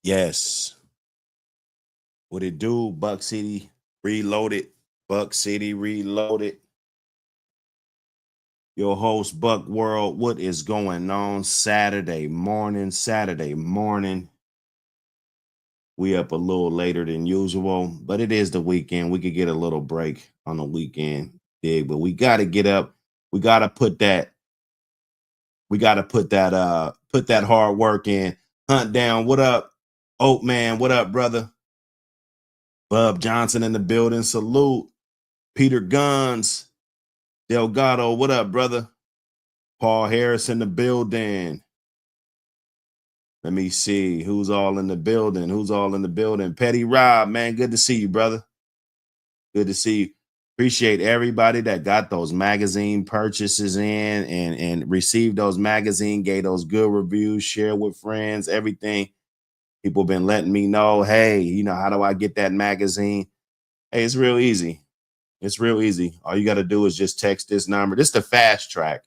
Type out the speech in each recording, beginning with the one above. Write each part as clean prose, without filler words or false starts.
Yes. What it do? Buck City Reloaded. Buck City Reloaded. Your host, Buck World. What is going on? Saturday morning. We up a little later than usual, but it is the weekend. We could get a little break on the weekend, but we gotta get up. We gotta put that put that hard work in. Hunt down. What up? Oat Man, what up, brother? Bub Johnson in the building. Salute. Peter Guns. Delgado, what up, brother? Paul Harris in the building. Let me see who's all in the building. Petty Rob, man, good to see you, brother. Good to see you. Appreciate everybody that got those magazine purchases in and received those magazine, gave those good reviews, share with friends, everything. People been letting me know, hey, how do I get that magazine? Hey, it's real easy. All you got to do is just text this number. This is the fast track.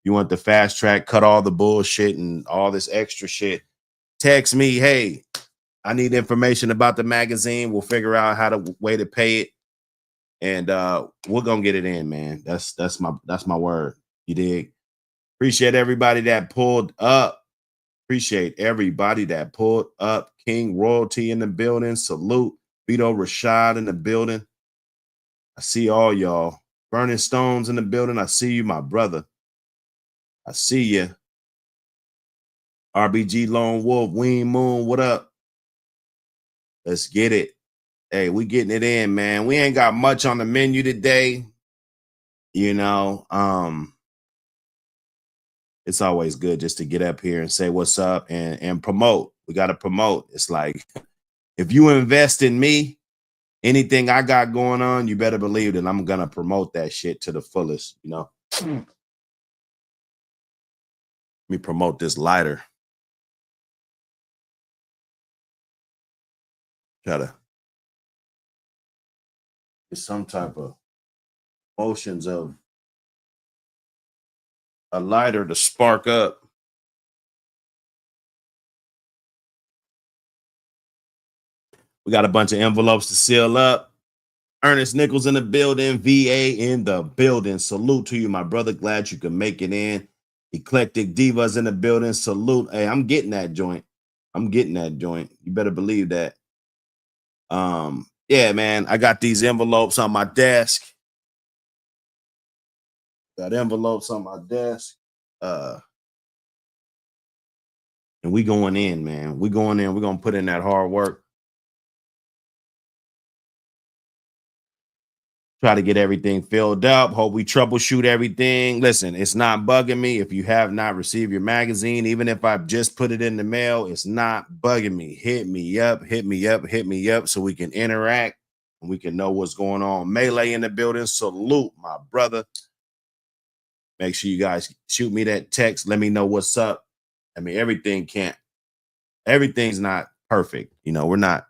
You want the fast track, cut all the bullshit and all this extra shit. Text me, hey, I need information about the magazine. We'll figure out how to way to pay it. And we're gonna get it in, man. That's my word. You dig? Appreciate everybody that pulled up. Appreciate everybody that pulled up. King Royalty in the building. Salute. Vito Rashad in the building. I see all y'all. Burning Stones in the building. I see you, my brother. I see you. RBG Lone Wolf, Ween Moon, what up? Let's get it. Hey, we getting it in, man. We ain't got much on the menu today. You know, it's always good just to get up here and say what's up and promote. We got to promote. It's like, if you invest in me, anything I got going on, you better believe that I'm going to promote that shit to the fullest, you know? Let me promote this lighter. Try to get some type of motions of a lighter to spark up. We got a bunch of envelopes to seal up. Ernest Nichols in the building. VA in the building. Salute to you, my brother. Glad you can make it in. Eclectic Divas in the building. Salute. Hey, I'm getting that joint. I'm getting that joint. You better believe that. Yeah, man. I got these envelopes on my desk. Got envelopes on my desk. And we going in, man. We going in. We're gonna put in that hard work. Try to get everything filled up. Hope we troubleshoot everything. Listen, it's not bugging me. If you have not received your magazine, even if I've just put it in the mail, it's not bugging me. Hit me up, hit me up, hit me up so we can interact and we can know what's going on. Melee in the building. Salute, my brother. Make sure you guys shoot me that text. Let me know what's up. I mean, everything's not perfect. You know, we're not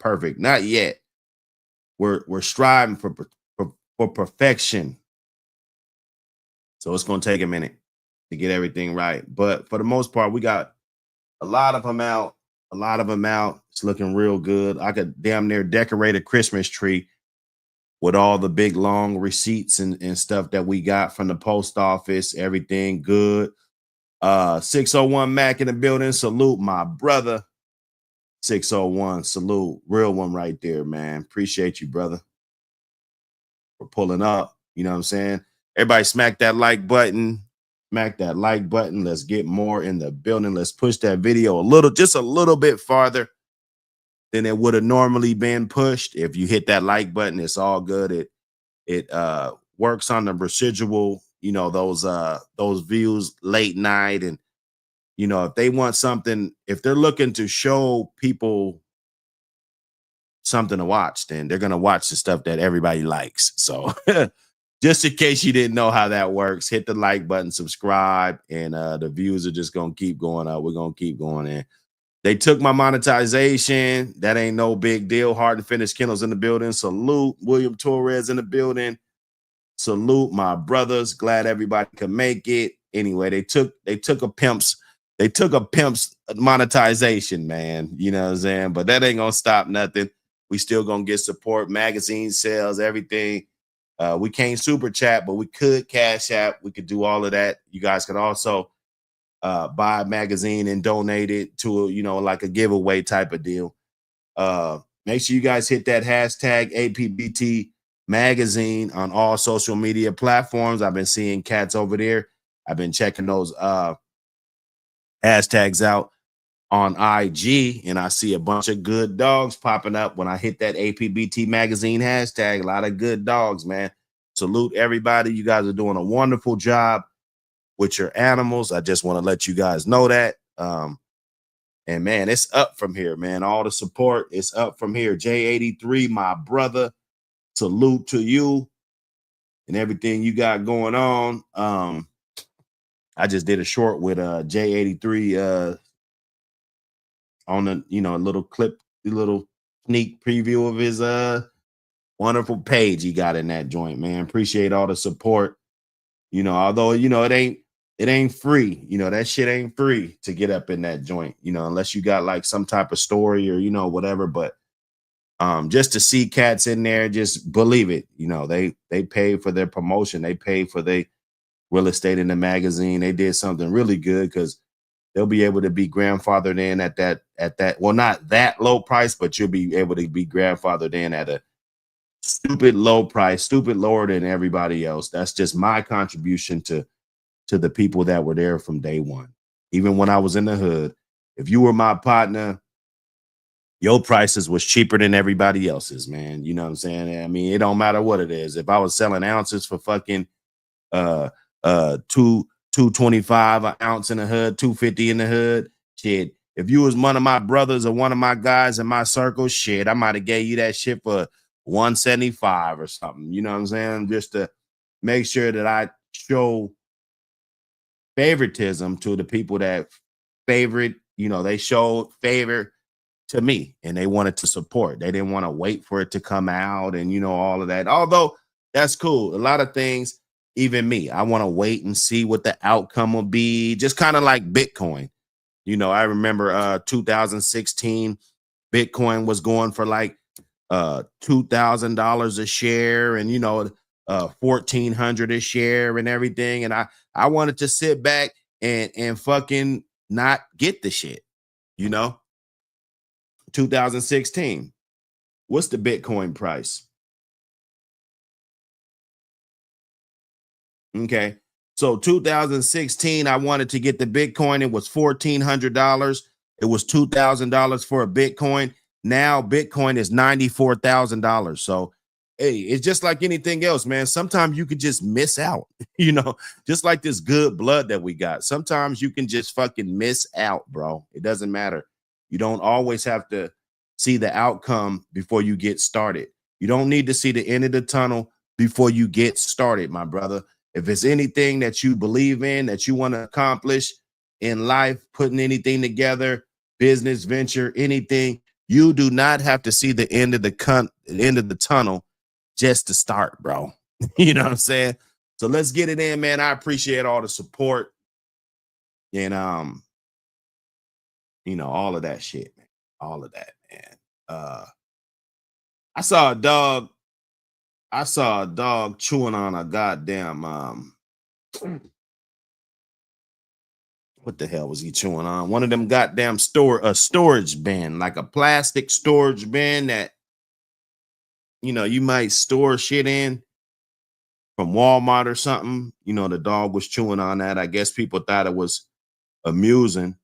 perfect. Not yet. We're striving for perfection. So it's going to take a minute to get everything right. But for the most part, we got a lot of them out. It's looking real good. I could damn near decorate a Christmas tree with all the big, long receipts and stuff that we got from the post office. Everything good. 601 Mac in the building. Salute, my brother. 601. Salute. Real one right there, man. Appreciate you, brother, for pulling up. You know what I'm saying? Everybody smack that like button. Smack that like button. Let's get more in the building. Let's push that video just a little bit farther than it would have normally been pushed. If you hit that like button, it's all good. It works on the residual, you know, those views late night. And, you know, if they want something, if they're looking to show people something to watch, then they're going to watch the stuff that everybody likes. So just in case you didn't know how that works, hit the like button, subscribe, and the views are just going to keep going up. We're going to keep going in. They took my monetization. That ain't no big deal. Hard to finish Kindles in the building. Salute. William Torres in the building. Salute, my brothers. Glad everybody could make it. Anyway, they took a pimp's monetization, man. You know what I'm saying? But that ain't gonna stop nothing. We still gonna get support, magazine sales, everything. We can't super chat, but we could cash app. We could do all of that. You guys could also buy a magazine and donate it to, you know, like a giveaway type of deal. Make sure you guys hit that hashtag APBT magazine on all social media platforms. I've been seeing cats over there. I've been checking those hashtags out on IG, and I see a bunch of good dogs popping up when I hit that APBT magazine hashtag. A lot of good dogs, man. Salute everybody. You guys are doing a wonderful job with your animals. I just want to let you guys know that. And man, it's up from here, man. All the support is up from here. J83, my brother, salute to you and everything you got going on. I just did a short with J83 on a, you know, a little clip, a little sneak preview of his wonderful page he got in that joint, man. Appreciate all the support. You know, although, you know, it ain't free. You know, that shit ain't free to get up in that joint, you know, unless you got like some type of story or, you know, whatever. But just to see cats in there, just believe it. You know, they pay for their promotion. They pay for their real estate in the magazine. They did something really good because they'll be able to be grandfathered in at that, well, not that low price, but you'll be able to be grandfathered in at a stupid low price, stupid lower than everybody else. That's just my contribution to the people that were there from day one. Even when I was in the hood, if you were my partner, your prices was cheaper than everybody else's, man. You know what I'm saying? I mean, it don't matter what it is. If I was selling ounces for fucking uh 225 an ounce in the hood, 250 in the hood, shit. If you was one of my brothers or one of my guys in my circle, shit, I might have gave you that shit for 175 or something. You know what I'm saying? Just to make sure that I show favoritism to the people that favorite, they showed favor to me and they wanted to support. They didn't want to wait for it to come out and all of that. Although that's cool. A lot of things, even me, I want to wait and see what the outcome will be. Just kind of like Bitcoin. I remember 2016, Bitcoin was going for like $2,000 a share and $1,400 a share and everything. And I wanted to sit back and fucking not get the shit, 2016. What's the Bitcoin price? Okay. So 2016, I wanted to get the Bitcoin. It was $1,400. It was $2,000 for a Bitcoin. Now Bitcoin is $94,000. So, hey, it's just like anything else, man. Sometimes you could just miss out, just like this good blood that we got. Sometimes you can just fucking miss out, bro. It doesn't matter. You don't always have to see the outcome before you get started. You don't need to see the end of the tunnel before you get started, my brother. If it's anything that you believe in, that you want to accomplish in life, putting anything together, business venture, anything, you do not have to see the end of the tunnel just to start, bro. You know what I'm saying? So let's get it in, man. I appreciate all the support and all of that shit, man. All of that, man. I saw a dog chewing on a goddamn what the hell was he chewing on? One of them goddamn storage bin, like a plastic storage bin that you might store shit in from Walmart or something. The dog was chewing on that. I guess people thought it was amusing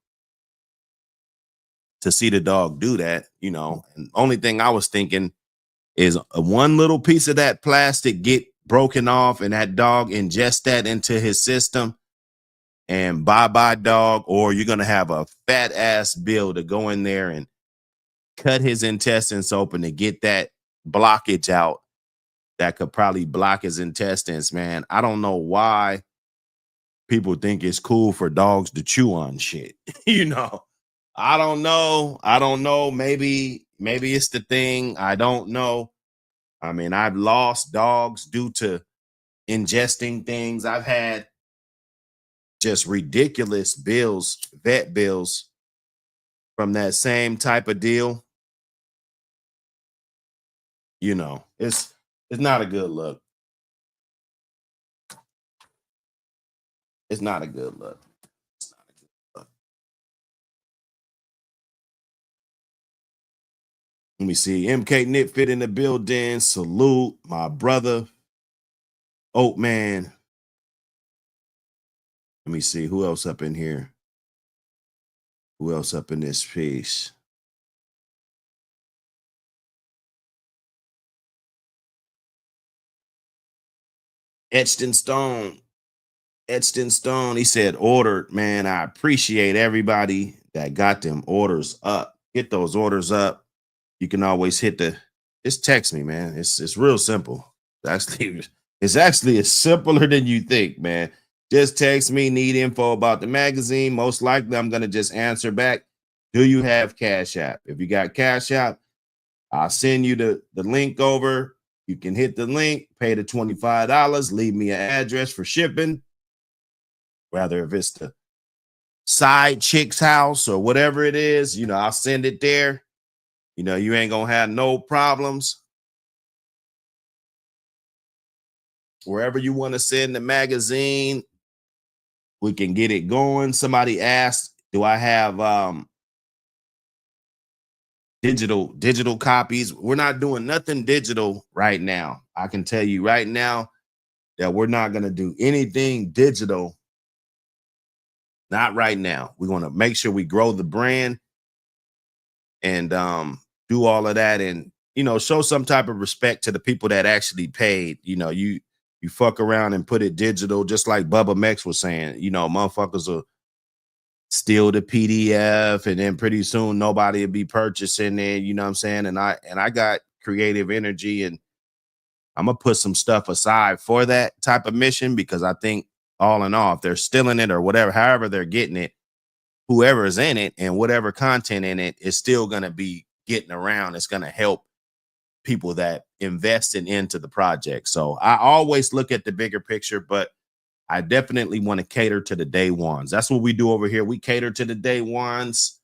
to see the dog do that, And only thing I was thinking is one little piece of that plastic get broken off and that dog ingest that into his system and bye dog, or you're going to have a fat ass bill to go in there and cut his intestines open to get that blockage out that could probably block his intestines, man. I don't know why people think it's cool for dogs to chew on shit. I don't know. Maybe it's the thing. I don't know. I mean, I've lost dogs due to ingesting things. I've had just ridiculous bills, vet bills from that same type of deal. It's not a good look. It's not a good look. It's not a good look. Let me see. MK Knitfit in the building. Salute my brother, Oat Man. Let me see who else up in here. Who else up in this piece? Etched in Stone. Etched in Stone. He said, ordered, man. I appreciate everybody that got them orders up. Get those orders up. You can always just text me, man. It's real simple. It's actually simpler than you think, man. Just text me, need info about the magazine. Most likely I'm gonna just answer back. Do you have Cash App? If you got Cash App, I'll send you the link over. You can hit the link, pay the $25, leave me an address for shipping. Whether if it's the side chick's house or whatever it is, I'll send it there. You ain't gonna have no problems. Wherever you want to send the magazine, we can get it going. Somebody asked Do I have digital copies? We're not doing nothing digital right now. I can tell you right now that we're not going to do anything digital. Not right now. We're going to make sure we grow the brand and do all of that, and show some type of respect to the people that actually paid. You fuck around and put it digital, just like Bubba Mex was saying. Motherfuckers will steal the PDF, and then pretty soon nobody will be purchasing it. You know what I'm saying? And I got creative energy, and I'm gonna put some stuff aside for that type of mission, because I think all in all, if they're stealing it or whatever, however they're getting it, whoever is in it and whatever content in it is still gonna be getting around. It's gonna help people that invested into the project. So I always look at the bigger picture, but I definitely want to cater to the day ones. That's what we do over here. We cater to the day ones,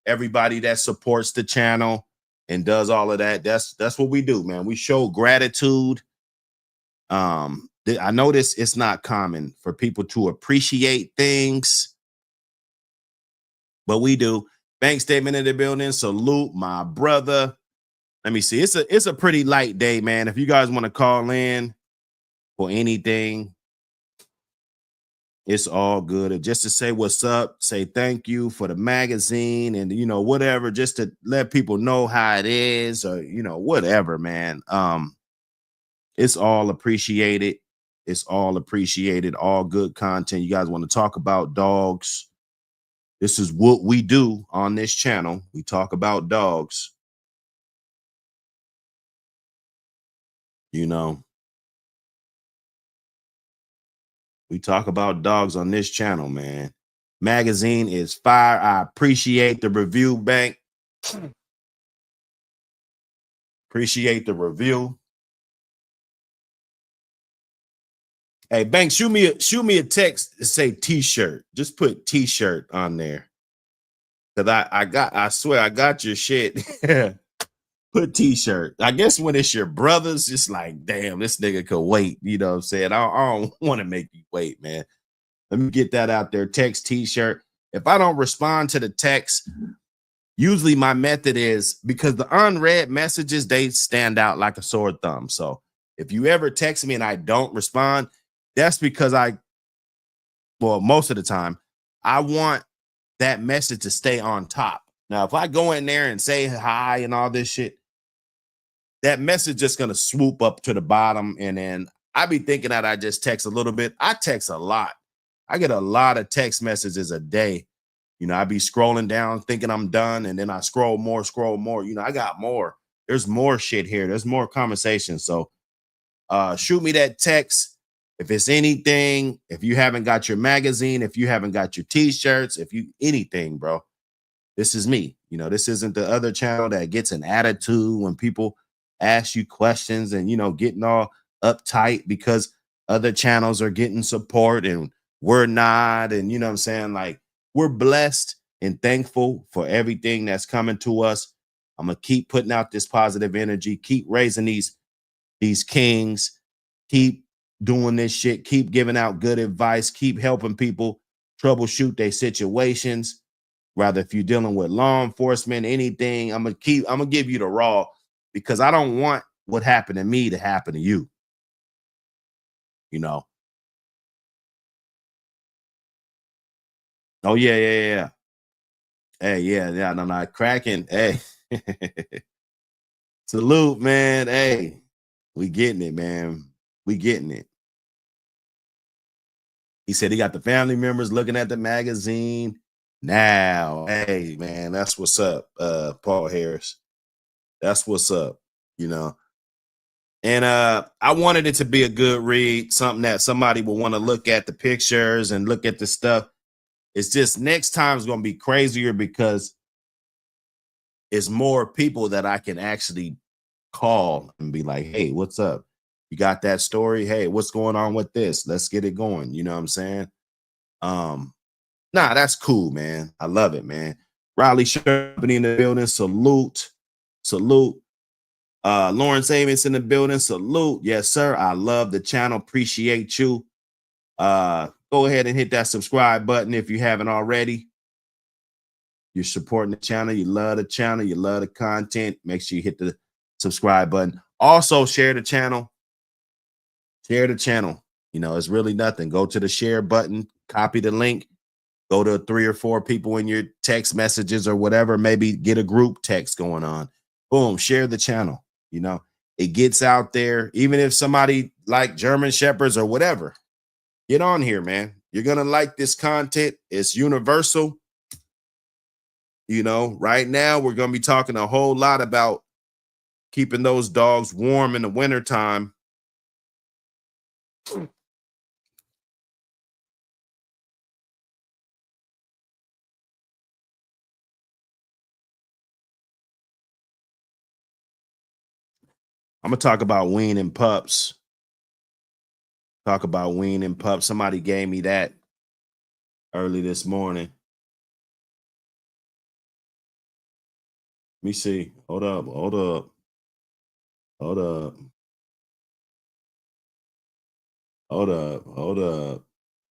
everybody that supports the channel and does all of that. That's what we do, man. We show gratitude. I notice it's not common for people to appreciate things, but we do. Bank statement in the building. Salute my brother. Let me see. It's a pretty light day, man. If you guys want to call in for anything, it's all good. And just to say what's up, say thank you for the magazine, and whatever, just to let people know how it is, or whatever, man. It's all appreciated. It's all appreciated. All good content. You guys want to talk about dogs? This is what we do on this channel. We talk about dogs. We talk about dogs on this channel, man. Magazine is fire. I appreciate the review, Bank. Appreciate the review. Hey, Bank, shoot me a text to say t-shirt. Just put t-shirt on there. Cause I swear I got your shit. Put t-shirt. I guess when it's your brothers, it's like, damn, this nigga could wait. You know what I'm saying? I don't want to make you wait, man. Let me get that out there. Text t-shirt. If I don't respond to the text, usually my method is, because the unread messages, they stand out like a sore thumb. So if you ever text me and I don't respond, that's because most of the time, I want that message to stay on top. Now, if I go in there and say hi and all this shit, that message just gonna swoop up to the bottom, and then I be thinking that I just text a little bit. I text a lot. I get a lot of text messages a day. I be scrolling down thinking I'm done, and then I scroll more. I got more. There's more shit here. There's more conversation. So shoot me that text. If it's anything, if you haven't got your magazine, if you haven't got your t-shirts, if you anything, bro, this is me. This isn't the other channel that gets an attitude when people ask you questions and, getting all uptight because other channels are getting support and we're not. And you know what I'm saying? Like, we're blessed and thankful for everything that's coming to us. I'm going to keep putting out this positive energy, keep raising these kings, keep doing this shit, keep giving out good advice, keep helping people troubleshoot their situations. Rather, if you're dealing with law enforcement, anything, I'm gonna give you the raw, because I don't want what happened to me to happen to you. Oh yeah. Hey, yeah, no, cracking. Hey, salute, man. Hey, we getting it, man. We getting it. He said he got the family members looking at the magazine now. Hey, man, that's what's up, Paul Harris. That's what's up, And I wanted it to be a good read, something that somebody will want to look at the pictures and look at the stuff. It's just next time is going to be crazier, because it's more people that I can actually call and be like, hey, what's up? You got that story? Hey, what's going on with this? Let's get it going. You know what I'm saying? Nah, that's cool, man. I love it, man. Riley Company in the building. Salute. Lawrence Amos in the building. Salute. Yes, sir. I love the channel. Appreciate you. Go Go ahead and hit that subscribe button if you haven't already. You're supporting the channel. You love the channel. You love the content. Make sure you hit the subscribe button. Also, share the channel. Share the channel. You know, it's really nothing. Go to the share button, copy the link, go to 3 or 4 people in your text messages or whatever. Maybe get a group text going on. Boom, share the channel. You know, it gets out there. Even if somebody like German Shepherds or whatever, get on here, man. You're going to like this content. It's universal. You know, right now we're going to be talking a whole lot about keeping those dogs warm in the wintertime. I'm going to talk about weaning pups. Talk about weaning pups. Somebody gave me that early this morning. Let me see. Hold up. Hold up. Hold up. Hold up. Hold up.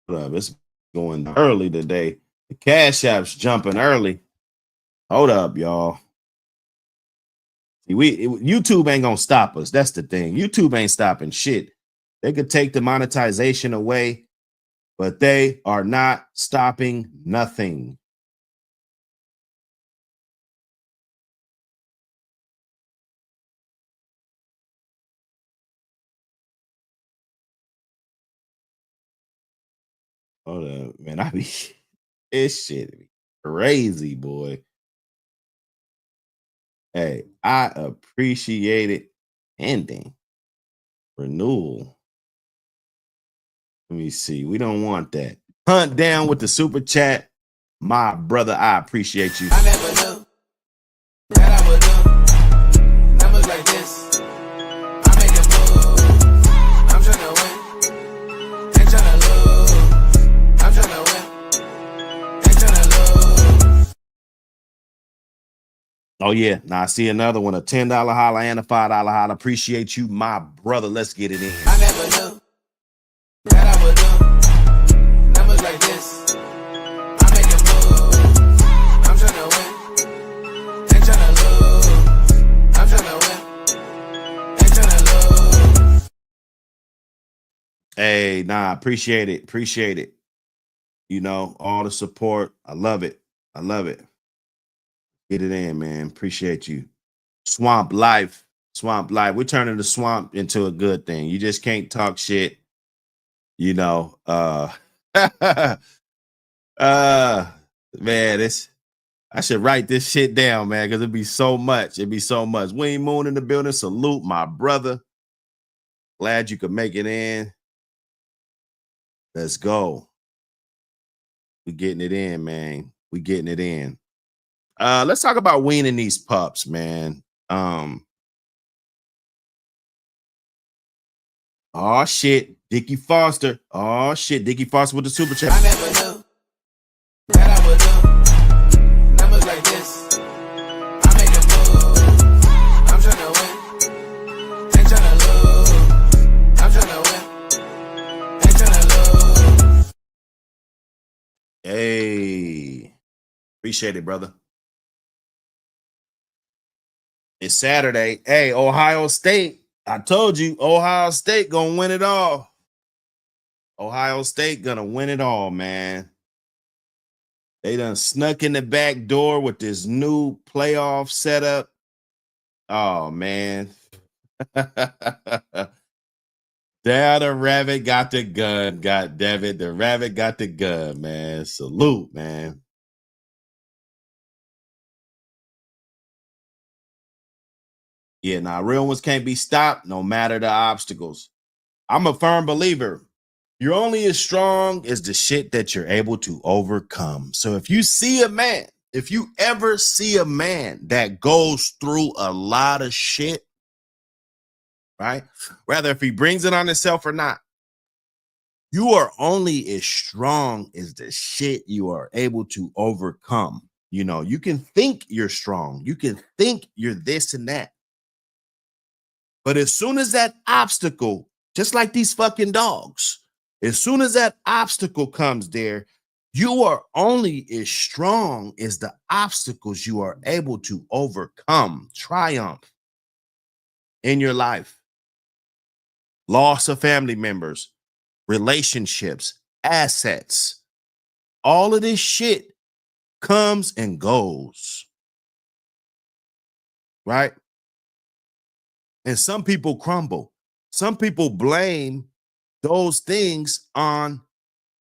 Hold up. It's going early today. The Cash App's jumping early. Hold up, y'all. See, YouTube ain't gonna stop us. That's the thing. YouTube ain't stopping shit. They could take the monetization away, but they are not stopping nothing. Hold up, man. This shit be crazy, boy. Hey, I appreciate it. Ending. Renewal. Let me see. We don't want that. Hunt down with the super chat. My brother, I appreciate you. I never knew that I would do numbers like this. I make a move. I'm trying to win. Ain't trying to lose. I'm trying to win. Ain't trying to lose. Oh, yeah. Now I see another one. A $10 holla and a $5 holla. Appreciate you, my brother. Let's get it in. I never knew that I would do numbers like this. I make a move. I'm trying to win. Ain't trying to lose. I'm trying to win. Ain't trying to lose. Hey, nah, appreciate it. Appreciate it. You know, all the support. I love it. I love it. Get it in, man. Appreciate you. Swamp Life. Swamp Life. We're turning the swamp into a good thing. You just can't talk shit. You know, man, I should write this shit down, man, because it'd be so much. It'd be so much. Wayne Moon in the building. Salute, my brother. Glad you could make it in. Let's go. We getting it in, man. We getting it in. Let's talk about weaning these pups, man. Oh shit, Dickie Foster. Oh shit, Dickie Foster with the super chat. I never knew that I would do numbers like this. I make a move. I'm trying to win. Ain't trying to lose. I'm trying to win. Ain't trying to lose. Hey, appreciate it, brother. It's Saturday. Hey, Ohio State. I told you, Ohio State gonna win it all. Ohio State gonna win it all, man. They done snuck in the back door with this new playoff setup. Oh, man. There, the rabbit got the gun. God damn it. The rabbit got the gun, man. Salute, man. Yeah, now real ones can't be stopped no matter the obstacles. I'm a firm believer. You're only as strong as the shit that you're able to overcome. So if you see a man, if you ever see a man that goes through a lot of shit, right? Whether if he brings it on himself or not, you are only as strong as the shit you are able to overcome. You know, you can think you're strong. You can think you're this and that. But as soon as that obstacle, just like these fucking dogs, As soon as that obstacle comes there, you are only as strong as the obstacles you are able to overcome, triumph in your life. Loss of family members, relationships, assets, all of this shit comes and goes, right? And some people crumble. Some people blame those things on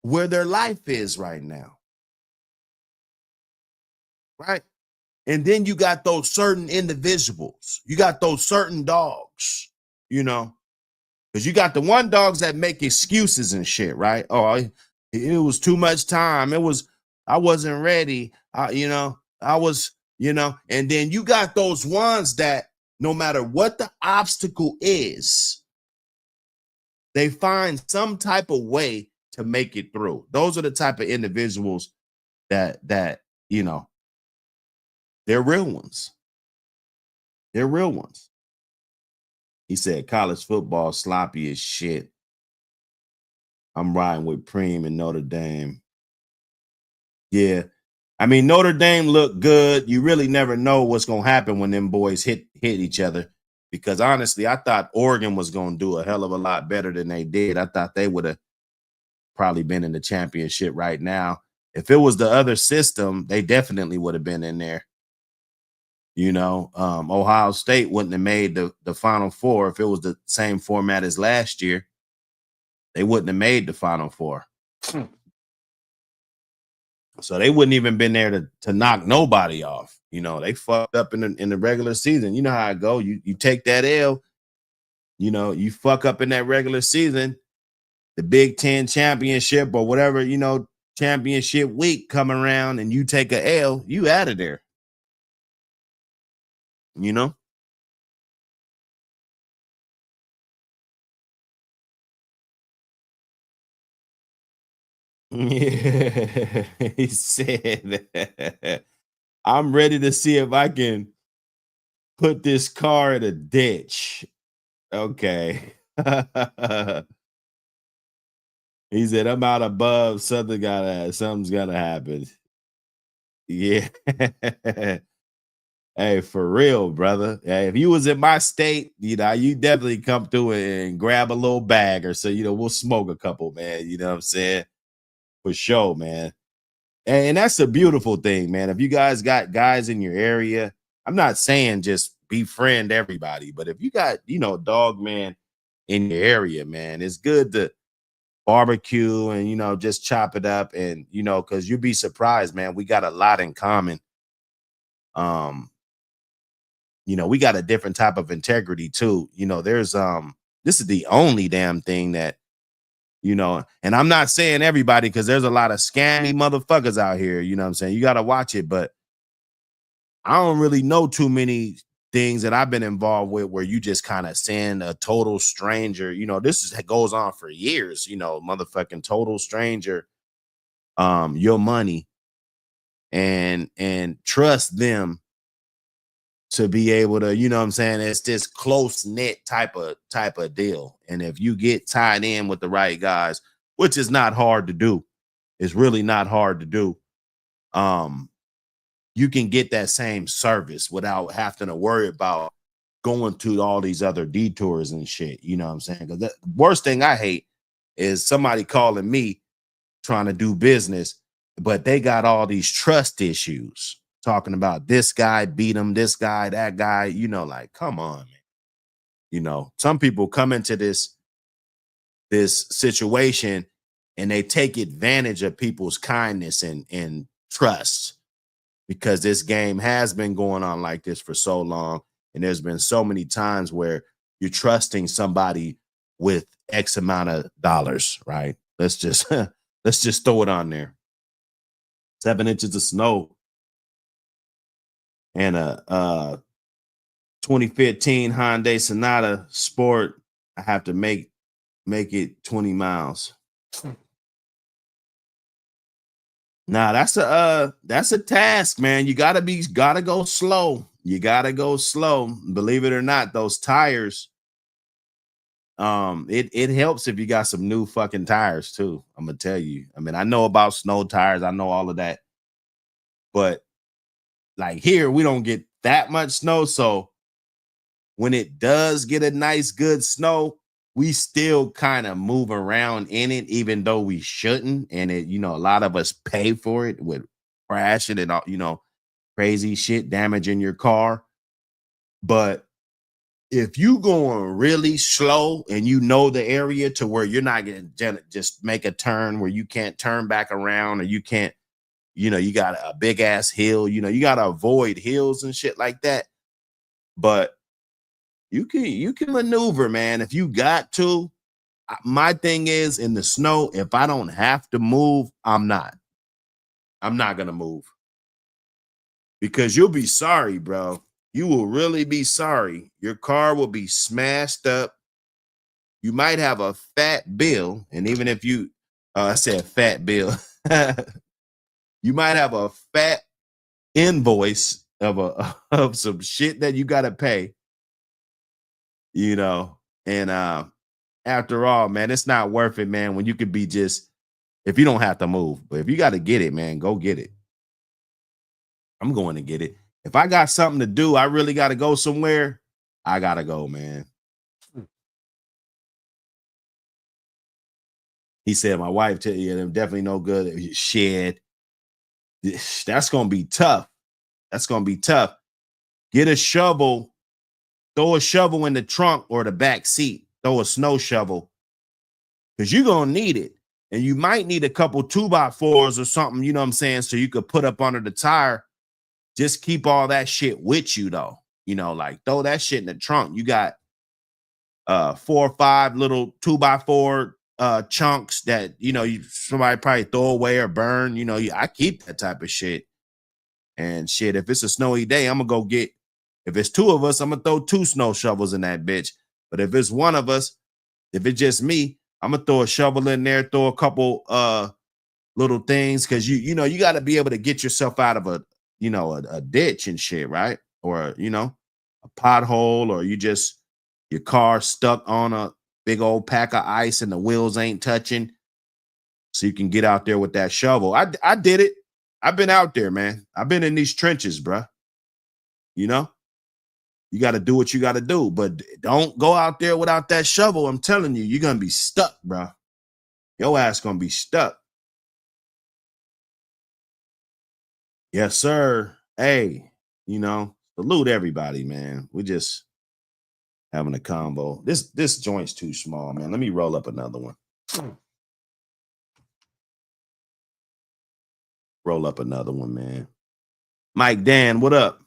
where their life is right now, right? And then you got those certain individuals, you got those certain dogs, you know, because you got the one dogs that make excuses and shit, right? Oh, it was too much time. I wasn't ready. I was, and then you got those ones that no matter what the obstacle is, they find some type of way to make it through. Those are the type of individuals that they're real ones. They're real ones. He said college football sloppy as shit. I'm riding with Preem and Notre Dame. Yeah. I mean, Notre Dame looked good. You really never know what's going to happen when them boys hit each other. Because honestly, I thought Oregon was going to do a hell of a lot better than they did. I thought they would have probably been in the championship right now. If it was the other system, they definitely would have been in there. Ohio State wouldn't have made the Final Four if it was the same format as last year. They wouldn't have made the Final Four. So they wouldn't even been there to knock nobody off. They fucked up in the regular season. You know how it go. You take that L, you fuck up in that regular season, the Big Ten championship or whatever, championship week come around and you take a L, you out of there. Yeah. He said, I'm ready to see if I can put this car in a ditch. Okay. He said, I'm out above. Something's gotta happen. Yeah. Hey, for real, brother. Hey, if you was in my state, you definitely come through and grab a little bag or so, we'll smoke a couple, man. You know what I'm saying? For sure, man. And that's a beautiful thing, man. If you guys got guys in your area, I'm not saying just befriend everybody, but if you got, dog man in your area, man, it's good to barbecue and, just chop it up and, because you'd be surprised, man. We got a lot in common. We got a different type of integrity too. There's this is the only damn thing that, and I'm not saying everybody because there's a lot of scammy motherfuckers out here. You know what I'm saying? You got to watch it, but I don't really know too many things that I've been involved with where you just kind of send a total stranger. This goes on for years. Motherfucking total stranger, your money, and trust them to be able to, what I'm saying? It's this close knit type of deal. And if you get tied in with the right guys, which is not hard to do, it's really not hard to do. You can get that same service without having to worry about going to all these other detours and shit. You know what I'm saying? Because the worst thing I hate is somebody calling me trying to do business, but they got all these trust issues. Talking about this guy beat him, this guy, that guy, like, come on, man. Some people come into this situation and they take advantage of people's kindness and trust because this game has been going on like this for so long. And there's been so many times where you're trusting somebody with X amount of dollars, right? Let's just throw it on there. 7 inches of snow. And a 2015 Hyundai Sonata Sport, I have to make it 20 miles. Nah, that's a task, man. You gotta go slow. You gotta go slow. Believe it or not, those tires, it helps if you got some new fucking tires too. I'm gonna tell you. I mean, I know about snow tires, I know all of that, but like here we don't get that much snow, so when it does get a nice good snow, we still kind of move around in it, even though we shouldn't. And it, a lot of us pay for it with crashing and all, crazy shit, damaging your car. But if you going really slow and you know the area to where you're not gonna just make a turn where you can't turn back around, or you can't, you got a big ass hill, you gotta avoid hills and shit like that. But you can maneuver, man, if you got to. My thing is, in the snow, if I don't have to move, I'm not gonna move, because you'll be sorry, bro. You will really be sorry. Your car will be smashed up. You might have a fat bill, and even if I said fat bill, you might have a fat invoice of some shit that you gotta pay. And after all, man, it's not worth it, man, when you could be just, if you don't have to move. But if you got to get it, man, go get it. I'm going to get it. If I got something to do, I really got to go somewhere, I got to go, man. He said, my wife tell you, them definitely no good. Shit. That's going to be tough. That's going to be tough. Get a shovel. Throw a shovel in the trunk or the back seat. Throw a snow shovel, because you're going to need it. And you might need a couple 2x4s or something, you know what I'm saying, so you could put up under the tire. Just keep all that shit with you, though. Like throw that shit in the trunk. You got 4 or 5 little 2x4 chunks that, somebody probably throw away or burn. I keep that type of shit. And shit, if it's a snowy day, I'm going to go get, if it's 2 of us, I'm going to throw 2 snow shovels in that bitch. But if it's one of us, if it's just me, I'm gonna throw a shovel in there, throw a couple little things, because you got to be able to get yourself out of a ditch and shit, right? Or a pothole, or your car stuck on a big old pack of ice and the wheels ain't touching, so you can get out there with that shovel. I did it. I've been out there, man. I've been in these trenches, bruh. You got to do what you got to do, but don't go out there without that shovel. I'm telling you, you're going to be stuck, bro. Your ass going to be stuck. Yes, sir. Hey, salute everybody, man. We just having a combo. This joint's too small, man. Let me roll up another one. Roll up another one, man. Mike Dan, what up?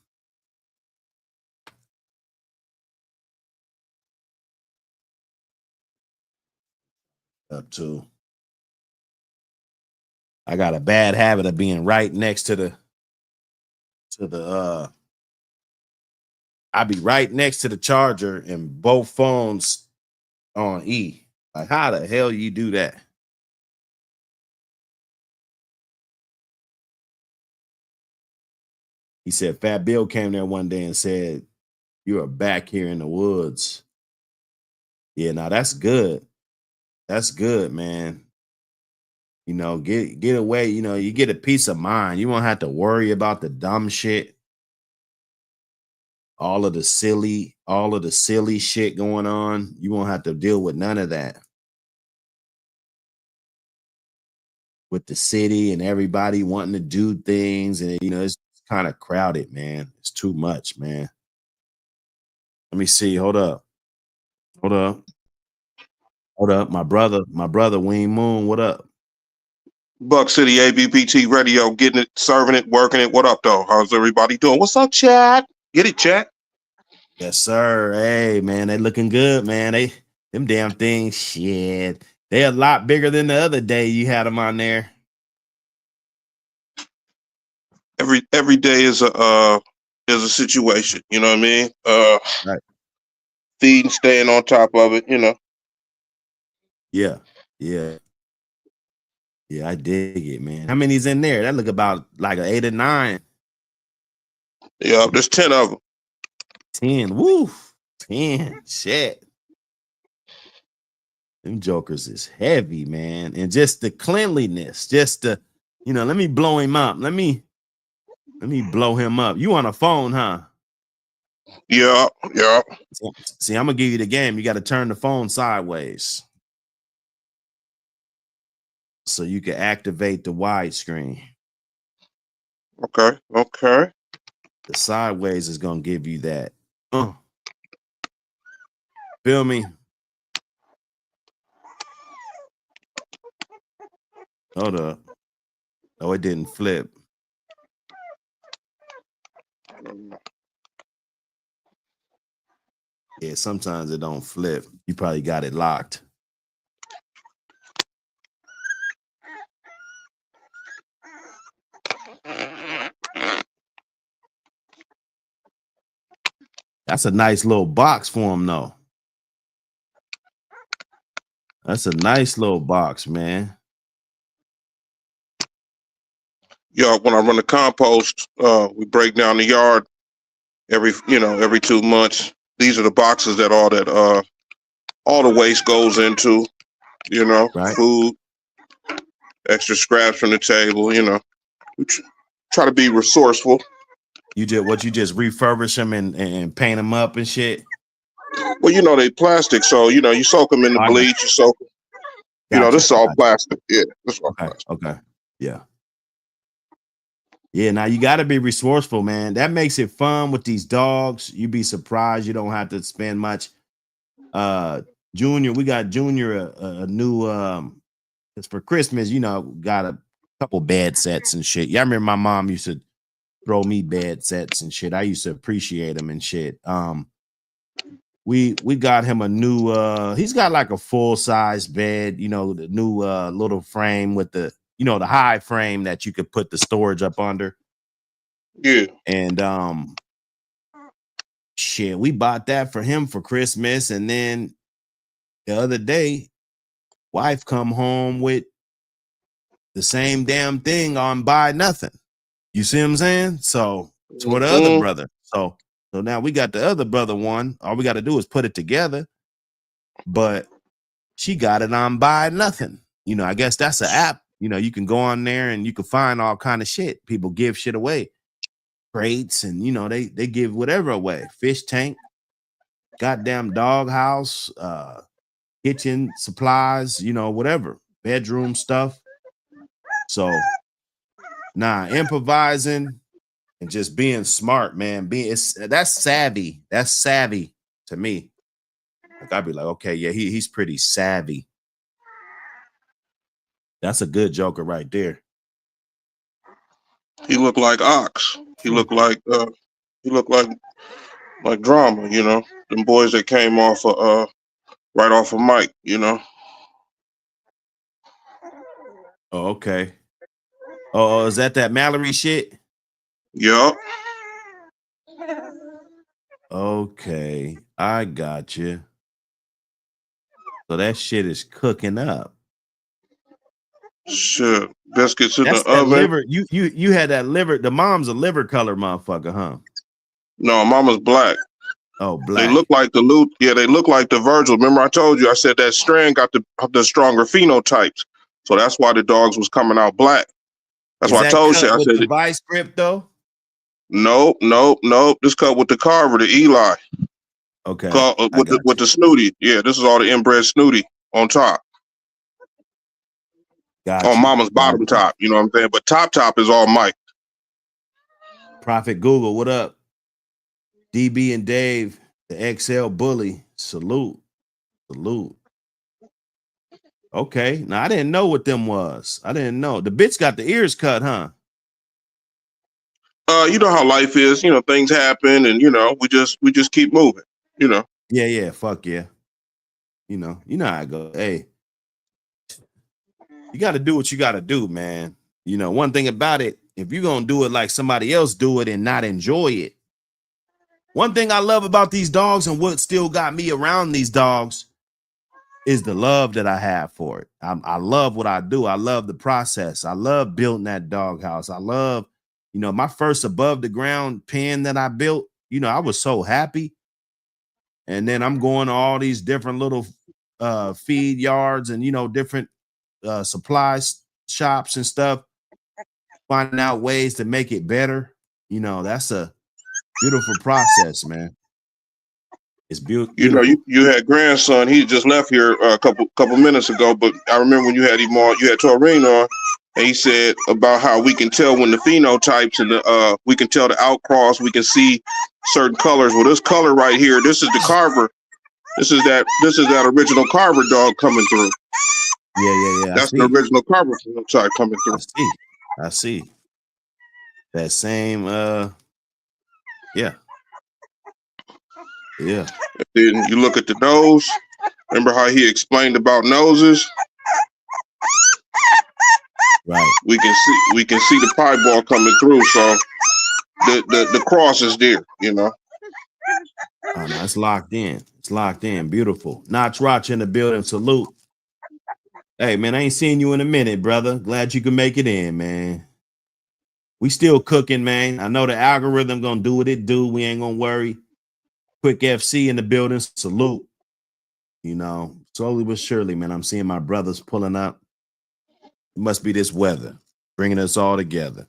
Up to. I got a bad habit of being right next to the I be right next to the charger and both phones on E. Like, how the hell you do that? He said Fat Bill came there one day and said, you are back here in the woods. Yeah, now that's good. That's good, man. Get away. You get a peace of mind. You won't have to worry about the dumb shit. All of the silly shit going on. You won't have to deal with none of that. With the city and everybody wanting to do things, and it's kind of crowded, man. It's too much, man. Let me see. Hold up. My brother Wayne Moon. What up? Buck City ABPT Radio, getting it, serving it, working it. What up, though? How's everybody doing? What's up, chat? Get it, chat? Yes, sir. Hey, man, they looking good, man. Them damn things, shit. They a lot bigger than the other day you had them on there. Every day is a situation. You know what I mean? Right. Feeding, staying on top of it. Yeah, I dig it, man. How many's in there? That look about like an 8 or 9. Yeah, there's 10 of them. 10. Woo. 10. Shit. Them jokers is heavy, man. And just the cleanliness, just the, let me blow him up. Let me blow him up. You on a phone, huh? Yeah. See, I'm gonna give you the game. You got to turn the phone sideways so you can activate the widescreen. Okay. The sideways is gonna give you that. Feel me? Hold up. Oh, it didn't flip. Yeah, sometimes it don't flip. You probably got it locked. That's a nice little box for him, though. That's a nice little box, man. Yeah, when I run the compost, we break down the yard every 2 months. These are the boxes that all the waste goes into, Right. food, extra scraps from the table, We try to be resourceful. You just refurbish them and paint them up and shit. Well, they plastic, so you soak them in the bleach, you soak them. Gotcha. This is all plastic. Yeah, this is all plastic. Okay. Yeah. Yeah, now you got to be resourceful, man. That makes it fun with these dogs. You'd be surprised you don't have to spend much. Junior, we got Junior a new it's for Christmas, got a couple bed sets and shit. Yeah, I remember my mom used to throw me bed sets and shit. I used to appreciate them and shit. We got him a new he's got like a full-size bed, the new little frame with the the high frame that you could put the storage up under. Yeah. And shit, we bought that for him for Christmas. And then the other day, wife come home with the same damn thing on buy nothing. You see what I'm saying? So it's for the other brother. So now we got the other brother one. All we got to do is put it together. But she got it on buy nothing. I guess that's an app. You can go on there and you can find all kind of shit. People give shit away. Crates and they give whatever away. Fish tank, goddamn dog house, kitchen supplies, whatever. Bedroom stuff. So improvising and just being smart, man. That's savvy. That's savvy to me. Like I'd be like, okay, yeah, he's pretty savvy. That's a good joker right there. He looked like Ox. He looked like drama, Them boys that came off right off of Mike, Oh, okay. Oh, is that Mallory shit? Yup. Okay, I got you. So that shit is cooking up. Shit, biscuits in That's the that oven. liver. You had that liver. The mom's a liver color motherfucker, huh? No, mama's black. Oh, black. They look like the loot. Yeah, they look like the Virgil. Remember, I told you. I said that strand got the stronger phenotypes, so that's why the dogs was coming out black. That's why I told you. I said the vice grip though. Nope. This cut with the Carver, the Eli. Okay. With the snooty. Yeah, this is all the inbred snooty on top. Gotcha. On mama's bottom top, you know what I'm saying? But top is all Mike. Prophet Google, what up? DB and Dave, the XL bully. Salute. Okay. Now I didn't know what them was. I didn't know. The bitch got the ears cut, huh? You know how life is, things happen and we just keep moving, Yeah, fuck yeah. You know how it goes. Hey. You got to do what you got to do, man. One thing about it, if you're going to do it like somebody else do it and not enjoy it. One thing I love about these dogs and what still got me around these dogs is the love that I have for it. I love what I do. I love the process. I love building that doghouse. I love, my first above the ground pen that I built, I was so happy. And then I'm going to all these different little feed yards and different supplies shops and stuff, finding out ways to make it better. That's a beautiful process, man. It's beautiful. You know, you had grandson. He just left here a couple minutes ago. But I remember when you had him on, you had Taurine on, and he said about how we can tell when the phenotypes and we can tell the outcross. We can see certain colors. Well, this color right here, this is the Carver. This is that original Carver dog coming through. Yeah. That's the original Carver phenotype coming through. I see. That same. Yeah. And then you look at the nose. Remember how he explained about noses? Right. We can see the piebald coming through. So the cross is there. Oh, no, it's locked in. It's locked in. Beautiful. Notch Roch in the building. Salute. Hey, man, I ain't seen you in a minute, brother. Glad you can make it in, man. We still cooking, man. I know the algorithm gonna do what it do. We ain't gonna worry. Quick FC in the building. Salute. Slowly but surely, man, I'm seeing my brothers pulling up. It must be this weather bringing us all together.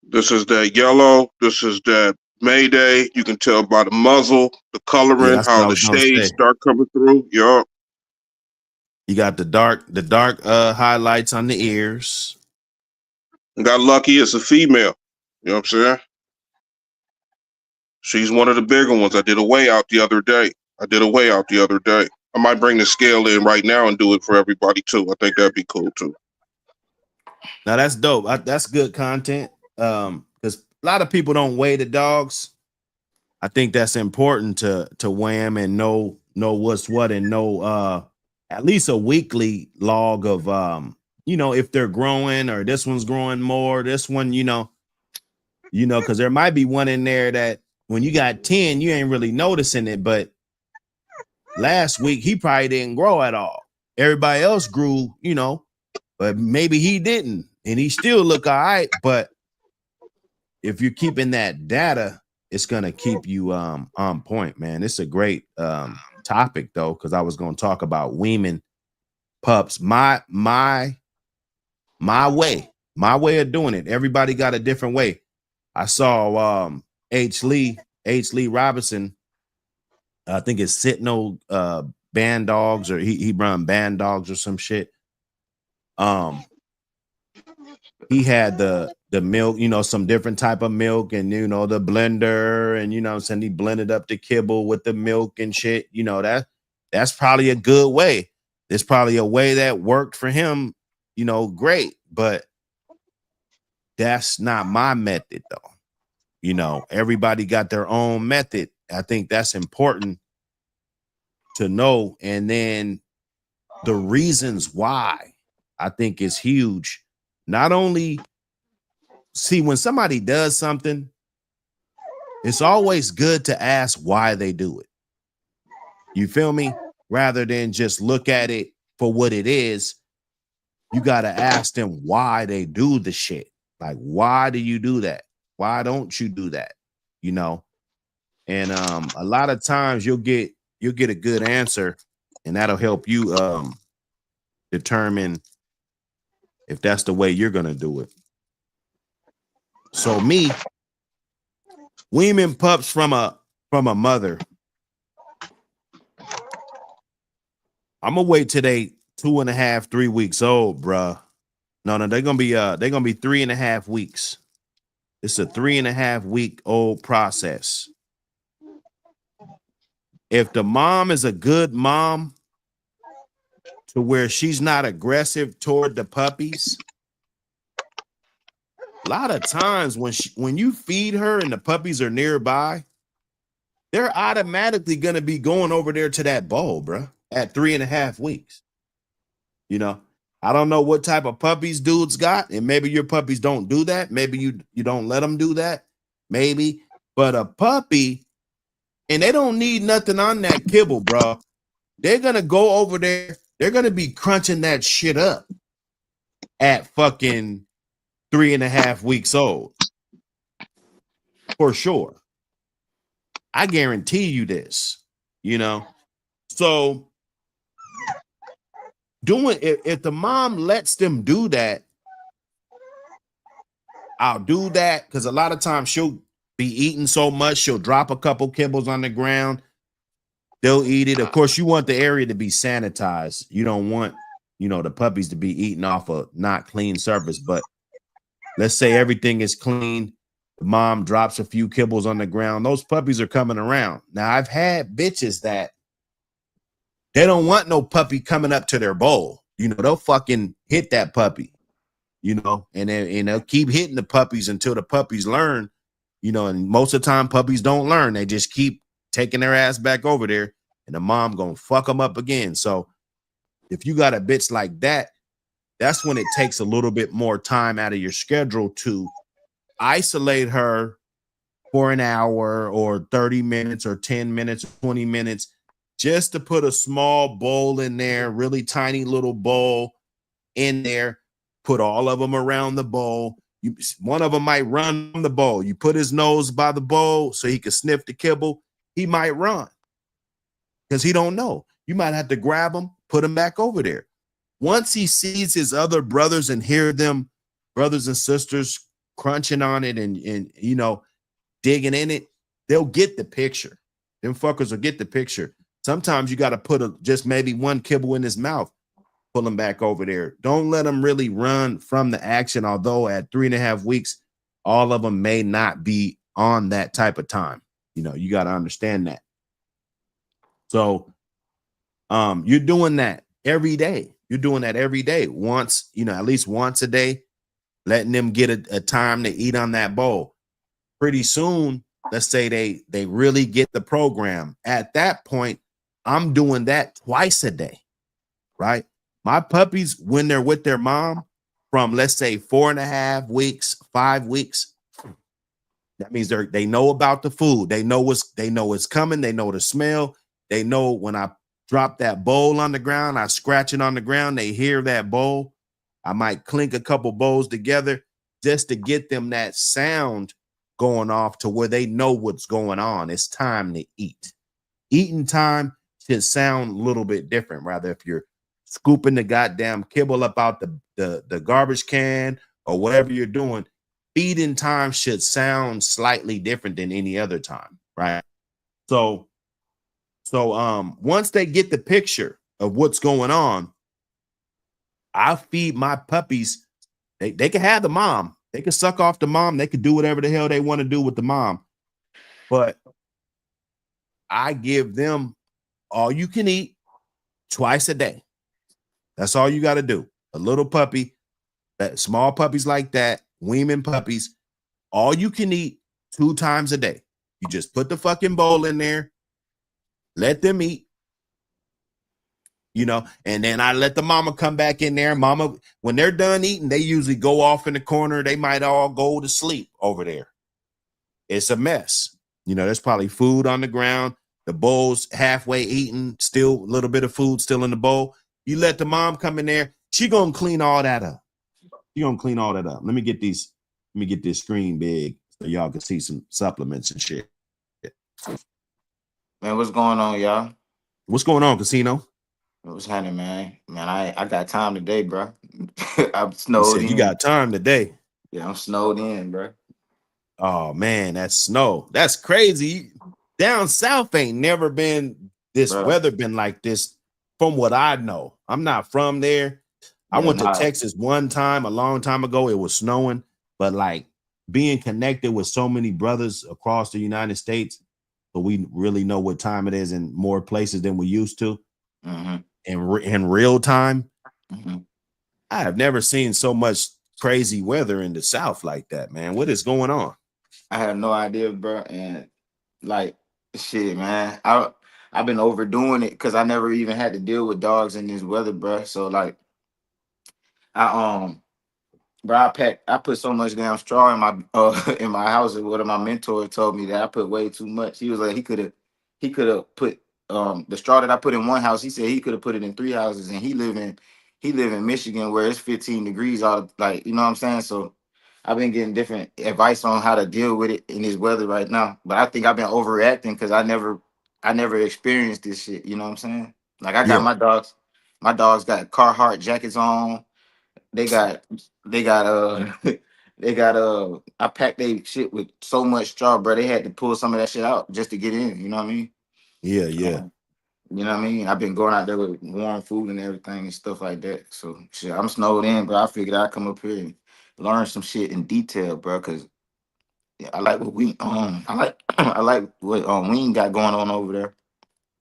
This is that yellow. This is that Mayday. You can tell by the muzzle, the coloring, how the shades start coming through. Yup. You got the dark highlights on the ears. Got lucky. It's a female. You know what I'm saying? She's one of the bigger ones. I did a weigh out the other day. I might bring the scale in right now and do it for everybody too. I think that'd be cool too. Now that's dope. That's good content. Because a lot of people don't weigh the dogs. I think that's important to weigh them and know what's what and know at least a weekly log of if they're growing or this one's growing more. This one, because there might be one in there that when you got 10, you ain't really noticing it, but last week he probably didn't grow at all. Everybody else grew, but maybe he didn't, and he still look all right. But if you're keeping that data, it's gonna keep you on point, man. It's a great topic though, because I was gonna talk about weaning pups. My way of doing it. Everybody got a different way. I saw H. Lee Robinson. I think it's Sitno band dogs, or he run band dogs or some shit. He had the milk, some different type of milk, and the blender, and he blended up the kibble with the milk and shit. That's probably a good way. There's probably a way that worked for him, great, but that's not my method though. Everybody got their own method. I think that's important to know. And then the reasons why, I think, is huge. Not only see when somebody does something, it's always good to ask why they do it. You feel me? Rather than just look at it for what it is, you got to ask them why they do the shit. Like, why do you do that? Why don't you do that? And a lot of times you'll get a good answer, and that'll help you determine if that's the way you're gonna do it. So me, weaning pups from a mother, I'm gonna wait till they 2.5, 3 weeks old, bruh. No, they're gonna be 3.5 weeks. It's a 3.5 week old process. If the mom is a good mom to where she's not aggressive toward the puppies, a lot of times when you feed her and the puppies are nearby, they're automatically going to be going over there to that bowl, bro, at 3.5 weeks. I don't know what type of puppies dudes got, and maybe your puppies don't do that. Maybe you don't let them do that. Maybe, but a puppy, and they don't need nothing on that kibble, bro. They're going to go over there. They're going to be crunching that shit up at fucking 3.5 weeks old. For sure. I guarantee you this, you know. So doing if the mom lets them do that, I'll do that, because a lot of times she'll be eating so much, she'll drop a couple kibbles on the ground. They'll eat it. Of course, you want the area to be sanitized. You don't want, the puppies to be eating off a not clean surface. But let's say everything is clean. The mom drops a few kibbles on the ground. Those puppies are coming around. Now, I've had bitches that they don't want no puppy coming up to their bowl. They'll fucking hit that puppy, and they'll keep hitting the puppies until the puppies learn, and most of the time puppies don't learn. They just keep taking their ass back over there, and the mom gonna fuck them up again. So if you got a bitch like that, that's when it takes a little bit more time out of your schedule to isolate her for an hour or 30 minutes or 10 minutes, 20 minutes, just to put a small bowl in there, really tiny little bowl in there, put all of them around the bowl. One of them might run from the bowl. You put his nose by the bowl so he can sniff the kibble. He might run because he don't know. You might have to grab him, put him back over there. Once he sees his other brothers and hear them, brothers and sisters, crunching on it and digging in it, they'll get the picture. Them fuckers will get the picture. Sometimes you got to put just maybe one kibble in his mouth, pull him back over there. Don't let him really run from the action, although at 3.5 weeks, all of them may not be on that type of time. You got to understand that. So you're doing that every day. You're doing that every day. Once, at least once a day, letting them get a time to eat on that bowl. Pretty soon, let's say they really get the program. At that point, I'm doing that twice a day, right? My puppies, when they're with their mom, from let's say 4.5 weeks, 5 weeks, that means they know about the food. They know it's coming. They know the smell. They know when I drop that bowl on the ground, I scratch it on the ground. They hear that bowl. I might clink a couple bowls together just to get them that sound going off to where they know what's going on. It's time to eat. Eating time should sound a little bit different. Rather, if you're scooping the goddamn kibble up out the garbage can or whatever you're doing, feeding time should sound slightly different than any other time, right? So once they get the picture of what's going on, I feed my puppies. They can have the mom. They can suck off the mom. They can do whatever the hell they want to do with the mom. But I give them all you can eat twice a day. That's all you got to do. A little puppy, that small puppies like that, weaning puppies, all you can eat 2 times a day. You just put the fucking bowl in there, let them eat, and then I let the mama come back in there. Mama, when they're done eating, they usually go off in the corner. They might all go to sleep over there. It's a mess. There's probably food on the ground. The bowl's halfway eaten, still a little bit of food still in the bowl. You let the mom come in there. She gonna clean all that up. Let me get this screen big so y'all can see some supplements and shit. Man, what's going on, y'all? What's going on, Casino? What's happening, man? Man, I got time today, bro. I'm snowed in. You got time today? Yeah, I'm snowed in, bro. Oh man, that's snow. That's crazy. Down south ain't never been this weather been like this. From what I know, I'm not from there. I went to Texas one time a long time ago. It was snowing, but like being connected with so many brothers across the United States, so we really know what time it is in more places than we used to. Mm-hmm. In real time, mm-hmm. I have never seen so much crazy weather in the South like that, man. What is going on? I have no idea, bro. And like, shit, man, I've been overdoing it because I never even had to deal with dogs in this weather, bro. So like, I put so much damn straw in my house. And one of my mentors told me that I put way too much. He was like, he could have put the straw that I put in one house. He said he could have put it in 3 houses, and he live in Michigan where it's 15 degrees all, like, you know what I'm saying? So I've been getting different advice on how to deal with it in this weather right now. But I think I've been overreacting because I never experienced this shit. You know what I'm saying? Like I got Yeah, my dogs got Carhartt jackets on. They got they got they got I packed they shit with so much straw, bro. They had to pull some of that shit out just to get in. You know what I mean? yeah. Um, you know what I mean? I've been going out there with warm food and everything and stuff like that. So shit, I'm snowed in, but I figured I'd come up here and learn some shit in detail, bro. Cause yeah, I like what we I like I like what we got going on over there.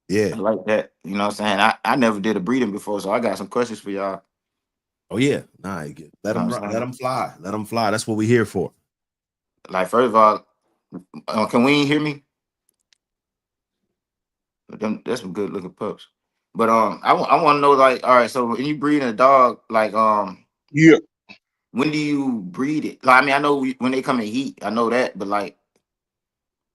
Yeah. I like that. You know what I'm saying? I never did a breeding before, so I got some questions for y'all. Oh yeah. Nah, you get- let You know them what I'm let saying? them fly. Let them fly. That's what we here for. Like first of all, can we hear me? That's some good looking pups. But I want to know like, all right, so when you breed a dog, like Yeah. when do you breed it? Like, I mean, I know when they come in heat, I know that, but like,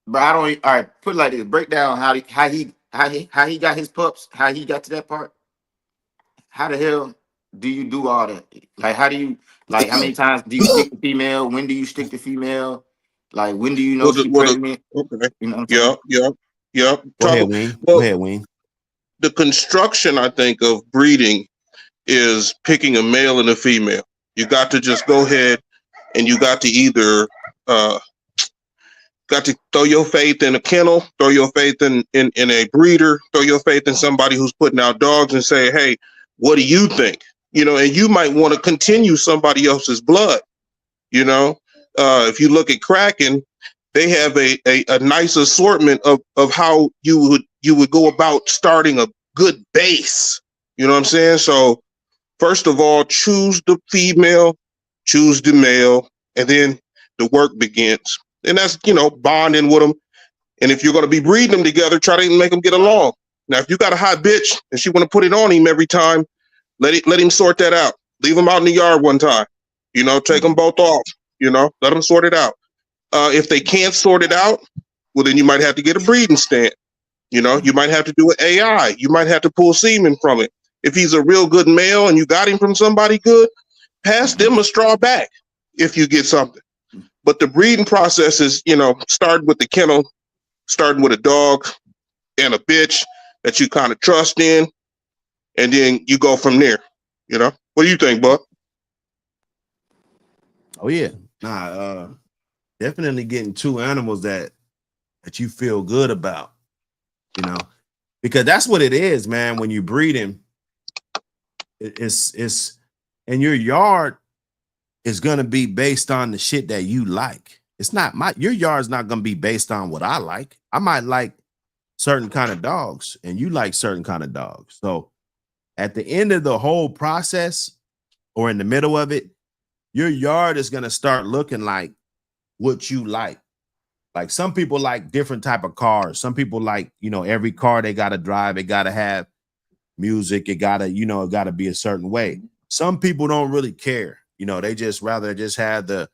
but I don't. All right, put it like this: break down how he got his pups, how he got to that part. How the hell do you do all that? Like, how do you like? How many times do you stick the female? When do you stick the female? Like, when do you know Well, the, she well, the, pregnant? okay. You know what I'm Yeah, saying? yeah, yeah. Go ahead, Wayne. Go Well, ahead, Wayne. the construction, I think, of breeding is picking a male and a female. You got to just go ahead and you got to either uh, got to throw your faith in a kennel, throw your faith in a breeder, throw your faith in somebody who's putting out dogs and say, hey, what do you think? You know, and you might want to continue somebody else's blood. You know, if you look at Kraken, they have a nice assortment of how you would go about starting a good base. You know what I'm saying? So first of all, choose the female, choose the male, and then the work begins. And that's, you know, bonding with them. And if you're going to be breeding them together, try to make them get along. Now, if you got a hot bitch and she want to put it on him every time, let him sort that out. Leave him out in the yard one time. You know, take them both off. You know, let them sort it out. If they can't sort it out, well, then you might have to get a breeding stand. You know, you might have to do an AI. You might have to pull semen from it. If he's a real good male and you got him from somebody good, pass them a straw back if you get something. But the breeding process is, you know, starting with the kennel, starting with a dog and a bitch that you kind of trust in, and then you go from there. You know, what do you think, Buck? Oh yeah. Nah, definitely getting two animals that you feel good about, you know, because that's what it is, man. When you breed him, it's and your yard is gonna be based on the shit that you like. It's not your yard's not gonna be based on what I like. I might like certain kind of dogs, and you like certain kind of dogs. So at the end of the whole process, or in the middle of it, your yard is gonna start looking like what you like. Like some people like different type of cars. Some people like, you know, every car they gotta drive, it gotta have music, it gotta, you know, it gotta be a certain way. Some people don't really care, you know, they just rather just have the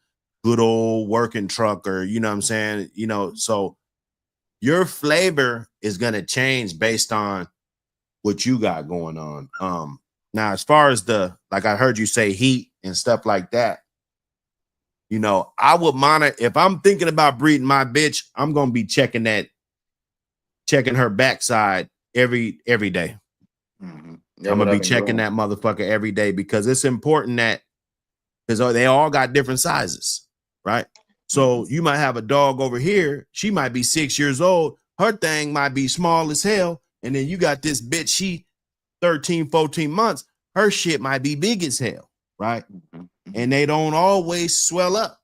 good old working truck, or you know what I'm saying, you know. So your flavor is gonna change based on what you got going on. Now as far as the, like I heard you say heat and stuff like that, you know, I would monitor. If I'm thinking about breeding my bitch, I'm gonna be checking her backside every day. Mm-hmm. I'm gonna be checking that motherfucker every day, because it's important that, because they all got different sizes, right? So you might have a dog over here, she might be 6 years old, her thing might be small as hell, and then you got this bitch, she 13, 14 months, her shit might be big as hell, right? And they don't always swell up.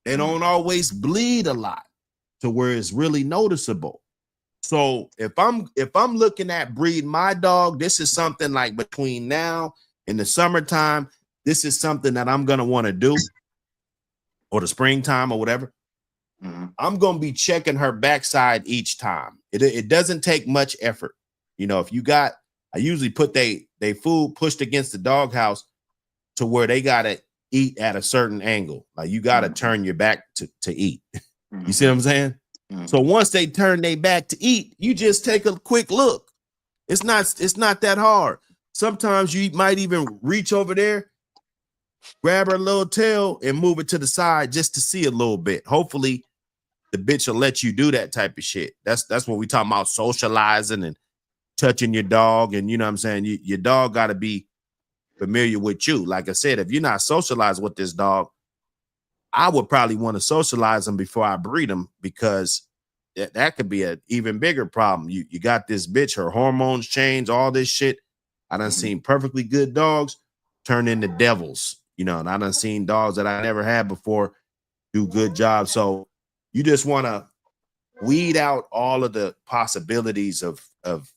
They don't always bleed a lot to where it's really noticeable. So if I'm looking at breeding my dog, this is something like between now and the summertime, this is something that I'm gonna want to do, or the springtime or whatever. I'm gonna be checking her backside each time. It doesn't take much effort. You know, if you got, I usually put they food pushed against the doghouse to where they gotta eat at a certain angle. Like you gotta turn your back to eat. You see what I'm saying? So once they turn their back to eat, you just take a quick look. It's not that hard. Sometimes you might even reach over there grab her little tail and move it to the side just to see a little bit. Hopefully, the bitch will let you do that type of shit. That's what we talking about, socializing and touching your dog. And you know what I'm saying? Your dog got to be familiar with you. Like I said, if you're not socialized with this dog, I would probably want to socialize them before I breed them, because that could be an even bigger problem. You got this bitch, her hormones change, all this shit. I done seen perfectly good dogs turn into devils, you know, and I done seen dogs that I never had before do good jobs. So you just want to weed out all of the possibilities of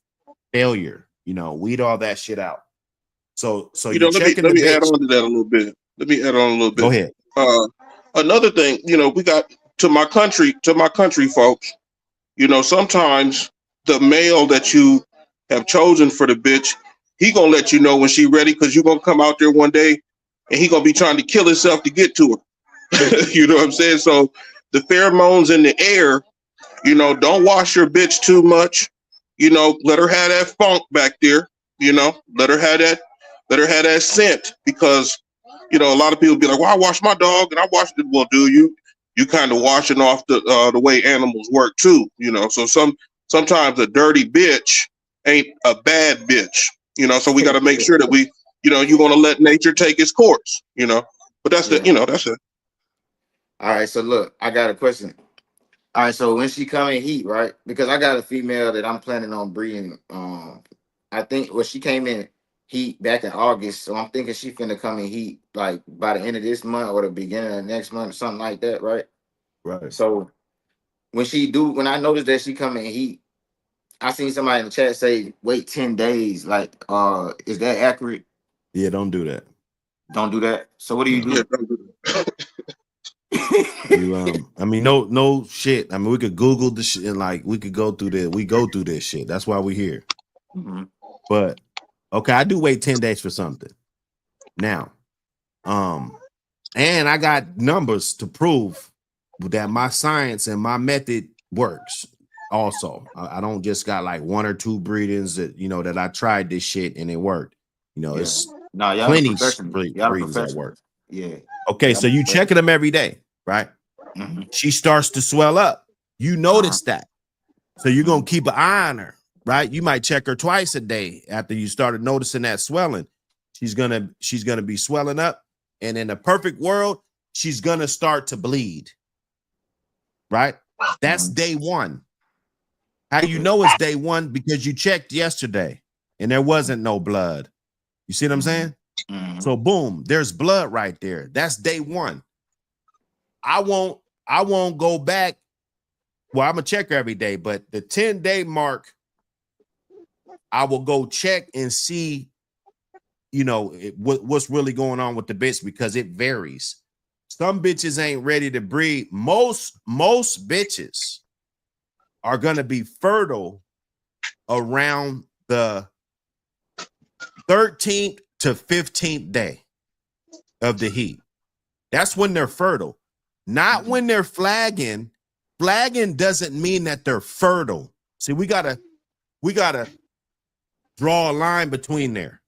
failure, you know, weed all that shit out. So You know, let me add on to that a little bit. Go ahead. Another thing, you know, we got to my country folks, you know, sometimes the male that you have chosen for the bitch, he gonna let you know when she ready, because you're gonna come out there one day and he gonna be trying to kill himself to get to her. You know what I'm saying? So the pheromones in the air, you know, don't wash your bitch too much. You know, let her have that funk back there. You know, let her have that scent, because you know, a lot of people be like, "Well, I wash my dog and I washed it." Well, do you kind of washing off the way animals work too? You know, so sometimes a dirty bitch ain't a bad bitch. You know, so we got to make sure that we, you know, you're gonna let nature take its course. You know, but that's the, you know, that's it. All right, so look, I got a question. All right, so when she come in heat, right? Because I got a female that I'm planning on breeding. I think she came in heat back in August, so I'm thinking she finna come in heat like by the end of this month or the beginning of next month, or something like that, right? Right. So when I noticed that she come in heat, I seen somebody in the chat say wait 10 days. Like, is that accurate? Yeah, don't do that. Don't do that. So what do you do? Yeah, don't do that. You I mean, no shit. I mean, we could Google the shit and like we could go through this shit. That's why we're here. Mhm. But okay, I do wait 10 days for something. Now, and I got numbers to prove that my science and my method works. Also, I don't just got like one or two breedings that, you know, that I tried this shit and it worked. You know, it's No, y'all plenty professional. Y'all breedings that professional. work. Yeah. Okay, Y'all so you professional. checking them every day, right? Mhm. She starts to swell up. You notice that. So you're going to keep an eye on her, right? You might check her twice a day after you started noticing that swelling. She's going to be swelling up, and in a perfect world, she's going to start to bleed. Right? That's day one. How do you know it's day one? Because you checked yesterday and there wasn't no blood. You see what I'm saying? So boom, there's blood right there. That's day one. I won't go back. Well, I'm gonna check her every day, but the 10-day mark, I will go check and see, you know, what's really going on with the bitch, because it varies. Some bitches ain't ready to breed. Most bitches are gonna be fertile around the 13th to 15th day of the heat. That's when they're fertile, not when they're flagging. Flagging doesn't mean that they're fertile. See, we gotta draw a line between there.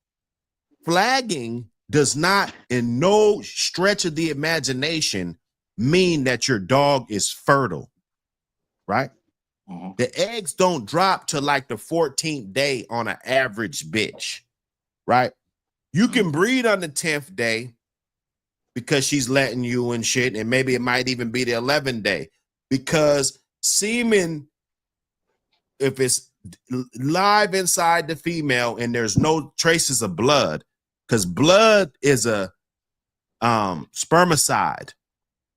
Flagging does not, in no stretch of the imagination, mean that your dog is fertile, right? The eggs don't drop to like the 14th day on an average bitch, right? You can breed on the 10th day because she's letting you and shit, and maybe it might even be the 11th day, because semen, if it's live inside the female and there's no traces of blood, because blood is a spermicide.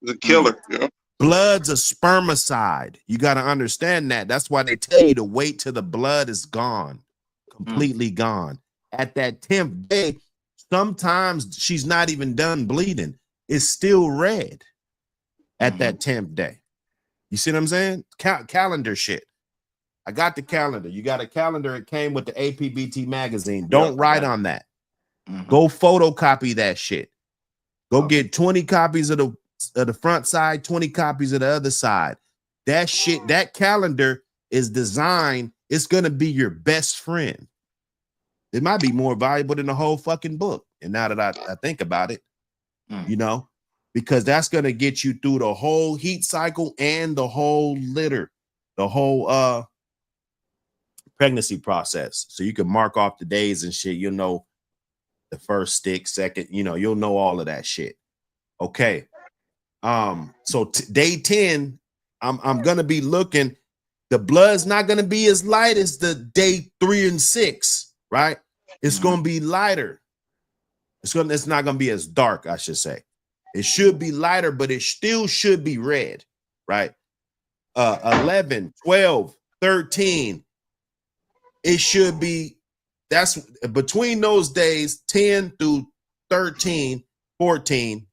The killer, yeah. Blood's a spermicide. You got to understand that. That's why they tell you to wait till the blood is gone, completely gone. At that 10th day, sometimes she's not even done bleeding. It's still red at that 10th day. You see what I'm saying? Calendar shit. I got the calendar. You got a calendar. It came with the APBT magazine. Don't write on that. Go photocopy that shit. Go get 20 copies of the front side, 20 copies of the other side. That shit, that calendar is designed. It's going to be your best friend. It might be more valuable than the whole fucking book. And now that I think about it, you know, because that's going to get you through the whole heat cycle and the whole litter, the whole pregnancy process. So you can mark off the days and shit. You'll know the first stick, second, you know, you'll know all of that shit. Okay. So day 10, I'm going to be looking, the blood's not going to be as light as the day 3 and 6, right? It's going to be lighter. It's not going to be as dark, I should say. It should be lighter, but it still should be red, right? 11, 12, 13. It should be, that's between those days, 10 through 13, 14.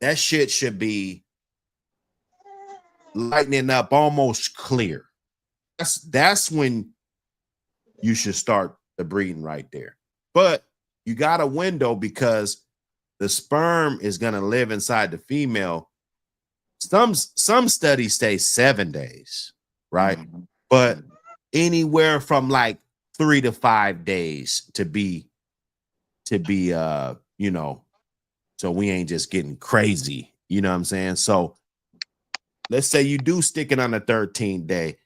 That shit should be lightening up, almost clear. That's when you should start the breeding right there. But you got a window because the sperm is going to live inside the female. Some studies say 7 days, right? But anywhere from like 3 to 5 days to be you know, so we ain't just getting crazy, you know what I'm saying? So let's say you do stick it on the 13th day.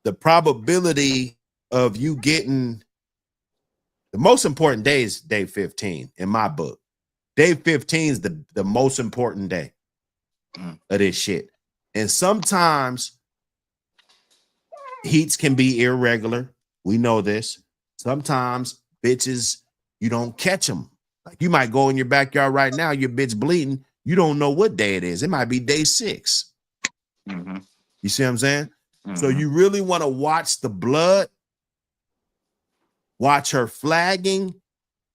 The probability of you getting, the most important day is day 15 in my book. Day 15 is the most important day of this shit. And sometimes heats can be irregular. We know this. Sometimes bitches, you don't catch them. Like you might go in your backyard right now, your bitch bleeding. You don't know what day it is. It might be day 6. You see what I'm saying? So you really want to watch the blood, watch her flagging,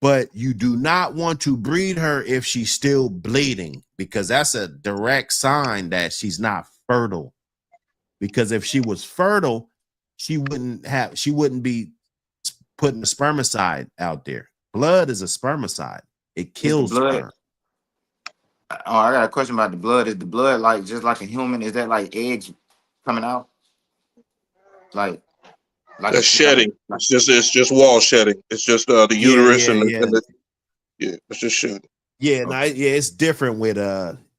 but you do not want to breed her if she's still bleeding, because that's a direct sign that she's not fertile. Because if she was fertile, she wouldn't be putting the spermicide out there. Blood is a spermicide. It kills sperm. Oh, I got a question about the blood. Is the blood like just like a human? Is that like eggs coming out? Like That's shedding. It's just wall shedding. It's just the uterus and the it's just shedding. Yeah, it's different with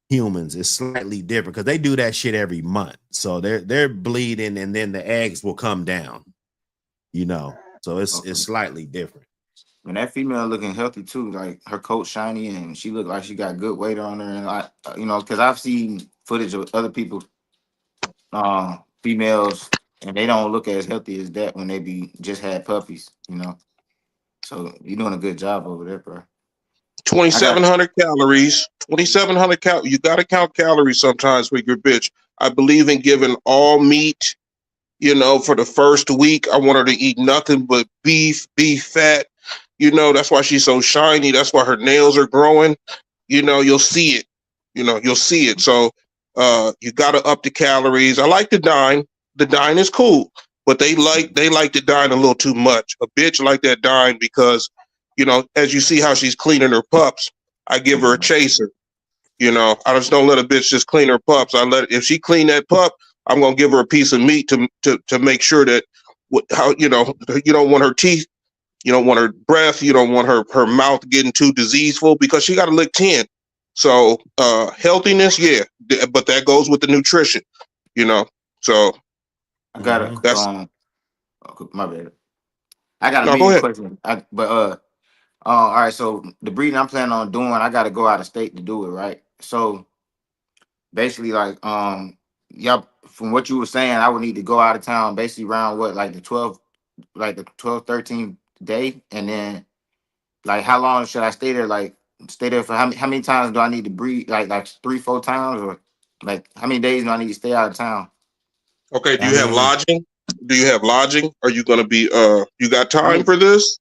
humans. It's slightly different because they do that shit every month. So they're bleeding and then the eggs will come down. You know, so it's slightly different. And that female looking healthy too, like her coat shiny and she looked like she got good weight on her. And I, you know, because I've seen footage of other people, females, and they don't look as healthy as that when they be just had puppies, you know. So you're doing a good job over there, bro. 2,700 calories. 2,700 calories. You got to count calories sometimes with your bitch. I believe in giving all meat. You know, for the first week, I want her to eat nothing but beef fat. You know, that's why she's so shiny. That's why her nails are growing. You know, you'll see it. You know, you'll see it. So you got to up the calories. I like the dine. The dine is cool, but they like the dine a little too much. A bitch like that dine because, you know, as you see how she's cleaning her pups, I give her a chaser. You know, I just don't let a bitch just clean her pups. If she clean that pup, I'm gonna give her a piece of meat to make sure that how, you know, you don't want her teeth. You don't want her breath. You don't want her mouth getting too diseaseful because she got to lick 10. So healthiness, yeah, but that goes with the nutrition, you know. So I got a my bad. I got a go question. All right. So the breeding I'm planning on doing, I got to go out of state to do it, right? So basically, like y'all, from what you were saying, I would need to go out of town basically around what, like the 12, 13 day, and then like how long should I stay there? Like stay there for how many times do I need to breed? Like 3-4 times, or like how many days do I need to stay out of town? Okay, do you have lodging? Do you have lodging? Are you gonna be you got time for this?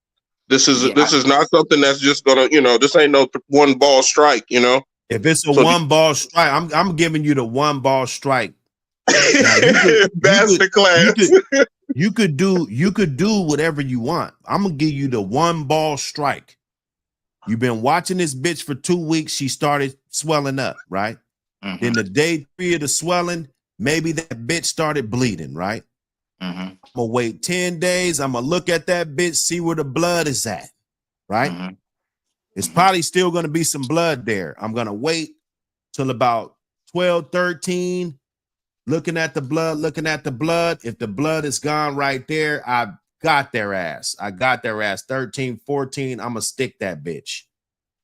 This is not something that's just gonna, you know, this ain't no one ball strike, you know. If it's a one ball strike, I'm giving you the one ball strike. Masterclass. You could do whatever you want. I'm gonna give you the one ball strike. You've been watching this bitch for 2 weeks. She started swelling up, right? Then the day 3 of the swelling, maybe that bitch started bleeding, right? I'm gonna wait 10 days. I'm gonna look at that bitch, see where the blood is at, right? It's probably still going to be some blood there. I'm going to wait till about 12, 13, looking at the blood. If the blood is gone right there, I got their ass. 13, 14, I'm going to stick that bitch.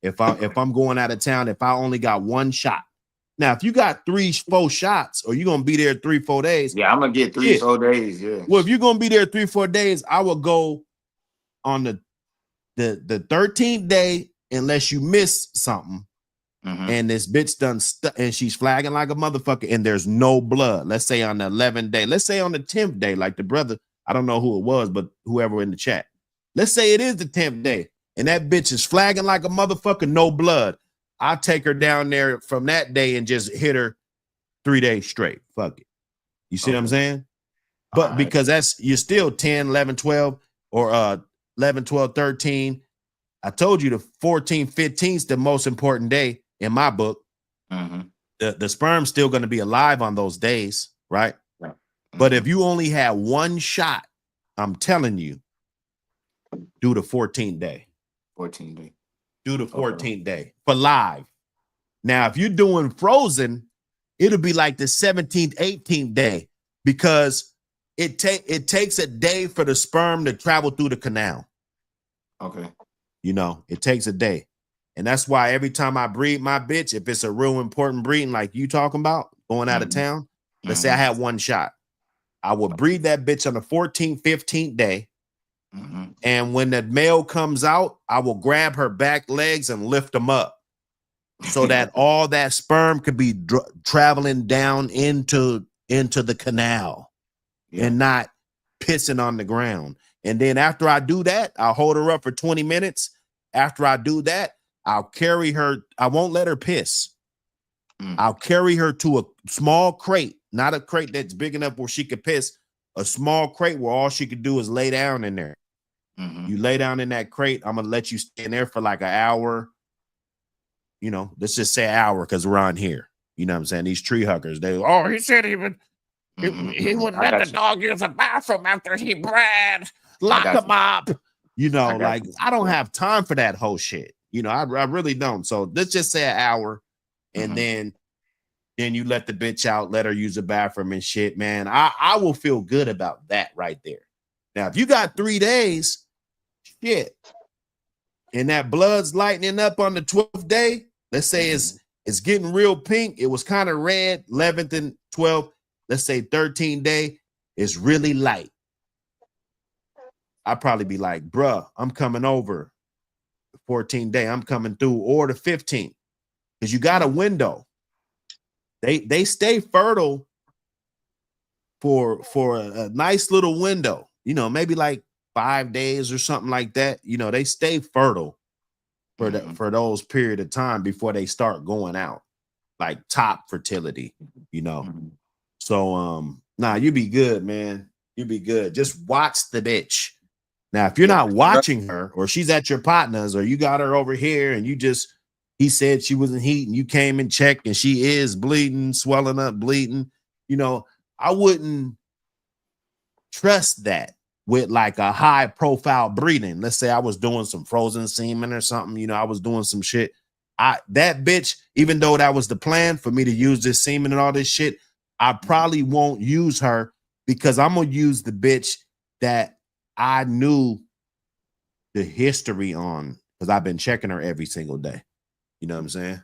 If I'm going out of town, if I only got one shot. Now, if you got 3-4 shots, or you're going to be there 3-4 days. Yeah, I'm going to get 3-4 days, yeah. Well, if you're going to be there 3-4 days, I will go on the 13th day, unless you miss something, and this bitch done and she's flagging like a motherfucker, and there's no blood. Let's say on the 11th day, let's say on the 10th day, like the brother, I don't know who it was, but whoever in the chat. Let's say it is the 10th day, and that bitch is flagging like a motherfucker, no blood. I'll take her down there from that day and just hit her 3 days straight. Fuck it. You see what I'm saying? But because you're still 10, 11, 12, or 11, 12, 13. I told you the 14, 15 is the most important day in my book. The sperm's still going to be alive on those days, right? But if you only had one shot, I'm telling you, do the 14th day. 14th day. Do the 14th day for live. Now, if you're doing frozen, it'll be like the 17th, 18th day, because it takes a day for the sperm to travel through the canal. Okay. You know, it takes a day. And that's why every time I breed my bitch, if it's a real important breeding like you talking about, going out of town, let's say I had one shot, I would breed that bitch on the 14th, 15th day. And when the male comes out, I will grab her back legs and lift them up so that all that sperm could be traveling down into the canal and not pissing on the ground. And then after I do that, I'll hold her up for 20 minutes. After I do that, I'll carry her. I won't let her piss. I'll carry her to a small crate, not a crate that's big enough where she could piss, a small crate where all she could do is lay down in there. You lay down in that crate. I'm going to let you stay in there for like an hour. You know, let's just say an hour because we're on here. You know what I'm saying? These tree huggers, he said he would let the dog use the bathroom after he bred. Lock him up. You know, like I don't have time for that whole shit. You know, I really don't. So let's just say an hour, and then you let the bitch out, let her use the bathroom and shit, man. I will feel good about that right there. Now, if you got 3 days, shit, and that blood's lightening up on the 12th day, let's say it's getting real pink. It was kind of red, 11th and 12th. Let's say 13th day is really light. I'd probably be like, bruh, I'm coming over. The 14th day, I'm coming through, or the 15th, because you got a window. They stay fertile for a nice little window, you know, maybe like 5 days or something like that. You know, they stay fertile for those period of time before they start going out, like top fertility, you know. So nah, you be good, man. You be good. Just watch the bitch. Now, if you're not watching her, or she's at your partner's, or you got her over here and he said she wasn't heating, you came and checked and she is bleeding, swelling up, bleeding, you know, I wouldn't trust that with like a high profile breeding. Let's say I was doing some frozen semen or something, you know, I was doing some shit. That bitch, even though that was the plan for me to use this semen and all this shit, I probably won't use her, because I'm going to use the bitch that I knew the history on, because I've been checking her every single day. You know what I'm saying?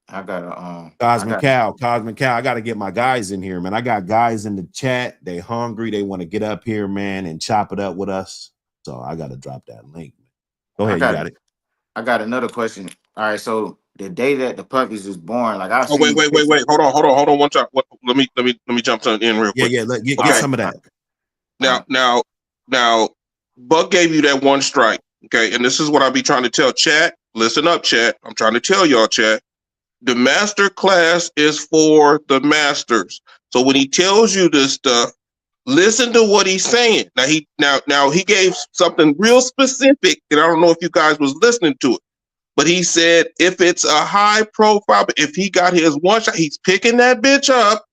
I got Cosmic Cow. I got to get my guys in here, man. I got guys in the chat. They hungry. They want to get up here, man, and chop it up with us. So I got to drop that link. Go ahead. You got it. I got another question. All right. So the day that the puppies was born, like I wait. Hold on. One time. Let me jump in real quick. Yeah. Get some of that. Now, Buck gave you that one strike. Okay, and this is what I be trying to tell chat. Listen up, chat. I'm trying to tell y'all, chat. The master class is for the masters. So when he tells you this stuff, listen to what he's saying. Now he gave something real specific, and I don't know if you guys was listening to it, but he said if it's a high profile, if he got his one shot, he's picking that bitch up.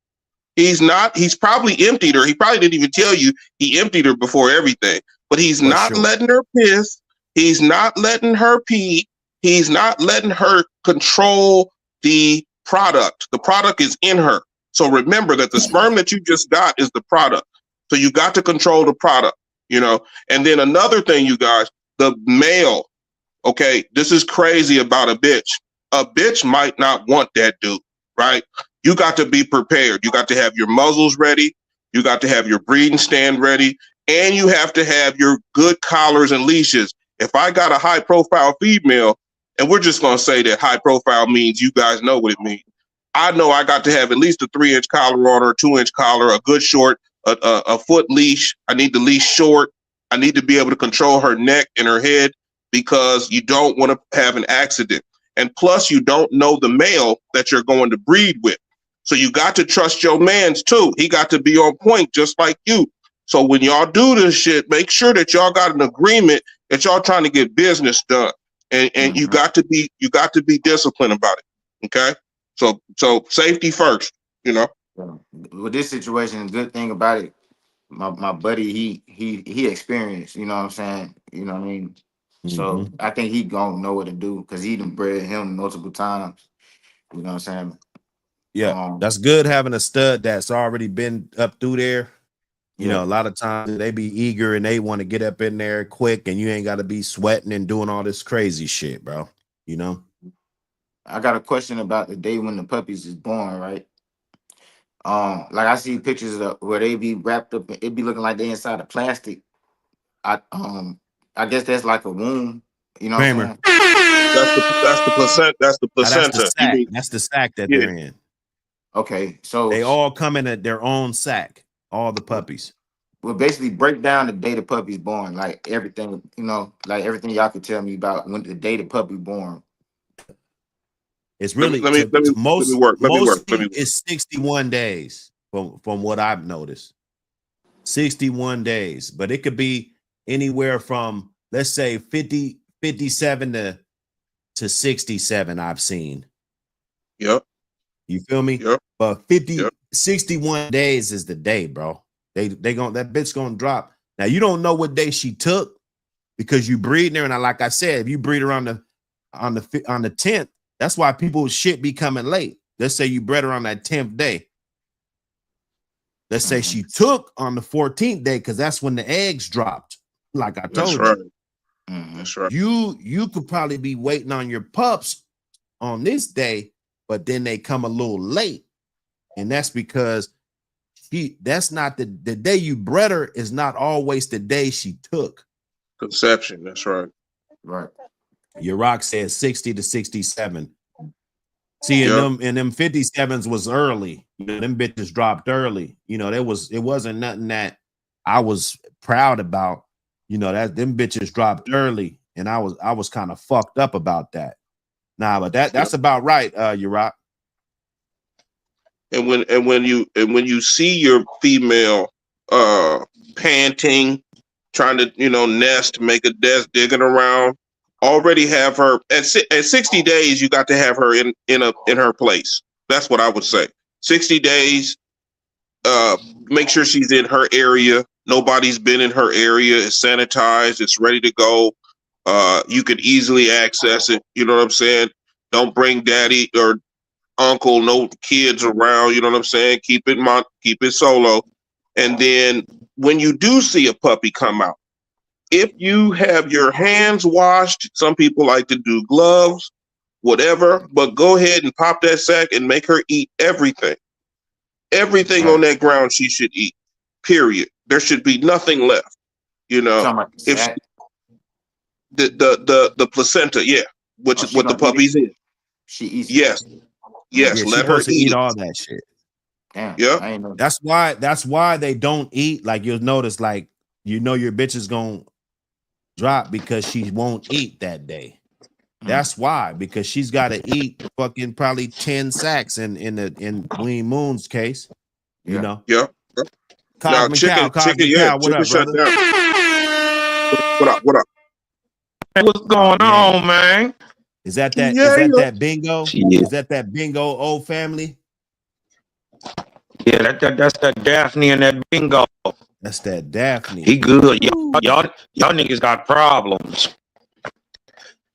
He's probably emptied her. He probably didn't even tell you he emptied her before everything, but he's not letting her piss. He's not letting her pee. He's not letting her control the product. The product is in her. So remember that the sperm that you just got is the product. So you got to control the product, you know. And then another thing, you guys, the male, okay, this is crazy about a bitch. A bitch might not want that dude, right? You got to be prepared. You got to have your muzzles ready. You got to have your breeding stand ready. And you have to have your good collars and leashes. If I got a high profile female, and we're just going to say that high profile means you guys know what it means. I know I got to have at least a 3-inch collar on her, a 2-inch collar, a good short, a foot leash. I need the leash short. I need to be able to control her neck and her head because you don't want to have an accident. And plus, you don't know the male that you're going to breed with. So you got to trust your mans too. He got to be on point just like you. So when y'all do this shit, make sure that y'all got an agreement that y'all trying to get business done. And you got to be disciplined about it. Okay? So safety first, you know. With this situation, the good thing about it, my buddy, he experienced, you know what I'm saying? You know what I mean? So I think he gonna know what to do because he done bred him multiple times. You know what I'm saying? Yeah, that's good having a stud that's already been up through there. You know, a lot of times they be eager and they want to get up in there quick, and you ain't got to be sweating and doing all this crazy shit, bro. You know? I got a question about the day when the puppies is born, right? Like I see pictures of where they be wrapped up, it be looking like they inside of plastic. I guess that's like a womb, you know what I'm saying? That's the placenta. That's the placenta. That's the sack that they're in. Okay, so they all come in at their own sack, all the puppies. Well, basically break down the day the puppy's born, like everything, you know, like everything y'all could tell me about when the day the puppy born. It's really most it's 61 days from what I've noticed. 61 days, but it could be anywhere from, let's say 57 to 67 I've seen. Yep. You feel me? Yep. But 61 days is the day, bro. They gonna, that bitch gonna drop. Now you don't know what day she took because you breeding her, and like I said, if you breed her on the 10th, that's why people's shit be coming late. Let's say you bred her on that 10th day. Let's say she took on the 14th day because that's when the eggs dropped. Like I told you. That's right. You could probably be waiting on your pups on this day, but then they come a little late, and that's because that's not the day you bred her is not always the day she took. Conception. That's right. Right. Your rock says 60 to 67. See, them 57s was early. You know, them bitches dropped early. You know, it wasn't nothing that I was proud about. You know, that them bitches dropped early, and I was kind of fucked up about that. Nah, but that's about right, your rock. And when you see your female panting, trying to nest, make a nest, digging around, already have her at 60 days. You got to have her in her place. That's what I would say. 60 days. Make sure she's in her area. Nobody's been in her area. It's sanitized. It's ready to go. You can easily access it. You know what I'm saying? Don't bring daddy or uncle, no kids around. You know what I'm saying? Keep it solo. And then when you do see a puppy come out, if you have your hands washed, some people like to do gloves, whatever, but go ahead and pop that sack and make her eat everything. Everything on that ground she should eat. Period. There should be nothing left. You know, if the placenta, which is what the puppy's in. She eats. Yes. Let her eat all that shit. Damn. Yeah. That's why they don't eat. Like you'll notice, like your bitch is gonna drop because she won't eat that day. That's why, because she's got to eat fucking probably 10 sacks in Queen Moon's case. You know. Yeah. Cosmic chicken, Cow, what up, shut brother? Down. What up? Hey, what's going on, man? Is that that bingo? Is that bingo old family? Yeah, that's that Daphne and that bingo. That's that Daphne. He good. Y'all niggas got problems.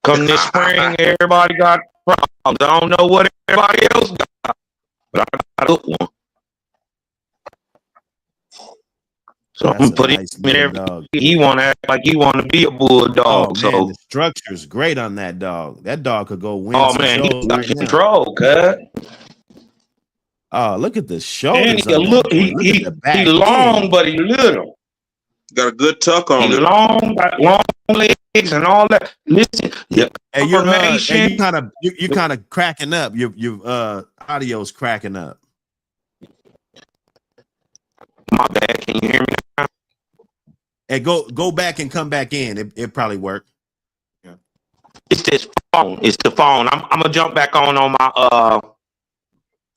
Come this spring, everybody got problems. I don't know what everybody else got, but I got a good one. So I'm That's a put him nice in looking every. dog. He want to act like he want to be a bulldog. Oh man, So, the structure's great on that dog. That dog could go win oh some man, shows he got right now. control, cuz. Oh, look at the And shoulders he on that look, joint. Look at the back he long, end. but he little. Got a good tuck He on it. long, got long legs and all that. Listen, yeah, Hey, you information. kind of cracking up. Your audio's cracking up. My bad. Can you hear me now? Hey, go back and come back in. It probably worked. It's this phone. It's the phone. I'm gonna jump back on my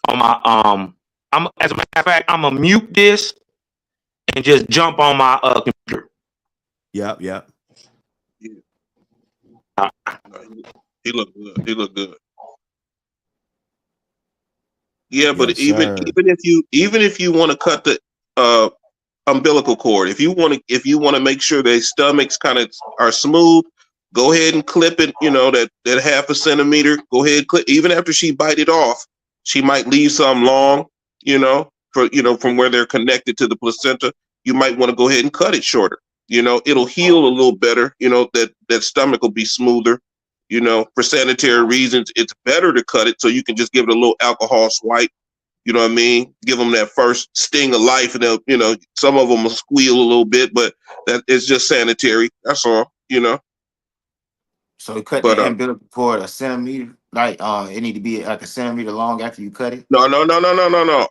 I'm as a matter of fact, I'm gonna mute this and just jump on my computer. Yep. He looked good. He looked good. Yeah, but Yes, even sir. even if you want to cut the umbilical cord, if you want to make sure their stomachs kind of are smooth, go ahead and clip it. You know that half a centimeter. Go ahead and clip. Even after she bite it off, she might leave some long. From where they're connected to the placenta, you might want to go ahead and cut it shorter. It'll heal a little better. That stomach will be smoother. For sanitary reasons, it's better to cut it so you can just give it a little alcohol swipe. You know what I mean? Give them that first sting of life, and they'll, some of them will squeal a little bit, but that it's just sanitary. That's all. So you cut But the umbilical cord a centimeter, like it need to be like a centimeter long after you cut it. no.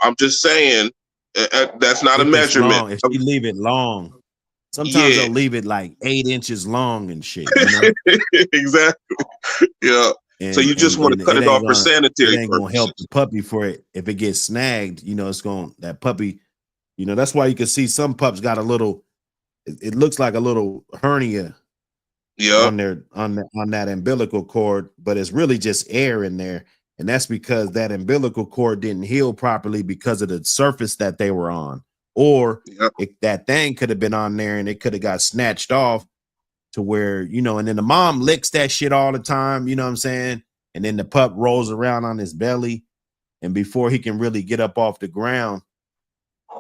I'm just saying that's not a If it's measurement. long, if you leave it long, sometimes Yeah. they'll leave it like 8 inches long and shit. You know? Exactly. Yeah. So you just want to cut it off for sanitary It ain't gonna help purposes. the puppy for it. If it gets snagged, it's going that puppy. That's why you can see some pups got a little. It looks like a little hernia Yeah. on that umbilical cord, but it's really just air in there, and that's because that umbilical cord didn't heal properly because of the surface that they were on, or Yep. that thing could have been on there and it could have got snatched off to where and then the mom licks that shit all the time, you know what I'm saying, and then the pup rolls around on his belly, and before he can really get up off the ground,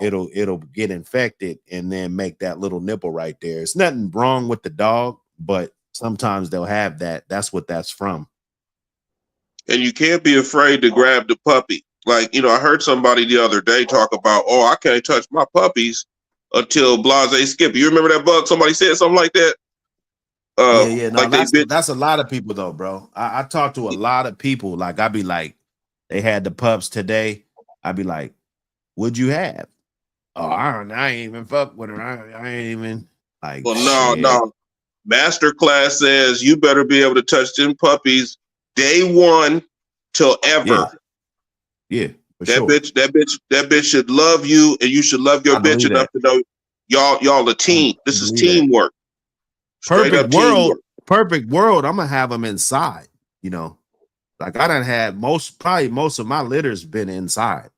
it'll get infected and then make that little nipple right there. It's nothing wrong with the dog, but sometimes they'll have that. That's what that's from. And you can't be afraid to grab the puppy. Like, I heard somebody the other day talk about, oh, I can't touch my puppies until Blase skip. You remember that bug? Somebody said something like that. Yeah. No, Like that's a lot of people though, bro. I talk to a lot of people. Like I'd be like, they had the pups today. I'd be like, what'd you have? Oh, I ain't even fuck with her. I ain't even like. Well, no. Master class says you better be able to touch them puppies day one till ever. Yeah, for that sure. bitch should love you, and you should love your I believe bitch enough that. to know y'all a team. This is teamwork. Straight up teamwork. Perfect world. I'm gonna have them inside. Like I done had most of my litters been inside.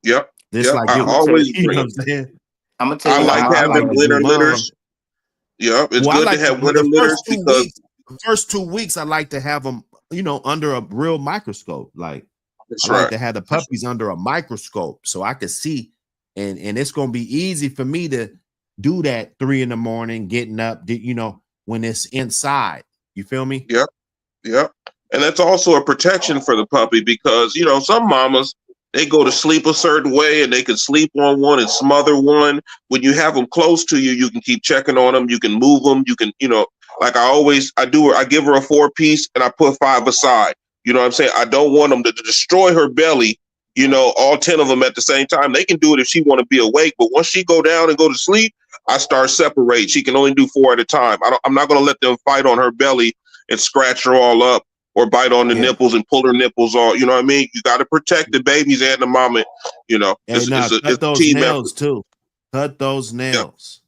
Yep. Just like I you, always you know bring what I'm saying. I'm gonna tell I you. like having winter litters. Yeah, it's good to have winter litters because the first 2 weeks I like to have them, under a real microscope. Like that's I like right. to have the puppies under a microscope so I could see, and it's gonna be easy for me to do that 3 a.m, getting up, when it's inside. You feel me? Yep. And that's also a protection for the puppy because, some mamas, they go to sleep a certain way and they can sleep on one and smother one. When you have them close to you, you can keep checking on them. You can move them. You can, like I give her a 4-piece and I put 5 aside. You know what I'm saying? I don't want them to destroy her belly, all 10 of them at the same time. They can do it if she want to be awake. But once she go down and go to sleep, I start separate. She can only do 4 at a time. I'm not going to let them fight on her belly and scratch her all up or bite on the nipples and pull her nipples all. You know what I mean? You got to protect the babies and the mama. Cut those nails too. Cut those nails.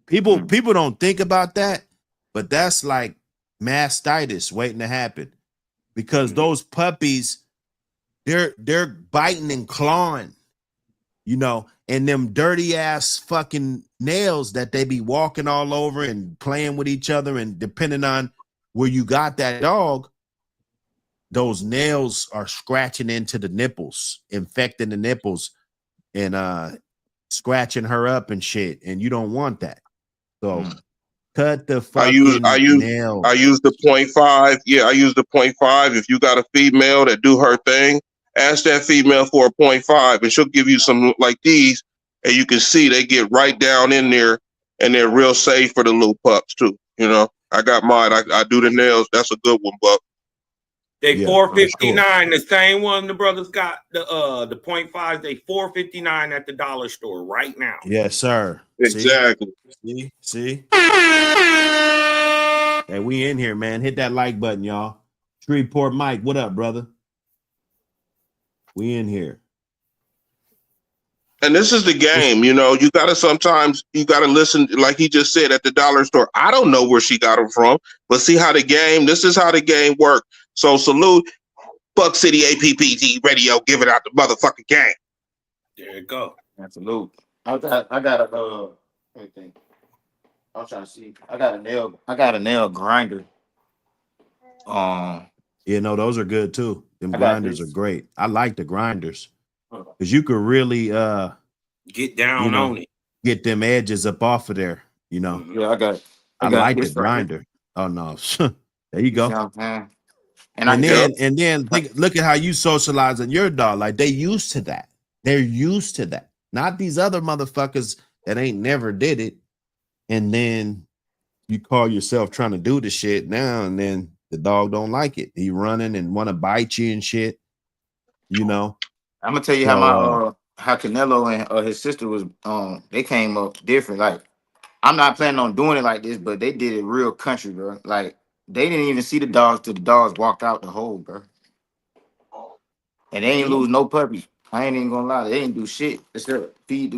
People don't think about that, but that's like mastitis waiting to happen because those puppies, they're biting and clawing, and them dirty ass fucking nails that they be walking all over and playing with each other, and depending on where you got that dog, those nails are scratching into the nipples, infecting the nipples, and scratching her up and shit. And you don't want that. So cut the I fucking I use the 0.5. Yeah, I use the 0.5. If you got a female that do her thing, ask that female for a 0.5 and she'll give you some like these, and you can see they get right down in there and they're real safe for the little pups too. You know, I got mine. I do the nails. That's a good one, Buck. They Yeah, $4.59. The same one the brothers got the 0.5. They $4.59 at the dollar store right now. Yes, sir. Exactly. See? Hey, we in here, man. Hit that like button, y'all. Shreveport Mike, what up, brother? We in here. And this is the game, you know. You gotta listen, like he just said at the dollar store. I don't know where she got them from, but see how this is how the game works. So salute Buck City APPG Radio giving out the motherfucking game. There you go. Absolute. I got a everything. I'm trying to see. I got a nail grinder. Yeah, no, those are good too. Them I got grinders this. are great. I like the grinders because you could really Get down on it. get them edges up off of there. You know, Yeah, I got like the this right here. grinder. Oh no, there you You go. see what I'm saying? And then look at how you socializing your dog. Like they used to that. They're used to that. Not these other motherfuckers that ain't never did it. And then you call yourself trying to do the shit now, and then the dog don't like it. He running and want to bite you and shit. You know. I'm gonna tell you how how Canelo and his sister was they came up different. Like I'm not planning on doing it like this, but they did it real country, bro. Like they didn't even see the dogs till the dogs walked out the hole, bro. And they ain't lose no puppies. I ain't even gonna lie, they didn't do shit except feed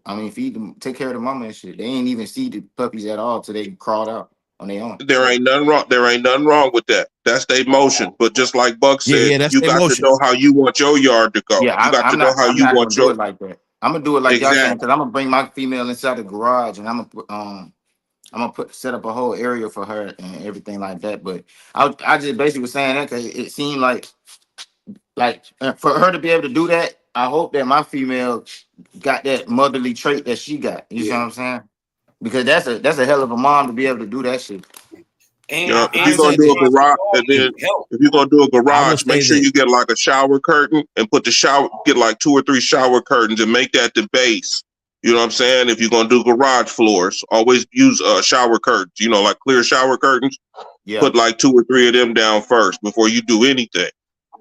them, take care of the mama and shit. They ain't even see the puppies at all till they crawled out on their own. There ain't nothing wrong. There ain't nothing wrong with that. That's their motion. But just like Buck said, that's you their got motion. to know how you want your yard to go. Yeah, You got to know how you want do your. it like that. I'm gonna do it like y'all saying, Exactly. because I'm gonna bring my female inside the garage and I'm gonna set up a whole area for her and everything like that. But I just basically was saying that because it seemed like for her to be able to do that, I hope that my female got that motherly trait that she got. You see what I'm saying? Because that's a hell of a mom to be able to do that shit. And, Yeah, if you're gonna do a garage, and then if you're gonna do a garage, make sure you get like a shower curtain and get like 2 or 3 shower curtains and make that the base. You know what I'm saying? If you're gonna do garage floors, always use shower curtains. You know, like clear shower curtains. Yeah. Put like 2 or 3 of them down first before you do anything.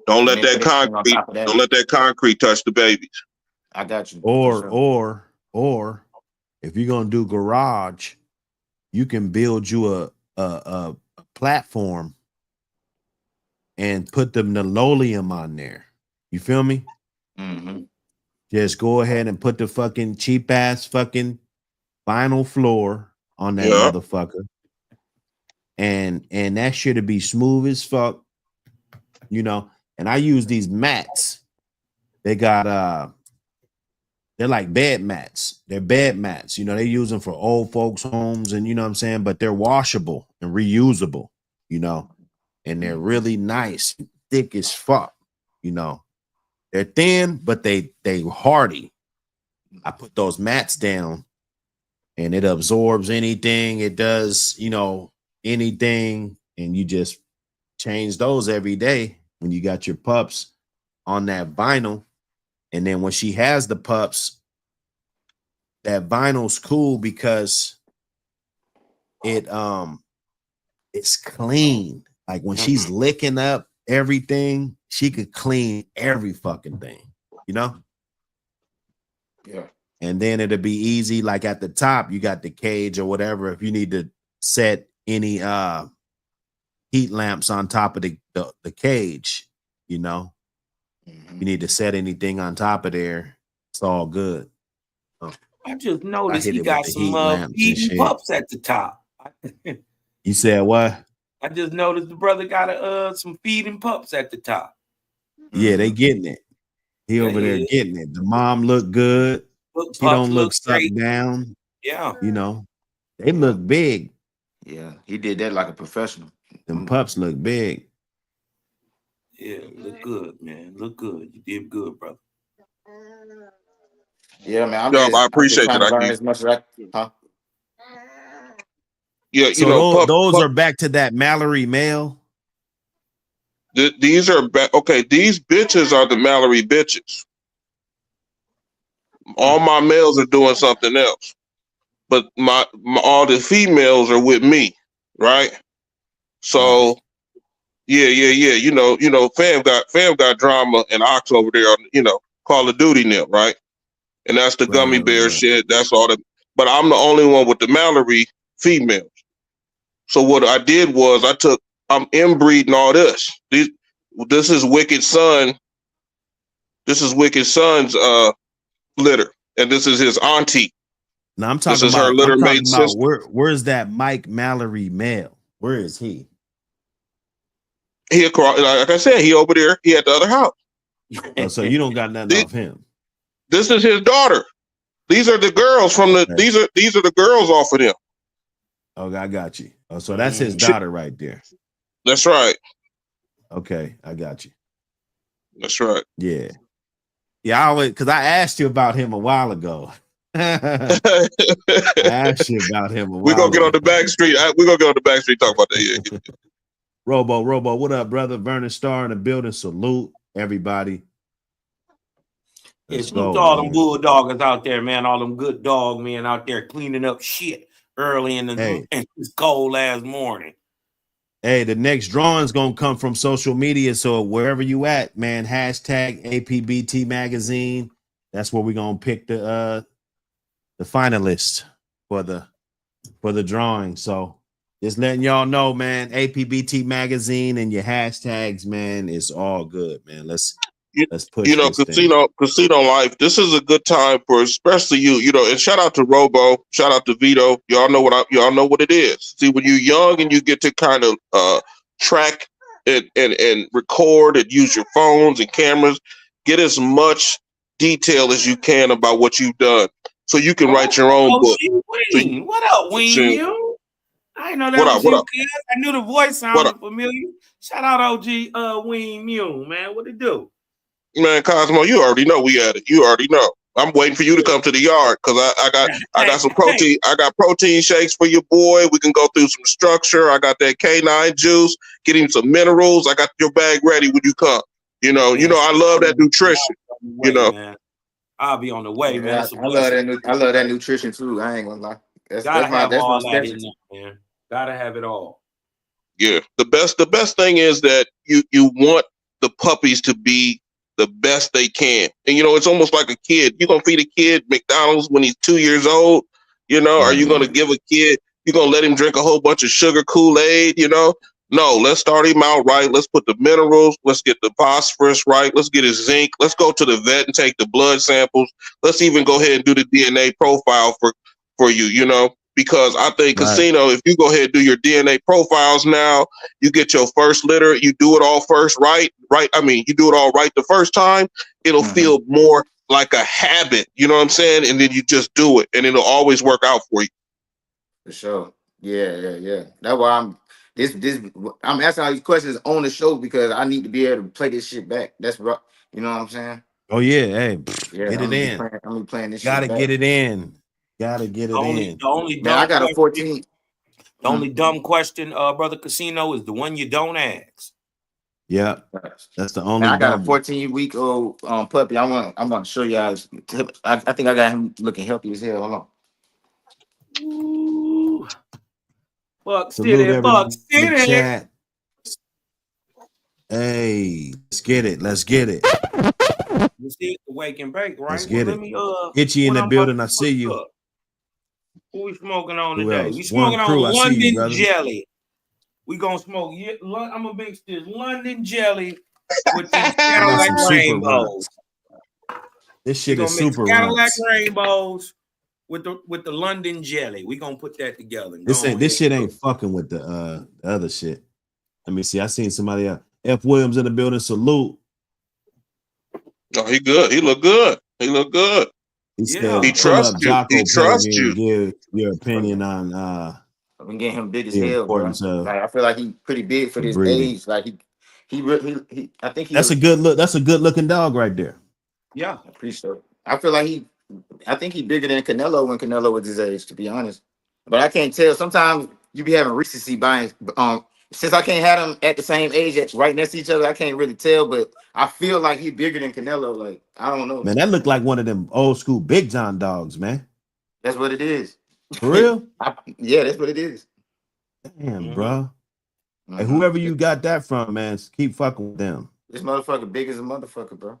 Don't let that concrete. Don't let that concrete touch the babies. I got you. Or if you're gonna do garage, you can build you a platform and put the linoleum on there. You feel me? Mm-hmm. Just go ahead and put the fucking cheap ass fucking vinyl floor on that motherfucker, and that shit'll be smooth as fuck. You know. And I use these mats. They got they're like bed mats. They're bed mats. You know, they use them for old folks' homes, and you know what I'm saying, but they're washable and reusable, you know, and they're really nice, thick as fuck, you know. They're thin, but they hardy. I put those mats down and it absorbs anything. It does, you know, anything, and you just change those every day. When you got your pups on that vinyl, and then when she has the pups, that vinyl's cool because it's clean. Like when she's licking up everything, she could clean every fucking thing, you know? Yeah. And then it'll be easy. Like at the top, you got the cage or whatever. If you need to set any heat lamps on top of the cage, you know, you need to set anything on top of there, it's all good. I just noticed he got some feeding pups at the top. You said what? I just noticed the brother got some feeding pups at the top. Yeah, they getting it. He over there getting it. The mom look good. She don't look stuck down. Yeah. You know, they look big. Yeah, he did that like a professional. Them pups look big. Yeah, look good, man. Look good. You did good, brother. Yeah, man. I'm Yo, just I I'm just appreciate trying that, to learn Ike. as much as I can. Huh? Yeah, you So know, those are back to that Mallory male. these are okay. These bitches are the Mallory bitches. All my males are doing something else, but my all the females are with me, right? So yeah. You know, fam got drama and Ox over there on, you know, Call of Duty now, right? And that's the gummy bear Right. shit. That's all the. But I'm the only one with the Mallory females. So what I did was I'm inbreeding all this. This is Wicked Son. This is Wicked Son's litter, and this is his auntie. Now I'm This talking is her about. litter I'm talking mate about sister. where's that Mike Mallory male? Where is he? He across, like I said, he over there. He at the other house. Oh, so you don't got nothing Thi- off him. This is his daughter. These are the girls from the. Okay. These are the girls off of them. Oh, I got you. Oh, so that's his Shit. daughter right there. That's right. Okay, I got you. That's right. Yeah. Yeah, I always because I asked you about him a while ago. I asked you about him a while We're gonna get on ago. the back street. We're gonna get on the back street talk about that. Yeah. Robo, what up, brother? Vernon Starr in the building. Salute everybody. Yeah, Let's salute go, to all them man. bulldoggers out there, man. All them good dog men out there cleaning up shit early in this cold ass morning. Hey, the next drawing's gonna come from social media. So wherever you at, man, hashtag APBT magazine. That's where we're gonna pick the finalists for the drawing. So just letting y'all know, man, APBT magazine and your hashtags, man, it's all good, man. Let's push You know, this thing. casino life. This is a good time for especially you. You know, and shout out to Robo, shout out to Vito. Y'all know y'all know what it is. See, when you're young and you get to kind of track and record and use your phones and cameras, get as much detail as you can about what you've done, so you can write your own book. Ween. What up, Ween? You? I didn't know that was you, kid. I knew the voice sounded familiar. Shout out OG Ween Mew, man. What it do? Man, Cosmo, you already know we at it. You already know. I'm waiting for you to come to the yard because I got some protein. I got protein shakes for your boy. We can go through some structure. I got that K9 juice. Get him some minerals. I got your bag ready when you come. You know, I love that nutrition. You know, man. I'll be on the way, man. I love that nutrition too. I ain't gonna lie. That's all my that in there, man. Gotta have it all. Yeah, the best thing is that you want the puppies to be the best they can. And, you know, it's almost like a kid. You're going to feed a kid McDonald's when he's 2 years old, you know, are you going to give a kid, you're going to let him drink a whole bunch of sugar Kool-Aid, you know? No, let's start him out right. Let's put the minerals. Let's get the phosphorus right. Let's get his zinc. Let's go to the vet and take the blood samples. Let's even go ahead and do the DNA profile for you, you know? Because I think casino, if you go ahead and do your DNA profiles now, you get your first litter, you do it all first, right? I mean, you do it all right the first time, it'll feel more like a habit, you know what I'm saying? And then you just do it, and it'll always work out for you. For sure. Yeah. That's why I'm asking all these questions on the show because I need to be able to play this shit back. That's right. You know what I'm saying? Oh yeah, hey, yeah, get it in. I'm gonna be playing this. Gotta shit get back. it in. Gotta get it in. The only Man, I got a 14. The only dumb question, brother Casino, is the one you don't ask. Yeah, that's the only. Man, I got a 14-week-old puppy. I'm gonna show you guys. I think I got him looking healthy as hell. Hold on. Ooh. Buck Salute City, Buck City. Chat. Hey, let's get it. You see it, the wake and bake, right? Let's get Let it. me Itchy in the building. I see you. Who we smoking on Who today? else? We smoking One crew, on I see you, London brother. jelly. We gonna smoke. I'm gonna mix this London jelly with these Cadillac rainbows. This shit is super Cadillac rainbows with the London jelly. We gonna put that together. This shit ain't fucking with the other shit. Let me see. I seen somebody else. F. Williams in the building. Salute. Oh, he good. He look good. He look good. He said, he trusts you. He trusts you. Give your opinion on and get him big as The hell, bro. importance of Like I feel like he pretty big for the this breeding. age. Like he really I think That's a good look. That's a good looking dog right there. Yeah. I appreciate it. I feel like I think he bigger than Canelo when Canelo was his age, to be honest. But I can't tell. Sometimes you be having recency bias. Since I can't have them at the same age, right next to each other, I can't really tell. But I feel like he bigger than Canelo. Like I don't know. Man, that looked like one of them old school Big John dogs, man. That's what it is. For real? Yeah, that's what it is. Damn, bro. Hey, whoever you got that from, man, keep fucking with them. This motherfucker big as a motherfucker, bro.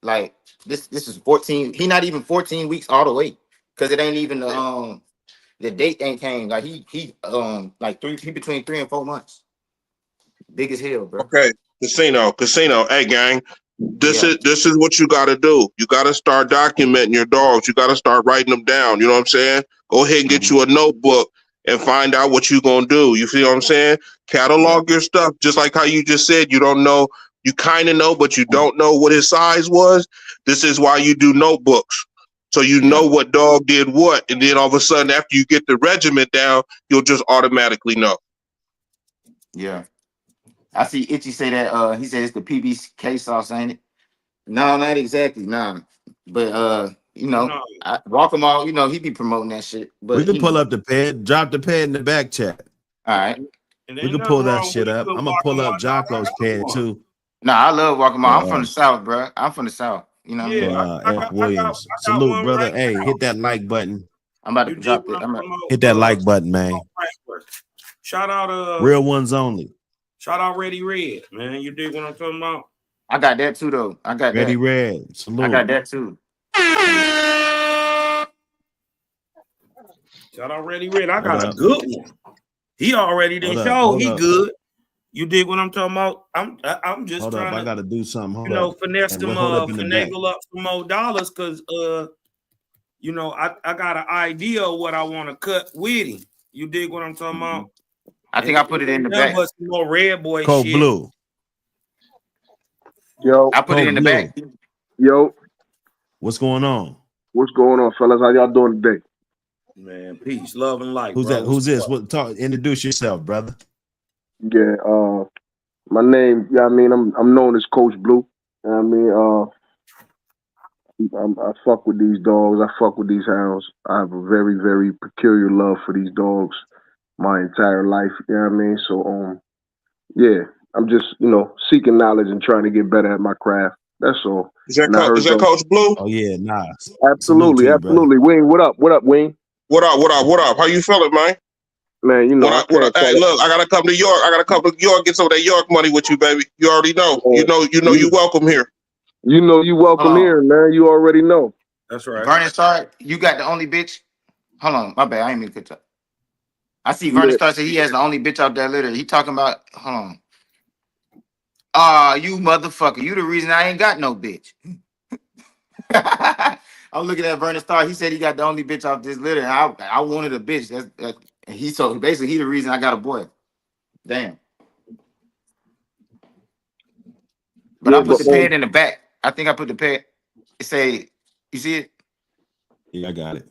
Like this is 14. He not even 14 weeks all the way, because it ain't even the date ain't came. Like he like he between 3 and 4 months. Big as hell, bro. Okay, casino. Hey, gang, this is what you got to do. You got to start documenting your dogs. You got to start writing them down. You know what I'm saying? Go ahead and get you a notebook and find out what you gonna do. You feel what I'm saying? Catalog your stuff, just like how you just said. You don't know. You kind of know, but you don't know what his size was. This is why you do notebooks. So you know what dog did what. And then all of a sudden, after you get the regiment down, you'll just automatically know. Yeah. I see Itchy say that he said it's the PBK sauce, ain't it? No, not exactly. Nah. But you know, Walk 'em all, you know, he be promoting that shit. But we can pull up the pad, drop the pad in the back chat. All right. We can pull that shit up. I'm gonna pull up Jocko's pad too. Nah, I love Walk 'em all. I'm from the South, bro. I'm from the South. You know what I mean? F. Williams. Salute, brother. Hey, hit that like button. I'm about to drop it. Hit that like button, man. Shout out real ones only. Shout out Ready Red, man. You dig what I'm talking about? I got that too, though. I got Ready that. Red. Salute. I got that too. Shout out Ready Red. I got a good one. He already didn't show he good. You dig what I'm talking about? I'm just trying to. I gotta do something. You know, finesse them finagle up some more dollars, because you know, I got an idea of what I want to cut with him. You dig what I'm talking about? I think I put it in the back. Some more Red Boy Cold shit. Blue. Yo, I put it in the back. Yo, what's going on? What's going on, fellas? How y'all doing today? Man, peace, love, and light. Who's that? Who's this? What? Talk. Introduce yourself, brother. Yeah, my name. Yeah, I mean, I'm known as Coach Blue. I mean, I fuck with these dogs. I fuck with these hounds. I have a very, very peculiar love for these dogs my entire life. You know what I mean? So, yeah, I'm just, you know, seeking knowledge and trying to get better at my craft. That's all. Is that Coach Blue? Oh yeah, nah. Absolutely, absolutely. Wing, what up? What up, Wing? What up? How you feeling, man? Man, you know. What up? Hey, look, I gotta come to York. I gotta come to York, get some of that York money with you, baby. You already know. You know you welcome here. You know you welcome here, man. You already know. That's right. Vernon Starr, you got the only bitch. Hold on, my bad. I ain't mean to cut up. I see Vernon Starr said he has the only bitch out there litter. He talking about, hold on. You motherfucker. You the reason I ain't got no bitch. I'm looking at Vernon Starr. He said he got the only bitch off this litter. I wanted a bitch. So basically he the reason I got a boy. Damn. But I put the pad in the back. I think I put the pad. It say, you see it? Yeah, I got it.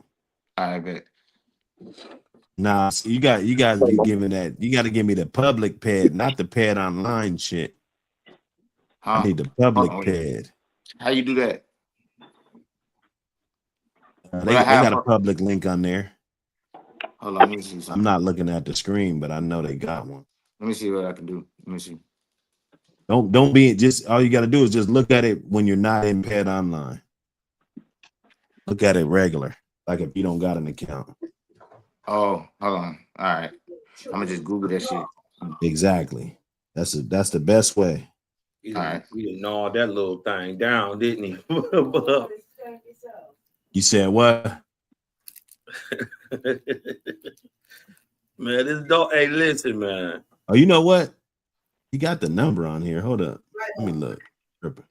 I bet. Nah, you guys be giving that. You got to give me the public pad, not the pad online shit. I need the public pad. How you do that? They got a public link on there. Hold on, let me see something. I'm not looking at the screen, but I know they got one. Let me see what I can do. Let me see. Don't be just, all you got to do is just look at it when you're not in pad online. Look at it regular, like if you don't got an account. Oh, hold on. All right, I'm gonna just Google that shit. Exactly. That's the best way. All right, he didn't gnaw that little thing down, didn't he? You said what? Man, this dog. Hey, listen, man. Oh, you know what? You got the number on here. Hold up. Let me look.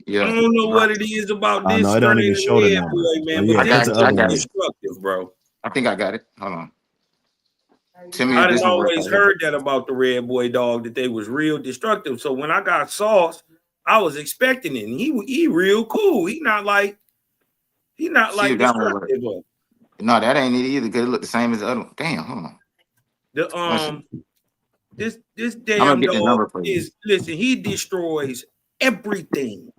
Yeah. I don't know what it is about this. No, it don't even show the number. Man, yeah, but I got destructive, bro. I think I got it. Hold on. I done always heard that about the Red Boy dog, that they was real destructive. So when I got Sauce, I was expecting it. And he real cool. He not like destructive. No, that ain't it either, because it looked the same as the other one. Damn, hold on. This I'm damn gonna get the dog number for you. is, listen, he destroys everything.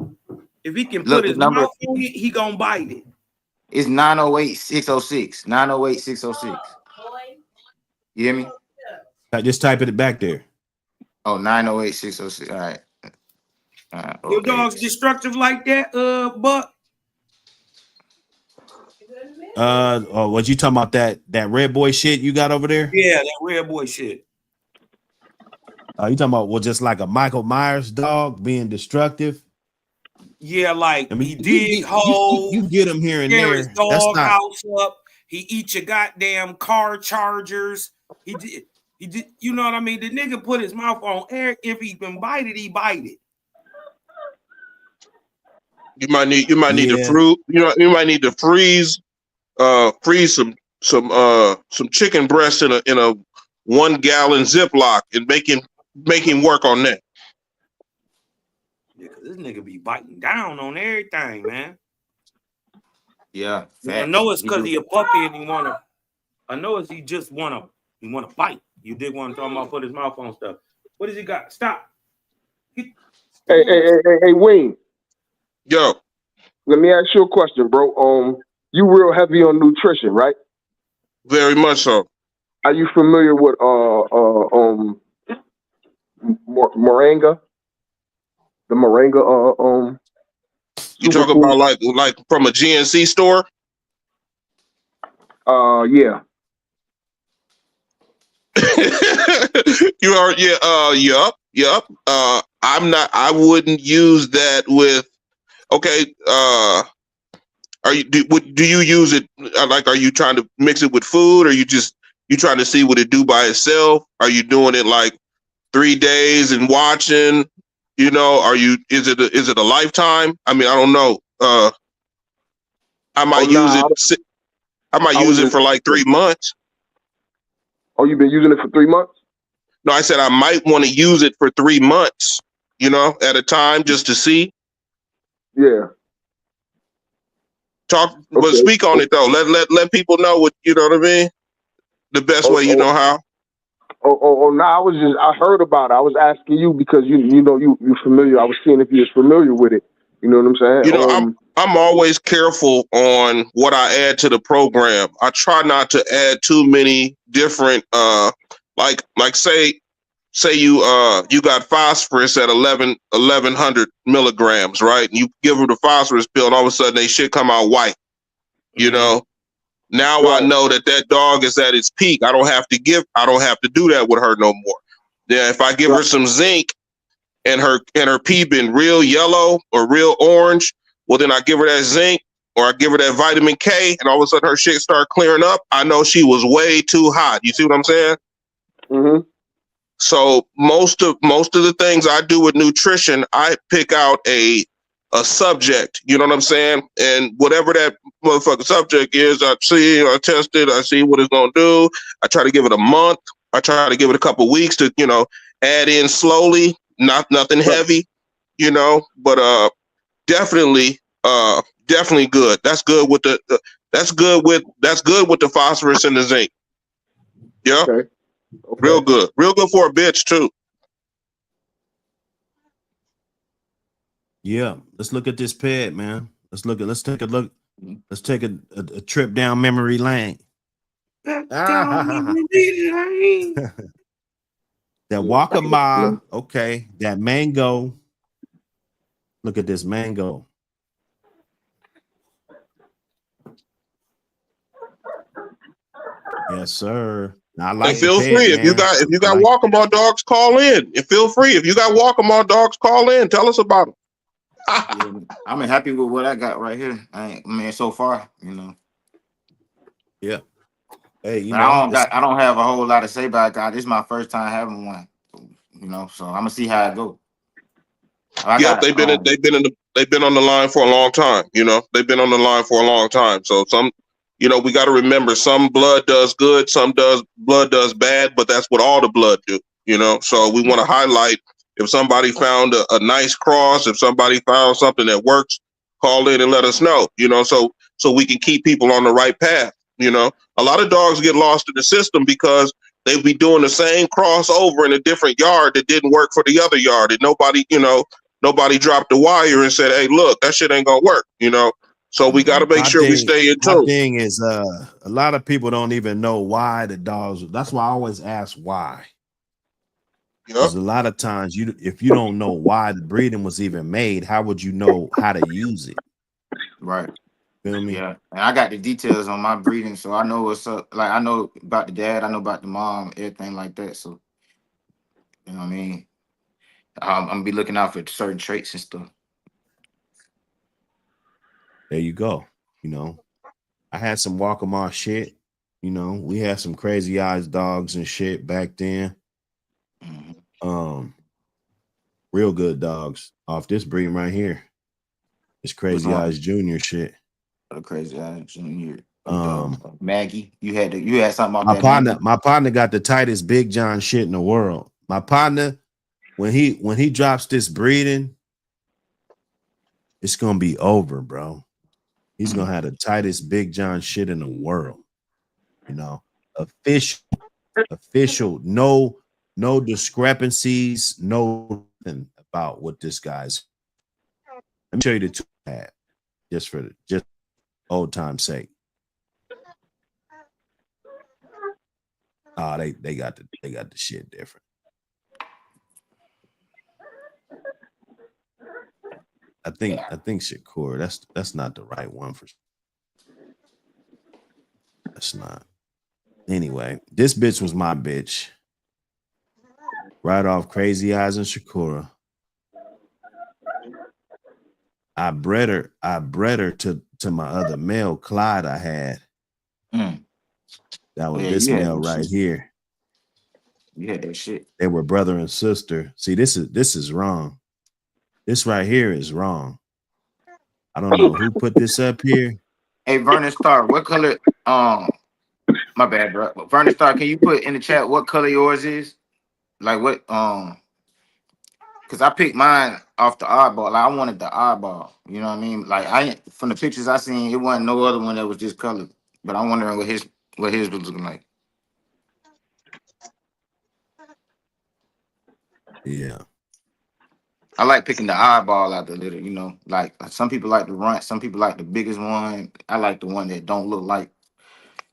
If he can Look, put his mouth on it, he gonna bite it. It's 908-606. 908-606. You hear me? Just type it back there. Oh, 908-606. All right. Your dog's destructive like that, Buck? What you talking about, that red boy shit you got over there? Yeah, that red boy shit. You talking about, well, just like a Michael Myers dog being destructive? Yeah, like, I mean, he dig holes. You get him here and there. His dog house up. He eat your goddamn car chargers. He did. You know what I mean? The nigga put his mouth on air. If he can bite it, he bite it. You might need to fruit. You might need to freeze some chicken breast in a 1 gallon Ziploc and make him work on that. Yeah, cause this nigga be biting down on everything, man. Yeah, I know it's because he a puppy and he wanna. I know it's he wanna bite. You did want to talk about put his mouth on stuff. What does he got? Stop. Hey, Wayne. Yo. Let me ask you a question, bro. You real heavy on nutrition, right? Very much so. Are you familiar with moringa? The moringa you talk about like from a GNC store? Yeah. You are, yup. I wouldn't use that with. Okay, do you use it? Like, are you trying to mix it with food, or you trying to see what it do by itself? Are you doing it like 3 days and watching? You know, is it a lifetime? I mean, I don't know. I might use it. I might use it for like 3 months. Oh, you've been using it for 3 months? No, I said I might want to use it for 3 months, at a time, just to see. Yeah. But speak on it though. Let people know what, you know what I mean? The best way you know how. No, I heard about it. I was asking you because you're familiar. I was seeing if you was familiar with it. You know what I'm saying? I'm always careful on what I add to the program. I try not to add too many different like say you got phosphorus at 1100 milligrams, right? And you give them the phosphorus pill, and all of a sudden they shit come out white. Now I know that dog is at its peak. I don't have to do that with her no more. Yeah, if I give her some zinc and her pee been real yellow or real orange, well then I give her that zinc or I give her that vitamin K, and all of a sudden her shit start clearing up. I know she was way too hot. You see what I'm saying? Mm-hmm. So most of the things I do with nutrition, I pick out a subject, you know what I'm saying? And whatever that motherfucking subject is, I test it, I see what it's gonna do. I try to give it a month. I try to give it a couple of weeks to, add in slowly, nothing heavy, but definitely good. That's good with that's good with the phosphorus and the zinc. Yeah. Okay. Real good for a bitch too. Yeah, let's look at this pet, man. Let's take a look. Let's take a trip down memory lane. That Wakama, okay. That mango. Look at this mango. Yes, sir. I like. And feel free if you got Walkable dogs, call in. And feel free if you got Walkable dogs, call in. Tell us about them. I'm happy with what I got right here. I mean, so far, Yeah. Hey, I don't have a whole lot to say about it. This is my first time having one. So I'm gonna see how it goes. They've been on the line for a long time. They've been on the line for a long time. So we got to remember, some blood does good, blood does bad, but that's what all the blood do. So we want to highlight, if somebody found a nice cross, if somebody found something that works, call in and let us know. So we can keep people on the right path. A lot of dogs get lost in the system because They'd be doing the same crossover in a different yard that didn't work for the other yard. And nobody, nobody dropped the wire and said, hey, look, that shit ain't gonna work, So we got to make sure we stay in tune. My thing is, a lot of people don't even know why the dogs. That's why I always ask why. Because a lot of times, if you don't know why the breeding was even made, how would you know how to use it? Right. Feel me? Yeah, and I got the details on my breeding, so I know what's up. Like I know about the dad, I know about the mom, everything like that. So you know what I mean. I'm gonna be looking out for certain traits and stuff. There you go. I had some Walkmart shit. We had some crazy eyes dogs and shit back then. Real good dogs off this breeding right here. It's Crazy Eyes Junior shit. Crazy Eyes Junior. Maggie, you had something off my partner got the tightest Big John shit in the world. My partner, when he drops this breeding, it's gonna be over, bro. He's gonna have the tightest Big John shit in the world. Official, no discrepancies, no nothing about what this guy's. Let me show you the two I had, just old time's sake. Oh, they got the shit different. I think Shakur, that's not the right one for. That's not. Anyway, this bitch was my bitch. Right off Crazy Eyes and Shakura. I bred her to my other male, Clyde, I had. That was this male right here. You had that shit. They were brother and sister. See, this is wrong. This right here is wrong. I don't know who put this up here. Hey, Vernon Star, what color? My bad, bro. Vernon Star, can you put in the chat what color yours is? Like what? Because I picked mine off the oddball. Like I wanted the oddball. You know what I mean? Like from the pictures I seen, it wasn't no other one that was this color. But I'm wondering what his was looking like. Yeah. I like picking the eyeball out the litter, like some people like the runt, some people like the biggest one. I like the one that don't look like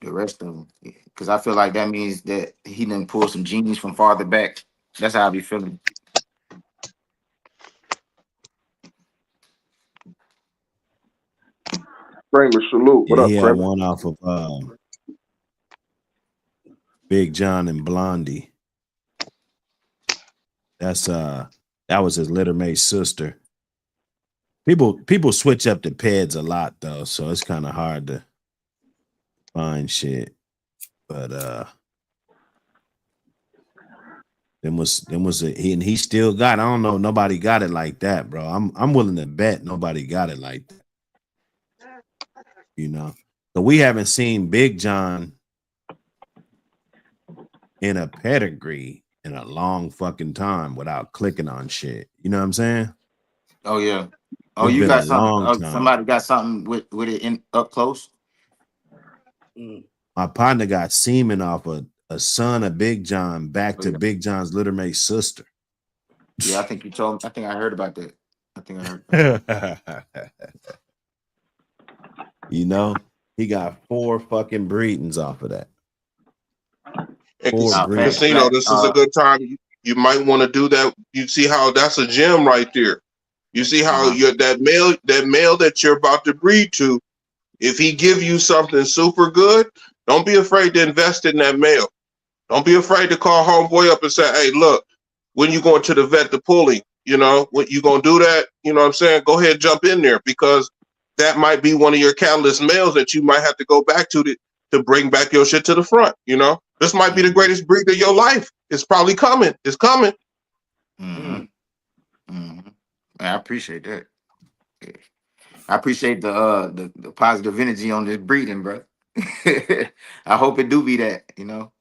the rest of them because I feel like that means that he didn't pull some genes from farther back. That's how I be feeling. Kramer, salute. What up, he Kramer? had one off of Big John and Blondie. That was his littermate sister. People switch up the peds a lot though, so it's kind of hard to find shit. But he still got. I don't know. Nobody got it like that, bro. I'm willing to bet nobody got it like that. So we haven't seen Big John in a pedigree in a long fucking time without clicking on shit. You know what I'm saying? Oh yeah. Oh, It's you been got a something? long time. Somebody got something with it in up close? My partner got semen off a son of Big John back to Big John's littermate sister. Yeah, I think you told me. I think I heard about that. He got 4 fucking breedings off of that. Casino, this is a good time. You might want to do that. You see how that's a gem right there. You see how that male that you're about to breed to, if he give you something super good, don't be afraid to invest in that male. Don't be afraid to call homeboy up and say, hey, look, when you going to the vet to pull him, when you going to do that, you know what I'm saying? Go ahead, jump in there because that might be one of your catalyst males that you might have to go back to bring back your shit to the front. This might be the greatest breed of your life. It's probably coming. It's coming. I appreciate that. I appreciate the positive energy on this breeding, bro. I hope it do be that, Well,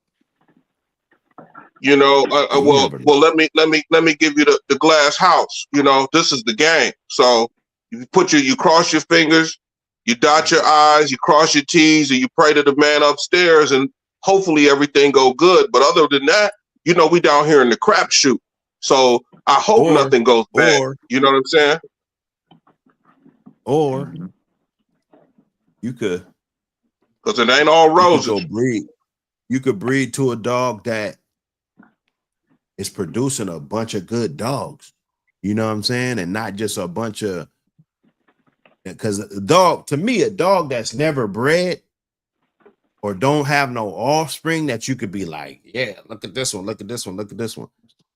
let me give you the glass house. This is the game. So you cross your fingers, you dot your I's, you cross your T's, and you pray to the man upstairs, and hopefully everything go good. But other than that, you know, we down here in the crapshoot. So I hope nothing goes bad. You know what I'm saying? Or you could, because it ain't all roses. You could go breed. You could breed to a dog that is producing a bunch of good dogs. You know what I'm saying? And not just a bunch of, because a dog, to me, a dog that's never bred or don't have no offspring that you could be like, yeah, look at this one, look at this one, look at this one.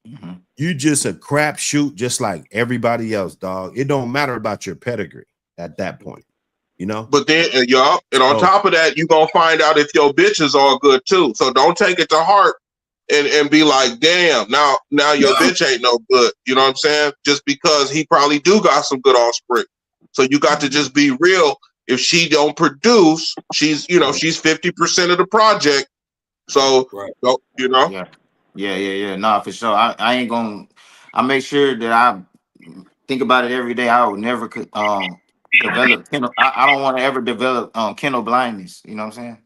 Mm-hmm. You just a crapshoot, just like everybody else, dog. It don't matter about your pedigree at that point, you know. But then, and on top of that, you gonna find out if your bitch is all good too. So don't take it to heart and be like, damn, now your bitch ain't no good. You know what I'm saying? Just because he probably do got some good offspring. So you got to just be real. If she don't produce, she's 50% of the project. So you know. Yeah. Nah, for sure. I ain't gonna. I make sure that I think about it every day. I would never develop kennel. I don't want to ever develop kennel blindness. You know what I'm saying?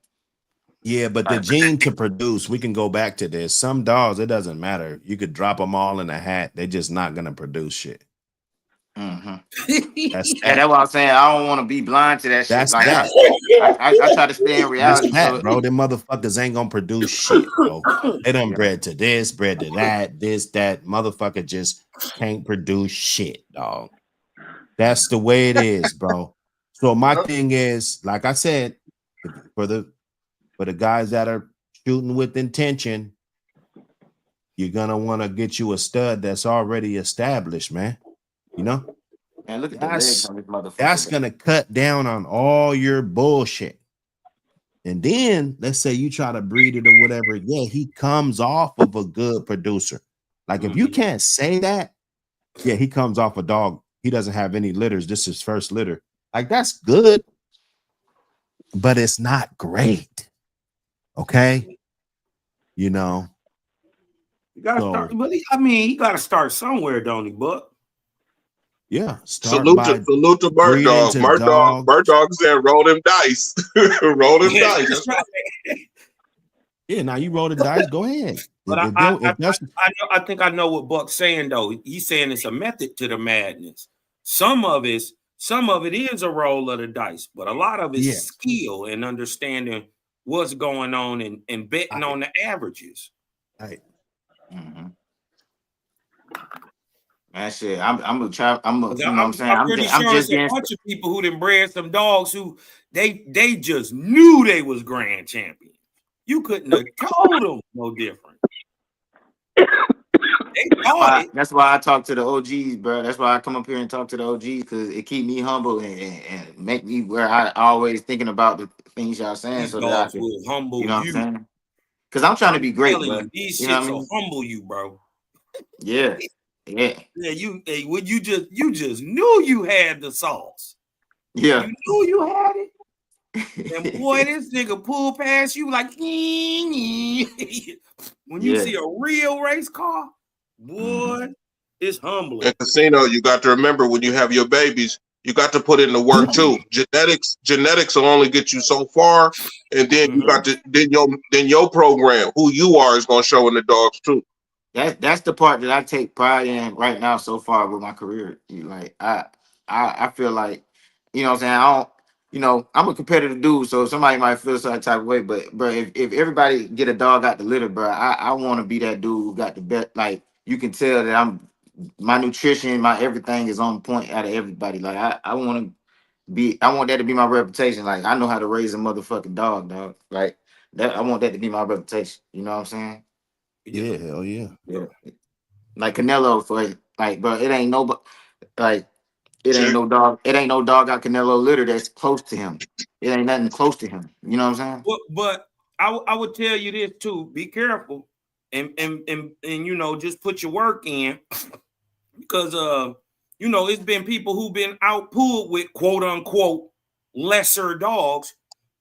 Yeah, but the gene to produce, we can go back to this. Some dogs, it doesn't matter. You could drop them all in a hat. They're just not gonna produce shit. Mm-hmm. That's what I'm saying. I don't want to be blind to that shit. Like I try to stay in reality. That's bro. Them motherfuckers ain't gonna produce shit, bro. They done bred to this, bred to that, this, that. Motherfucker just can't produce shit, dog. That's the way it is, bro. So my thing is, like I said, for the guys that are shooting with intention, you're gonna want to get you a stud that's already established, man. You know, man, look at the legs on this motherfucker. That's gonna cut down on all your bullshit. And then let's say you try to breed it or whatever. Yeah, he comes off of a good producer. Like if you can't say that, yeah, he comes off a dog. He doesn't have any litters. This is his first litter. Like that's good, but it's not great. Okay, you know. You gotta start, but he gotta start somewhere, don't he, Buck? Yeah. Salute to Bird Dog. Bird Dog said, roll them dice. Roll them dice. Right. Yeah, now you roll the dice, go ahead. But I think I know what Buck's saying, though. He's saying it's a method to the madness. Some of it is a roll of the dice, but a lot of it's skill and understanding what's going on and betting on the averages. Right. Mm-hmm. Man, shit, I'm gonna try. You know what I'm saying? I'm pretty sure there's a bunch of people who done bred some dogs who they just knew they was grand champion. You couldn't have told them no different. That's why I talk to the OGs, bro. That's why I come up here and talk to the OGs, because it keep me humble and make me where I always thinking about the things y'all saying. These so that I can humble you know what I'm saying? Because I'm trying to be great, bro. These you know shits will humble you, bro. Yeah. You just knew you had the sauce. Yeah. You knew you had it. And boy, this nigga pulled past you like when you see a real race car, boy, it's humbling. At casino, you got to remember when you have your babies, you got to put in the work too. Genetics will only get you so far, and then you got to then your program, who you are, is gonna show in the dogs too. That's the part that I take pride in right now so far with my career. Like I feel like, you know what I'm saying, I'm a competitive dude, so somebody might feel some type of way, but bro, if everybody get a dog out the litter, bro, I want to be that dude who got the best. Like you can tell that my nutrition, my everything is on point out of everybody. Like I want that to be my reputation. Like I know how to raise a motherfucking dog. Like that, I want that to be my reputation. You know what I'm saying? Yeah, hell yeah. Like Canelo, bro, it ain't no like. It ain't no dog. It ain't no dog out Canelo litter that's close to him. It ain't nothing close to him. You know what I'm saying? But I would tell you this too. Be careful, and just put your work in, because it's been people who've been outpulled with quote unquote lesser dogs,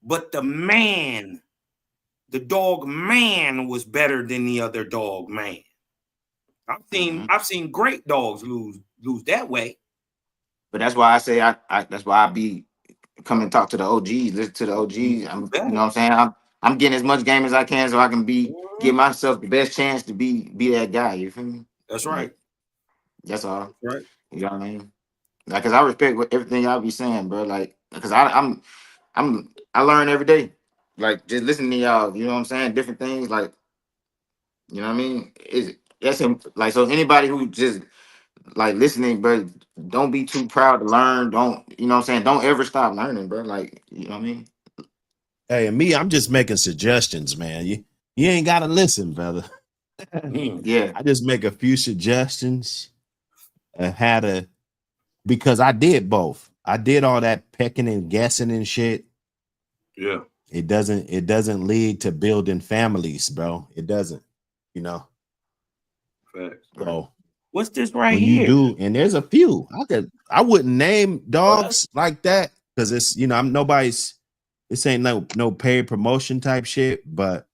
but the dog man was better than the other dog man. I've seen great dogs lose that way. But that's why I say that's why I be come and talk to the OGs, listen to the OGs. You know what I'm saying? I'm getting as much game as I can so I can give myself the best chance to be that guy. You feel me? That's right. That's all. Right. You know what I mean? Like, cause I respect everything y'all be saying, bro. Like, cause I learn every day. Like, just listening to y'all, you know what I'm saying? Different things, like, you know what I mean? Like, so anybody who just like listening, bro, don't be too proud to learn. Don't, you know what I'm saying? Don't ever stop learning, bro. Like, you know what I mean? Hey, and me, I'm just making suggestions, man. You ain't gotta listen, brother. Yeah. I just make a few suggestions and because I did both. I did all that pecking and guessing and shit. Yeah. It doesn't lead to building families, bro. It doesn't, you know. Facts. So what's this right when here? you do, and there's a few. I wouldn't name dogs like that because it's, you know, this ain't no paid promotion type shit, but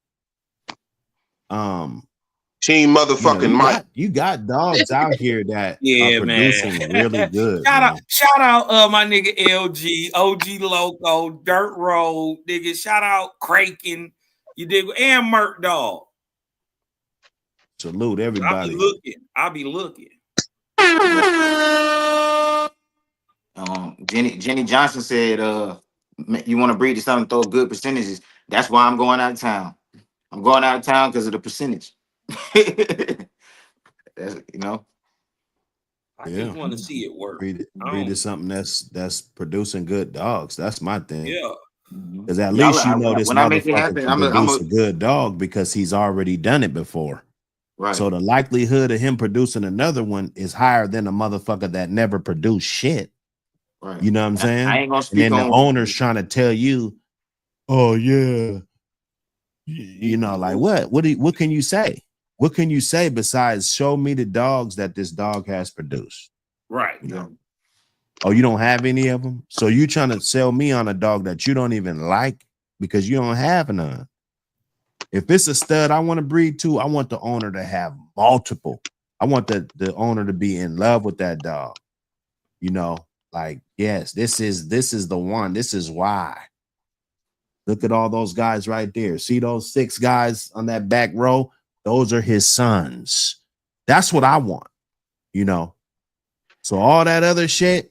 Team motherfucking Mike. You got dogs out here that Yeah, are producing man. really good. Shout out my nigga LG, OG Loco, Dirt Road, nigga. Shout out Kraken, you dig, and Merc Dog. Salute everybody. I'll be looking. Jenny Johnson said, you want to breed to something, throw good percentages. That's why I'm going out of town. I'm going out of town because of the percentage. That's, you know. I just want to see it work. Breed to something that's producing good dogs. That's my thing. Yeah. Because at least you know this motherfucker can produce a good dog because he's already done it before. Right. So the likelihood of him producing another one is higher than a motherfucker that never produced shit. Right. You know what I'm saying? I ain't gonna speak and then on the owner's trying to tell you, oh yeah, you know, like what can you say? What can you say besides show me the dogs that this dog has produced? Right. You know? Oh, you don't have any of them? So you trying to sell me on a dog that you don't even like because you don't have none. If it's a stud I want to breed to, I want the owner to have multiple. I want the owner to be in love with that dog. You know, like, yes, this is the one. This is why. Look at all those guys right there. See those 6 guys on that back row? Those are his sons. That's what I want, you know. So all that other shit,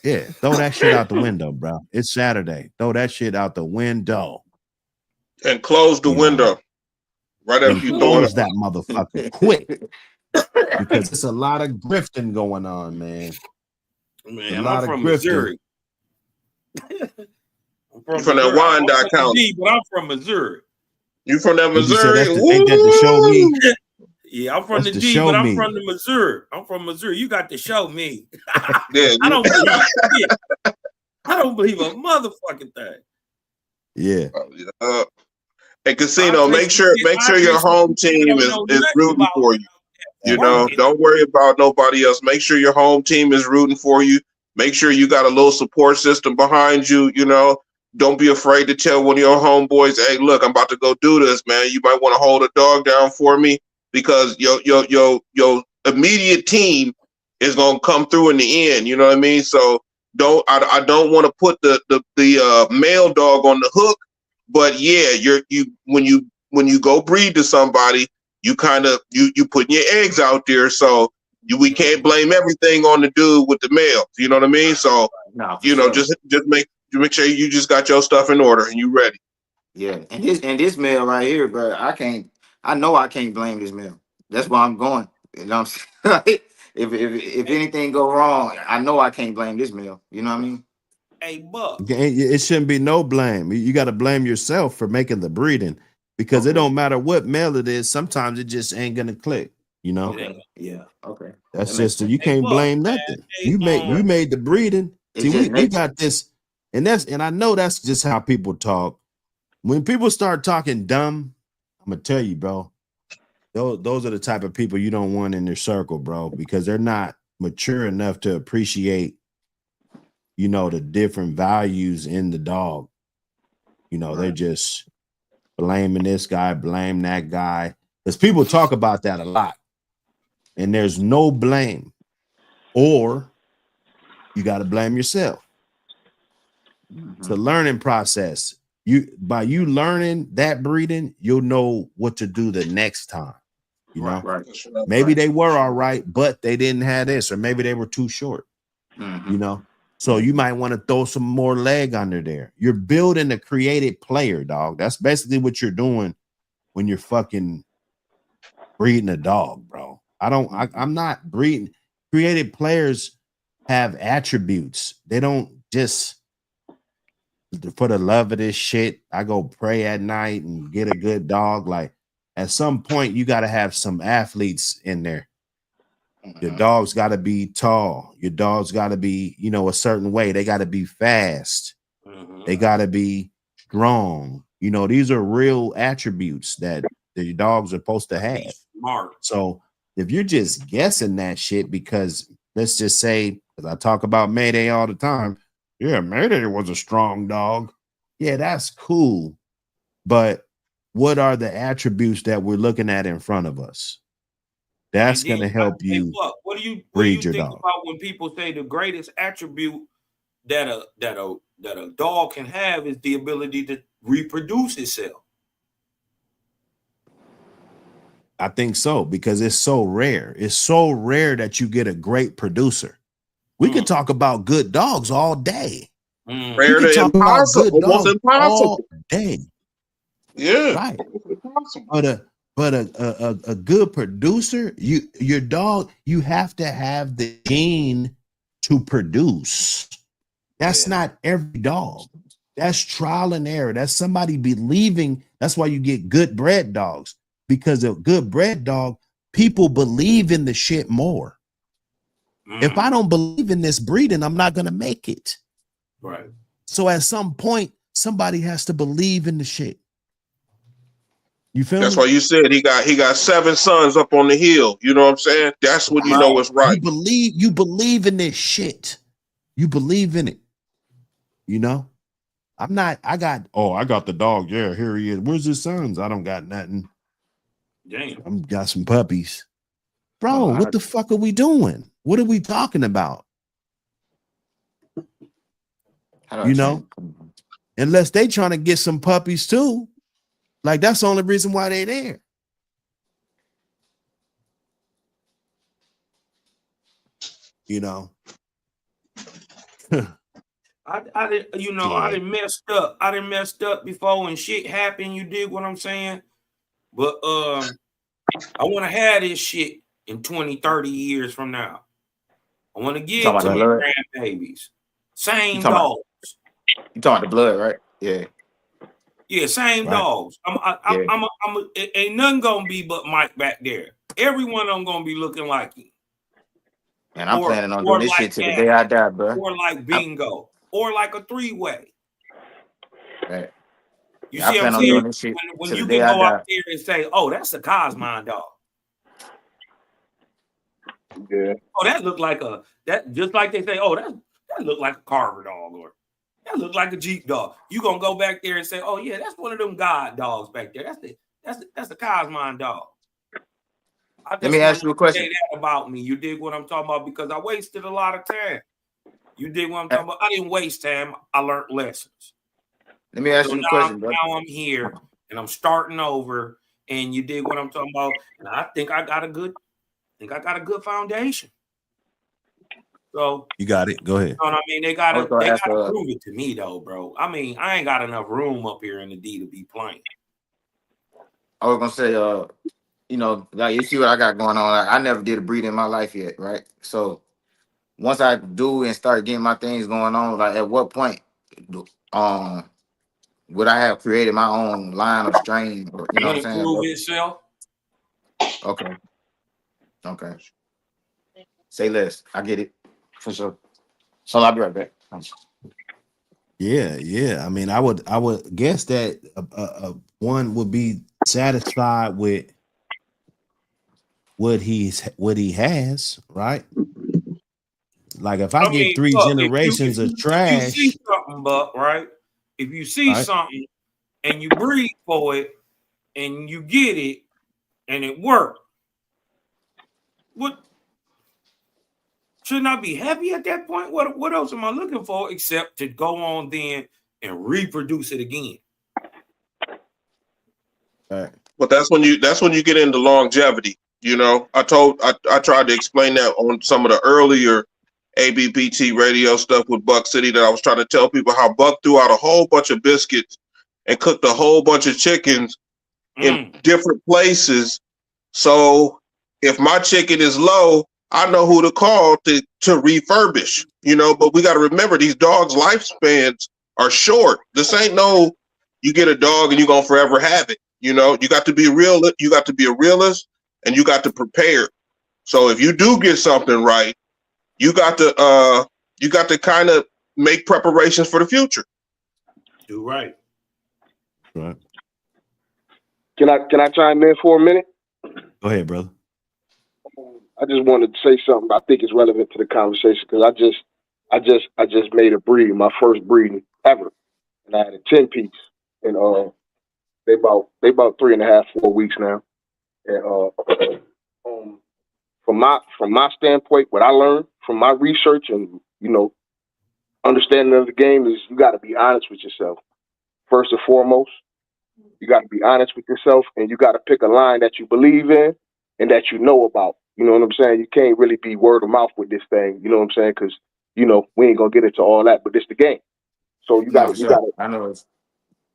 yeah, throw that shit out the window, bro. It's Saturday. Throw that shit out the window. And close the window. Right after you close that motherfucker quick. Because it's a lot of grifting going on, man. Man, I'm from Missouri. I'm from that wine.com. But I'm from Missouri. You from that Missouri? Ain't that the show me? Yeah, I'm from the D, but I'm from the Missouri. I'm from Missouri. You got to show me. Yeah, I don't believe shit. I don't believe a motherfucking thing. Yeah. Hey, Casino, make sure your home team is rooting for you. You know, don't worry about nobody else. Make sure your home team is rooting for you. Make sure you got a little support system behind you. You know, don't be afraid to tell one of your homeboys, "Hey, look, I'm about to go do this, man. You might want to hold a dog down for me because your immediate team is gonna come through in the end." You know what I mean? So I don't want to put the male dog on the hook, but yeah, when you go breed to somebody, you kind of you putting your eggs out there, so we can't blame everything on the dude with the males. You know what I mean? So just make sure you just got your stuff in order and you ready. Yeah, and this male right here, bro, I know I can't blame this male. That's why I'm going. You know what I'm saying? if anything go wrong, I know I can't blame this male. You know what I mean? Hey, Buck. It shouldn't be no blame. You got to blame yourself for making the breeding because it don't matter what male it is. Sometimes it just ain't gonna click. You know? Okay. Yeah. Okay. That's just you can't blame nothing. You made the breeding. See, we got this, and I know that's just how people talk. When people start talking dumb, I'm gonna tell you, bro. Those are the type of people you don't want in your circle, bro, because they're not mature enough to appreciate, you know, the different values in the dog. You know, they're just blaming this guy, blame that guy. Because people talk about that a lot. And there's no blame. Or you got to blame yourself. It's a learning process. by you learning that breeding, you'll know what to do the next time. You know, Right. maybe they were all right, but they didn't have this, or maybe they were too short. Mm-hmm. You know, so you might want to throw some more leg under there. You're building a created player, dog. That's basically what you're doing when you're fucking breeding a dog, bro. I'm not breeding. Created players have attributes. They don't just for the love of this shit. I go pray at night and get a good dog. Like at some point, you got to have some athletes in there. Your dog's got to be tall. Your dog's got to be, you know, a certain way. They got to be fast. They got to be strong. You know, these are real attributes that the dogs are supposed to have. Smart. So if you're just guessing that shit, because let's just say, because I talk about Mayday all the time. Yeah, Mayday was a strong dog. Yeah, that's cool. But what are the attributes that we're looking at in front of us? That's going to help you. What do you breed your think dog about when people say the greatest attribute that a dog can have is the ability to reproduce itself? I think so, because it's so rare. It's so rare that you get a great producer. We could talk about good dogs all day. Rare to impossible, almost impossible all day. Yeah, Right. impossible. But a good producer, your dog, you have to have the gene to produce. That's not every dog. That's trial and error. That's somebody believing. That's why you get good bred dogs, because a good bred dog, people believe in the shit more. If I don't believe in this breeding, I'm not gonna make it. Right. So at some point, somebody has to believe in the shit. You feel That's me? why you said he got 7 sons up on the hill. You know what I'm saying? That's when you know it's right. You believe in this shit. You believe in it. You know? I got the dog. Yeah, here he is. Where's his sons? I don't got nothing. Damn. I'm got some puppies. Bro, what the fuck are we doing? What are we talking about? You know? Unless they trying to get some puppies too. Like that's the only reason why they there. You know. I didn't, you know, I didn't messed up. I didn't messed up before when shit happened. You dig what I'm saying? But I want to have this shit in 20, 30 years from now. I want to give to my grandbabies. Same dogs. You talking about the blood, right? Yeah. Yeah, same dogs. Ain't nothing gonna be but Mike back there. Every one of them gonna be looking like him. And I'm planning on doing this shit till the day I die, bro. Or like Bingo, or like a 3-way. Right. You see what I'm saying? When you can go out there and say, "Oh, that's a Cosmine dog." Yeah. Oh, that look like just like they say, "Oh, that look like a Carver dog," or that look like a Jeep dog. You gonna go back there and say, "Oh yeah, that's one of them God dogs back there. That's the Cosmine dog." Let me ask you a question. Say that about me. You dig what I'm talking about? Because I wasted a lot of time. You dig what I'm talking about? I didn't waste time. I learned lessons. Let me ask you a question, bro. Now I'm here and I'm starting over. And you dig what I'm talking about? And I think I got a good foundation. So you got it. Go ahead. You know what I mean? They gotta prove it to me though, bro. I mean, I ain't got enough room up here in the D to be playing. I was gonna say, you know, like you see what I got going on. Like, I never did a breed in my life yet, right? So once I do and start getting my things going on, like at what point would I have created my own line of strain? Or, you know what I'm saying? Prove itself. Okay. Say less. I get it for sure. So I'll be right back. Yeah. I mean, I would guess that one would be satisfied with what he has, right? Like if I get 3 generations of trash, if you see something, Buck, right? If you see something and you breed for it and you get it and it worked, what shouldn't I be happy at that point? What else am I looking for except to go on then and reproduce it again? But that's when you get into longevity. You know, I tried to explain that on some of the earlier ABPT radio stuff with Buck City, that I was trying to tell people how Buck threw out a whole bunch of biscuits and cooked a whole bunch of chickens in different places. So if my chicken is low, I know who to call to refurbish, you know. But we got to remember, these dogs' lifespans are short. This ain't no, you get a dog and you're gonna forever have it. You know, you got to be real. You got to be a realist, and you got to prepare. So if you do get something right, you got to kind of make preparations for the future. Do right. Right. Can I chime in for a minute? Go ahead, brother. I just wanted to say something I think is relevant to the conversation, because I just made a breed, my first breeding ever, and I had a 10-piece, and they about 3.5, 4 weeks now, and from my standpoint, what I learned from my research and, you know, understanding of the game is you got to be honest with yourself first and foremost. You got to be honest with yourself, and you got to pick a line that you believe in and that you know about. You know what I'm saying? You can't really be word of mouth with this thing. You know what I'm saying? Because, you know, we ain't gonna get into all that, but it's the game. So you got to. I know it's,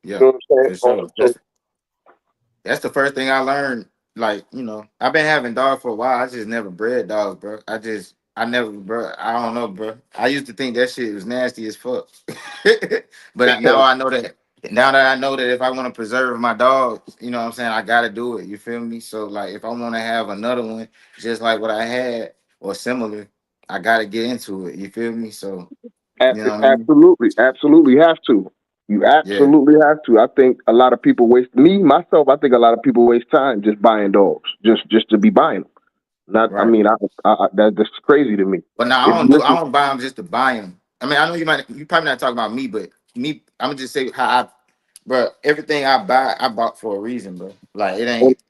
yeah. You know what I'm saying? Sure. That's the first thing I learned. Like, you know, I've been having dogs for a while. I just never bred dogs, bro. I don't know, bro. I used to think that shit was nasty as fuck. But now I know that. Now that I know that if I want to preserve my dog, you know what I'm saying, I got to do it. You feel me? So, like, if I want to have another one, just like what I had or similar, I got to get into it. You feel me? So, you know what I mean? Absolutely have to. You absolutely have to. I think a lot of people waste, I think a lot of people waste time just buying dogs, just to be buying them. Not, right. I mean, that's crazy to me. But now I don't buy them just to buy them. I mean, I know you probably not talking about me, but me, I'm gonna just say bro, everything I buy, I bought for a reason, bro. Like, it ain't,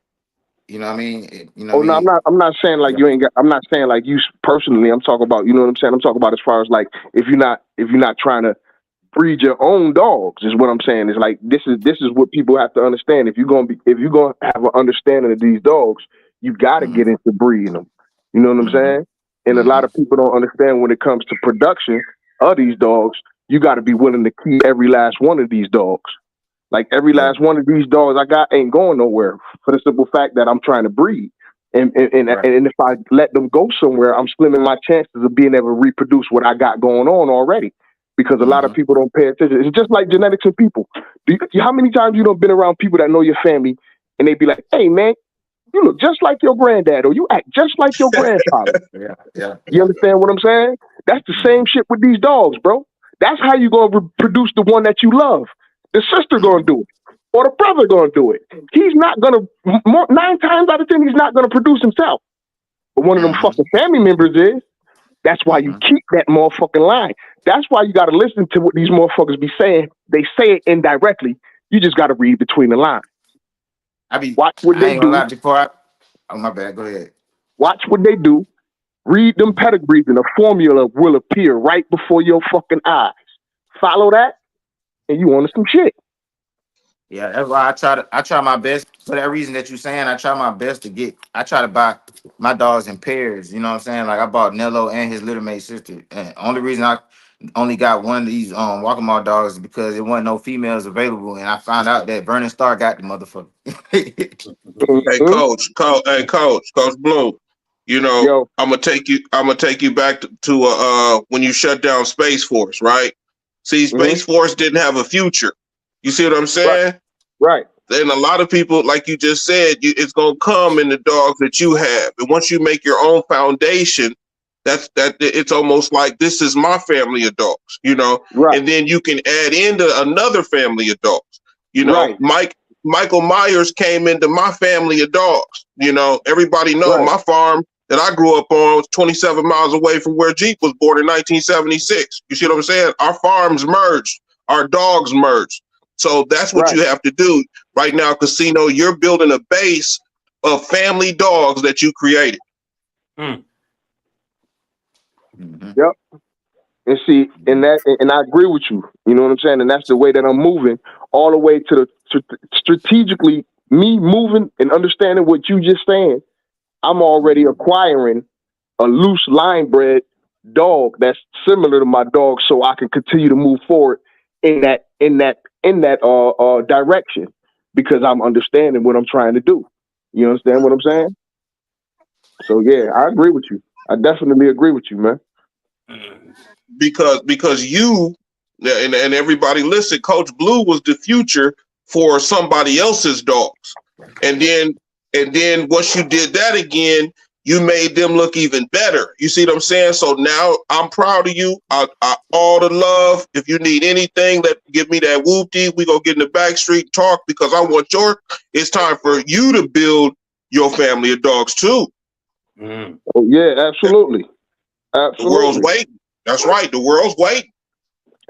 you know what I mean? No, I'm not saying like you ain't got, I'm not saying like you personally, I'm talking about, you know what I'm saying? I'm talking about as far as like, if you're not trying to breed your own dogs, is what I'm saying. Is like, this is what people have to understand. If you're gonna have an understanding of these dogs, you got to get into breeding them. You know what I'm saying? And a lot of people don't understand when it comes to production of these dogs, you got to be willing to keep every last one of these dogs. Like, every last one of these dogs I got ain't going nowhere, for the simple fact that I'm trying to breed. And if I let them go somewhere, I'm slimming my chances of being able to reproduce what I got going on already. Because a lot of people don't pay attention. It's just like genetics in people. How many times you done been around people that know your family and they be like, hey, man, you look just like your granddad, or you act just like your grandfather. You understand what I'm saying? That's the same shit with these dogs, bro. That's how you going to produce the one that you love. The sister going to do it, or the brother going to do it. He's not going to, 9 times out of 10, he's not going to produce himself. But one of them fucking family members is. That's why you keep that motherfucking line. That's why you got to listen to what these motherfuckers be saying. They say it indirectly. You just got to read between the lines. Watch what they do. Oh, my bad. Go ahead. Watch what they do. Read them pedigrees, and a formula will appear right before your fucking eyes. Follow that, and you on some shit. Yeah, that's why I try my best. For that reason that you're saying, I try my best I try to buy my dogs in pairs. You know what I'm saying? Like, I bought Nello and his little mate sister. And only reason I only got one of these Walkmart dogs is because there wasn't no females available, and I found out that Vernon Starr got the motherfucker. Hey, Coach Blue. You know, I'm gonna take you back to when you shut down Space Force, right? See, Space Force didn't have a future. You see what I'm saying? Right. And a lot of people, like you just said, it's gonna come in the dogs that you have. And once you make your own foundation, it's almost like, this is my family of dogs, you know. Right. And then you can add into another family of dogs. You know, Michael Myers came into my family of dogs. You know, everybody knows my farm that I grew up on was 27 miles away from where Jeep was born in 1976. You see what I'm saying? Our farms merged, our dogs merged. So that's what you have to do right now, Casino. You're building a base of family dogs that you created. Yep. And see, and I agree with you. You know what I'm saying? And that's the way that I'm moving, all the way to the strategically me moving and understanding what you just saying, I'm already acquiring a loose line bred dog that's similar to my dog, so I can continue to move forward in that direction because I'm understanding what I'm trying to do. You understand what I'm saying? So yeah, I agree with you. I definitely agree with you, man. Because you and everybody listen, Coach Blue was the future for somebody else's dogs. And then once you did that again, you made them look even better. You see what I'm saying? So now I'm proud of you. All the love. If you need anything, give me that whoopty. We go get in the back street, talk, because I want it's time for you to build your family of dogs too. Mm. Oh yeah, absolutely. The world's waiting. That's right. The world's waiting.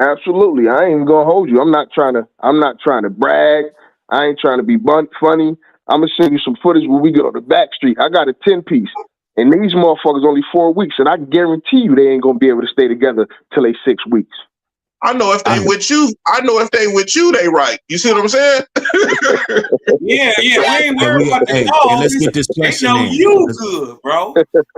Absolutely. I ain't even gonna hold you. I'm not trying to brag. I ain't trying to be funny. I'm gonna send you some footage when we get on the back street. I got a 10-piece, and these motherfuckers only 4 weeks, and I guarantee you they ain't gonna be able to stay together till they 6 weeks. I know if they with you. I know if they with you, they right. You see what I'm saying? Yeah. We ain't worried about the dog. And let's get this question in. You good, bro.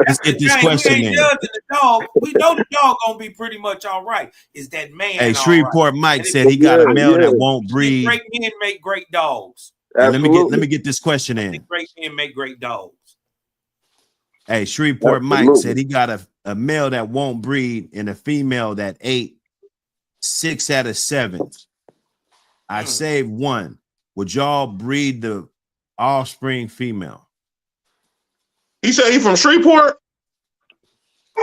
Let's get this question in. We ain't judging the dog. We know the dog gonna be pretty much all right. Is that man? Hey, Shreveport Mike said he got a male that won't breed. Great men make great dogs. Hey, let me get this question in. Great men make great dogs. Hey, Shreveport Mike said he got a male that won't breed and a female that ate 6 out of 7. I saved 1. Would y'all breed the offspring female? He said he from Shreveport?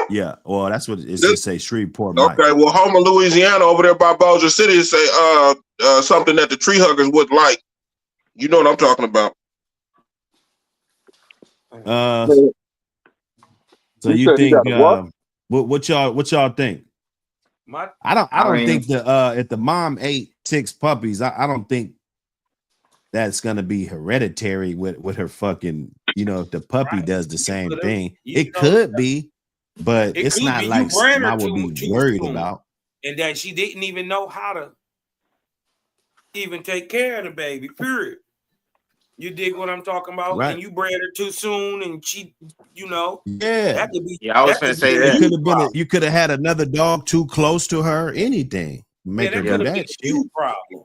Yeah, well, that's what it should say, Shreveport Mike. Okay, well, Homer, Louisiana, over there by Bossier City, say something that the tree huggers would like. You know what I'm talking about. So you think what y'all think? I don't think if the mom ate 6 puppies, I don't think that's gonna be hereditary with her fucking, if the puppy does the same thing. It could be, but it's not like something I would be worried about. And that she didn't even know how to even take care of the baby, period. You dig what I'm talking about? Right. And you bred her too soon, and she, Yeah. That could be, I was going to say that. You could have had another dog too close to her, anything. Make her do that shit. Problem.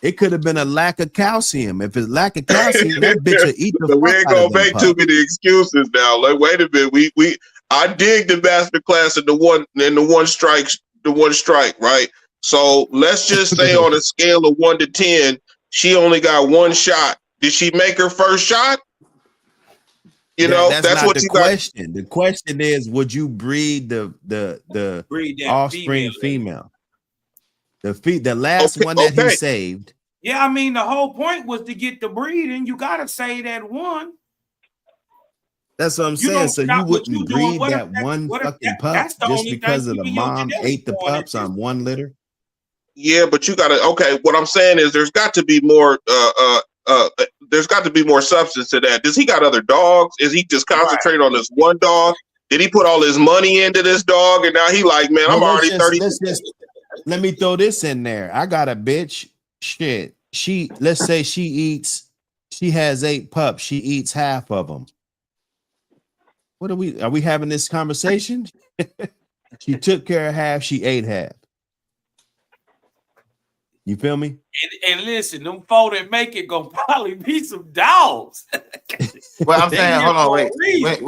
It could have been a lack of calcium. If it's lack of calcium, that bitch will eat the fuck we ain't gonna make too many excuses now. Like, wait a minute. I dig the master class in the one strike, right? So let's just say on a scale of 1 to 10, she only got 1 shot. Did she make her first shot? That's not what the question. The question is, would you breed the offspring female? The last one that he saved. Yeah, I mean, the whole point was to get the breeding. You gotta say that one. That's what I'm saying. So you wouldn't breed that one fucking pup just because of the mom ate the pups on 1 litter? Yeah, but you gotta. Okay, what I'm saying is there's got to be more. There's got to be more substance to that. Does he got other dogs? Is he just concentrated on this one dog? Did he put all his money into this dog and now he like, man, I'm already 30? Let me throw this in there. I got a bitch. Shit. Let's say she has 8 pups. She eats half of them. Are we having this conversation? She took care of half. She ate half. You feel me? And listen, them 4 that make it gonna probably be some dogs. Well, I'm saying, hold on, wait.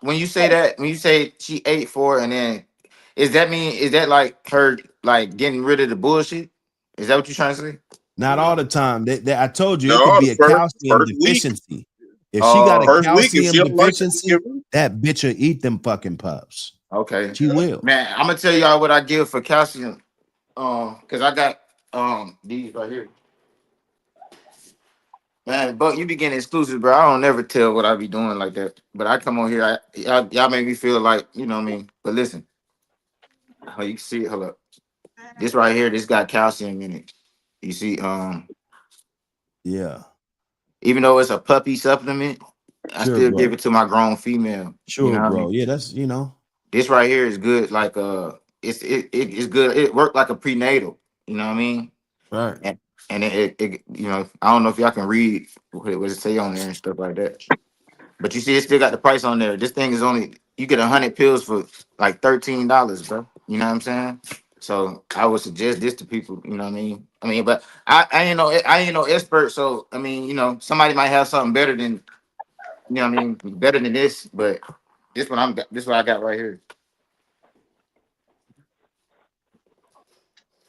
When you say that, when you say she ate 4, and then is that like her like getting rid of the bullshit? Is that what you're trying to say? Not all the time. I told you it could be a calcium deficiency. If she got a calcium deficiency, that bitch will eat them fucking pups. Okay, she will. Man, I'm gonna tell y'all what I give for calcium. Because I got these right here. Man, Buck, you be getting exclusive, bro. I don't never tell what I be doing like that. But I come on here, y'all make me feel like, you know what I mean? But listen, you can see it, hold up. This right here, this got calcium in it. You see, yeah. Even though it's a puppy supplement, I still give it to my grown female. Sure, you know bro. I mean? Yeah, that's This right here is good, like it's good. It worked like a prenatal, you know what I mean? Right. and it you know, I don't know if y'all can read what it say on there and stuff like that. But you see, it still got the price on there. This thing is only, you get 100 pills for like $13, bro. You know what I'm saying? So I would suggest this to people. You know what I mean? But I ain't no expert. So I mean, you know, somebody might have something better than, you know what I mean, better than this. But this what I got right here.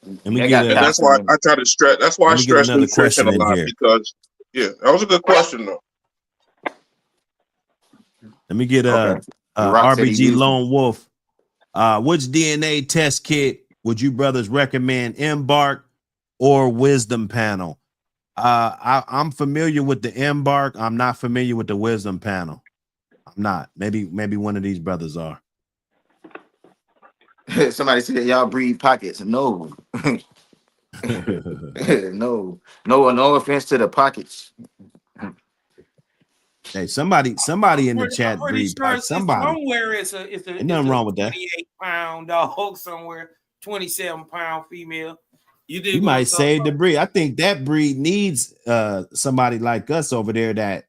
Let me They get got And a that's why calcium. I try to stress. That's why I let me get stress another nutrition question a in lot here. because, yeah, that was a good question though. Let me get Okay. The Rock said he RBG used them. Lone Wolf. Which DNA test kit would you brothers recommend, Embark or Wisdom Panel? I'm familiar with the Embark. I'm not familiar with the Wisdom Panel. I'm not. Maybe one of these brothers are. Somebody said y'all breed pockets. No. No offense to the pockets. Hey, somebody in the I'm chat pretty breed sure pack. it's Somebody. somewhere Ain't it's nothing a wrong with that. 28-pound dog somewhere, 27-pound female. You You dig what I'm might talking save the about? breed. I think that breed needs somebody like us over there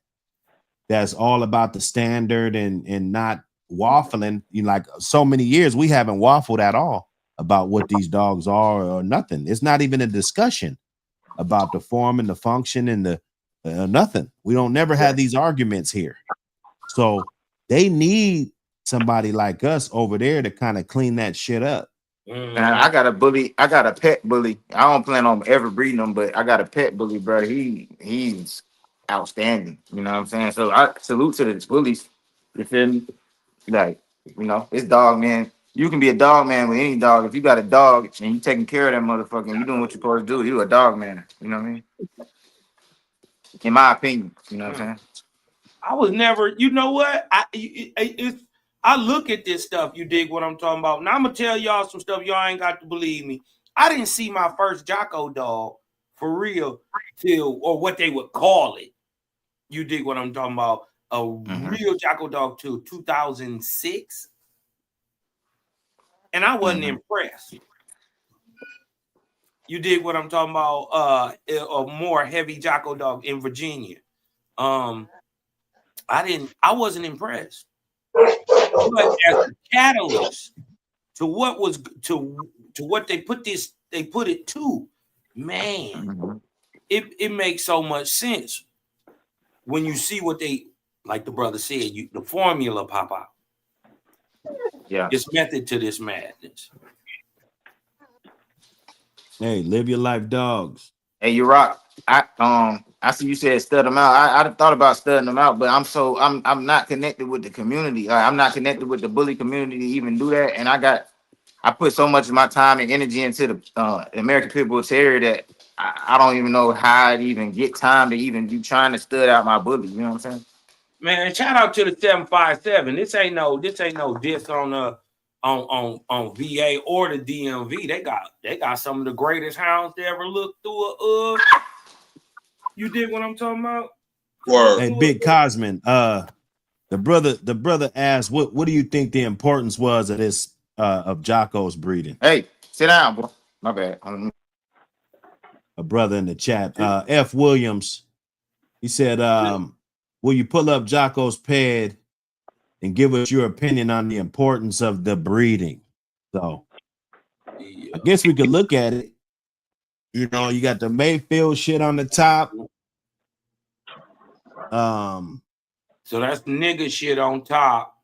that's all about the standard and not waffling. You know, like so many years we haven't waffled at all about what these dogs are or nothing. It's not even a discussion about the form and the function and the nothing. We don't never have these arguments here. So they need somebody like us over there to kind of clean that shit up. And I got a bully. I got a pet bully. I don't plan on ever breeding him, but I got a pet bully, bro. He's outstanding. You know what I'm saying? So I salute to the bullies. You feel me? Like, you know, it's dog man. You can be a dog man with any dog. If you got a dog and you taking care of that motherfucker, and you doing what you're supposed to do, you a dog man. You know what I mean? In my opinion, you know what I'm saying? I was never, you know what? I look at this stuff, you dig what I'm talking about. Now I'm gonna tell y'all some stuff y'all ain't got to believe me. I didn't see my first Jocko dog for real till, or what they would call it. You dig what I'm talking about? A real Jocko dog till 2006. And I wasn't impressed. You dig what I'm talking about? A more heavy Jocko dog in Virginia. I wasn't impressed. But as a catalyst to what was to what they put it to, man, it makes so much sense when you see what they, like the brother said, the formula pop out. Yeah. It's method to this madness. Hey, live your life, dogs. Hey, you rock. I see you said stud them out. I thought about studying them out, but I'm not connected with the community. I'm not connected with the bully community to even do that. And I put so much of my time and energy into the American Pit Bull Terrier that I don't even know how I'd even get time to even be trying to stud out my bully. You know what I'm saying? Man, shout out to the 757. This ain't no diss on VA or the DMV. They got some of the greatest hounds they ever looked through. You dig what I'm talking about? Word. Hey, Big Cosman. The brother asked, what do you think the importance was of this of Jocko's breeding? Hey, sit down, boy. My bad. A brother in the chat, F. Williams, he said, will you pull up Jocko's pad and give us your opinion on the importance of the breeding? So I guess we could look at it. You know, you got the Mayfield shit on the top. So that's nigga shit on top.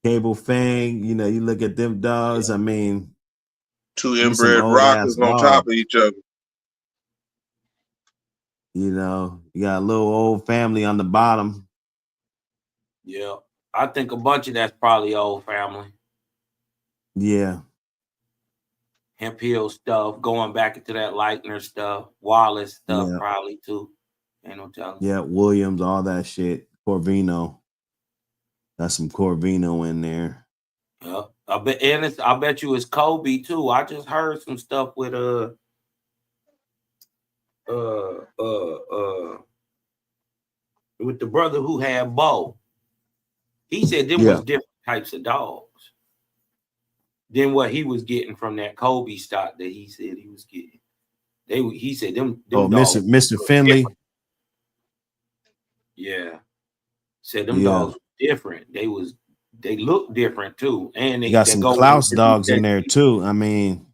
Cable Fang, you know, you look at them dogs. I mean, two inbred rockers on top of each other. You know, you got a little old family on the bottom. Yeah, I think a bunch of that's probably old family. Yeah. Hemp Hill stuff, going back into that Leitner stuff, Wallace stuff, probably too. Ain't no telling. Yeah, Williams, all that shit. Corvino. That's some Corvino in there. Yeah, I bet you it's Kobe too. I just heard some stuff with with the brother who had Bo. He said them was different types of dogs. than what he was getting from that Kobe stock that he said he was getting. He said them dogs Mr. Finley. different. Yeah. Said them Yeah. dogs were different. They look different too. And You got some Klaus dogs in there too. I mean,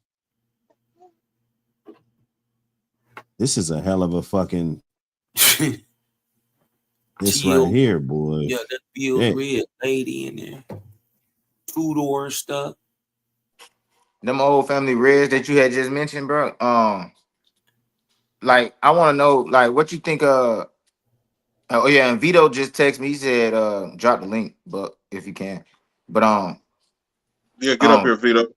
this is a hell of a fucking this Teal. right here, boy. Yeah, that feels red lady in there. Two-door stuff. Them old family reds that you had just mentioned, bro. Like I want to know, like, what you think. Oh yeah, and Vito just texted me. He said, drop the link, but if you can. But Yeah, get up here, Vito.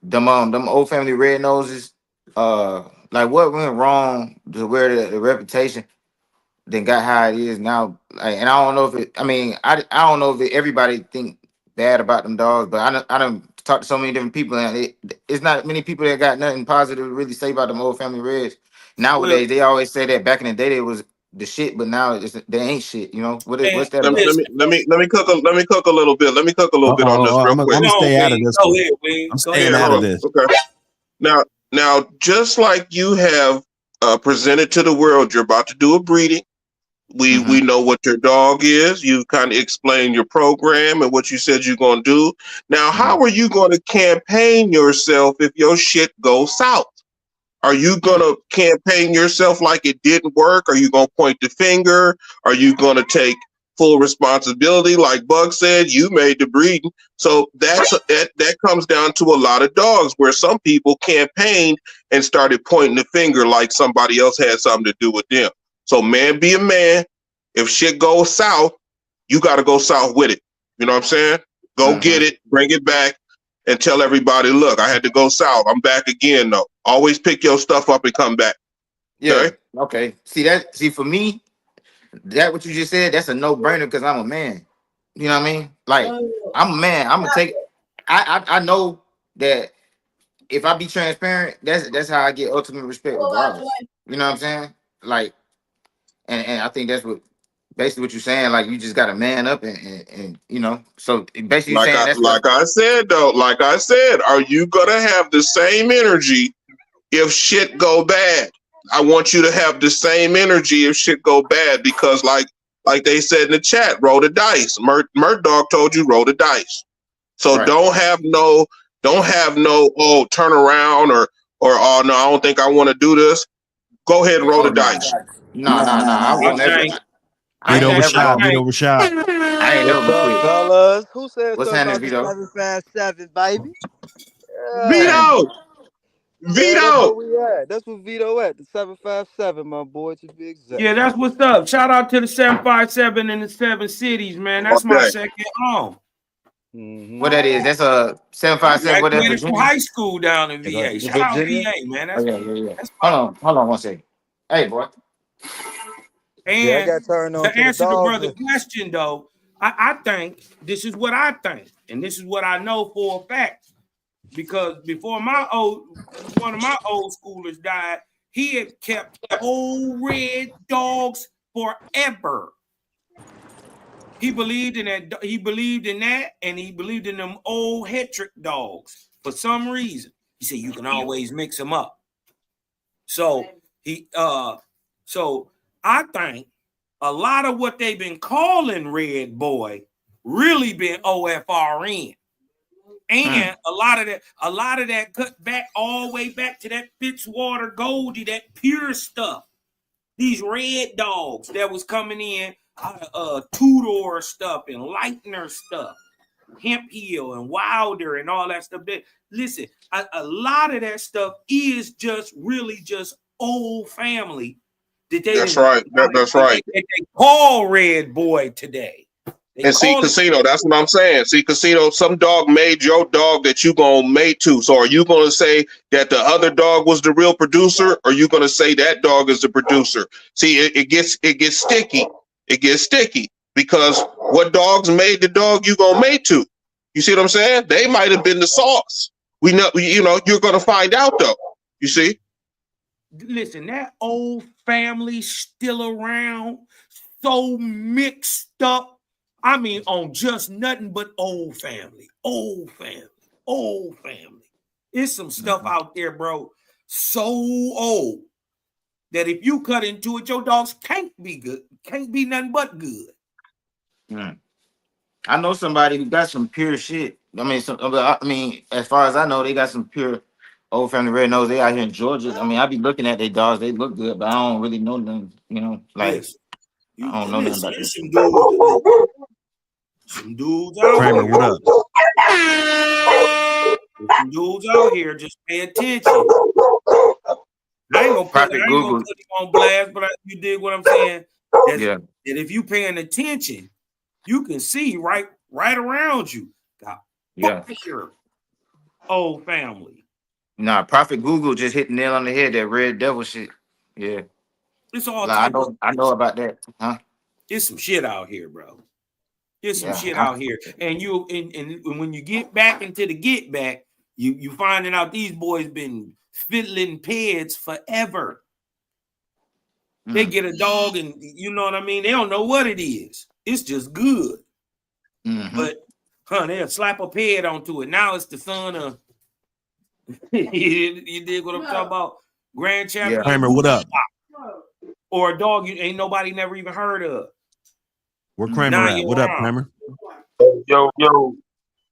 them old family red noses. Like what went wrong to where the reputation then got how it is now? Like, and I don't know if it. I mean, I don't know if everybody think bad about them dogs, but I done talked to so many different people, and it's not many people that got nothing positive to really say about them old family reds. Nowadays, they always say that back in the day they was the shit, but now they ain't shit. You know what's that? Let me cook a little bit. Let me cook a little bit on this real quick. I'm gonna stay out of this. I'm staying out of this. Okay. Now, just like you have presented to the world, you're about to do a breeding. We know what your dog is. You kind of explained your program and what you said you're going to do. Now, how are you going to campaign yourself if your shit goes south? Are you going to campaign yourself like it didn't work? Are you going to point the finger? Are you going to take full responsibility? Like Bug said, you made the breeding. So that comes down to a lot of dogs where some people campaigned and started pointing the finger like somebody else had something to do with them. So man, be a man. If shit goes south, you got to go south with it. You know what I'm saying? Go get it, bring it back, and tell everybody, look, I had to go south. I'm back again, though. Always pick your stuff up and come back. Yeah. Okay. See, for me, that what you just said, that's a no-brainer because I'm a man. You know what I mean? Like, I'm a man. I'm gonna take. I know that if I be transparent, that's how I get ultimate respect regardless. You know what I'm saying? Like, and I think that's what basically what you're saying. Like, you just got to man up and you know. So basically, you're saying like I said, are you gonna have the same energy if shit go bad? I want you to have the same energy if shit go bad because, like they said in the chat, roll the dice. Mert Dog told you roll the dice. So don't have no turn around or oh no, I don't think I want to do this. Go ahead and roll the dice. No, I won't never. Vito Rashad. I ain't never quit. Fellas, who said what's something happening, about Vito? 757, baby? Vito! That's what Vito at. The 757, my boy, to be exact. Yeah, that's what's up. Shout out to the 757 in the 7 cities, man. That's my second home. What that is? That's a 757. What that's from high school down in VA. Shout out VA, man. That's, Hold on 1 second. Hey, boy. And I got turned on to answer the dog brother's question, though, I think this is what I think, and this is what I know for a fact. Because before one of my old schoolers died, he had kept old red dogs forever. He believed in that. He believed in that, and he believed in them old Hetrick dogs for some reason. He said you can always mix them up. So so I think a lot of what they've been calling Red Boy really been OFRN. And a lot of that cut back all the way back to that Fitzwater Goldie, that pure stuff. These red dogs that was coming in out of Tudor stuff and Lightner stuff, Hemp Hill and Wilder and all that stuff. Listen, a lot of that stuff is just really just old family. That's right. That's right. They call Red Boy today. And see, Casino, that's what I'm saying. See, Casino, some dog made your dog that you gonna mate to. So are you gonna say that the other dog was the real producer, or are you gonna say that dog is the producer? See, it gets sticky. It gets sticky because what dogs made the dog you gonna mate to? You see what I'm saying? They might have been the sauce. We know, you're gonna find out though. You see? Listen, that old family still around, so mixed up. I mean, on just nothing but old family. Old Family. It's some stuff out there, bro, so old that if you cut into it, your dogs can't be good, can't be nothing but good. I know somebody who got some pure shit. I mean, as far as I know, they got some pure Old Family Red Nose. They out here in Georgia. I mean, I be looking at their dogs. They look good, but I don't really know them. You know, like Yes. I don't know nothing about There's this. some dudes out Kramer, here. what up? Some dudes out here, just pay attention. I ain't gonna put him on blast, but you dig what I'm saying? That if you paying attention, you can see right around you. Here, Old Family. Nah, Prophet Google just hit the nail on the head. That Red Devil shit. Yeah, it's all. Like, I know about that. Huh? It's some shit out here, bro. There's some shit out here, and when you get back into the get back, you finding out these boys been fiddling peds forever. They get a dog, and you know what I mean. They don't know what it is. It's just good, but they'll slap a ped onto it. Now it's the son of. You dig what I'm talking about? Grand Champion. Kramer, what up? Or a dog you ain't nobody never even heard of. Where Kramer at? What up, Kramer? Yo,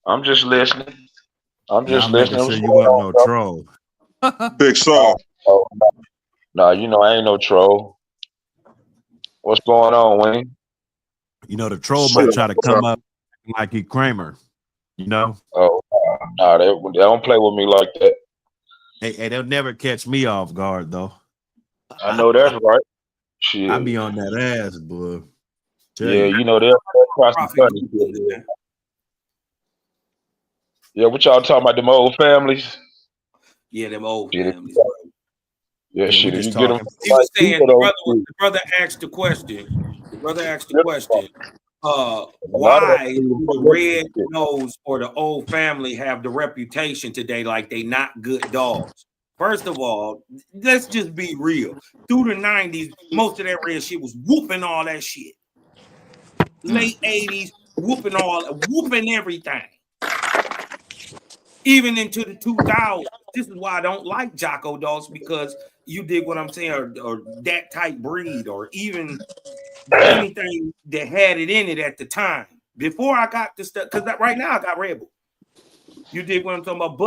I'm just listening. I'm just listening. Sure you weren't no troll. Big Saw. Oh, no, you know I ain't no troll. What's going on, Wayne? You know the troll might try to come up like he Kramer. You know? Oh, no, they don't play with me like that. Hey, they'll never catch me off guard though. I know that's right. Shit. I be on that ass, boy. Yeah, you know they'll try some funny shit. Yeah, what y'all talking about? Them old families? Yeah, them old families. Yeah, shit. You get them. He was saying the brother asked the question. Why do the Red Nose or the Old Family have the reputation today like they not good dogs? First of all, let's just be real. Through the 90s, most of that red shit was whooping all that shit. Late 80s, whooping everything. Even into the 2000s. This is why I don't like Jocko dogs, because you dig what I'm saying, or that type breed, or even anything that had it in it at the time. Before I got this stuff, because right now I got Red Bull. You dig what I'm talking about?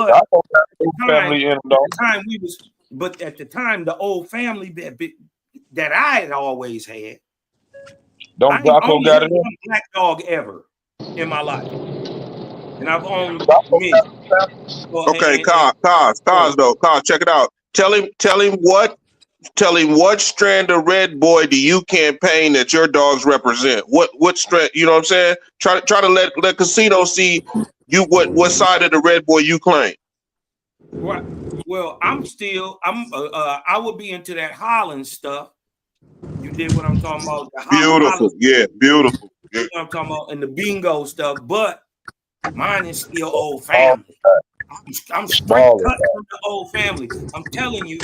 But at the time, the Old Family that I had always had. Don't Jocko got it in? Black dog ever in my life, and I've owned many. Okay, Cos, check it out. Tell him what strand of Red Boy do you campaign that your dogs represent? What strand? You know what I'm saying? Try to let Casino see you what side of the Red Boy you claim. Right. Well, I would be into that Holland stuff. You did what I'm talking about. Beautiful. Yeah, beautiful. You know what I'm talking about, and the bingo stuff, but mine is still Old Family. I'm straight cut from the Old Family. I'm telling you,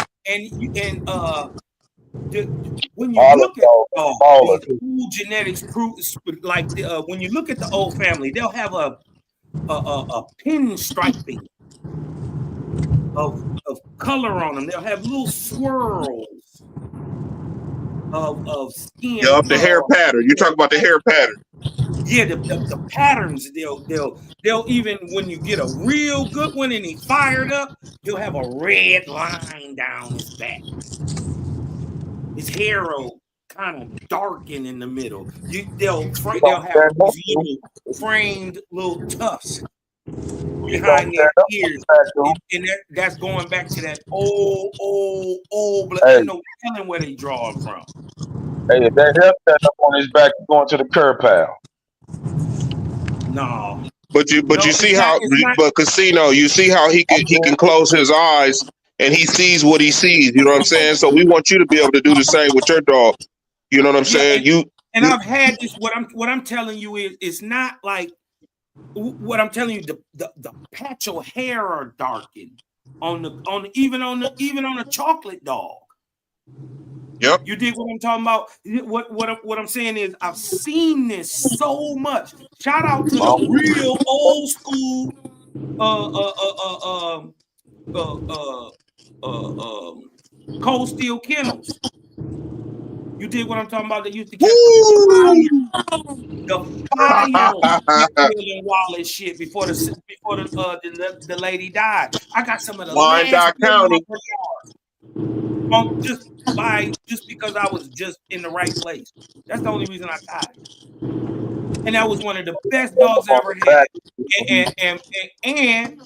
when you look at these old genetics, like when you look at the Old Family, they'll have a pinstriping of color on them. They'll have little swirls of skin. Yeah, the hair pattern. You talk about the hair pattern. Yeah, the patterns. They'll even when you get a real good one and he fired up, he'll have a red line down his back. His hair will kind of darken in the middle. They'll have these little framed little tufts behind their ears, and that's going back to that old blood. There's no telling where they draw them from. Hey, if that hair stand up on his back, going to the curb pal. No. But you see how Casino, you see how he can close his eyes and he sees what he sees. You know what I'm saying? So we want you to be able to do the same with your dog. You know what I'm saying? I've had this. What I'm telling you is, it's not like what I'm telling you. The patch of hair are darkened even on a chocolate dog. Yep. You dig what I'm talking about? What I'm saying is, I've seen this so much. Shout out to the real old school Cold Steel Kennels. You dig what I'm talking about? They used to catch the fire Will and Wallace shit before the lady died. I got some of the last Wyandotte County. Just because I was just in the right place. That's the only reason I got it. And that was one of the best dogs I ever had. And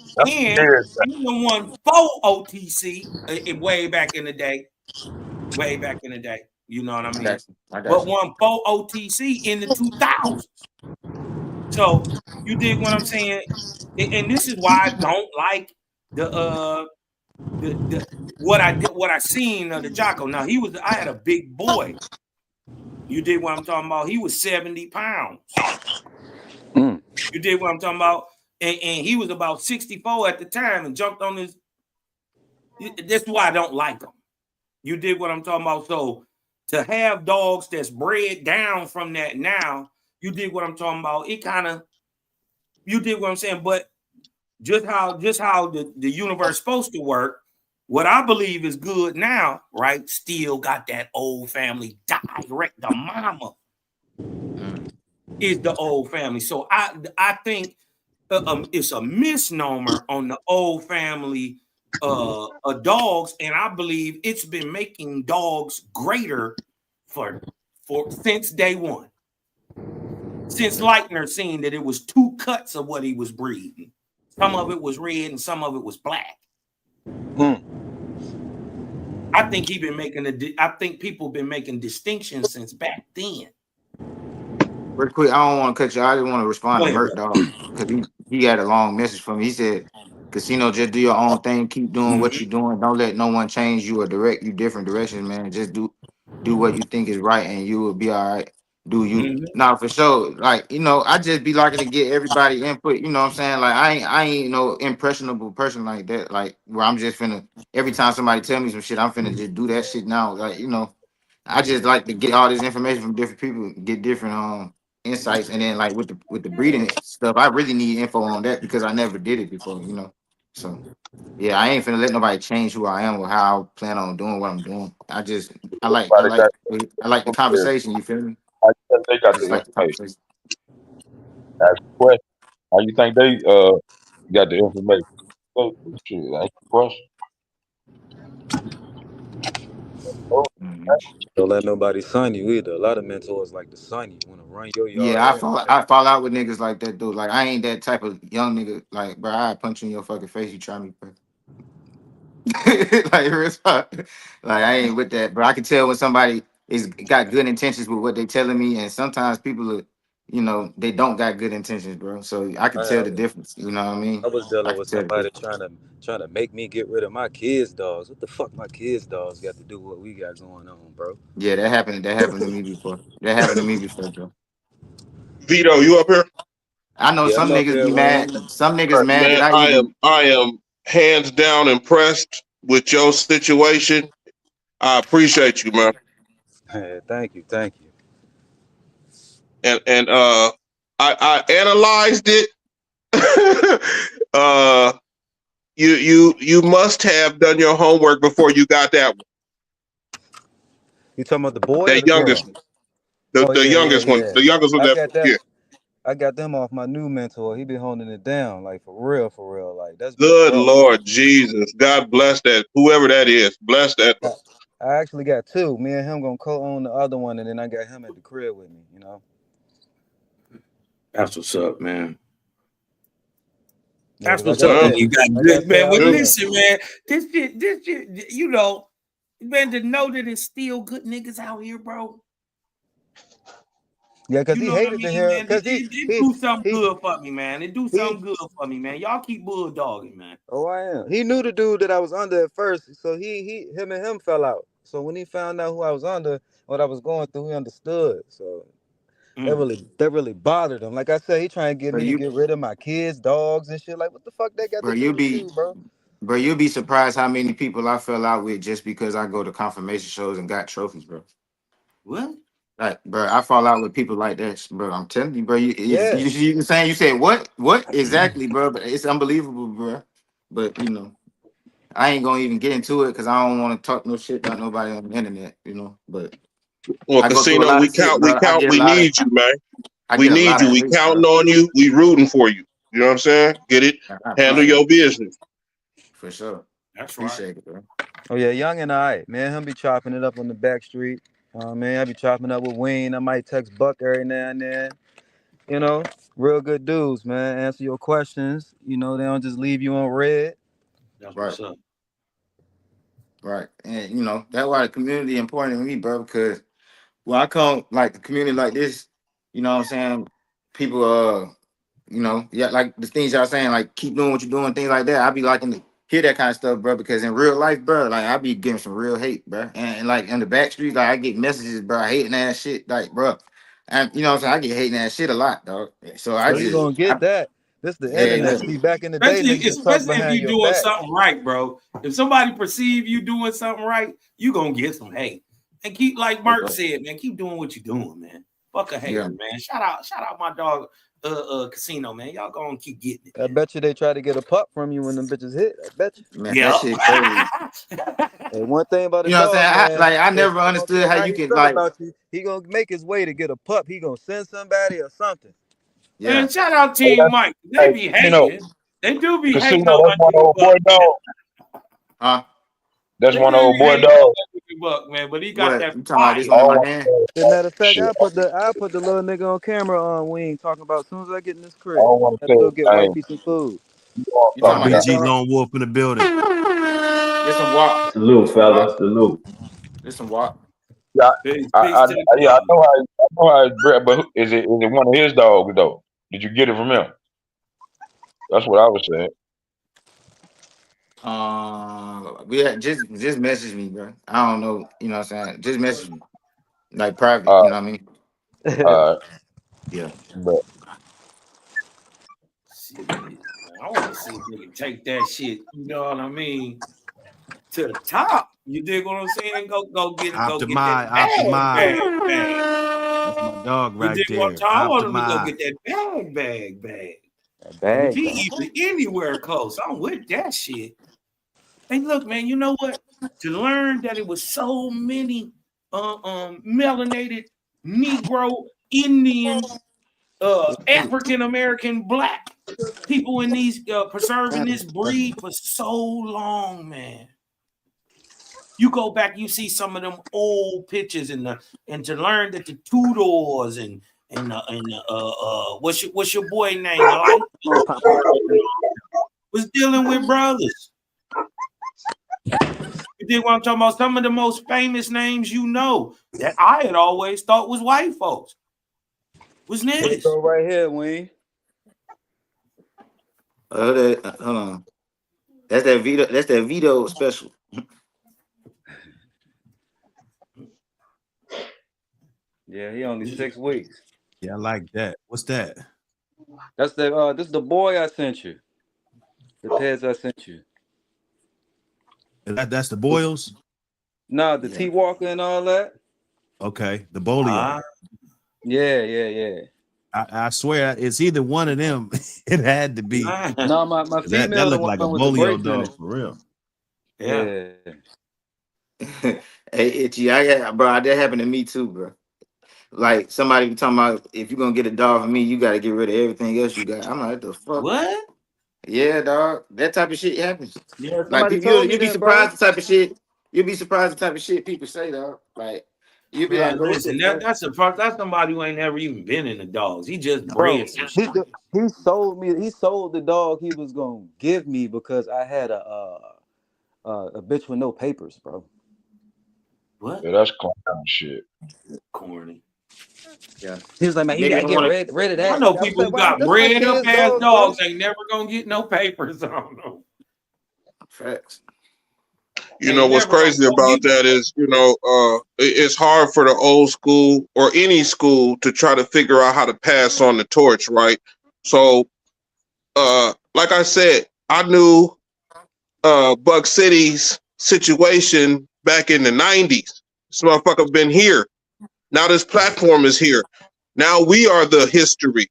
even won 4 OTC way back in the day. Way back in the day. You know what I mean? But won 4 OTC in the 2000s. So you dig what I'm saying? And this is why I don't like what I seen of the Jocko. Now I had a big boy. You dig what I'm talking about? He was 70 pounds. You dig what I'm talking about? And he was about 64 at the time and jumped on his. That's why I don't like him. You dig what I'm talking about? So to have dogs that's bred down from that now, you dig what I'm talking about? It kind of, you dig what I'm saying? But just how the universe supposed to work, what I believe is good now, right? Still got that old family direct. The mama is the old family. So I think it's a misnomer on the old family dogs, and I believe it's been making dogs greater for since day one. Since Leitner seen that it was 2 cuts of what he was breeding. Some of it was red and some of it was black. I think I think people been making distinctions since back then. Real quick, I don't want to cut you. I just want to respond to Merc Dog because he had a long message for me. He said, "Casino, just do your own thing. Keep doing what you're doing. Don't let no one change you or direct you different directions, man. Just do what you think is right, and you will be all right. Do you now for sure? Like I just be liking to get everybody input. You know what I'm saying? Like I ain't no impressionable person like that. Like where I'm just finna every time somebody tell me some shit, I'm finna just do that shit now. Like I just like to get all this information from different people, get different insights, and then like with the breeding stuff, I really need info on that because I never did it before. So. Yeah, I ain't finna let nobody change who I am or how I plan on doing what I'm doing. I like the conversation. You feel me? They got the information. Ask a question. How you think they got the information? Shit, ask a question. Don't let nobody son you either. A lot of mentors like to son you, want to run your yard. Yeah, I fall out with niggas like that, dude. Like I ain't that type of young nigga. Like, bro, I punch you in your fucking face. You try me, bro. like I ain't with that, bro. I can tell when somebody is got good intentions with what they telling me, and sometimes people are, they don't got good intentions, bro. So I can tell the difference. You know what I mean? I was dealing with somebody trying to make me get rid of my kids' dogs. What the fuck my kids' dogs got to do with what we got going on, bro? Yeah, that happened to me before. Bro. Vito, you up here? I know some niggas be mad. Some niggas mad that I am hands down impressed with your situation. I appreciate you, man. Hey, thank you. And I analyzed it. You must have done your homework before you got that one. You talking about the boy? That youngest one. The youngest one. The youngest one. I got them off my new mentor. He been holding it down, like for real. Like that's good, Lord Jesus. God bless that. Whoever that is, bless that. I actually got 2. Me and him gonna co-own the other one, and then I got him at the crib with me. That's what's up, man. Yeah, that's what's up. You got good, man. Well, listen, man. This shit, man. To know that it's still good niggas out here, bro. Yeah, because he hated to hear. Because he do something good for me, man. It do something good for me, man. Y'all keep bulldogging, man. Oh, I am. He knew the dude that I was under at first, so him and him fell out. So when he found out who I was under, what I was going through, he understood. So that really bothered him. Like I said, he trying to get me to get rid of my kids, dogs, and shit. Like, what the fuck that got to do with you, bro? Bro, you'll be surprised how many people I fell out with just because I go to confirmation shows and got trophies, bro. What? Like, bro, I fall out with people like that, bro. I'm telling you, bro. Yeah. You saying you said what? What exactly, bro? But it's unbelievable, bro. But you know, I ain't gonna even get into it because I don't want to talk no shit about nobody on the internet, you know. But Well, I go through a Casino, lot we of shit, count, we bro. count, we need you, man. We get a need lot you. of We hate, counting bro. on you. We rooting for you. You know what I'm saying? Get it. I Handle appreciate your it. business. For sure. That's right. Appreciate it, bro. Oh yeah, Young and I, man, him be chopping it up on the back street. Man, I be chopping up with Wayne. I might text Buck every now and then. You know, real good dudes, man. Answer your questions. You know, they don't just leave you on red. That's Right. what's up. Right. And you know, that's why the community important to me, bro, because when I come like the community like this, you know what I'm saying? People you know, yeah, like the things y'all saying, like keep doing what you're doing, things like that. I be liking to hear that kind of stuff, bro, because in real life, bro, like I be getting some real hate, bro. And like in the back street, like I get messages, bro, hating ass shit, like, bro. And you know what I'm saying? I get hating ass shit a lot, dog. So I You gonna get that. This the internet. See, back in the day, niggas just talk Especially if behind you're your doing back. something right, bro. If somebody perceive you doing something right, you gonna get some hate. And keep, like Mark said, man, keep doing what you're doing, man. Fuck a hater, man. Shout out my dog, Casino, man. Y'all gonna keep getting it. I bet you they try to get a pup from you when them bitches hit. I bet you. Man, that shit crazy. And one thing about a You know what dog, I'm saying? man, I if never he don't understood care how how you he can feel like, about you, he gonna make his way to get a pup. He gonna send somebody or something. Man, shout out Team Mike. They be hating. They do be hating Casino, on that's my one old boy dog. huh? That's They one really old boy hating dog. on that Buck, man. But he got What that you talking about? fire. This one in my hand? As a matter of fact, Shit. I put the little nigga on camera on Wing talking about as soon as I get in this I crib. don't want to Had say to go it. get wifey some food. You talking about that BG dog? Lone Wolf in the building. This some walk. Salute, fellas. Salute. This some walk. Yeah, Peace I to the yeah, dog. I know how it's bred, but is it one of his dogs though? Did you get it from him? That's what I was saying. We had just message me, bro. I don't know, you know what I'm saying? Just message me. Like private, you know what I mean? Yeah. But Shit. I want to see if they can take that shit, you know what I mean, to the top. You dig what I'm saying? Go get that Optimize. bag. That's my dog You right dig what I'm there. talking? I want him to go Optimize. get that bag. And if Bag. he even anywhere close, I'm with that shit. And look, man, you know what? To learn that it was so many melanated Negro, Indian, African American, Black people in these preserving this breed for so long, man. You go back, you see some of them old pictures and to learn that the Tudors and what's your boy name? Like, was dealing with brothers. You dig what I'm talking about? Some of the most famous names you know that I had always thought was white folks was niggas. Go right here, Wayne. Hold on. That's that Vito special. Yeah, he only 6 weeks. Yeah, I like that. What's that? That's the this is the boy I sent you. The pets I sent you. That's the Boyles? No, the T Walker and all that. Okay, the Bolio. Yeah. I swear it's either one of them. It had to be. No, my female that looked like a with the Bolio bracelet in dog it. for real. Yeah. Hey, Itchy, bro, that happened to me too, bro. Like somebody be talking about if you're gonna get a dog for me, you gotta get rid of everything else you got. I'm like, what the fuck? What? Yeah, dog. That type of shit happens. Yeah, Like somebody people, told me you'd be that, surprised bro. the type of shit. You'd be surprised the type of shit people say, dog. Like you'd be Man, like, listen, that's somebody who ain't never even been in the dogs. He just Bro, bred some shit. he sold the dog he was gonna give me because I had a bitch with no papers, bro. What? yeah, that's clown shit. Corny. Yeah. He was like, man, you gotta get rid of that. I know was people like, who wow, got this my bred up kid's ass dog, dogs bro. ain't never gonna get no papers. I don't know. Facts. You know what's crazy about that is, it's hard for the old school or any school to try to figure out how to pass on the torch, right? So, like I said, I knew Buck City's situation back in the 90s. This motherfucker been here. Now this platform is here. Now we are the history.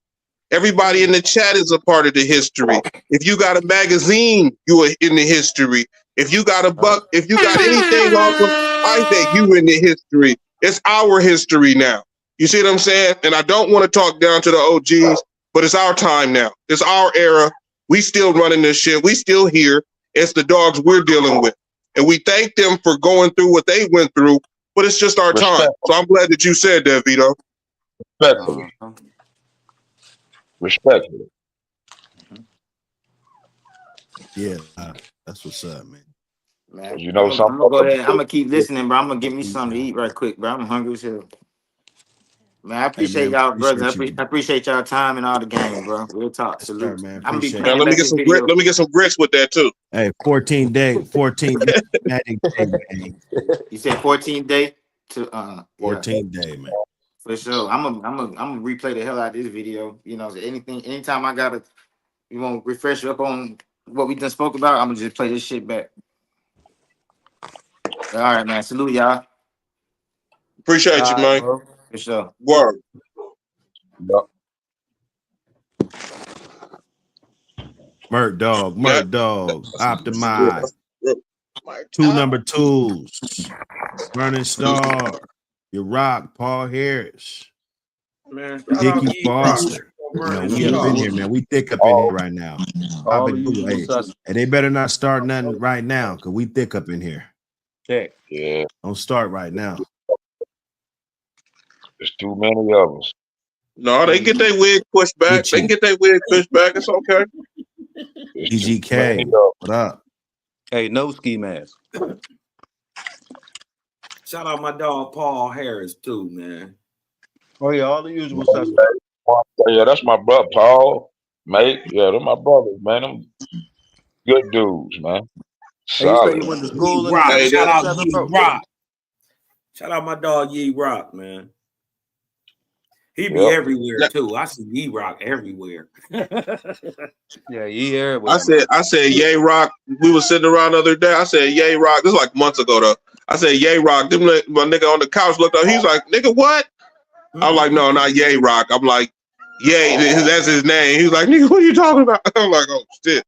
Everybody in the chat is a part of the history. If you got a magazine, you are in the history. If you got a buck, if you got anything off of Isaac, you in the history. It's our history now. You see what I'm saying? And I don't want to talk down to the OGs, but it's our time now. It's our era. We still running this shit. We still here. It's the dogs we're dealing with. And we thank them for going through what they went through, but it's just our time. So I'm glad that you said that, Vito. Respectfully. Respectfully. Yeah, that's what's up, man. Man, You know I'm something. gonna go ahead. I'm gonna keep listening, bro. I'm gonna get me something to eat right quick, bro. I'm hungry as hell. Man, I appreciate y'all, brother. I appreciate y'all time and all the game, bro. Real talk. Salute, man. I'm gonna be Appreciate playing Let me back get this some video. let me get some grits with that too. Hey, 14 day magic day, man. You said 14 day to 14 day, man. For sure. I'm gonna replay the hell out of this video. You know, anytime I gotta refresh you up on what we just spoke about, I'm gonna just play this shit back. All right, man. Salute y'all. Appreciate you, man. Bro. For sure. Word. Yep. Murk Dog, Optimize. 2 number 2s. Burning Star. Your Rock, Paul Harris. Man, Dickie Foster. You know, we up in here, man. We thick up in here right now. And they better not start nothing right now, because we thick up in here. Check. Yeah. Don't start right now. There's too many of us. No, they get their wig pushed back. They can get their wig pushed back. It's okay. EGK, what up? Hey, no ski mask. Shout out my dog Paul Harris too, man. Oh yeah, all the usual suspects. Yeah, that's my brother, Paul, mate. Yeah, they're my brothers, man. Them good dudes, man. Solid. Hey, you say you went to school in Rock. the Shout out 77, Ye bro? Rock. Shout out my dog Ye Rock, man. He be Yep. everywhere too. I see Ye Rock everywhere. Yeah, Ye everywhere. I said, Yay Rock. We was sitting around the other day. I said, Yay Rock. This was like months ago though. I said, Yay Rock. Them, my nigga on the couch looked up. He's like, nigga, what? I'm like, no, not Yay Rock. I'm like, Yay. That's his name. He's like, nigga, what are you talking about? I'm like, oh shit.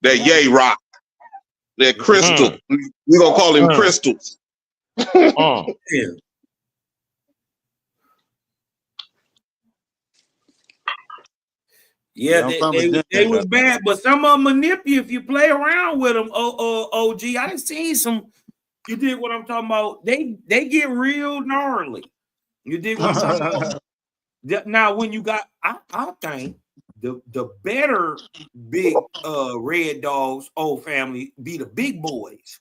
That Yay Rock. That Crystal. We gonna call him Crystals. Yeah. Yeah, they was bad, but some of them manipulate if you play around with them. OG, I done seen some. You dig what I'm talking about? They get real gnarly. You dig what I'm talking about? Now, when you got, I think the better big red dogs, old family, be the big boys.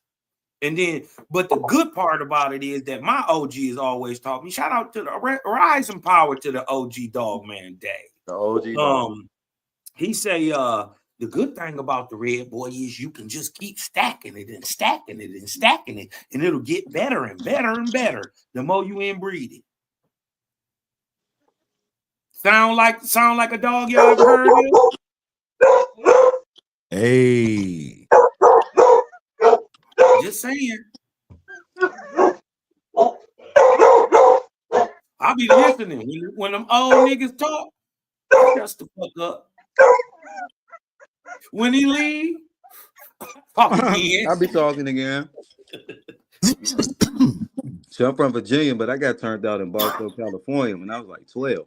And then, but the good part about it is that my OG is always taught me. Shout out to the rise and power to the OG Dog Man Day. The OG dog. He say the good thing about the red boy is you can just keep stacking it and stacking it and stacking it, and it'll get better and better and better the more you inbreed it. Sound like a dog y'all ever heard of? Hey. Just saying. I'll be listening when them old niggas talk. Shut the fuck up. When he leave, I'll be talking again. So I'm from Virginia, but I got turned out in Barstow, California when I was like 12.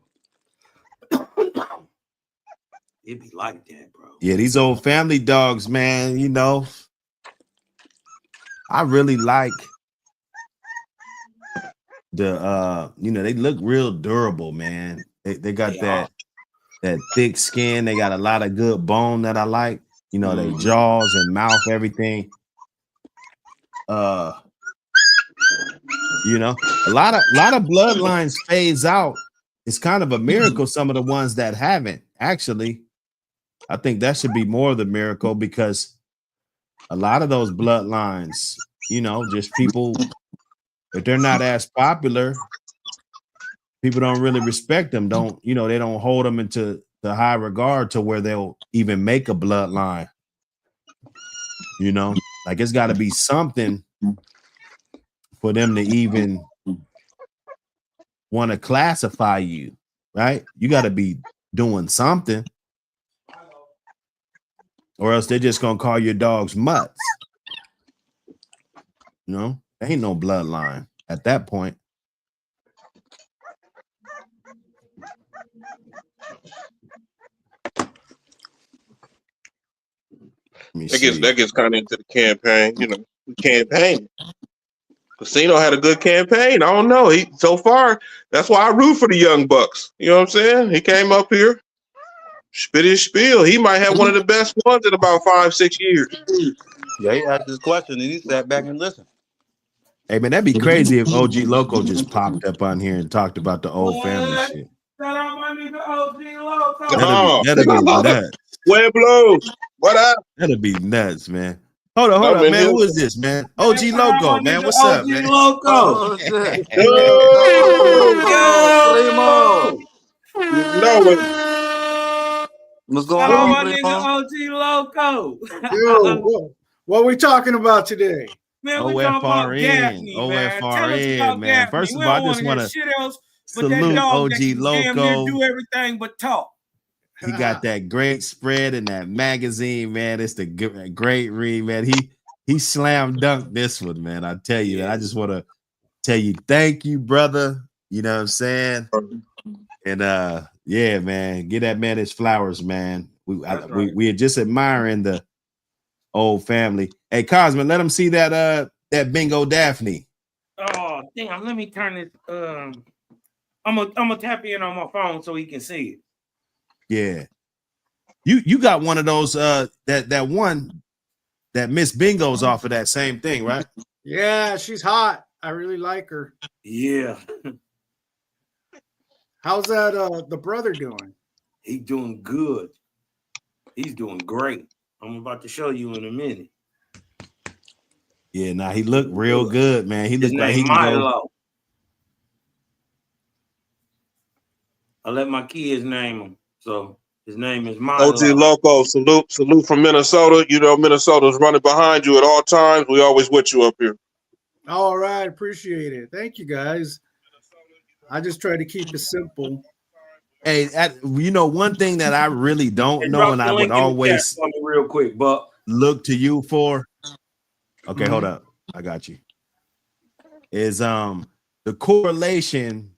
It be like that, bro. Yeah, these old family dogs, man, you know. I really like the you know, they look real durable, man. They got that thick skin. They got a lot of good bone that I like. You know, their jaws and mouth, everything. You know, a lot of bloodlines phase out. It's kind of a miracle. Some of the ones that haven't, actually. I think that should be more of the miracle, because a lot of those bloodlines, you know, just people, if they're not as popular, people don't really respect them. They don't hold them into the high regard to where they'll even make a bloodline. You know, like it's got to be something for them to even want to classify you, right? You got to be doing something, or else they're just gonna call your dogs mutts. You know, there ain't no bloodline at that point. That gets kind of into the campaign, you know, the campaign. Casino had a good campaign. I don't know. He so far, that's why I root for the Young Bucks. You know what I'm saying? He came up here, spit his spiel. He might have one of the best ones in about 5-6 years. Yeah, he asked this question and he sat back and listened. Hey man, that'd be crazy if OG Loco just popped up on here and talked about the old family shit. Shout out my nigga OG Loco. That'd be nuts. Pueblo, what up? That'd be nuts, man. Hold on, man. Who is this, man? OG Loco, man. What's up, man? Loco. What's going on, my nigga OG Loco? Yo, what are we talking about today? Man, we talking about Gaffney, man. Tell us about man. Gaffney. First of We all, I don't just want to shit else but salute that dog OG that can damn Loco. near do everything but talk. He got that great spread in that magazine, man. It's the great read, man. He slam dunked this one, man. I tell you, man. I just want to tell you, thank you, brother. You know what I'm saying? And yeah, man, get that man his flowers, man. We are just admiring the old family. Hey, Cosman, let him see that Bingo Daphne. Oh, damn! Let me turn this. I'm gonna tap in on my phone so he can see it. Yeah, you got one of those that one that Miss Bingo's off of that same thing, right? Yeah, she's hot. I really like her. Yeah. How's that the brother doing? He's doing good. He's doing great. I'm about to show you in a minute. Yeah, nah, he looked real good, man. He looked like he can Milo. go. I let my kids name him. So his name is Milo. OG Loco, salute from Minnesota. You know, Minnesota's running behind you at all times. We always with you up here. All right, appreciate it. Thank you, guys. I just try to keep it simple. Hey, you know, one thing that I really don't know, and I would always real quick, but look to you for. Okay, hold up. I got you. Is the correlation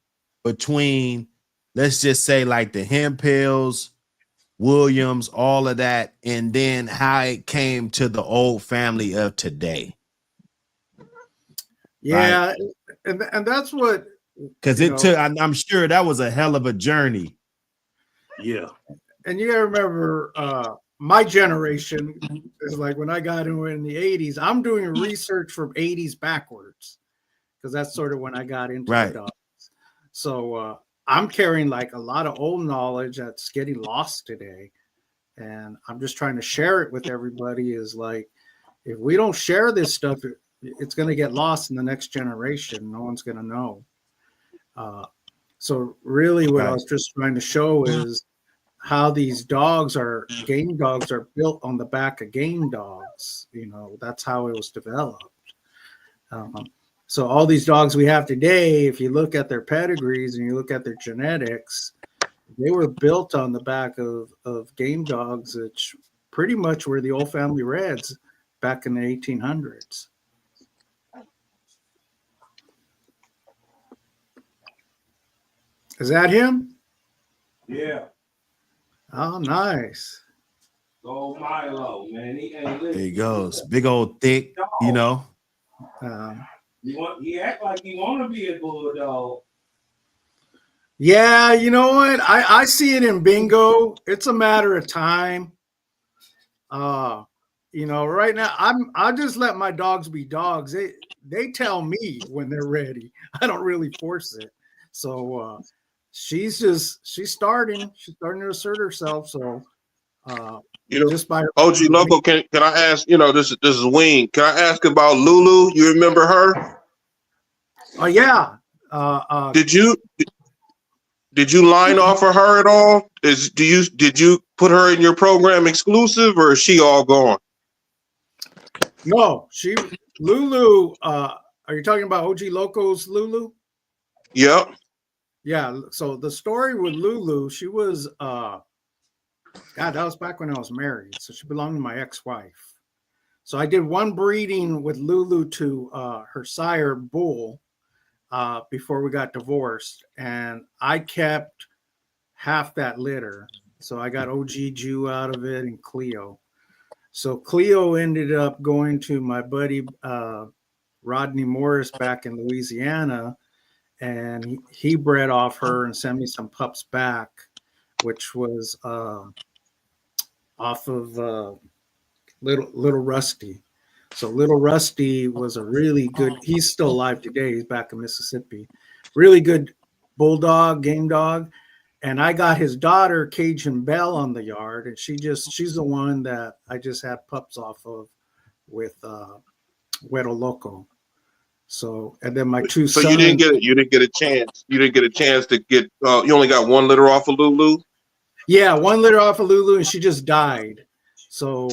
between, let's just say, like the Hempels, Williams, all of that, and then how it came to the old family of today. Yeah, right? and that's what, because it took. I'm sure that was a hell of a journey. Yeah, and you gotta remember, my generation is like when I got in the 80s. I'm doing research from 80s backwards because that's sort of when I got into the dogs. So I'm carrying like a lot of old knowledge that's getting lost today, and I'm just trying to share it with everybody. Is like, if we don't share this stuff, it's going to get lost in the next generation. No one's going to know. So really what I was just trying to show is how these dogs game dogs are built on the back of game dogs. You know, that's how it was developed. So all these dogs we have today, if you look at their pedigrees and you look at their genetics, they were built on the back of game dogs, which pretty much were the old family reds back in the 1800s. Is that him? Yeah. Oh, nice. Go Milo, man. There he goes. Big old thick, you know. He act like he want to be a bulldog. Yeah, you know what? I see it in Bingo. It's a matter of time. You know, right now I just let my dogs be dogs. They tell me when they're ready. I don't really force it. So she's starting to assert herself. So you know, just by OG Loco, can I ask, you know, this is Wing. Can I ask about Lulu? You remember her? Oh yeah. Did you line off of her at all? Did you put her in your program exclusive, or is she all gone? No, Lulu. Are you talking about OG Loco's Lulu? Yep. Yeah. So the story with Lulu, she was God, that was back when I was married. So she belonged to my ex-wife. So I did one breeding with Lulu to her sire bull before we got divorced, and I kept half that litter. So I got OG Jew out of it and Cleo. So Cleo ended up going to my buddy Rodney Morris back in Louisiana, and he bred off her and sent me some pups back, which was off of Little Rusty. So Little Rusty was a really good, he's still alive today. He's back in Mississippi. Really good bulldog, game dog. And I got his daughter, Cajun Bell, on the yard. And she's the one that I just had pups off of with Huero Loco. So, and then my two sons. So you didn't get a chance. You didn't get a chance to get, you only got one litter off of Lulu? Yeah, one litter off of Lulu, and she just died. So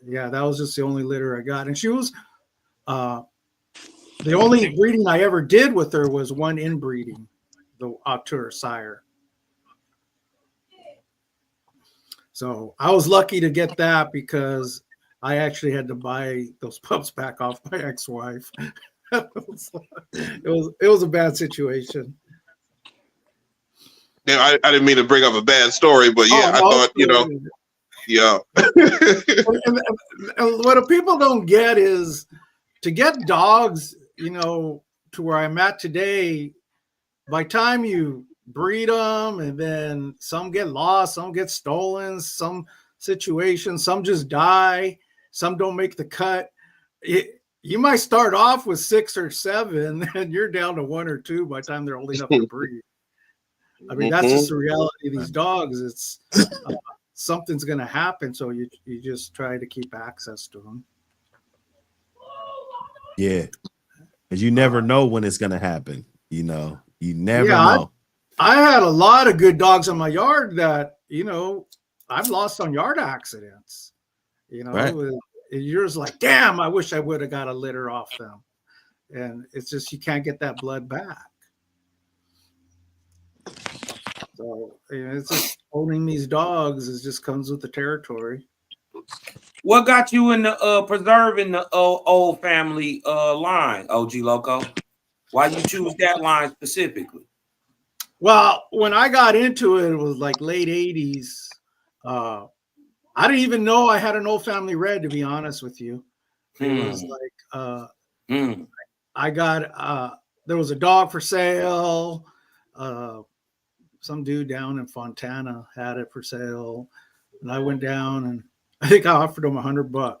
yeah, that was just the only litter I got. And she was the only breeding I ever did with her was one inbreeding, to her sire. So I was lucky to get that because I actually had to buy those pups back off my ex-wife. It was a bad situation. Yeah, I didn't mean to bring up a bad story, but yeah, I thought, yeah. And what people don't get is to get dogs, to where I'm at today, by time you breed them and then some get lost, some get stolen, some situations, some just die, some don't make the cut. You might start off with 6 or 7 and you're down to 1 or 2 by the time they're old enough to breed. I mean, that's just the reality of these dogs. It's something's going to happen, so you just try to keep access to them. Yeah, because you never know when it's going to happen. You never know. I had a lot of good dogs in my yard that I've lost on yard accidents. Right. You're just like, damn, I wish I would have got a litter off them, and it's just you can't get that blood back. So it's just owning these dogs just comes with the territory. What got you in the preserving the old family line, OG Loco? Why you choose that line specifically? Well, when I got into it, it was like late 80s. I didn't even know I had an old family red, to be honest with you. It was like I got there was a dog for sale. Some dude down in Fontana had it for sale, and I went down and I think I offered him $100. I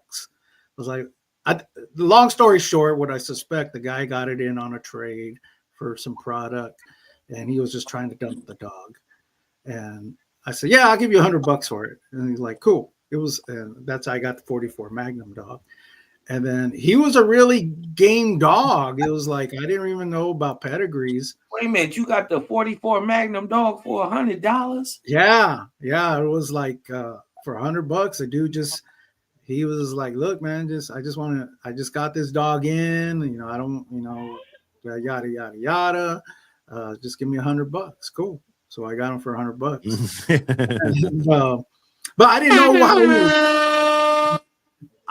was like, the long story short, what I suspect, the guy got it in on a trade for some product, and he was just trying to dump the dog. And I said, yeah, I'll give you $100 for it. And he's like, cool. And that's how I got the 44 Magnum dog. And then he was a really game dog. It was like, I didn't even know about pedigrees. Wait a minute, you got the 44 Magnum dog for $100? Yeah. It was like for $100, the dude he was like, look, man, I just got this dog in, I don't, yada, yada, yada. Just give me $100. Cool. So I got him for $100. But I didn't know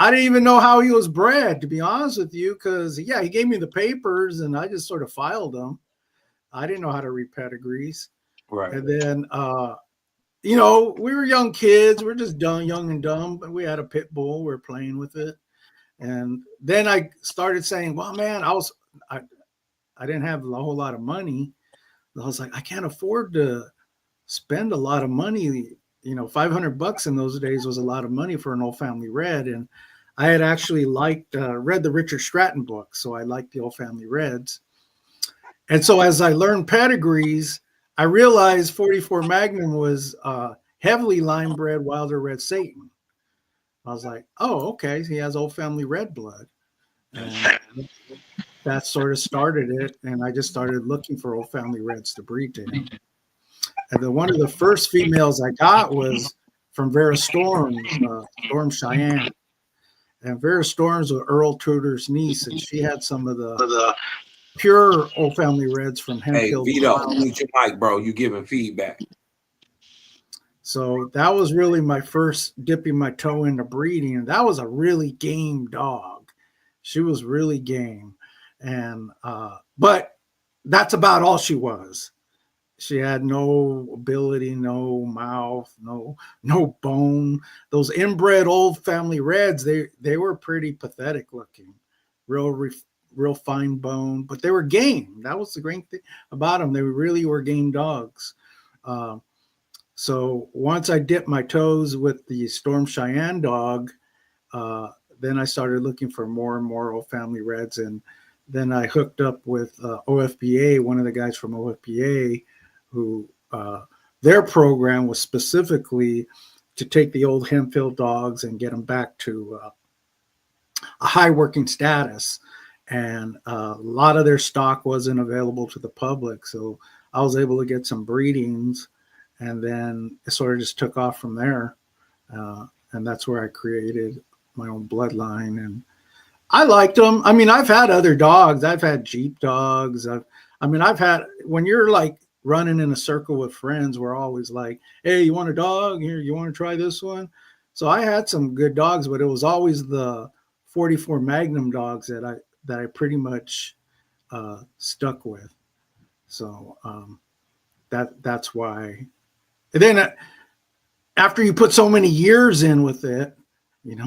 I didn't even know how he was bred, to be honest with you, because he gave me the papers and I just sort of filed them. I didn't know how to read pedigrees. Right. And then we were young kids, we're just young and dumb, but we had a pit bull, we were playing with it. And then I started saying, well, man, I didn't have a whole lot of money. I was like, I can't afford to spend a lot of money. $500 in those days was a lot of money for an old family red. And I had actually read the Richard Stratton book. So I liked the old family reds. And so as I learned pedigrees, I realized 44 Magnum was heavily line bred Wilder Red Satan. I was like, oh, okay. He has old family red blood. And that sort of started it. And I just started looking for old family reds to breed to him. And then one of the first females I got was from Vera Storms, Storm Cheyenne. And Vera Storms was Earl Tudor's niece, and she had some of the pure Old Family Reds from Hey, Hemphill. Vito, mute your mic, bro. You giving feedback. So that was really my first dipping my toe into breeding. And that was a really game dog. She was really game. And but that's about all she was. She had no ability, no mouth, no bone. Those inbred Old Family Reds, they were pretty pathetic looking, real fine bone, but they were game. That was the great thing about them. They really were game dogs. So once I dipped my toes with the Storm Cheyenne dog, then I started looking for more and more Old Family Reds, and then I hooked up with OFBA, one of the guys from OFBA, who their program was specifically to take the old Hemphill dogs and get them back to a high working status. And a lot of their stock wasn't available to the public. So I was able to get some breedings, and then it sort of just took off from there. And that's where I created my own bloodline. And I liked them. I mean, I've had other dogs. I've had Jeep dogs. I've had, when you're like running in a circle with friends, we're always like, hey, you want a dog? Here, you want to try this one? So I had some good dogs, but it was always the 44 Magnum dogs that I pretty much stuck with. So that's why. And then after you put so many years in with it,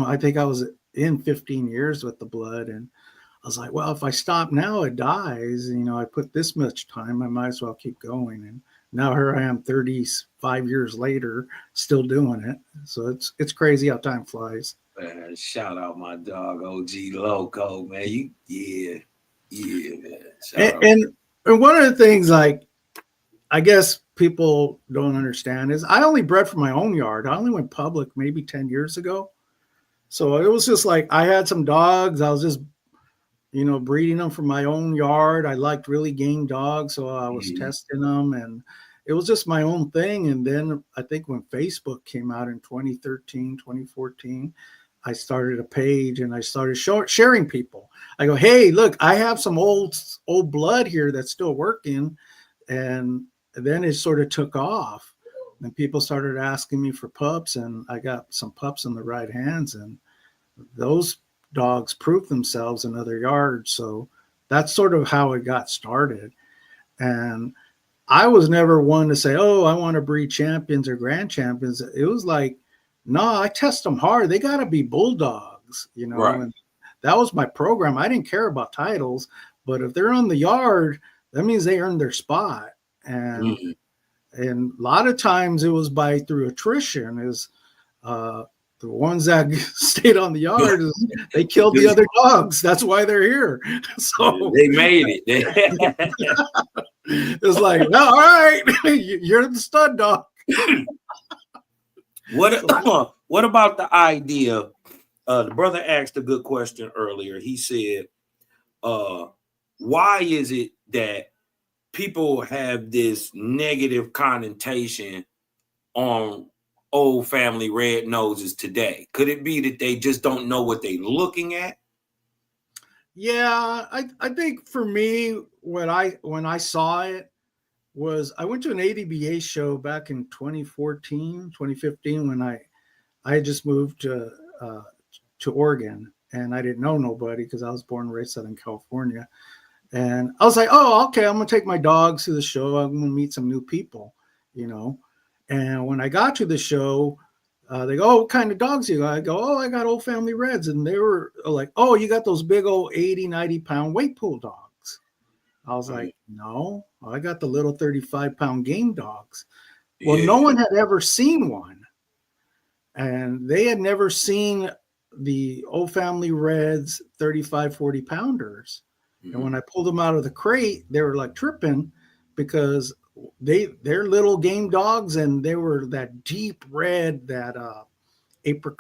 I think I was in 15 years with the blood, and I was like, well, if I stop now, it dies. I put this much time, I might as well keep going. And now here I am 35 years later, still doing it. So it's crazy how time flies. Man, shout out my dog, OG Loco, man. Yeah, man. And one of the things, like, I guess people don't understand is I only bred for my own yard. I only went public maybe 10 years ago. So it was just like I had some dogs. I was just, breeding them from my own yard. I liked really game dogs, so I was testing them, and it was just my own thing. And then I think when Facebook came out in 2013, 2014, I started a page and I started sharing people. I go, hey, look, I have some old blood here that's still working. And then it sort of took off. And people started asking me for pups, and I got some pups in the right hands, and those dogs proved themselves in other yards. So that's sort of how it got started. And I was never one to say, oh, I want to breed champions or grand champions. It was like, no, I test them hard. They got to be bulldogs, Right. And that was my program. I didn't care about titles, but if they're on the yard, that means they earned their spot. And and a lot of times it was through attrition. Is the ones that stayed on the yard, they killed the other dogs. That's why they're here. So they made it. It's like, no, all right, you're the stud dog. What about the idea? The brother asked a good question earlier. He said, why is it that people have this negative connotation on Old Family Red Noses today? Could it be that they just don't know what they're looking at? Yeah, I think for me, when I saw it was I went to an ADBA show back in 2014, 2015 when I had just moved to Oregon, and I didn't know nobody because I was born and raised Southern California. And I was like, oh, okay, I'm going to take my dogs to the show. I'm going to meet some new people, And when I got to the show, they go, oh, what kind of dogs you got? I go, oh, I got Old Family Reds. And they were like, oh, you got those big old 80, 90-pound weight pool dogs. I was like, no, I got the little 35-pound game dogs. Well, no one had ever seen one. And they had never seen the Old Family Reds 35, 40-pounders. And when I pulled them out of the crate, they were like tripping because they're little game dogs, and they were that deep red, that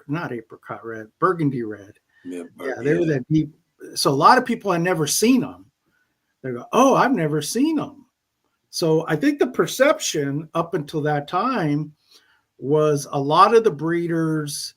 not apricot red, burgundy red. Yeah, they were that deep. So a lot of people had never seen them. They go, oh, I've never seen them. So I think the perception up until that time was a lot of the breeders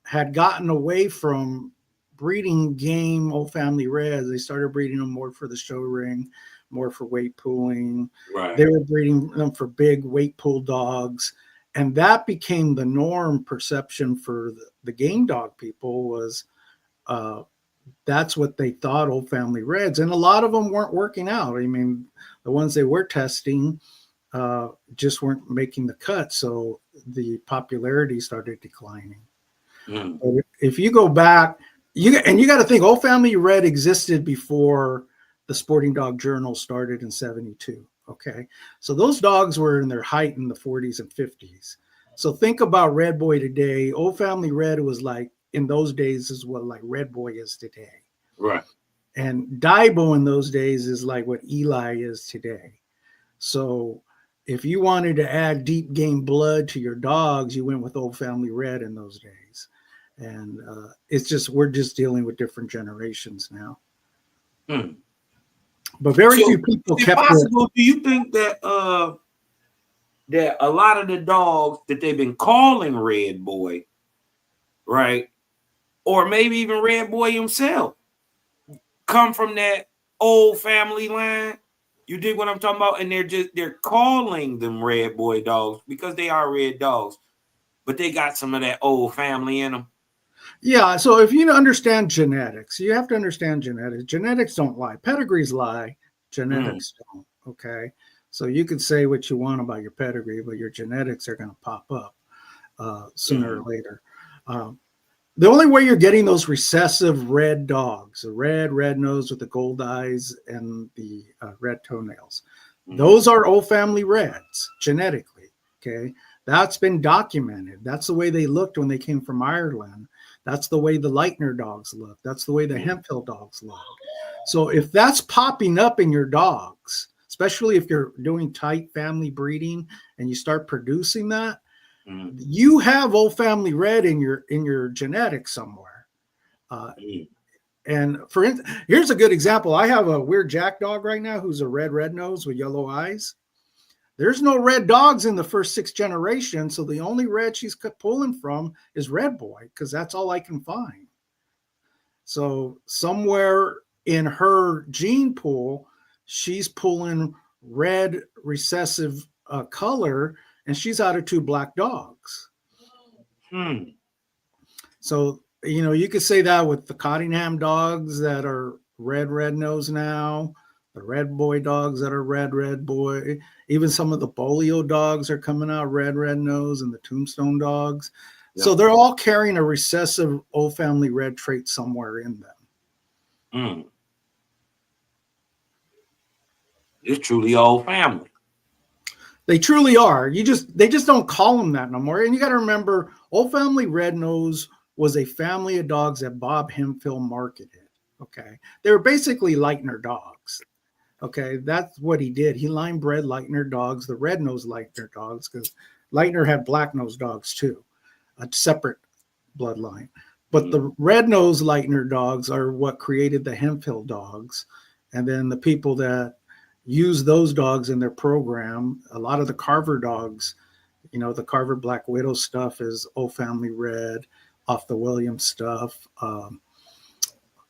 had gotten away from breeding game old family reds. They started breeding them more for the show ring, more for weight pooling. Right. They were breeding them for big weight pool dogs. And that became the norm perception for the game dog people was that's what they thought old family reds. And a lot of them weren't working out. I mean, the ones they were testing just weren't making the cut. So the popularity started declining. But if you go back, you got to think old family red existed before the Sporting Dog Journal started in 72. Okay. So those dogs were in their height in the 40s and 50s. So think about Red Boy today. Old family red was like in those days is what like Red Boy is today. Right. And Daibo in those days is like what Eli is today. So if you wanted to add deep game blood to your dogs, you went with old family red in those days. And it's just, we're just dealing with different generations now. But very few people kept possible. Do you think that that a lot of the dogs that they've been calling Red Boy, right, or maybe even Red Boy himself, come from that old family line? You dig what I'm talking about? And they're calling them Red Boy dogs because they are red dogs, but they got some of that old family in them. Yeah, so if you understand genetics, you have to understand genetics. Genetics don't lie. Pedigrees lie. Genetics don't, okay? So you could say what you want about your pedigree, but your genetics are going to pop up sooner or later. The only way you're getting those recessive red dogs, the red nose with the gold eyes and the red toenails, those are old family reds genetically, okay? That's been documented. That's the way they looked when they came from Ireland. That's the way the Leitner dogs look. That's the way the Hemphill dogs look. So if that's popping up in your dogs, especially if you're doing tight family breeding and you start producing that, you have old family red in your genetics somewhere. And here's a good example. I have a weird Jack dog right now who's a red nose with yellow eyes. There's no red dogs in the first 6 generations, so the only red she's pulling from is Red Boy because that's all I can find. So somewhere in her gene pool, she's pulling red recessive color, and she's out of 2 black dogs. So, you could say that with the Cottingham dogs that are red nose now, the Red Boy dogs that are red boy, even some of the Bolio dogs are coming out red nose, and the Tombstone dogs. Yeah. So they're all carrying a recessive old family red trait somewhere in them. It's truly old family. They truly are. They just don't call them that no more. And you got to remember, old family red nose was a family of dogs that Bob Hemphill marketed. Okay, they were basically Leitner dogs. Okay, that's what he did. He line bred Leitner dogs, the red-nosed Leitner dogs, because Leitner had black-nosed dogs too, a separate bloodline. But the red-nosed Leitner dogs are what created the Hemphill dogs. And then the people that use those dogs in their program, a lot of the Carver dogs, the Carver Black Widow stuff is old family red, off the Williams stuff.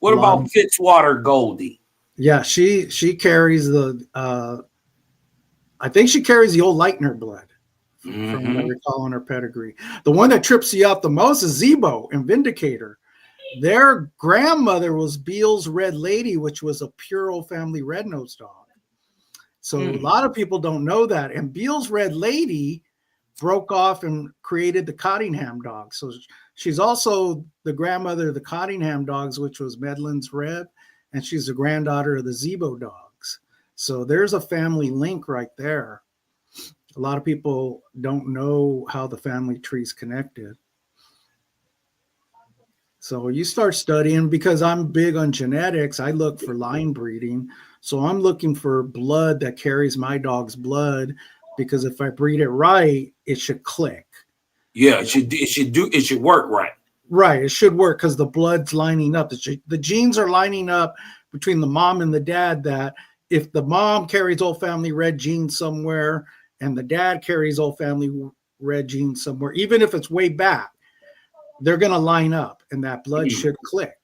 What about Fitzwater Goldie? Yeah, she carries I think she carries the old Leitner blood from what I recall on her pedigree. The one that trips you out the most is Zebo and Vindicator. Their grandmother was Beale's Red Lady, which was a pure old family red-nosed dog. So a lot of people don't know that. And Beale's Red Lady broke off and created the Cottingham dog. So she's also the grandmother of the Cottingham dogs, which was Medlin's Red. And she's the granddaughter of the Zebo dogs. So there's a family link right there. A lot of people don't know how the family tree's connected. So you start studying, because I'm big on genetics, I look for line breeding. So I'm looking for blood that carries my dog's blood, because if I breed it right, it should click. Yeah, it should work right. Right, it should work because the blood's lining up. The genes are lining up between the mom and the dad, that if the mom carries old family red genes somewhere and the dad carries old family red genes somewhere, even if it's way back, they're going to line up and that blood should click.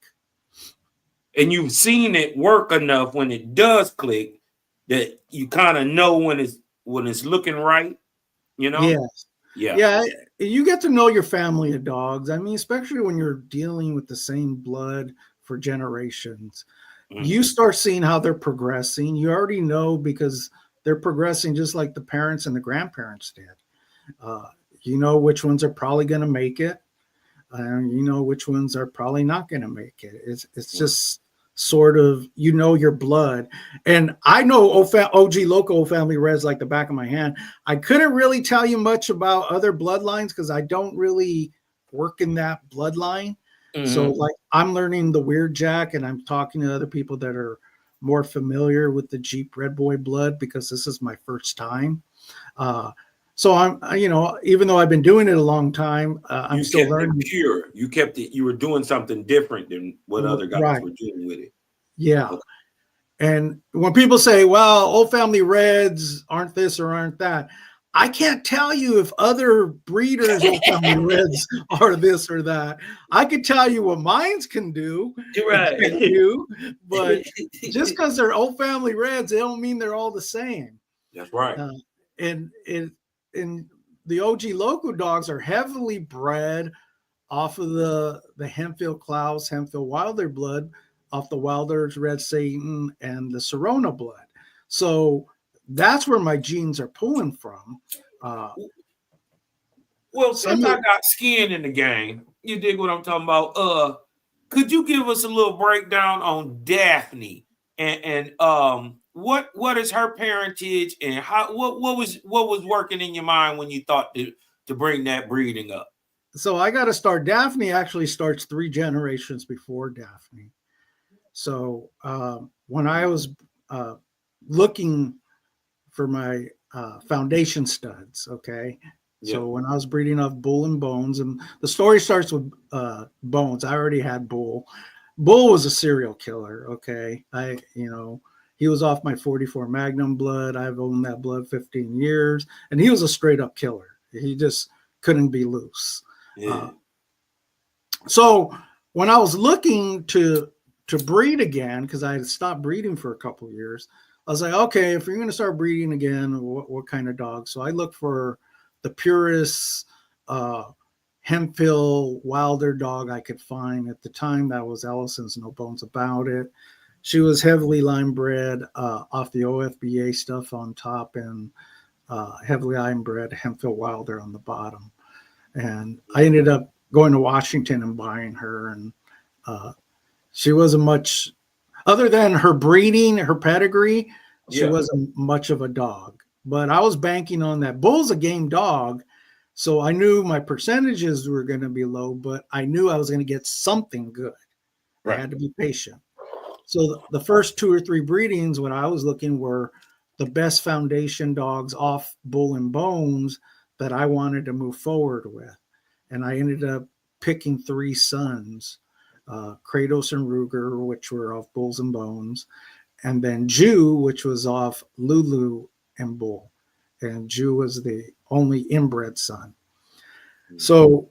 and you've seen it work enough when it does click that you kind of know when it's looking right, you know? Yes. Yeah. Yeah. You get to know your family of dogs. I mean, especially when you're dealing with the same blood for generations. You start seeing how they're progressing. You already know because they're progressing just like the parents and the grandparents did. You know which ones are probably going to make it, and you know which ones are probably not going to make it. It's just sort of, you know, your blood. And I know OG Loco Family Reds like the back of my hand. I couldn't really tell you much about other bloodlines because I don't really work in that bloodline. So like I'm learning the Weird Jack, and I'm talking to other people that are more familiar with the Jeep Red Boy blood because this is my first time. So I'm, you know, even though I've been doing it a long time, I'm still learning. Pure. You kept it. You were doing something different than what other guys were doing with it. Yeah. Okay. And when people say, "Well, Old Family Reds aren't this or aren't that," I can't tell you if other breeders Old Family Reds are this or that. I could tell you what mines can do, right? But just because they're Old Family Reds, they don't mean they're all the same. That's right. And the OG Loco dogs are heavily bred off of the Hemphill Klaus, Hemphill Wilder blood, off the Wilder's Red Satan and the Serona blood. So that's where my genes are pulling from. Well, since I got skin in the game, you dig what I'm talking about? Could you give us a little breakdown on Daphne and what is her parentage and how what was working in your mind when you thought to bring that breeding up? So I got to start. Daphne actually starts 3 generations before Daphne. So when I was looking for my foundation studs, okay. Yeah. So when I was breeding off Bull and Bones, and the story starts with Bones. I already had Bull. Bull was a serial killer. Okay. He was off my 44 Magnum blood. I've owned that blood 15 years, and he was a straight up killer. He just couldn't be loose. Yeah. So when I was looking to breed again, because I had stopped breeding for a couple of years, I was like, okay, if you're going to start breeding again, what kind of dog? So I looked for the purest Hemphill Wilder dog I could find at the time. That was Ellison's No Bones About It. She was heavily line bred off the OFBA stuff on top and heavily line bred Hemphill Wilder on the bottom. And I ended up going to Washington and buying her. And she wasn't much, other than her breeding, her pedigree, she wasn't much of a dog. But I was banking on that. Bull's a game dog. So I knew my percentages were going to be low, but I knew I was going to get something good. Right. I had to be patient. So the first 2 or 3 breedings when I was looking were the best foundation dogs off Bull and Bones that I wanted to move forward with. And I ended up picking 3 sons, Kratos and Ruger, which were off Bulls and Bones, and then Jew, which was off Lulu and Bull. And Jew was the only inbred son. So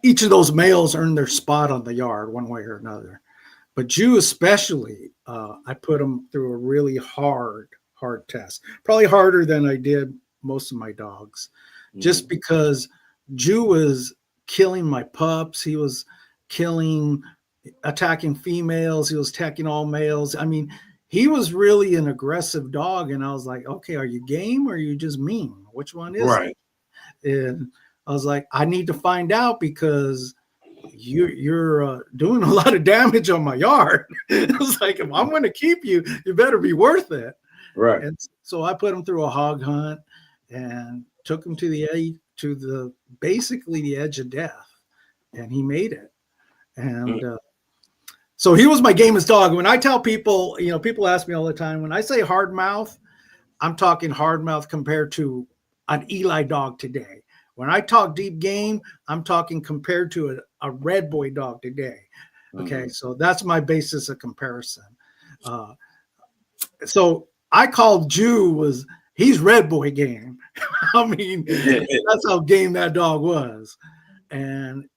each of those males earned their spot on the yard one way or another. But Jew especially, I put him through a really hard test, probably harder than I did most of my dogs, just because Jew was killing my pups. He was attacking females. He was attacking all males. I mean, he was really an aggressive dog. And I was like, okay, are you game or are you just mean? Which one is it? And I was like, I need to find out because you're doing a lot of damage on my yard. It was like, if I'm going to keep you, you better be worth it. Right. And so I put him through a hog hunt and took him to basically the edge of death, and he made it. And so he was my gamest dog. When I tell people, people ask me all the time, when I say hard mouth, I'm talking hard mouth compared to an Eli dog today. When I talk deep game, I'm talking compared to a red boy dog today. Okay, so that's my basis of comparison. So I called Jew he's red boy game. I mean, that's how game that dog was. And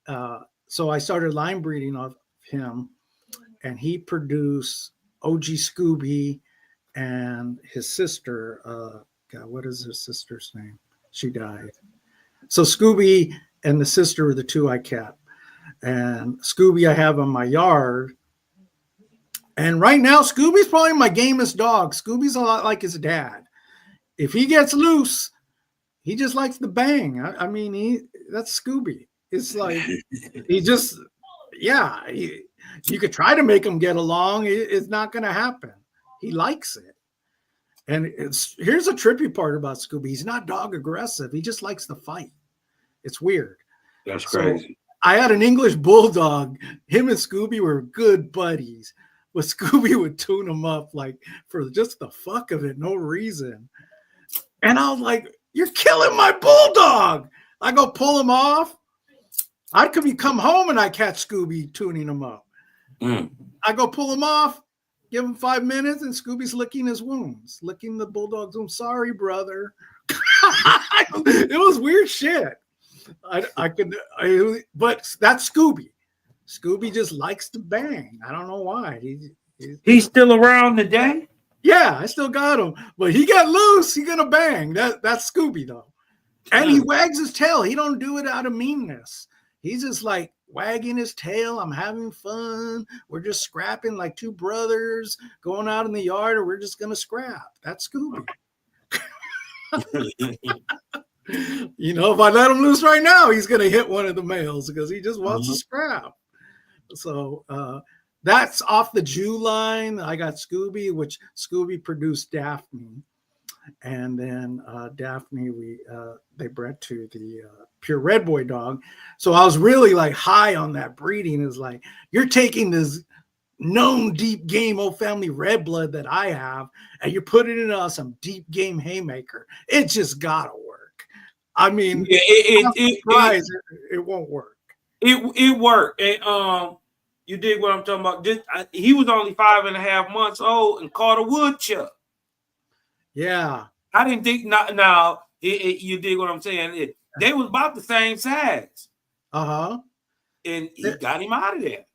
so I started line breeding off him. and he produced OG Scooby and his sister. God, what is his sister's name? She died. So Scooby and the sister were the two I kept. And Scooby I have in my yard. And right now, Scooby's probably my gamest dog. Scooby's a lot like his dad. If he gets loose, he just likes to bang. I mean, that's Scooby. It's like he just, yeah. You could try to make him get along. It's not going to happen. He likes it. And here's a trippy part about Scooby. He's not dog aggressive. He just likes to fight. It's weird. That's crazy. So I had an English bulldog. Him and Scooby were good buddies. But Scooby would tune him up like for just the fuck of it, no reason. And I was like, "You're killing my bulldog." I go pull him off. I could come home and I catch Scooby tuning him up. I go pull him off, give him 5 minutes, and Scooby's licking his wounds, licking the bulldog's wounds. Sorry, brother. It was weird shit. But that's Scooby. Scooby just likes to bang. I don't know why. He's still around today? Yeah, I still got him. But he got loose. He's gonna bang. That's Scooby though. And he wags his tail. He don't do it out of meanness. He's just like wagging his tail. I'm having fun. We're just scrapping like two brothers going out in the yard, or we're just gonna scrap. That's Scooby. You know, if I let him loose right now, he's gonna hit one of the males because he just wants to scrap. So that's off the Jew line. I got Scooby, which Scooby produced Daphne, and then Daphne they bred to the pure red boy dog. So I was really like high on that breeding. Is like, you're taking this known deep game old family red blood that I have, and you're putting it on some deep game haymaker. It just gotta work. I mean, it won't work. It worked. And you dig what I'm talking about? He was only 5.5 months old and caught a woodchuck. Yeah. I didn't think now you dig what I'm saying? They was about the same size. Uh-huh. And he got him out of there.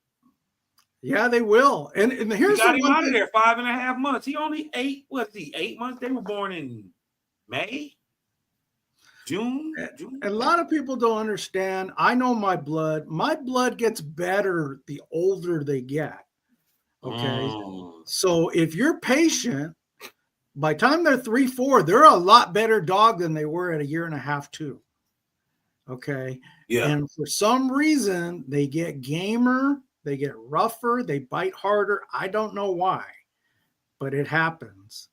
Yeah, they will. And here's he got him out of there 5.5 months. He only 8 months? They were born in May. June. A lot of people don't understand. I know my blood. My blood gets better the older they get. Okay. So if you're patient, by the time they're 3, 4, they're a lot better dog than they were at 1.5 years, 2. Okay. Yeah. And for some reason, they get gamer, they get rougher, they bite harder. I don't know why, but it happens.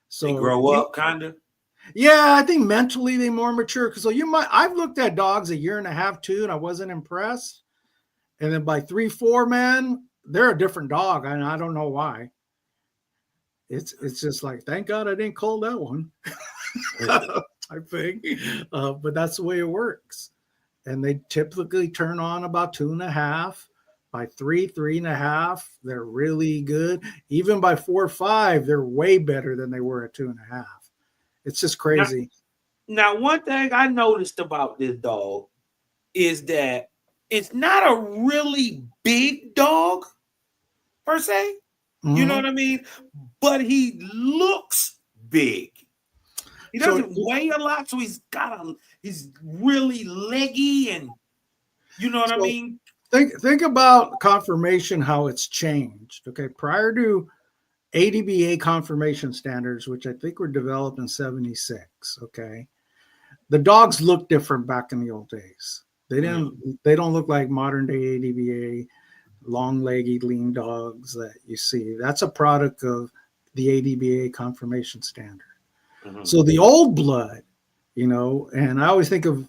So they grow up, kind of. Yeah, I think mentally they more mature. So I've looked at dogs 1.5 years, 2, and I wasn't impressed. And then by 3, 4, man, they're a different dog. And I don't know why. It's just like, thank God I didn't call that one. I think. But that's the way it works. And they typically turn on about 2.5. By 3, 3.5, they're really good. Even by 4, 5, they're way better than they were at 2.5. It's just crazy. Now, one thing I noticed about this dog is that it's not a really big dog, per se. You know what I mean? But he looks big. He doesn't weigh a lot, so he's really leggy, and you know what I mean? Think about conformation, how it's changed. Okay, prior to ADBA conformation standards, which I think were developed in 76. Okay, the dogs look different back in the old days. They don't look like modern day ADBA long-legged, lean dogs that you see. That's a product of the ADBA conformation standard. So the old blood, and I always think of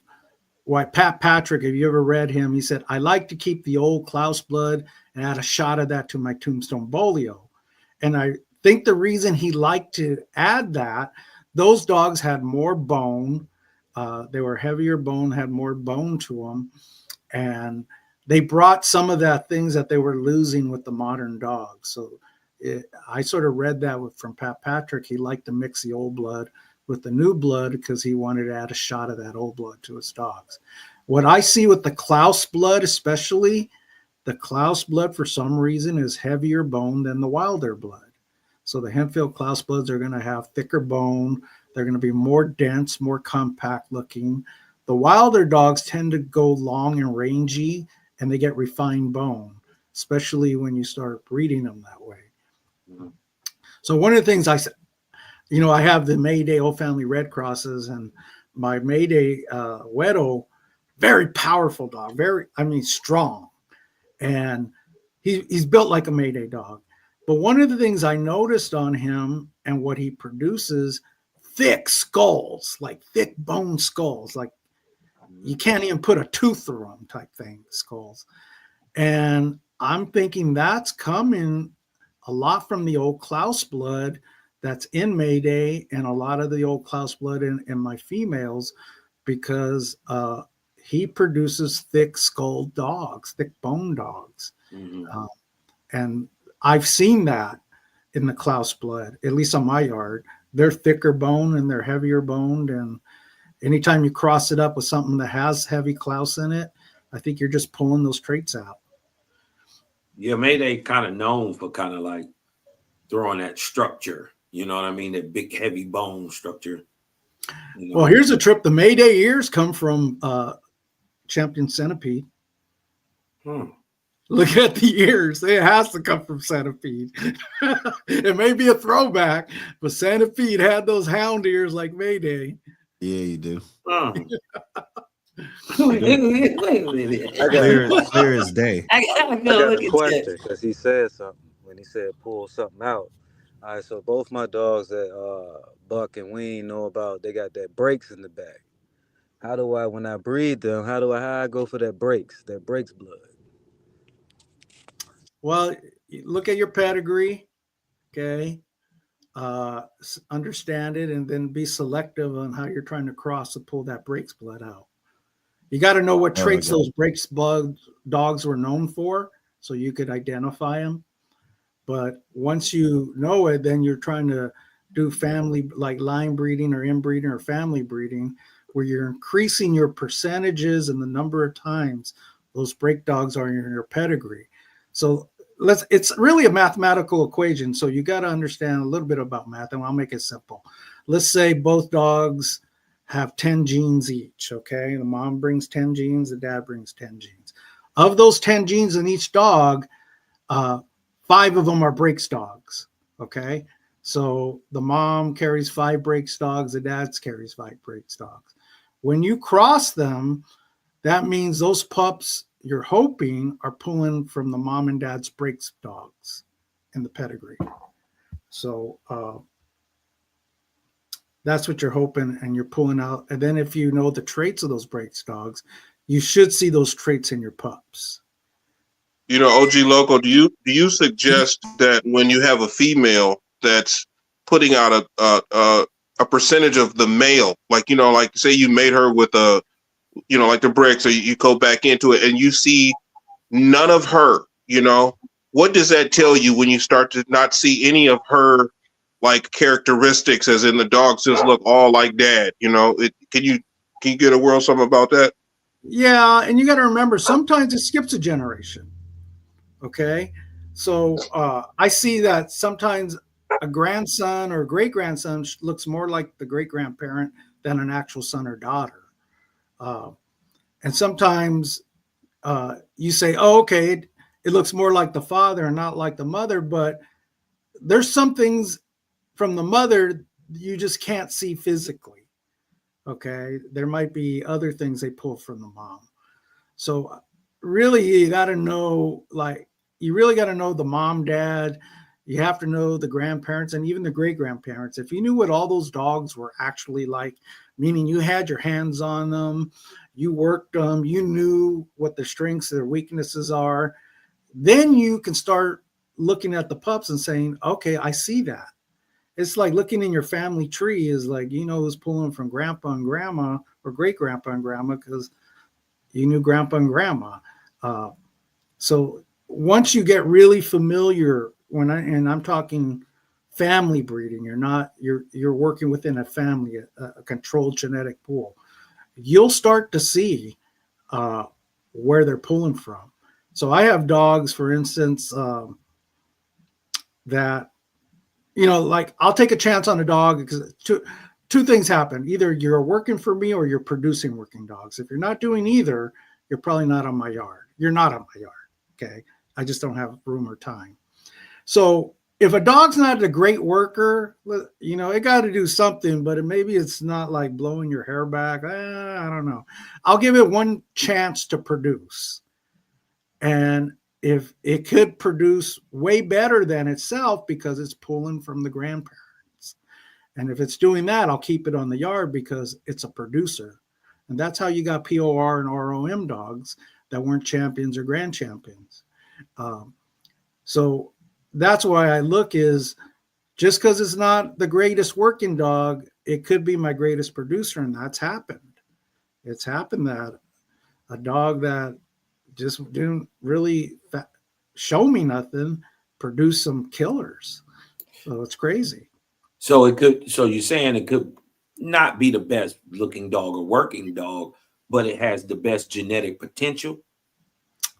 why Pat Patrick, have you ever read him? He said, I like to keep the old Klaus blood and add a shot of that to my Tombstone Bolio. And I think the reason he liked to add that, those dogs had more bone. They were heavier bone, had more bone to them. And they brought some of that things that they were losing with the modern dogs. So I sort of read that from Pat Patrick. He liked to mix the old blood with the new blood because he wanted to add a shot of that old blood to his dogs. What I see with the Klaus blood, especially, The Klaus blood, for some reason, is heavier bone than the Wilder blood. So the Hempfield Klaus bloods are going to have thicker bone. They're going to be more dense, more compact looking. The Wilder dogs tend to go long and rangy, and they get refined bone, especially when you start breeding them that way. So one of the things I have the Mayday Old Family Red Crosses, and my Mayday Weddle, very powerful dog, strong. And he's built like a Mayday dog. But one of the things I noticed on him and what he produces, thick skulls, like thick bone skulls, like you can't even put a tooth through them type thing, skulls. And I'm thinking that's coming a lot from the old Klaus blood that's in Mayday, and a lot of the old Klaus blood in my females, because he produces thick skulled dogs, thick bone dogs. And I've seen that in the Klaus blood, at least on my yard. They're thicker bone and they're heavier boned. And anytime you cross it up with something that has heavy Klaus in it, I think you're just pulling those traits out. Yeah, Mayday kind of known for kind of like throwing that structure. You know what I mean? That big, heavy bone structure. You know? Well, here's a trip. The Mayday ears come from Champion Centipede. Look at the ears. It has to come from Centipede. It may be a throwback, but Centipede had those hound ears like Mayday. Yeah, you do. Wait a minute. Clear as day. I got a question, because he said something when he said pull something out. All right, so both my dogs that Buck and Ween know about, they got that brakes in the back. How do I, when I breed them, how I go for that brakes blood? Well, look at your pedigree, okay? Understand it, and then be selective on how you're trying to cross to pull that brakes blood out. You got to know what traits those brakes blood dogs were known for, so you could identify them. But once you know it, then you're trying to do family, like line breeding or inbreeding or family breeding, where you're increasing your percentages and the number of times those break dogs are in your pedigree. So it's really a mathematical equation. So you got to understand a little bit about math, and I'll make it simple. Let's say both dogs have 10 genes each, okay? The mom brings 10 genes, the dad brings 10 genes. Of those 10 genes in each dog, 5 of them are brakes dogs, okay? So the mom carries 5 brakes dogs, the dad carries 5 brakes dogs. When you cross them, that means those pups you're hoping are pulling from the mom and dad's brakes dogs in the pedigree. So that's what you're hoping, and you're pulling out. And then if you know the traits of those brakes dogs, you should see those traits in your pups. You know, OG Loco, do you suggest that when you have a female that's putting out a percentage of the male, like, you know, like say you made her with a, you know, like the bricks, or you go back into it and you see none of her, you know, what does that tell you when you start to not see any of her like characteristics, as in the dogs just look all like dad, you know? Can you get a world something about that? Yeah, and you got to remember, sometimes it skips a generation. Okay, so I see that sometimes a grandson or great grandson looks more like the great grandparent than an actual son or daughter. And sometimes you say, oh, okay, it looks more like the father and not like the mother, but there's some things from the mother you just can't see physically. Okay, there might be other things they pull from the mom. So really, you got to know, like, you really got to know the mom, dad. You have to know the grandparents and even the great grandparents. If you knew what all those dogs were actually like, meaning you had your hands on them, you worked them, you knew what their strengths, their weaknesses are, then you can start looking at the pups and saying, okay, I see that. It's like looking in your family tree is like, you know, who's pulling from grandpa and grandma or great grandpa and grandma because you knew grandpa and grandma. So once you get really familiar, I'm talking family breeding, you're working within a family, a controlled genetic pool, you'll start to see where they're pulling from. So I have dogs, for instance, that, like I'll take a chance on a dog because two things happen. Either you're working for me or you're producing working dogs. If you're not doing either, you're probably not on my yard. You're not on my yard. Okay. I just don't have room or time. So if a dog's not a great worker, it got to do something, but maybe it's not like blowing your hair back. I don't know. I'll give it one chance to produce. And if it could produce way better than itself because it's pulling from the grandparents. And if it's doing that, I'll keep it on the yard because it's a producer. And that's how you got POR and ROM dogs that weren't champions or grand champions. So that's why I look is just because it's not the greatest working dog, it could be my greatest producer. And that's happened. It's happened that a dog that just didn't really show me nothing produced some killers. So it's crazy. So you're saying it could not be the best looking dog or working dog, but it has the best genetic potential.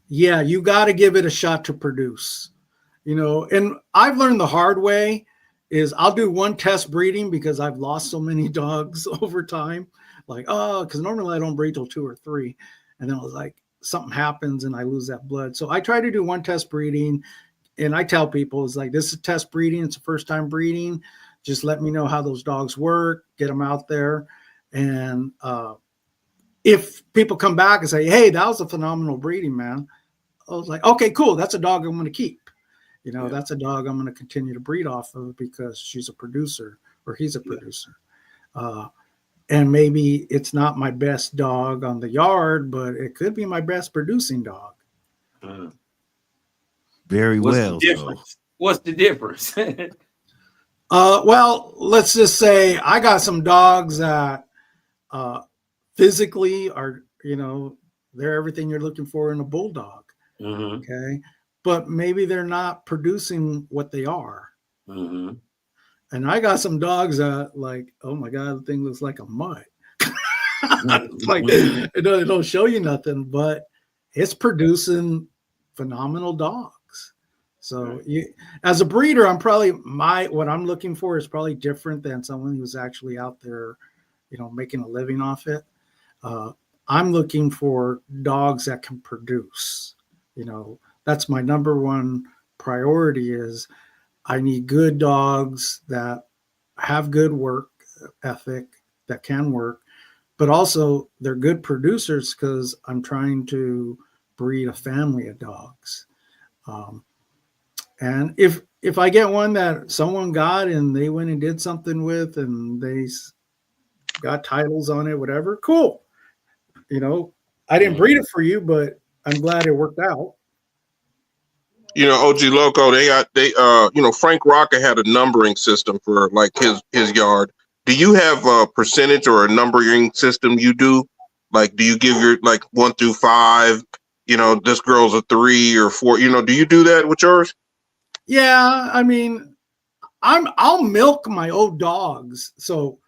Yeah, you got to give it a shot to produce. And I've learned the hard way is I'll do one test breeding because I've lost so many dogs over time. Like, because normally I don't breed till 2 or 3. And then I was like, something happens and I lose that blood. So I try to do one test breeding. And I tell people, it's like, this is test breeding. It's the first time breeding. Just let me know how those dogs work, get them out there. And if people come back and say, hey, that was a phenomenal breeding, man. I was like, okay, cool. That's a dog I'm going to keep. That's a dog I'm going to continue to breed off of because she's a producer or he's a producer. And maybe it's not my best dog on the yard, but it could be my best producing dog. Very What's well. The difference? What's the difference? Well, let's just say I got some dogs that physically are, they're everything you're looking for in a bulldog. Mm-hmm. Okay. But maybe they're not producing what they are. Mm-hmm. And I got some dogs that like, oh my God, the thing looks like a mutt. Like it don't show you nothing, but it's producing phenomenal dogs. So as a breeder, I'm probably what I'm looking for is probably different than someone who's actually out there, making a living off it. I'm looking for dogs that can produce. That's my number one priority is I need good dogs that have good work ethic, that can work, but also they're good producers because I'm trying to breed a family of dogs. And if I get one that someone got and they went and did something with and they got titles on it, whatever, cool. I didn't breed it for you, but I'm glad it worked out. OG Loco, Frank Rocker had a numbering system for like his yard. Do you have a percentage or a numbering system you do? Like, do you give your like 1 through 5? This girl's a 3 or 4. Do you do that with yours? Yeah, I mean, I'll milk my old dogs. So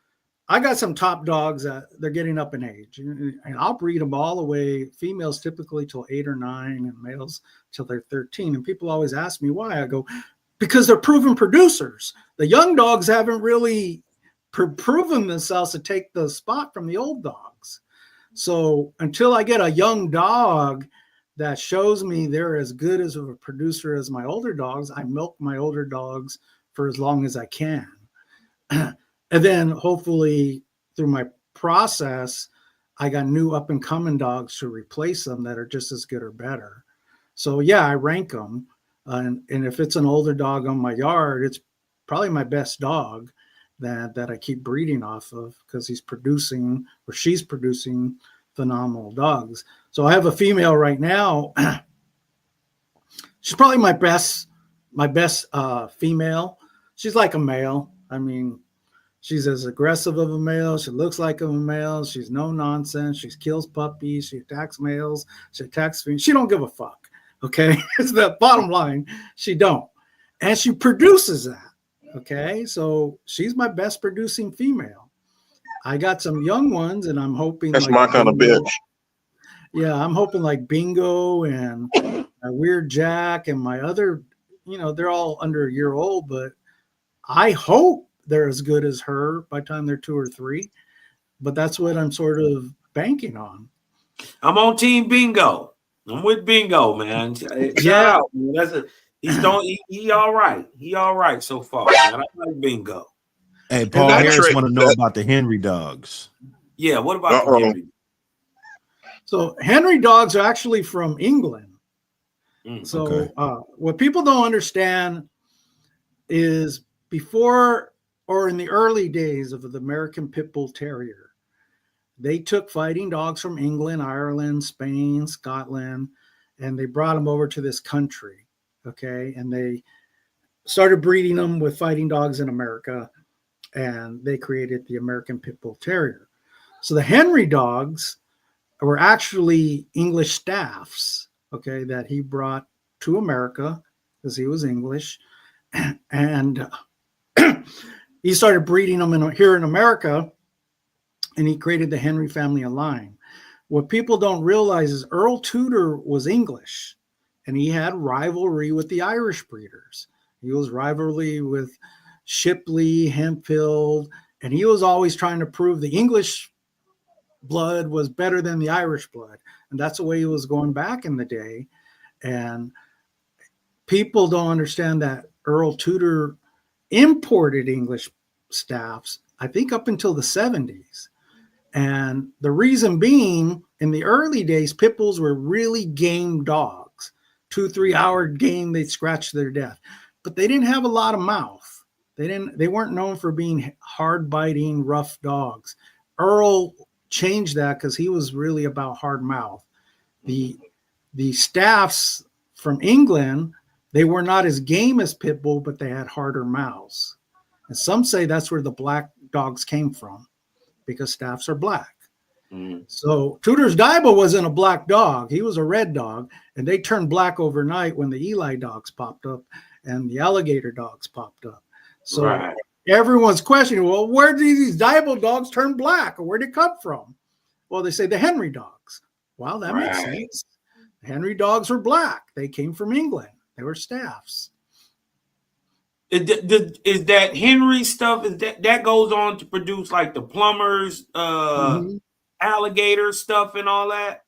I got some top dogs that they're getting up in age, and I'll breed them all the way. Females typically till 8 or 9, and males till they're 13. And people always ask me why. I go, because they're proven producers. The young dogs haven't really proven themselves to take the spot from the old dogs. So until I get a young dog that shows me they're as good as a producer as my older dogs, I milk my older dogs for as long as I can. And then hopefully through my process, I got new up and coming dogs to replace them that are just as good or better. So yeah, I rank them. And if it's an older dog on my yard, it's probably my best dog that I keep breeding off of because he's producing or she's producing phenomenal dogs. So I have a female right now. She's probably my best female. She's like a male. I mean, she's as aggressive of a male. She looks like a male. She's no nonsense. She kills puppies. She attacks males. She attacks females. She don't give a fuck. Okay. It's the bottom line. She don't. And she produces that. Okay. So she's my best producing female. I got some young ones and I'm hoping that's like my kind of bitch. Yeah. I'm hoping like Bingo and my Weird Jack and my other, they're all under a year old, but I hope they're as good as her by the time they're 2 or 3. But that's what I'm sort of banking on. I'm on Team Bingo. I'm with Bingo, man. Shout out, man. He all right. He all right so far, man. I like Bingo. Hey, Paul Harris want to know about the Henry dogs. Yeah, what about the Henry? So Henry dogs are actually from England. What people don't understand is before or in the early days of the American Pit Bull Terrier, they took fighting dogs from England, Ireland, Spain, Scotland, and they brought them over to this country. Okay. And they started breeding them with fighting dogs in America, and they created the American Pit Bull Terrier. So the Henry dogs were actually English staffs, okay, that he brought to America because he was English. And he started breeding them here in America, and he created the Henry family of line. What people don't realize is Earl Tudor was English, and he had rivalry with the Irish breeders. He was rivalry with Shipley, Hempfield, and he was always trying to prove the English blood was better than the Irish blood. And that's the way he was going back in the day. And people don't understand that Earl Tudor imported English staffs, I think up until the 70s. And the reason being, in the early days, pit bulls were really game dogs. 2-3 hour game, they'd scratch their death. But they didn't have a lot of mouth. They weren't known for being hard biting, rough dogs. Earl changed that because he was really about hard mouth. The staffs from England, they were not as game as pit bull, but they had harder mouths. And some say that's where the black dogs came from, because staffs are black. So Tudor's Daibo wasn't a black dog. He was a red dog, and they turned black overnight when the Eli dogs popped up and the alligator dogs popped up. So everyone's questioning, well, where did these Daibo dogs turn black, or where did it come from? Well, they say the Henry dogs. Well, that makes sense. The Henry dogs were black. They came from England. They were staffs. Is that Henry stuff? Is that goes on to produce like the plumbers, alligator stuff, and all that?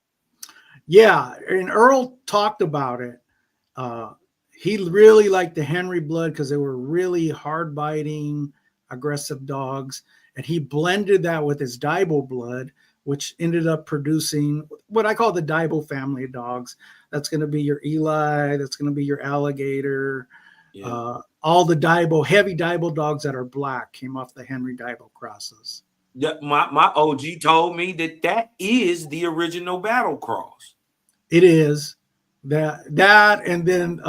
Yeah, and Earl talked about it. He really liked the Henry blood because they were really hard biting, aggressive dogs, and he blended that with his Daibo blood, which ended up producing what I call the Daibo family of dogs. That's going to be your Eli. That's going to be your alligator. Yeah. All the Daibo, heavy Daibo dogs that are black came off the Henry Daibo crosses. Yeah, my OG told me that is the original battle cross. It is that, and then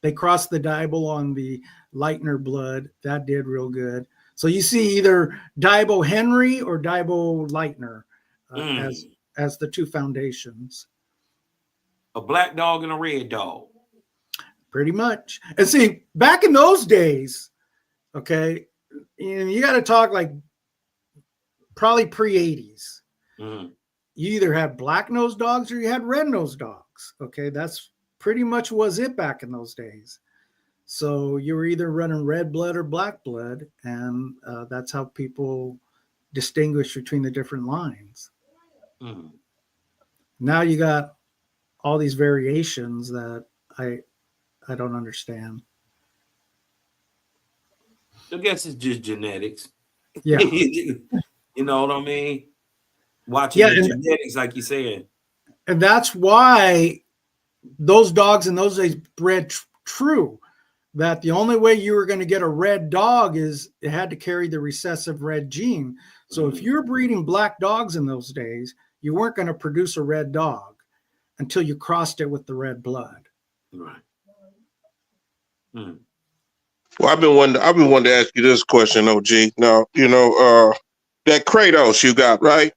they crossed the Daibo on the Leitner blood. That did real good. So you see either Daibo Henry or Daibo Leitner as the two foundations. A black dog and a red dog. Pretty much. And see, back in those days, okay, you got to talk like probably pre-80s. You either had black-nosed dogs or you had red-nosed dogs. Okay, that's pretty much was it back in those days. So you were either running red blood or black blood, and that's how people distinguish between the different lines. Now you got all these variations that I don't understand. I guess it's just genetics. Yeah. You know what I mean? Watching the genetics, like you said. And that's why those dogs in those days bred true. That the only way you were going to get a red dog is it had to carry the recessive red gene. So if you're breeding black dogs in those days, you weren't going to produce a red dog until you crossed it with the red blood. Right. Well, I've been wanting to ask you this question, OG. Now, that Kratos you got, right?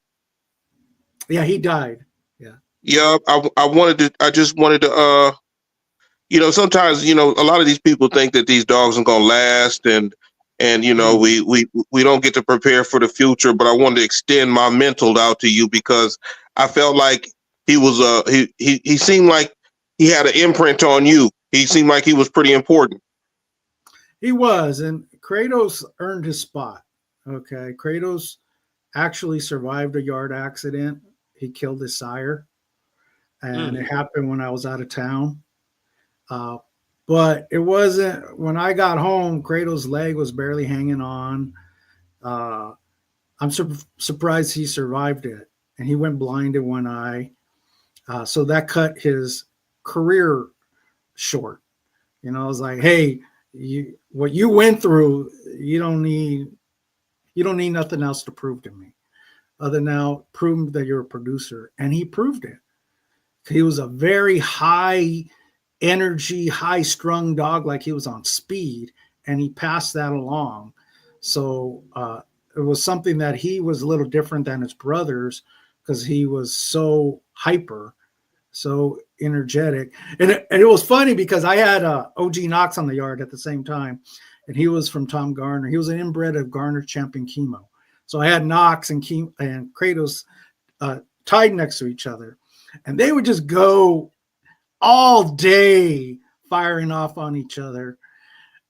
Yeah, he died. Yeah. Yeah, I just wanted to sometimes, a lot of these people think that these dogs are gonna last and we don't get to prepare for the future, but I wanted to extend my mental out to you because I felt like he was he seemed like he had an imprint on you. He seemed like he was pretty important. He was, and Kratos earned his spot. Okay, Kratos actually survived a yard accident. He killed his sire, and it happened when I was out of town. But it wasn't when I got home. Kratos' leg was barely hanging on. I'm surprised he survived it, and he went blind in one eye. So that cut his career short. You know, I was like, hey, what you went through, you don't need nothing else to prove to me, other than now prove that you're a producer. And he proved it. He was a very high energy, high strung dog, like he was on speed, and he passed that along. So it was something that he was a little different than his brothers, because he was so hyper, so energetic. And it was funny because I had OG Knox on the yard at the same time, and he was from Tom Garner. He was an inbred of Garner Champion Chemo. So I had Knox and Kratos tied next to each other, and they would just go all day firing off on each other.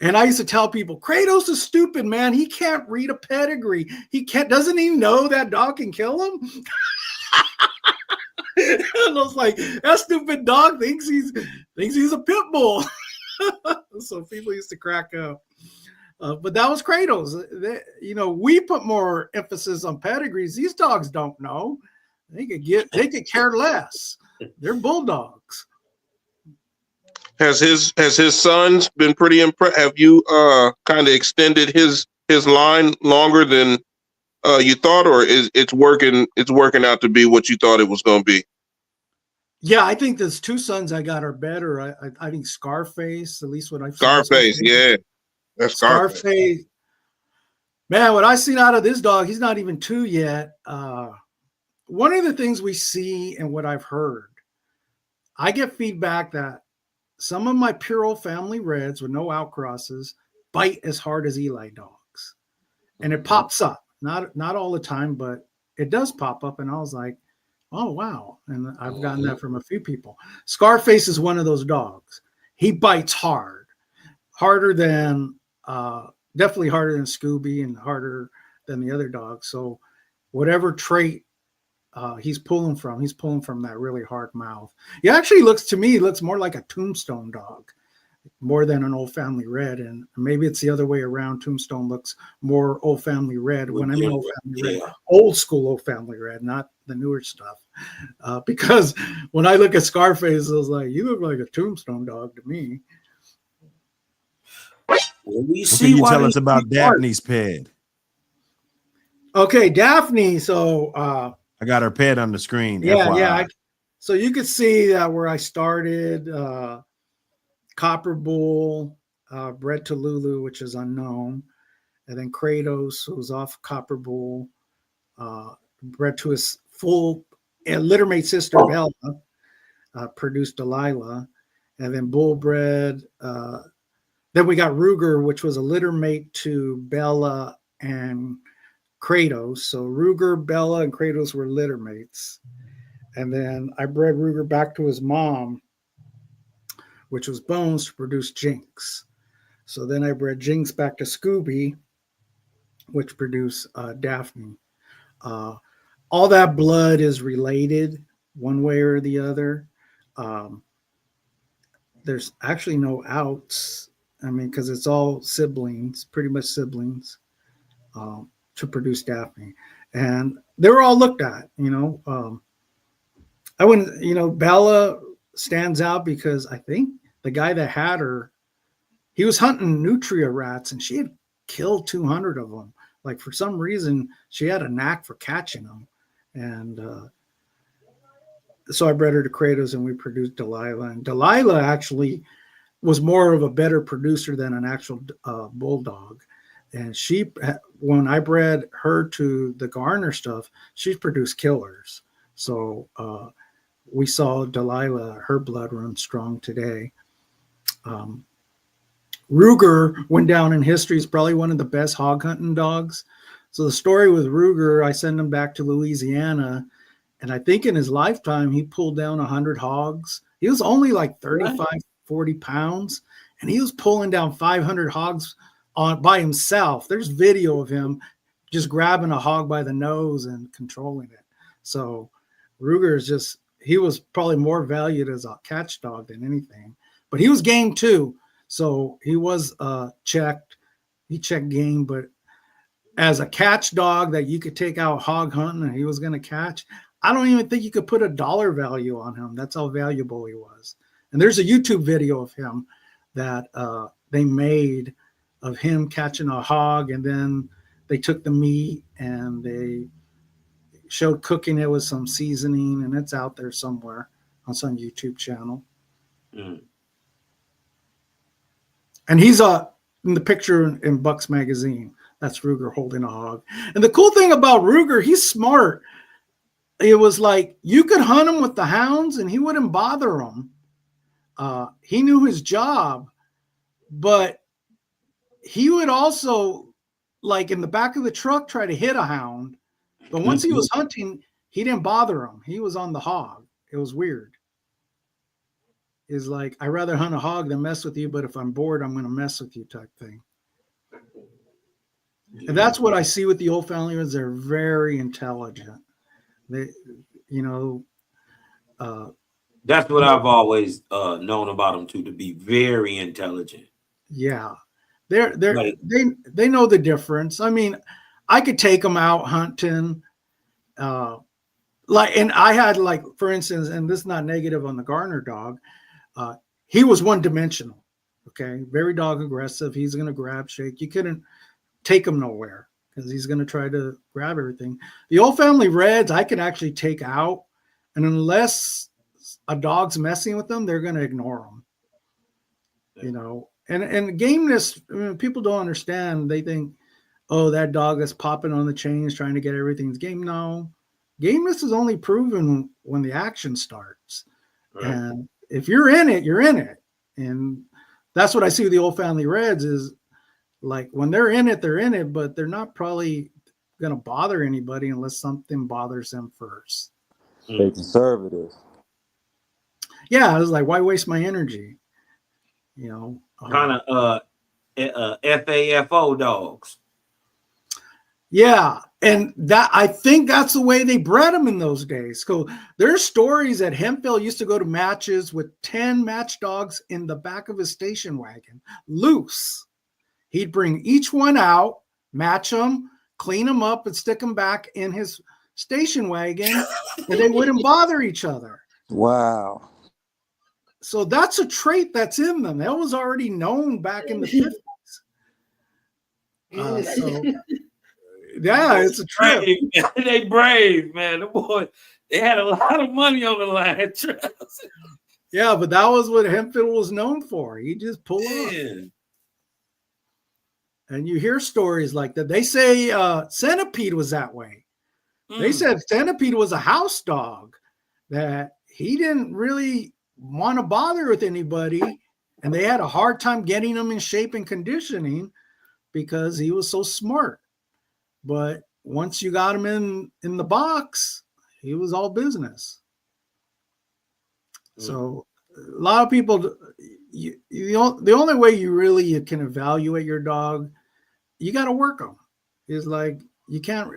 And I used to tell people, Kratos is stupid, man. He can't read a pedigree. Doesn't he know that dog can kill him? And I was like, that stupid dog thinks he's a pit bull. So people used to crack up. But that was Kratos. We put more emphasis on pedigrees. These dogs don't know. They could care less. They're bulldogs. Has his sons been pretty impressed? Have you kind of extended his line longer than you thought, or it's working out to be what you thought it was going to be? Yeah, I think those two sons I got are better. I think Scarface, at least what I've seen. Scarface, yeah, that's Scarface. Man, what I've seen out of this dog, he's not even 2 yet. One of the things we see and what I've heard, I get feedback that some of my pure old family reds with no outcrosses bite as hard as Eli dogs, and it pops up. Not all the time, but it does pop up. And I was like, oh, wow. And I've gotten that from a few people. Scarface is one of those dogs. He bites hard, definitely harder than Scooby and harder than the other dogs. So whatever trait he's pulling from that really hard mouth. He actually looks more like a Tombstone dog, more than an old family red. And maybe it's the other way around. Tombstone looks more old family red. When I mean old family red, old school old family red, not the newer stuff. Because when I look at Scarface, I was like, you look like a Tombstone dog to me. What can you tell us about Daphne's ped? Okay, Daphne. So I got her ped on the screen. Yeah, FYI. yeah. So you could see that where I started. Copper Bull, bred to Lulu, which is unknown, and then Kratos, who was off Copper Bull, bred to his full littermate sister Bella, produced Delilah, and then Bull bred. Then we got Ruger, which was a littermate to Bella and Kratos. So Ruger, Bella, and Kratos were littermates, and then I bred Ruger back to his mom, which was Bones, to produce Jinx. So then I bred Jinx back to Scooby, which produced Daphne. All that blood is related one way or the other. There's actually no outs. I mean, because it's all siblings, pretty much siblings, to produce Daphne. And they were all looked at, I wouldn't, Bella stands out because I think the guy that had her, he was hunting nutria rats, and she had killed 200 of them. Like, for some reason, she had a knack for catching them. And so I bred her to Kratos, and we produced Delilah. And Delilah actually was more of a better producer than an actual bulldog. And when I bred her to the Garner stuff, she produced killers. So we saw Delilah, her blood run strong today. Ruger went down in history as probably one of the best hog hunting dogs. So the story with Ruger, I sent him back to Louisiana, and I think in his lifetime he pulled down 100 hogs. He was only like 35, 40 pounds, and he was pulling down 500 hogs by himself. There's video of him just grabbing a hog by the nose and controlling it. So Ruger is just, he was probably more valued as a catch dog than anything, but he was game too. So he was checked. He checked game, but as a catch dog that you could take out hog hunting and he was going to catch, I don't even think you could put a dollar value on him. That's how valuable he was. And there's a YouTube video of him that they made of him catching a hog, and then they took the meat and they showed cooking it with some seasoning, and it's out there somewhere on some YouTube channel. Mm. And he's in the picture in Bucks magazine. That's Ruger holding a hog. And the cool thing about Ruger, he's smart. It was like you could hunt him with the hounds and he wouldn't bother them. He knew his job, but he would also, like in the back of the truck, try to hit a hound. But once he was hunting, he didn't bother him. He was on the hog. It was weird. It's like, I'd rather hunt a hog than mess with you, but if I'm bored, I'm going to mess with you type thing. And that's what I see with the old family is they're very intelligent. They, that's what I've always known about them too, to be very intelligent. Yeah, they know the difference. I mean, I could take them out hunting, and I had, like, for instance, and this is not negative on the Garner dog. He was one dimensional. Okay, very dog aggressive. He's going to grab, shake. You couldn't take him nowhere because he's going to try to grab everything. The old family reds, I could actually take out, and unless a dog's messing with them, they're going to ignore them. And gameness, people don't understand. They think, oh, that dog that's popping on the chains trying to get everything's game. No, gameness is only proven when the action starts. Right. And if you're in it, you're in it. And that's what I see with the old family reds is, like, when they're in it, but they're not probably going to bother anybody unless something bothers them first. They conservative. Yeah, I was like, why waste my energy? Kind of FAFO dogs. Yeah, and that, I think that's the way they bred them in those days. So there's stories that Hemphill used to go to matches with 10 match dogs in the back of his station wagon, loose. He'd bring each one out, match them, clean them up, and stick them back in his station wagon, and they wouldn't bother each other. Wow. So that's a trait that's in them. That was already known back in the 50s. So, yeah, it's a trip. They brave, man. The boy, they had a lot of money on the line. Yeah, but that was what Hemphill was known for. He just pulled up. And you hear stories like that. They say Centipede was that way. They said Centipede was a house dog, that he didn't really want to bother with anybody, and they had a hard time getting him in shape and conditioning because he was so smart. But once you got him in the box, he was all business. So a lot of people, the only way you can evaluate your dog, you got to work them. Is like, you can't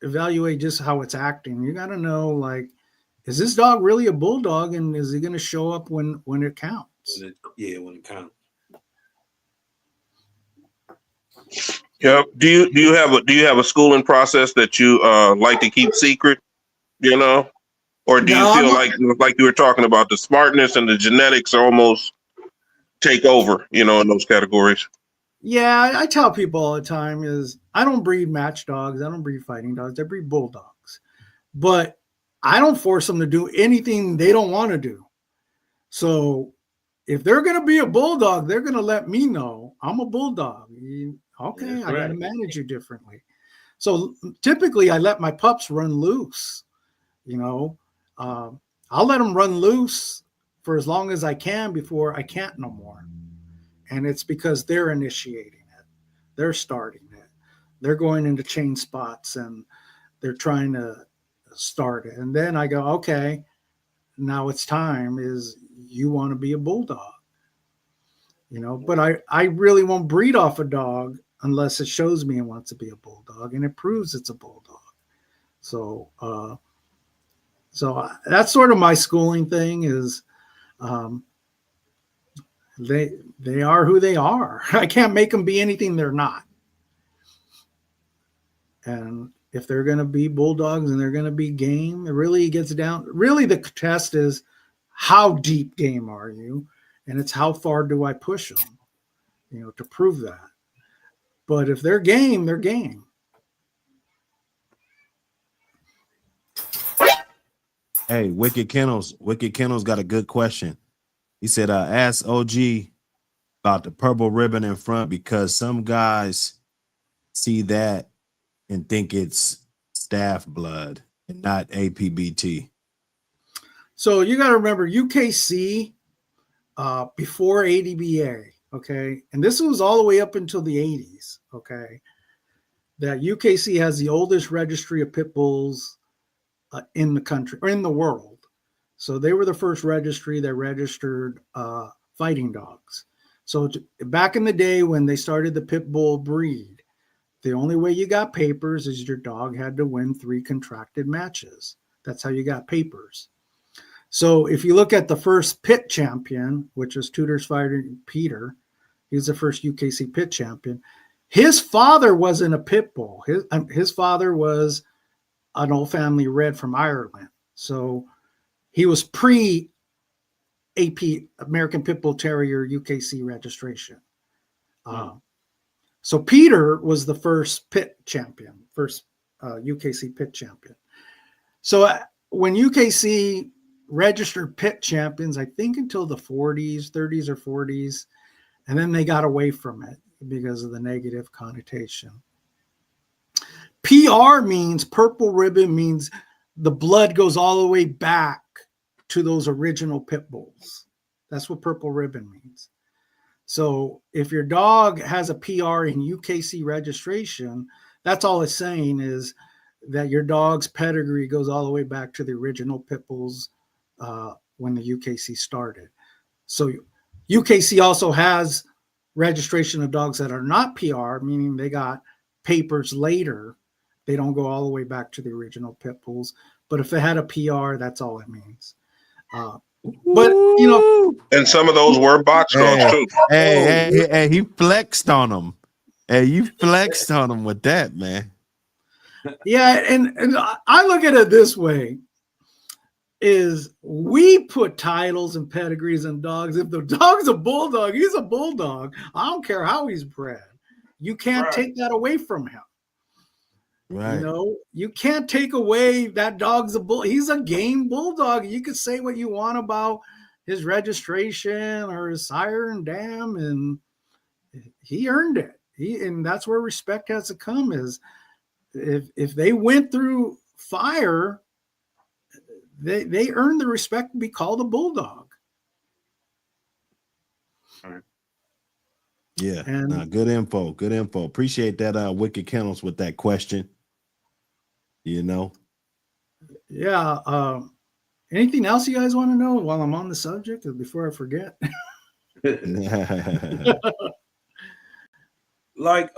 evaluate just how it's acting. You got to know, like, is this dog really a bulldog, and is he going to show up when it counts? When it counts. Yeah. Do you have a schooling process that you like to keep secret? Or do you feel like you were talking about, the smartness and the genetics almost take over, in those categories? Yeah, I tell people all the time is I don't breed match dogs. I don't breed fighting dogs. I breed bulldogs. But I don't force them to do anything they don't want to do. So if they're going to be a bulldog, they're going to let me know I'm a bulldog. Okay, I got to manage you differently. So typically I let my pups run loose. I'll let them run loose for as long as I can before I can't no more. And it's because they're initiating it. They're starting it. They're going into chain spots and they're trying to start it. And then I go, okay, now it's time. you want to be a bulldog. But I really won't breed off a dog unless it shows me it wants to be a bulldog and it proves it's a bulldog. So that's sort of my schooling thing is they are who they are. I can't make them be anything they're not. And if they're going to be bulldogs and they're going to be game, it really gets down. Really, the test is how deep game are you? And it's how far do I push them, to prove that. But if they're game, they're game. Hey, Wicked Kennels got a good question. He said, ask OG about the purple ribbon in front because some guys see that and think it's staff blood and not APBT. So you got to remember UKC before ADBA, okay? And this was all the way up until the 80s, okay? That UKC has the oldest registry of pit bulls in the country or in the world. So they were the first registry that registered fighting dogs. So back in the day when they started the pit bull breed, the only way you got papers is your dog had to win 3 contracted matches. That's how you got papers. So if you look at the first pit champion, which was Tudor's fighter Peter, he was the first UKC pit champion. His father wasn't a pit bull. His father was an old family red from Ireland. So he was pre-AP American Pit Bull Terrier UKC registration. So Peter was the first pit champion, first UKC pit champion. So when UKC registered pit champions, I think until the 40s, 30s or 40s, and then they got away from it because of the negative connotation. PR means purple ribbon, means the blood goes all the way back to those original pit bulls. That's what purple ribbon means. So if your dog has a PR in UKC registration, that's all it's saying is that your dog's pedigree goes all the way back to the original pit bulls when the UKC started. So UKC also has registration of dogs that are not PR, meaning they got papers later. They don't go all the way back to the original pit bulls. But if it had a PR, that's all it means. But and some of those were box dogs too. Hey, he flexed on them. Hey, you flexed on him with that, man. Yeah, and I look at it this way: is we put titles and pedigrees on dogs. If the dog's a bulldog, he's a bulldog. I don't care how he's bred. You can't take that away from him. Right. You can't take away that dog's a bull. He's a game bulldog. You could say what you want about his registration or his sire and dam, and he earned it. And that's where respect has to come. Is if they went through fire, they earned the respect to be called a bulldog. Yeah, good info. Good info. Appreciate that, Wicked Kennels, with that question. Yeah. Anything else you guys want to know while I'm on the subject before I forget? Like,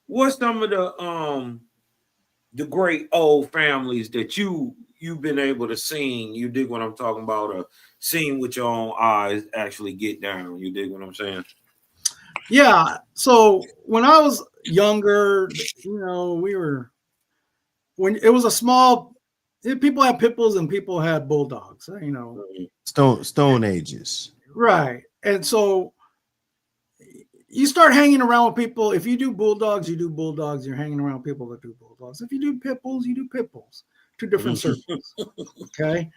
what's some of the great old families that you've been able to see? You dig what I'm talking about? Or seeing with your own eyes actually get down. You dig what I'm saying? Yeah. So when I was younger, when it was a small, people had pit bulls and people had bulldogs, Stone ages. Right. And so you start hanging around with people. If you do bulldogs, you do bulldogs. You're hanging around people that do bulldogs. If you do pit bulls, you do pit bulls. 2 different circles. Okay.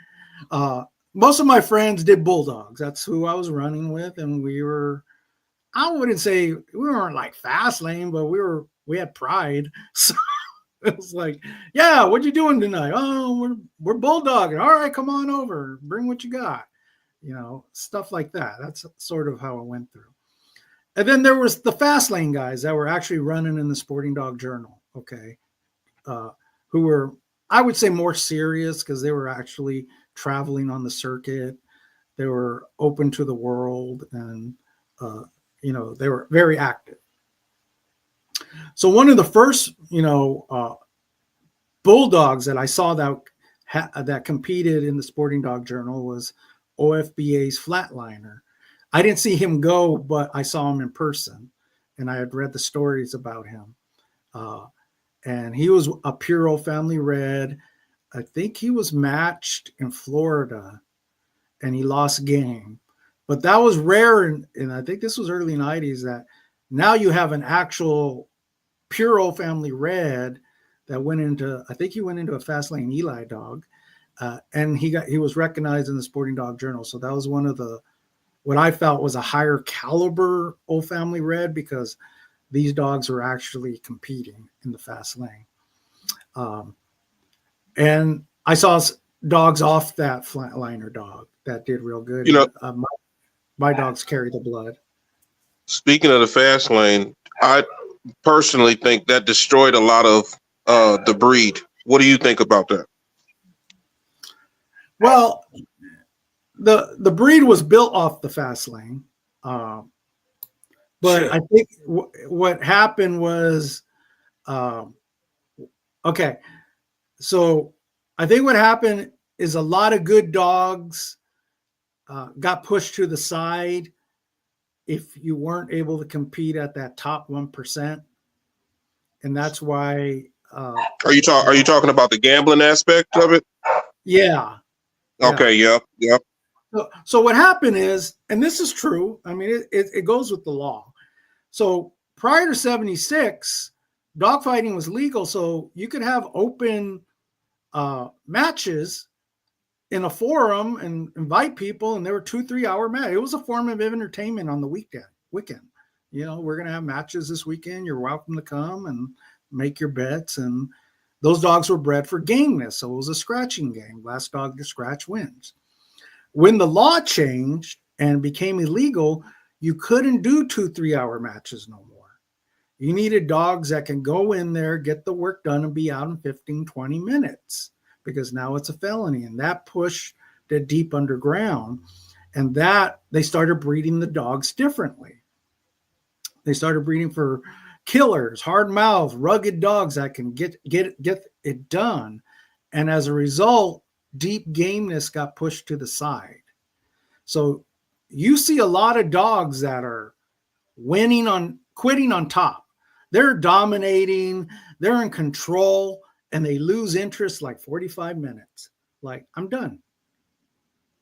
Most of my friends did bulldogs. That's who I was running with. And I wouldn't say we weren't like fast lane, but we had pride. So it was like, yeah, what you doing tonight? Oh, we're bulldogging. All right, come on over. Bring what you got. Stuff like that. That's sort of how it went through. And then there was the fast lane guys that were actually running in the Sporting Dog Journal, okay, who were, I would say, more serious because they were actually traveling on the circuit. They were open to the world, and you know, they were very active. So one of the first, you know, bulldogs that I saw that competed in the Sporting Dog Journal was OFBA's Flatliner. I didn't see him go, but I saw him in person, and I had read the stories about him. And he was a Puro family red. I think he was matched in Florida, and he lost game. But that was rare, and I think this was early 90s, that now you have an actual Puro family red that went into, I think he went into a Fast Lane Eli dog, and he was recognized in the Sporting Dog Journal. So that was one of the, what I felt was a higher caliber Old Family Red, because these dogs were actually competing in the Fast Lane. And I saw dogs off that Flatliner dog that did real good. You know, my dogs carry the blood. Speaking of the Fast Lane, I personally think that destroyed a lot of the breed. What do you think about that? Well, the breed was built off the Fast Lane, but I think what happened was, okay, so I think what happened is a lot of good dogs got pushed to the side if you weren't able to compete at that top 1%, and that's why. Are you talking about the gambling aspect of it? Yeah. Okay. Yep. So what happened is, and this is true, I mean, it goes with the law. So prior to 76, dogfighting was legal. So you could have open matches in a forum and invite people, and there were 2-3 hour matches. It was a form of entertainment on the weekend. You know, we're going to have matches this weekend. You're welcome to come and make your bets. And those dogs were bred for gameness. So it was a scratching game. Last dog to scratch wins. When the law changed and became illegal, you couldn't do 2-3 hour matches no more. You needed dogs that can go in there, get the work done, and be out in 15-20 minutes, because now it's a felony. And that pushed it deep underground, and that they started breeding the dogs differently. They started breeding for killers, hard mouth, rugged dogs that can get it done. And as a result, deep gameness got pushed to the side. So you see a lot of dogs that are quitting on top. They're dominating, they're in control, and they lose interest like 45 minutes. Like, I'm done.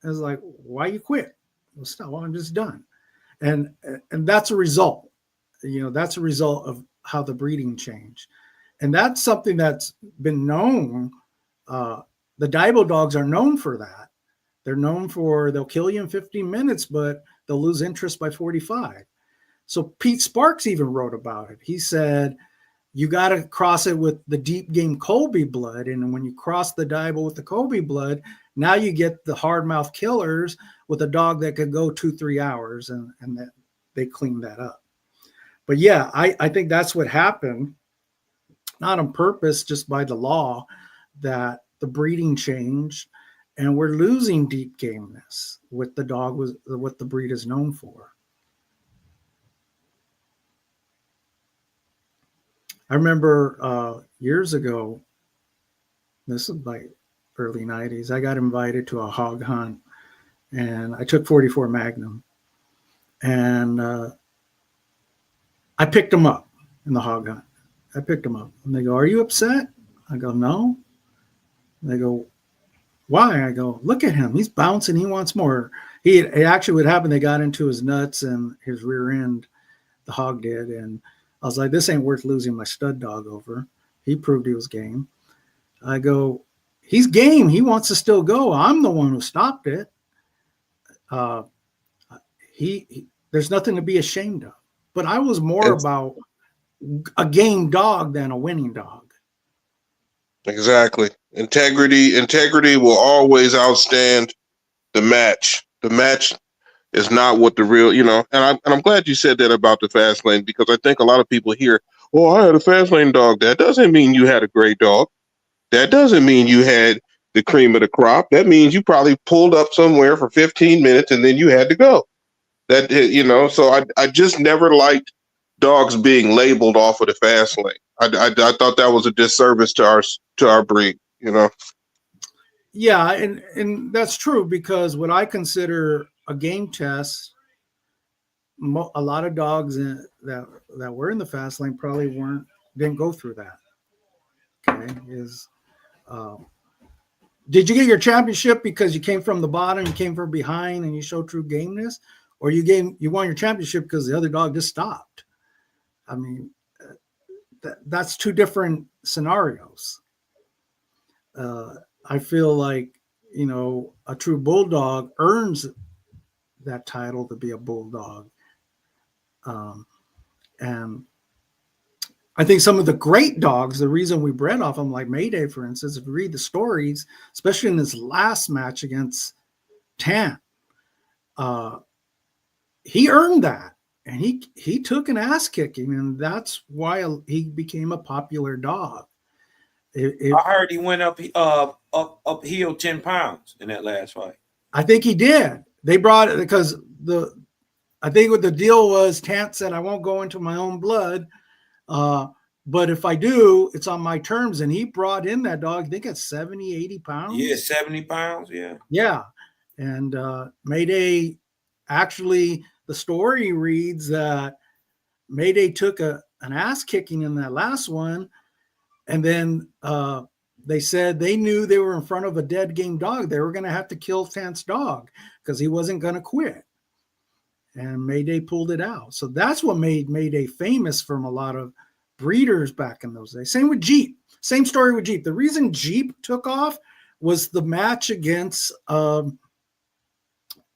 I was like, why you quit? Well, I'm just done. And that's a result. You know, that's a result of how the breeding changed. And that's something that's been known. The Daibo dogs are known for that. They're known for, they'll kill you in 15 minutes, but they'll lose interest by 45. So Pete Sparks even wrote about it. He said, you got to cross it with the deep game Colby blood. And when you cross the Daibo with the Colby blood, now you get the hard mouth killers with a dog that could go 2-3 hours, and that they clean that up. But yeah, I think that's what happened, not on purpose, just by the law, that the breeding changed, and we're losing deep gameness with the dog, was what the breed is known for. I remember years ago, this is like early 90s, I got invited to a hog hunt, and I took 44 Magnum, and I picked them up in the hog hunt. I picked them up, and they go, "Are you upset?" I go, "No." And they go, "Why?" I go, "Look at him. He's bouncing. He wants more." It actually, what happened, they got into his nuts and his rear end, the hog did. And I was like, this ain't worth losing my stud dog over. He proved he was game. I go, he's game. He wants to still go. I'm the one who stopped it. There's nothing to be ashamed of. But I was more about a game dog than a winning dog. Exactly. Integrity will always outstand the match. The match is not what the real, and I'm glad you said that about the fast lane, because I think a lot of people hear, "Oh, I had a fast lane dog." That doesn't mean you had a great dog. That doesn't mean you had the cream of the crop. That means you probably pulled up somewhere for 15 minutes and then you had to go. That, you know, so I just never liked dogs being labeled off of the fast lane. I thought that was a disservice to our breed, you know. Yeah, and that's true, because what I consider a game test, a lot of dogs that were in the fast lane probably didn't go through that. Okay, did you get your championship because you came from the bottom, you came from behind, and you showed true gameness, or you won your championship because the other dog just stopped? I mean, that's two different scenarios. I feel like, you know, a true bulldog earns that title to be a bulldog. And I think some of the great dogs, the reason we bred off them, like Mayday, for instance, if you read the stories, especially in this last match against Tant, he earned that. And he took an ass kicking, and that's why he became a popular dog. I heard he went uphill 10 pounds in that last fight. I think he did. They brought it because I think what the deal was, Tant said, I won't go into my own blood, but if I do, it's on my terms. And he brought in that dog, I think at 70, 80 pounds. Yeah, 70 pounds, yeah. Yeah. And Mayday, actually, the story reads that Mayday took an ass kicking in that last one. And then they said they knew they were in front of a dead game dog. They were going to have to kill Tant's dog because he wasn't going to quit. And Mayday pulled it out. So that's what made Mayday famous from a lot of breeders back in those days. Same with Jeep. Same story with Jeep. The reason Jeep took off was the match against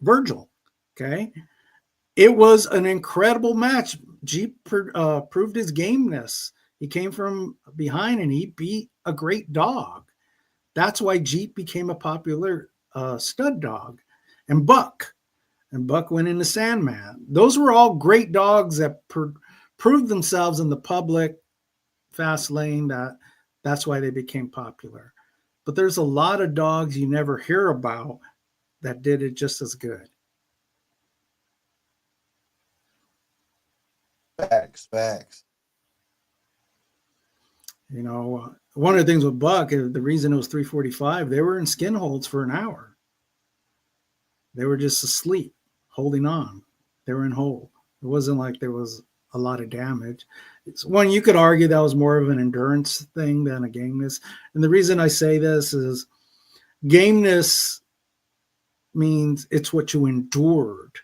Virgil. Okay. It was an incredible match. Jeep proved his gameness. He came from behind and he beat a great dog. That's why Jeep became a popular stud dog. And Buck went into Sandman. Those were all great dogs that proved themselves in the public fast lane. That's why they became popular. But there's a lot of dogs you never hear about that did it just as good. Facts. You know, one of the things with Buck, the reason it was 345, they were in skin holds for an hour. They were just asleep, holding on. They were in hold. It wasn't like there was a lot of damage. It's one, you could argue that was more of an endurance thing than a gameness. And the reason I say this is gameness means it's what you endured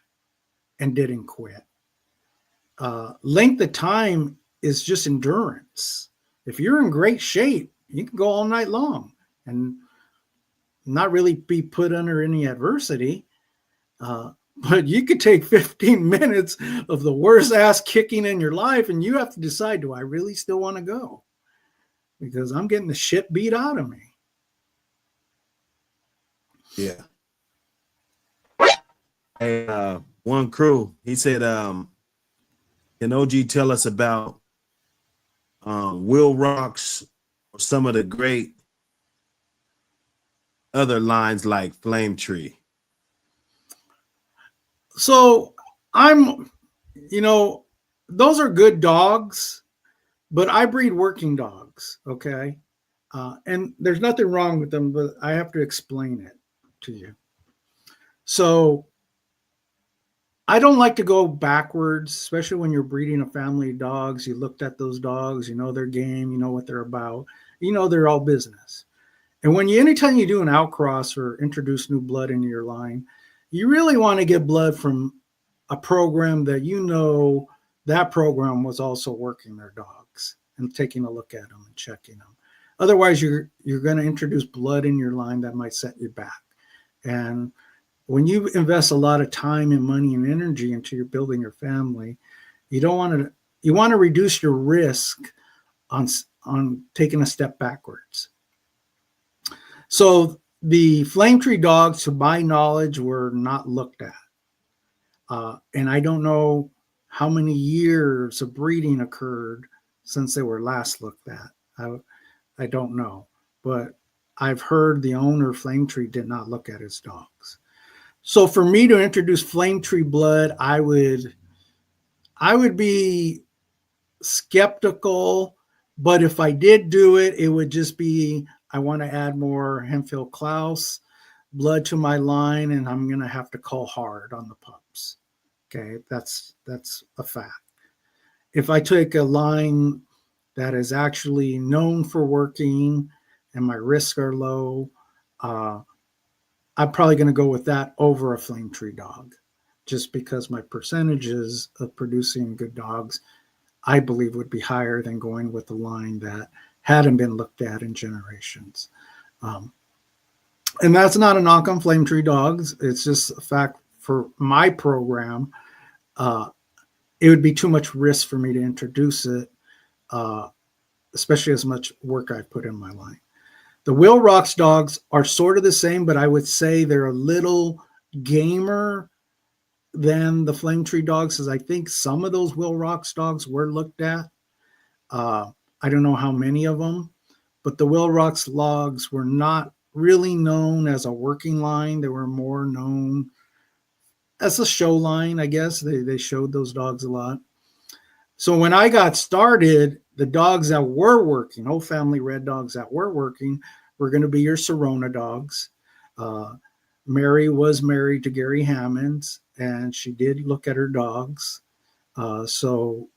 and didn't quit. Length of time is just endurance. If you're in great shape, you can go all night long and not really be put under any adversity. But you could take 15 minutes of the worst ass kicking in your life, and you have to decide, do I really still want to go? Because I'm getting the shit beat out of me. Yeah. Hey, one crew, he said, can OG tell us about Will Rocks or some of the great other lines like Flame Tree? So those are good dogs, but I breed working dogs. Okay. And there's nothing wrong with them, but I have to explain it to you. So I don't like to go backwards, especially when you're breeding a family of dogs. You looked at those dogs, you know their game, you know what they're about, you know they're all business. And anytime you do an outcross or introduce new blood into your line, you really want to get blood from a program that you know that program was also working their dogs and taking a look at them and checking them. Otherwise, you're going to introduce blood in your line that might set you back. And when you invest a lot of time and money and energy into your building your family, you want to reduce your risk on taking a step backwards. So the Flame Tree dogs, to my knowledge, were not looked at. And I don't know how many years of breeding occurred since they were last looked at. I don't know. But I've heard the owner, Flame Tree, did not look at his dogs. So for me to introduce Flame Tree blood, I would be skeptical, but if I did do it, it would just be, I want to add more Hemphill Klaus blood to my line, and I'm going to have to call hard on the pups. Okay, that's a fact. If I take a line that is actually known for working and my risks are low, I'm probably going to go with that over a Flame Tree dog, just because my percentages of producing good dogs, I believe, would be higher than going with a line that hadn't been looked at in generations. And that's not a knock on Flame Tree dogs. It's just a fact for my program. It would be too much risk for me to introduce it, especially as much work I've put in my line. The Will Rocks dogs are sort of the same, but I would say they're a little gamer than the Flame Tree dogs, because I think some of those Will Rocks dogs were looked at. I don't know how many of them, but the Will Rocks dogs were not really known as a working line. They were more known as a show line, I guess. They showed those dogs a lot. So when I got started, the dogs that were working, Old Family Red dogs that were working, were going to be your Sirona dogs. Mary was married to Gary Hammonds, and she did look at her dogs. So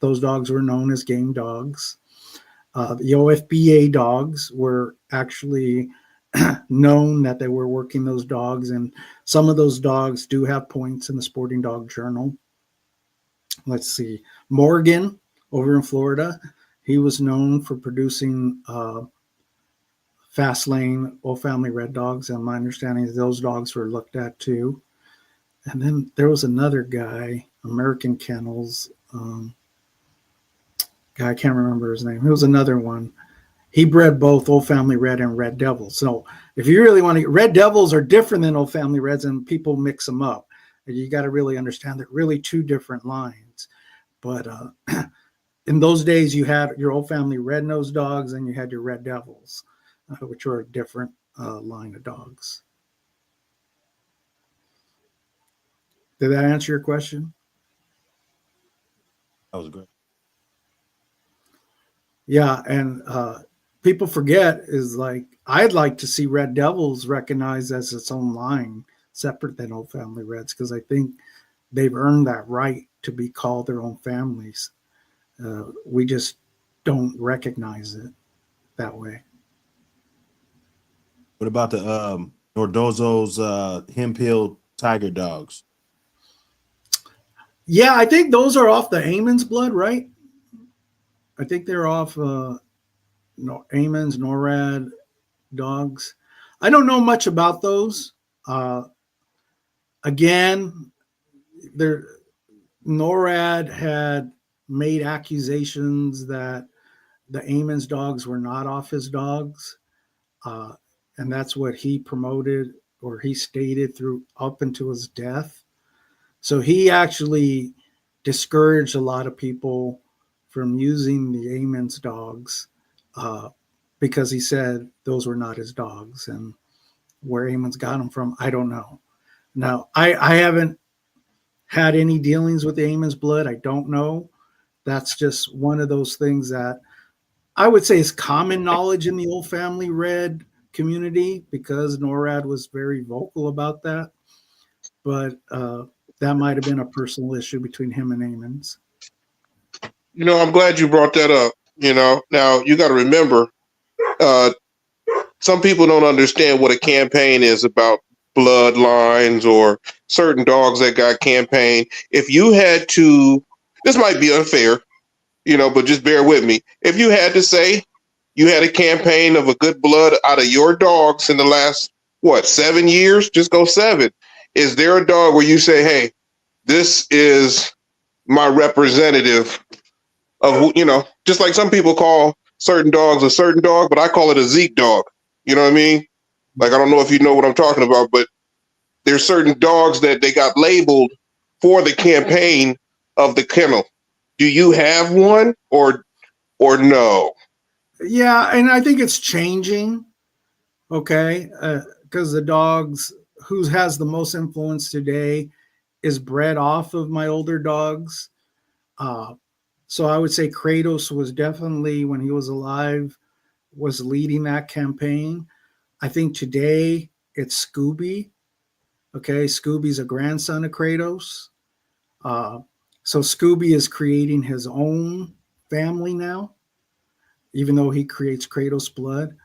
those dogs were known as game dogs. The OFBA dogs were actually known that they were working those dogs, and some of those dogs do have points in the Sporting Dog Journal. Let's see, Morgan over in Florida, he was known for producing Fast Lane Old Family Red dogs, and my understanding is those dogs were looked at too. And then there was another guy, American Kennels, guy, I can't remember his name. It was another one. He bred both Old Family Red and Red Devils. So if you really want to, Red Devils are different than Old Family Reds, and people mix them up. You got to really understand they're really two different lines. But in those days, you had your Old Family Red-nosed dogs and you had your Red Devils, which were a different line of dogs. Did that answer your question? That was great. Yeah, and people forget is like, I'd like to see Red Devils recognized as its own line, separate than Old Family Reds, because I think they've earned that right to be called their own families. We just don't recognize it that way. What about the Nordozo's Hemphill Tiger dogs? Yeah, I think those are off the Amon's blood, right? I think they're off Amon's, NORAD dogs. I don't know much about those. Again, NORAD had made accusations that the Amon's dogs were not off his dogs. And that's what he promoted, or he stated through up until his death. So he actually discouraged a lot of people from using the Amon's dogs because he said those were not his dogs. And where Amon's got them from, I don't know. Now, I haven't had any dealings with the Amon's blood. I don't know. That's just one of those things that I would say is common knowledge in the Old Family Red community, because NORAD was very vocal about that. But that might have been a personal issue between him and Amon's. You know, I'm glad you brought that up. You know, now you got to remember, some people don't understand what a campaign is about bloodlines or certain dogs that got campaign. If you had to, this might be unfair, you know, but just bear with me. If you had to say you had a campaign of a good blood out of your dogs in the last, 7 years? Just go 7. Is there a dog where you say, hey, this is my representative of, you know, just like some people call certain dogs a certain dog, but I call it a Zeke dog. You know what I mean? Like, I don't know if you know what I'm talking about, but there's certain dogs that they got labeled for the campaign of the kennel. Do you have one or no? Yeah, and I think it's changing. Okay, because the dogs who has the most influence today is bred off of my older dogs. So I would say Kratos was definitely, when he was alive, was leading that campaign. I think today it's Scooby. Okay, Scooby's a grandson of Kratos. So Scooby is creating his own family now, even though he creates Kratos blood.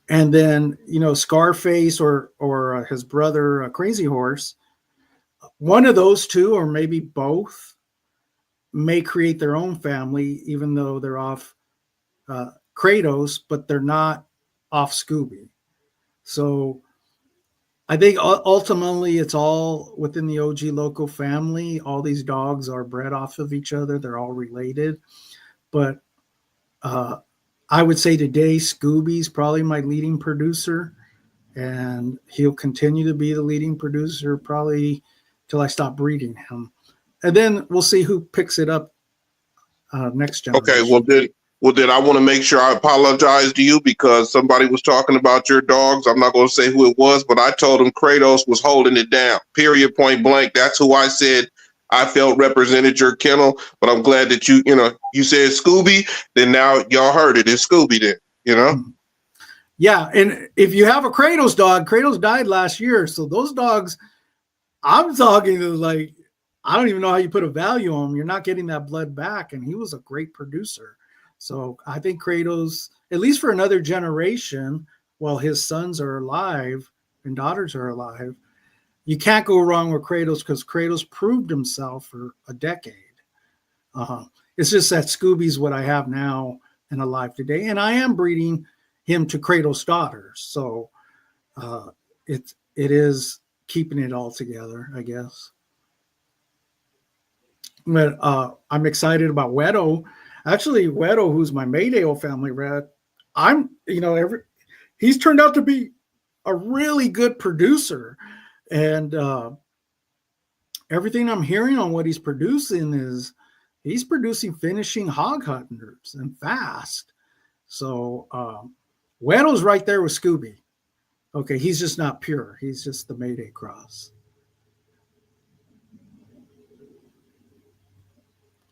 And then, you know, Scarface or his brother Crazy Horse, one of those two, or maybe both, may create their own family, even though they're off Kratos, but they're not off Scooby. So I think ultimately it's all within the OG Loco family. All these dogs are bred off of each other. They're all related. But I would say today Scooby's probably my leading producer, and he'll continue to be the leading producer probably till I stop breeding him. And then we'll see who picks it up next generation. Okay, well then I want to make sure I apologize to you because somebody was talking about your dogs. I'm not going to say who it was, but I told them Kratos was holding it down. Period, point blank. That's who I said I felt represented your kennel. But I'm glad that you said Scooby. Then now y'all heard it. It's Scooby then, you know? Yeah, and if you have a Kratos dog, Kratos died last year. So those dogs, I'm talking to, like, I don't even know how you put a value on them. You're not getting that blood back. And he was a great producer. So I think Kratos, at least for another generation, while his sons are alive and daughters are alive, you can't go wrong with Kratos because Kratos proved himself for a decade. It's just that Scooby's what I have now and alive today. And I am breeding him to Kratos' daughters. So it is keeping it all together, I guess. But I'm excited about Wedo. Actually, Wedo, who's my Mayday family rat, he's turned out to be a really good producer. And everything I'm hearing on what he's producing is he's producing finishing hog hunters and fast. So Wedo's right there with Scooby. Okay, he's just not pure. He's just the Mayday cross.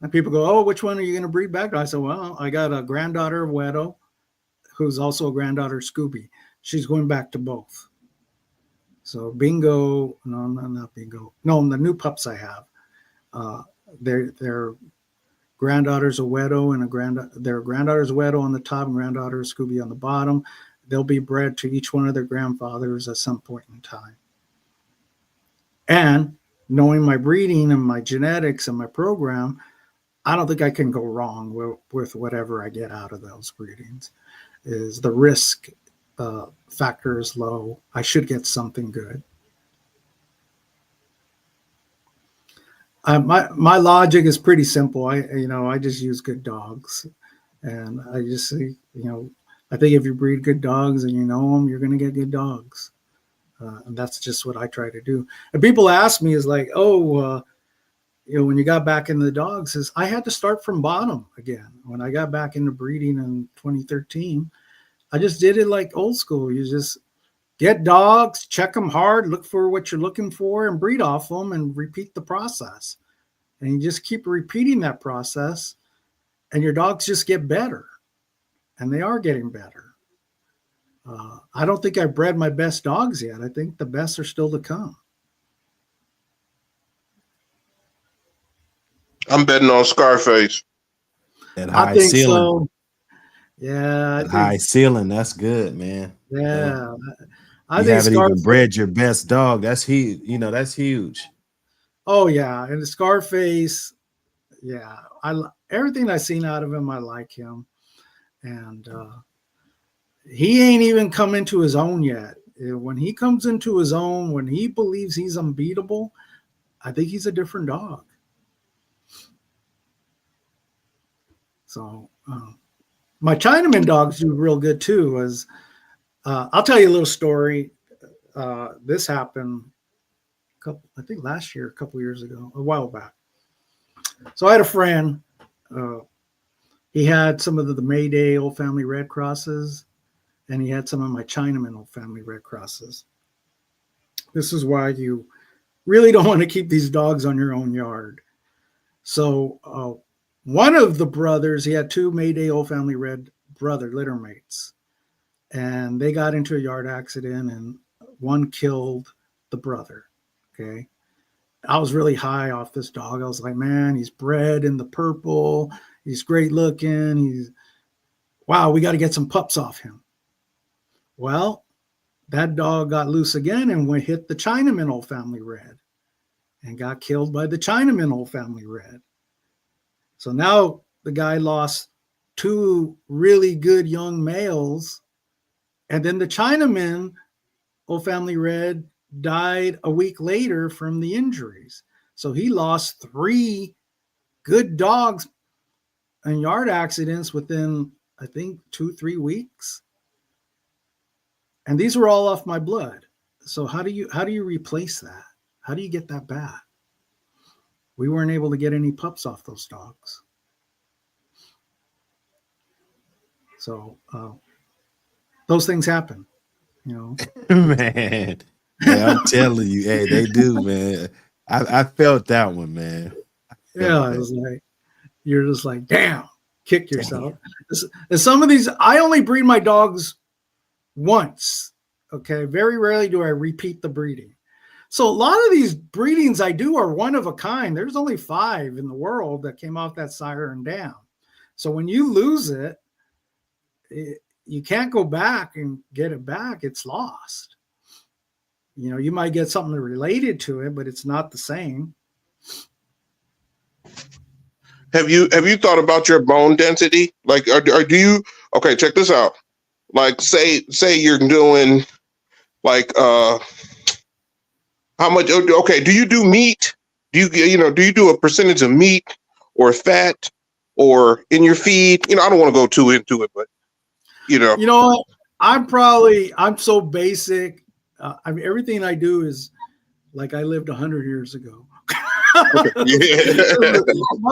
And people go, oh, which one are you going to breed back? I said, well, I got a granddaughter of Wedo, who's also a granddaughter of Scooby. She's going back to both. So Bingo, no, not Bingo. No, the new pups I have, they're granddaughters of Wedo and they're granddaughters of Wedo on the top and granddaughter of Scooby on the bottom. They'll be bred to each one of their grandfathers at some point in time. And knowing my breeding and my genetics and my program, I don't think I can go wrong with whatever I get out of those breedings. Is the risk factor is low. I should get something good. My logic is pretty simple. I just use good dogs, and I just see, I think if you breed good dogs and you know them, you're going to get good dogs, and that's just what I try to do. And people ask me is like, when you got back into the dogs, is I had to start from bottom again. When I got back into breeding in 2013, I just did it like old school. You just get dogs, check them hard, look for what you're looking for, and breed off them and repeat the process. And you just keep repeating that process, and your dogs just get better. And they are getting better. I don't think I've bred my best dogs yet. I think the best are still to come. I'm betting on Scarface. I think ceiling. So. Yeah. High ceiling. That's good, man. Yeah. You haven't even bred your best dog. That's huge. That's huge. Oh yeah. And the Scarface. Yeah. Everything I've seen out of him, I like him. And he ain't even come into his own yet. When he comes into his own, when he believes he's unbeatable, I think he's a different dog. So my Chinaman dogs do real good too. I'll tell you a little story. This happened I think last year, a couple years ago, a while back. So I had a friend. He had some of the Mayday Old Family Red Crosses, and he had some of my Chinaman old family red crosses. This is why you really don't want to keep these dogs on your own yard. So one of the brothers, he had 2 Mayday old family red brother litter mates, and they got into a yard accident, and one killed the brother. Okay. I was really high off this dog. I was like, man, he's bred in the purple. He's great looking. Wow, we got to get some pups off him. Well, that dog got loose again and hit the Chinaman old family red and got killed by the Chinaman old family red. So now the guy lost 2 really good young males, and then the Chinaman old family red died a week later from the injuries. So he lost 3 good dogs in yard accidents within, I think, 2-3 weeks. And these were all off my blood. So how do you replace that? How do you get that back? We weren't able to get any pups off those dogs. So those things happen, you know. Man. Yeah, I'm telling you, hey, they do, man. I felt that one, man. Yeah, it was like, you're just like, damn, kick yourself. And some of these, I only breed my dogs once. Okay, very rarely do I repeat the breeding. So a lot of these breedings I do are one of a kind. There's only 5 in the world that came off that sire and down. So when you lose it, you can't go back and get it back. It's lost. You know, you might get something related to it, but it's not the same. Have you thought about your bone density? Like, or do you? Okay, check this out. Like, say you're doing like how much? Okay, do you do meat? Do you do a percentage of meat or fat or in your feed? You know, I don't want to go too into it, but you know what? I'm so basic. I mean, everything I do is like I lived 100 years ago. My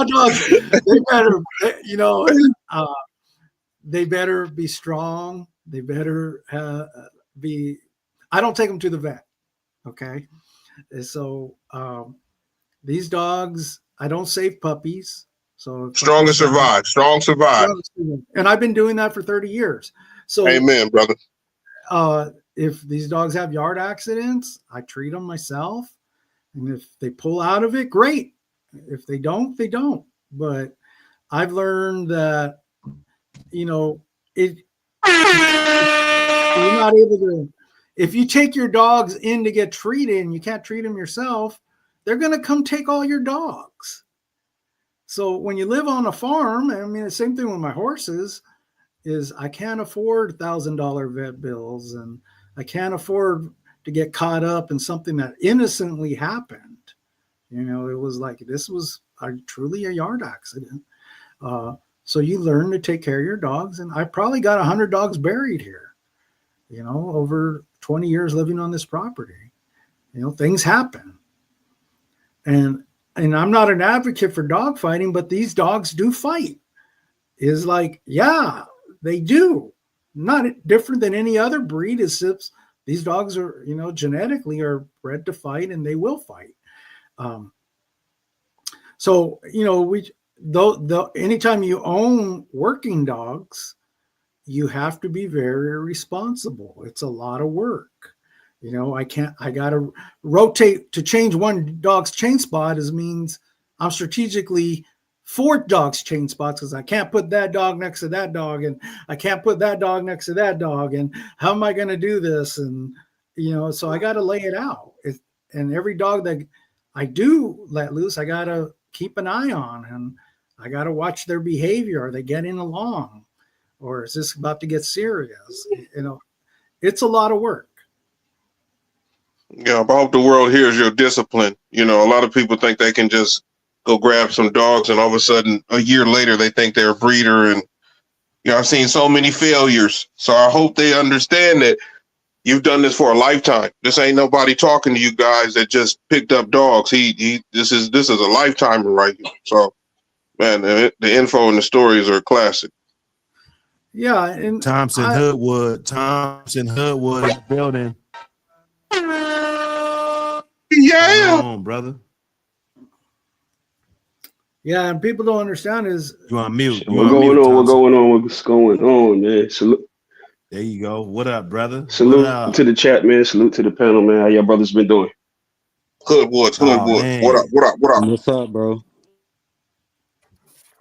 dogs, they better, they better be strong. They better be. I don't take them to the vet. Okay, and so these dogs, I don't save puppies. So strong survive. And I've been doing that for 30 years. So amen, brother. If these dogs have yard accidents, I treat them myself. And if they pull out of it, great. If they don't, they don't. But I've learned that, you're not able to, if you take your dogs in to get treated and you can't treat them yourself, they're going to come take all your dogs. So when you live on a farm, I mean, the same thing with my horses is I can't afford $1,000 vet bills, and I can't afford to get caught up in something that innocently happened. It was like, this was truly a yard accident. So you learn to take care of your dogs. And I probably got 100 dogs buried here, over 20 years living on this property. Things happen. And I'm not an advocate for dog fighting, but these dogs do fight. Is like, yeah, they do. Not different than any other breed. Is these dogs are, genetically are bred to fight, and they will fight. So, anytime you own working dogs, you have to be very responsible. It's a lot of work. I got to rotate to change one dog's chain spot means I'm strategically 4 dogs chain spots because I can't put that dog next to that dog, and I can't put that dog next to that dog. And how am I going to do this? And, so I got to lay it out. And every dog that I do let loose, I got to keep an eye on, and I got to watch their behavior. Are they getting along, or is this about to get serious? It's a lot of work. Yeah, but I hope the world hears your discipline. A lot of people think they can just go grab some dogs, and all of a sudden, a year later, they think they're a breeder. And I've seen so many failures. So I hope they understand that you've done this for a lifetime. This ain't nobody talking to you guys that just picked up dogs. This is a lifetimer right here. So, man, the info and the stories are classic. Yeah, and Thompson Hoodwood in the building. Yeah. Come on, brother. Yeah, and people don't understand is you on mute. What's going on, man? Salute. There you go. What up, brother? Salute to the chat, man. Salute to the panel, man. How y'all brothers been doing? Hoodwood. What up? What's up, bro?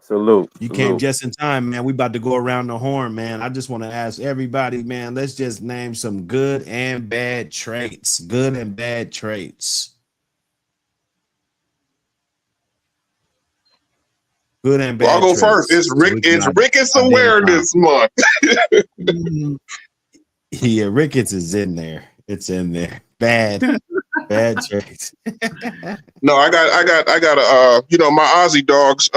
Salute. You came just in time, man. We about to go around the horn, man. I just want to ask everybody, man, let's just name some good and bad traits. Good and bad traits. Good and bad. Well, I'll go traits. first. It's Ricketts Awareness Month. Yeah, Ricketts is in there. It's in there. Bad traits. No, I got my Aussie dogs,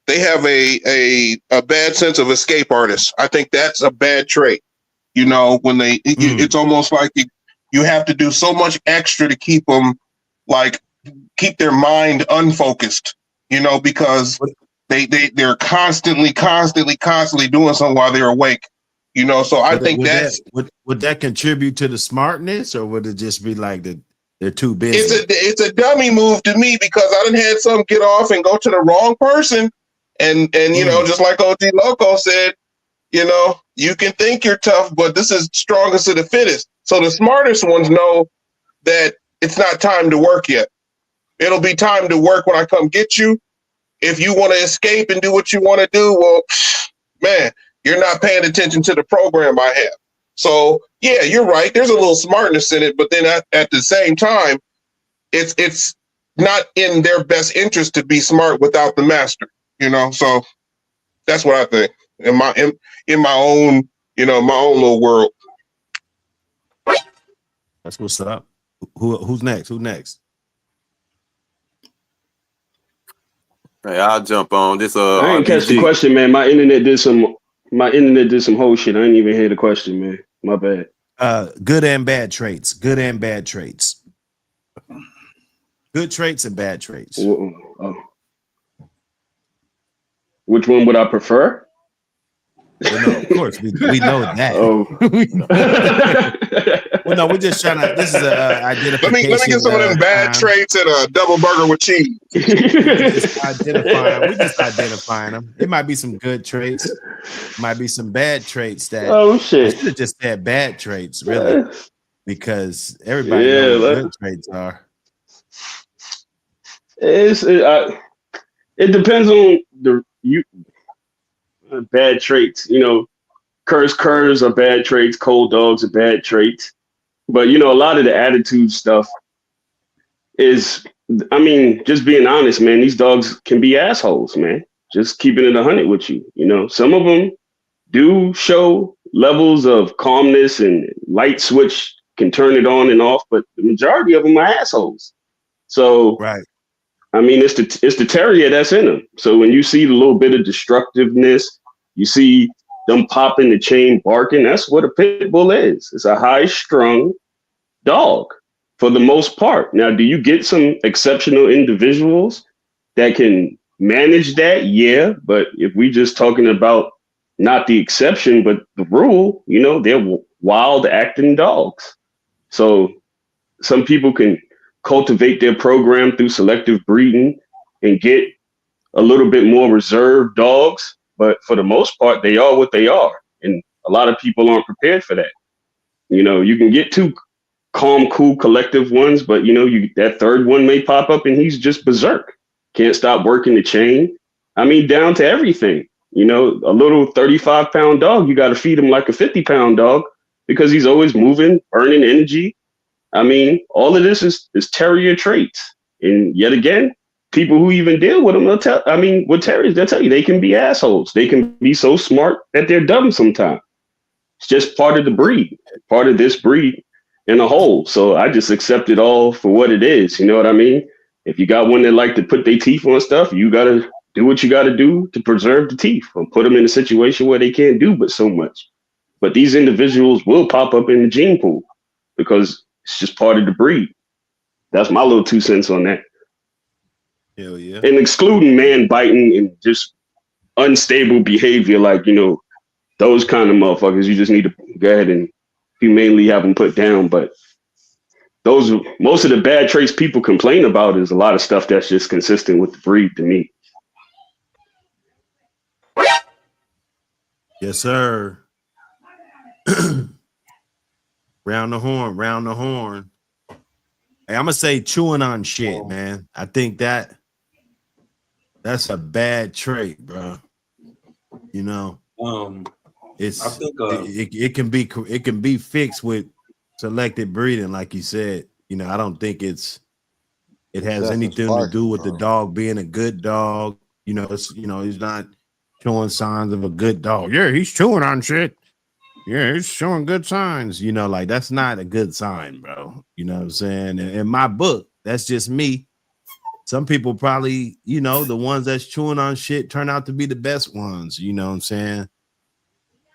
they have a bad sense of escape artists. I think that's a bad trait. You know, when it's almost like you have to do so much extra to keep them, like, keep their mind unfocused, you know, because they're constantly doing something while they're awake, you know. So I think would that contribute to the smartness, or would it just be like they're too busy? It's a dummy move to me, because I done had some get off and go to the wrong person, and you know, just like OG Loco said, you know, you can think you're tough, but this is strongest of the fittest. So the smartest ones know that it's not time to work yet. It'll be time to work when I come get you. If you want to escape and do what you want to do, well, man, you're not paying attention to the program I have. So yeah, you're right. There's a little smartness in it, but then at the same time, it's not in their best interest to be smart without the master, you know? So that's what I think in my own, you know, my own little world. That's what's up. Who's next? Hey, I'll jump on this. I didn't catch the question, man. My internet did some whole shit. I didn't even hear the question, man. My bad. Good and bad traits. Good and bad traits. Good traits and bad traits. Which one would I prefer? Well, no, of course, we know that. Well, no, we're just trying to. This is a identification. Let me get some of them bad traits and a double burger with cheese. We're just identifying them. It might be some good traits, might be some bad traits that. Oh shit! I should have just said bad traits, really, because everybody knows what good traits are. It depends on bad traits, you know. Curs are bad traits. Cold dogs are bad traits. But you know, a lot of the attitude stuff is, I mean, just being honest, man. These dogs can be assholes, man. Just keeping it 100 with you. You know, some of them do show levels of calmness and light switch, can turn it on and off, but the majority of them are assholes. So, right. I mean, it's the terrier that's in them. So when you see the little bit of destructiveness, you see them popping the chain, barking. That's what a pit bull is. It's a high-strung dog for the most part. Now, do you get some exceptional individuals that can manage that? Yeah, but if we just talking about not the exception, but the rule, you know, they're wild acting dogs. So some people can cultivate their program through selective breeding and get a little bit more reserved dogs. But for the most part, they are what they are. And a lot of people aren't prepared for that. You know, you can get two calm, cool, collective ones, but, you know, that third one may pop up and he's just berserk. Can't stop working the chain. I mean, down to everything. You know, a little 35-pound dog, you got to feed him like a 50-pound dog because he's always moving, burning energy. I mean, all of this is terrier traits. And yet again, people who even deal with them, with terriers, they'll tell you they can be assholes. They can be so smart that they're dumb sometimes. It's just part of the breed, part of this breed in a whole. So I just accept it all for what it is. You know what I mean? If you got one that like to put their teeth on stuff, you got to do what you got to do to preserve the teeth or put them in a situation where they can't do but so much. But these individuals will pop up in the gene pool because it's just part of the breed. That's my little 2 cents on that. Hell yeah. And excluding man biting and just unstable behavior, like, you know, those kind of motherfuckers, you just need to go ahead and humanely have them put down. But most of the bad traits people complain about is a lot of stuff that's just consistent with the breed to me. Yes, sir. Round the horn. Hey, I'm gonna say chewing on shit, man. I think that's a bad trait, bro. You know, it's I think it can be fixed with selected breeding, like you said. You know, I don't think it has anything to do with the dog being a good dog. You know, he's not showing signs of a good dog. Yeah, he's chewing on shit. Yeah, he's showing good signs. You know, like that's not a good sign, bro. You know what I'm saying? In my book, that's just me. Some people probably, you know, the ones that's chewing on shit turn out to be the best ones. You know what I'm saying?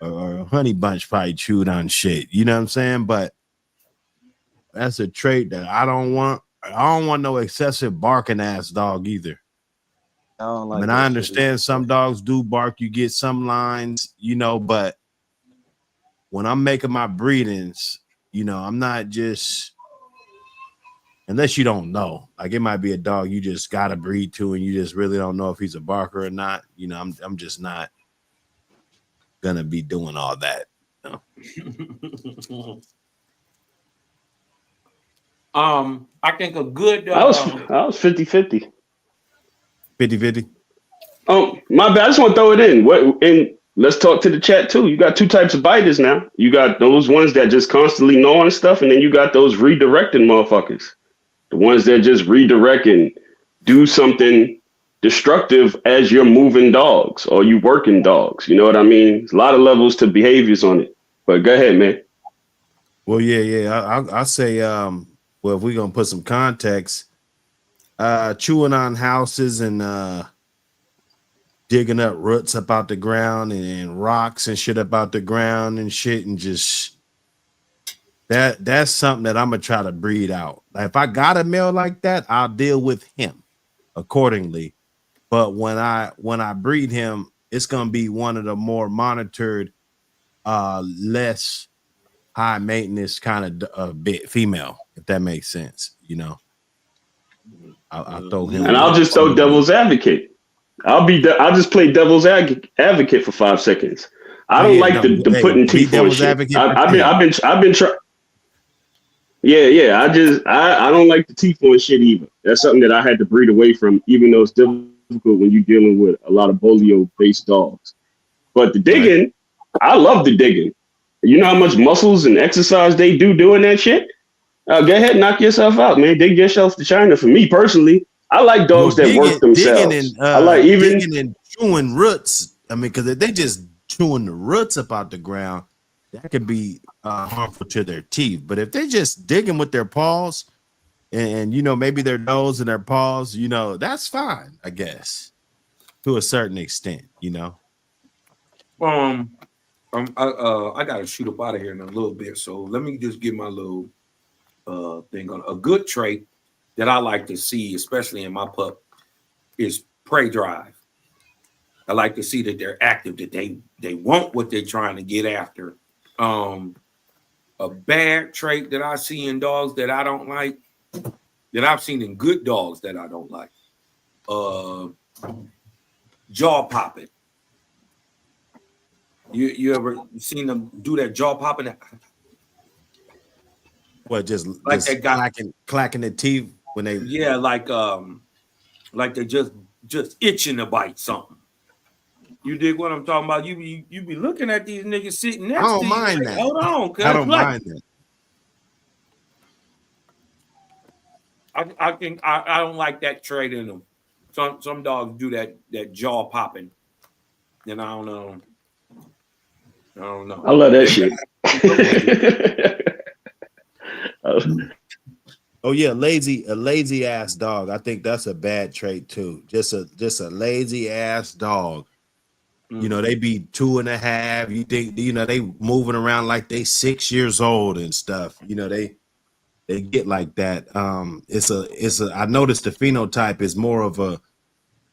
Or Honey Bunch probably chewed on shit. You know what I'm saying? But that's a trait that I don't want. I don't want no excessive barking ass dog either. I mean, I understand some dogs do bark. You get some lines, you know, but when I'm making my breedings, you know, I'm not just, unless you don't know, like it might be a dog you just got to breed to and you just really don't know if he's a barker or not. You know, I'm just not gonna be doing all that. You know? I think a good I was 50-50. 50-50. Oh, my bad. I just want to throw it in. Let's talk to the chat too. You got two types of biters now. You got those ones that just constantly gnawing stuff, and then you got those redirecting motherfuckers. The ones that just redirect and do something destructive as you're moving dogs or you working dogs. You know what I mean? There's a lot of levels to behaviors on it. But go ahead, man. Well, yeah. I'll say, well, if we're gonna put some context, chewing on houses and digging up roots up out the ground and rocks and shit up out the ground and shit, and just that's something that I'm gonna try to breed out. Like if I got a male like that, I'll deal with him accordingly. But when I breed him, it's gonna be one of the more monitored, less high maintenance kind of bit female, if that makes sense. You know, I'll throw him, and I'll just throw devil's advocate. I'll just play devil's advocate for 5 seconds. I don't like the putting teeth on shit. I've been trying. Yeah. I don't like the teeth on shit either. That's something that I had to breed away from, even though it's difficult when you're dealing with a lot of bolio based dogs. But the digging, I love the digging. You know how much muscles and exercise they do doing that shit? Go ahead, knock yourself out, man. Dig yourself to China. For me personally, I like dogs that work themselves. I like digging and chewing roots. I mean, because if they just chewing the roots up out the ground, that could be harmful to their teeth. But if they just digging with their paws and you know, maybe their nose and their paws, you know, that's fine, I guess, to a certain extent, you know. I gotta shoot up out of here in a little bit, so let me just get my little thing on a good trait that I like to see, especially in my pup, is prey drive. I like to see that they're active, that they want what they're trying to get after. A bad trait that I see in dogs that I don't like, that I've seen in good dogs that I don't like, jaw popping. You ever seen them do that jaw popping? What, just they got clacking the teeth when they like they just itching to bite something. You dig what I'm talking about? You be looking at these niggas sitting next to you. I don't mind that. Hold on, cuz. I don't mind that. I don't like that trait in them. Some dogs do that jaw popping, and I don't know. I love that shit. Oh yeah, a lazy ass dog. I think that's a bad trait too. Just a lazy ass dog. Mm-hmm. You know, they be 2.5. You think, you know, they moving around like they 6 years old and stuff. You know, they get like that. It's a I noticed the phenotype is more of a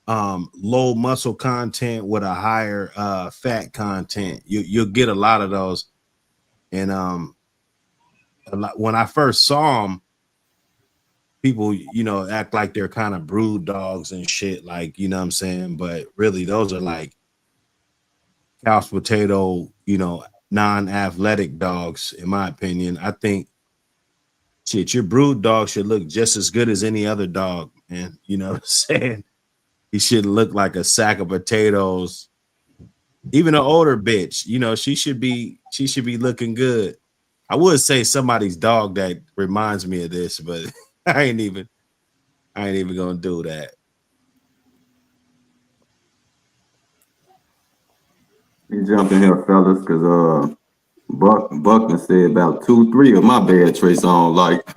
low muscle content with a higher fat content. You'll get a lot of those. And when I first saw them, people, act like they're kind of brood dogs and shit, like, you know what I'm saying? But really, those are like couch potato, non-athletic dogs, in my opinion. I think shit, your brood dog should look just as good as any other dog, man. You know what I'm saying? He should look like a sack of potatoes. Even an older bitch, she should be looking good. I would say somebody's dog that reminds me of this, but I ain't even gonna do that. You jump in here, fellas, because Buckner said about 2-3 of my bad traits I don't like.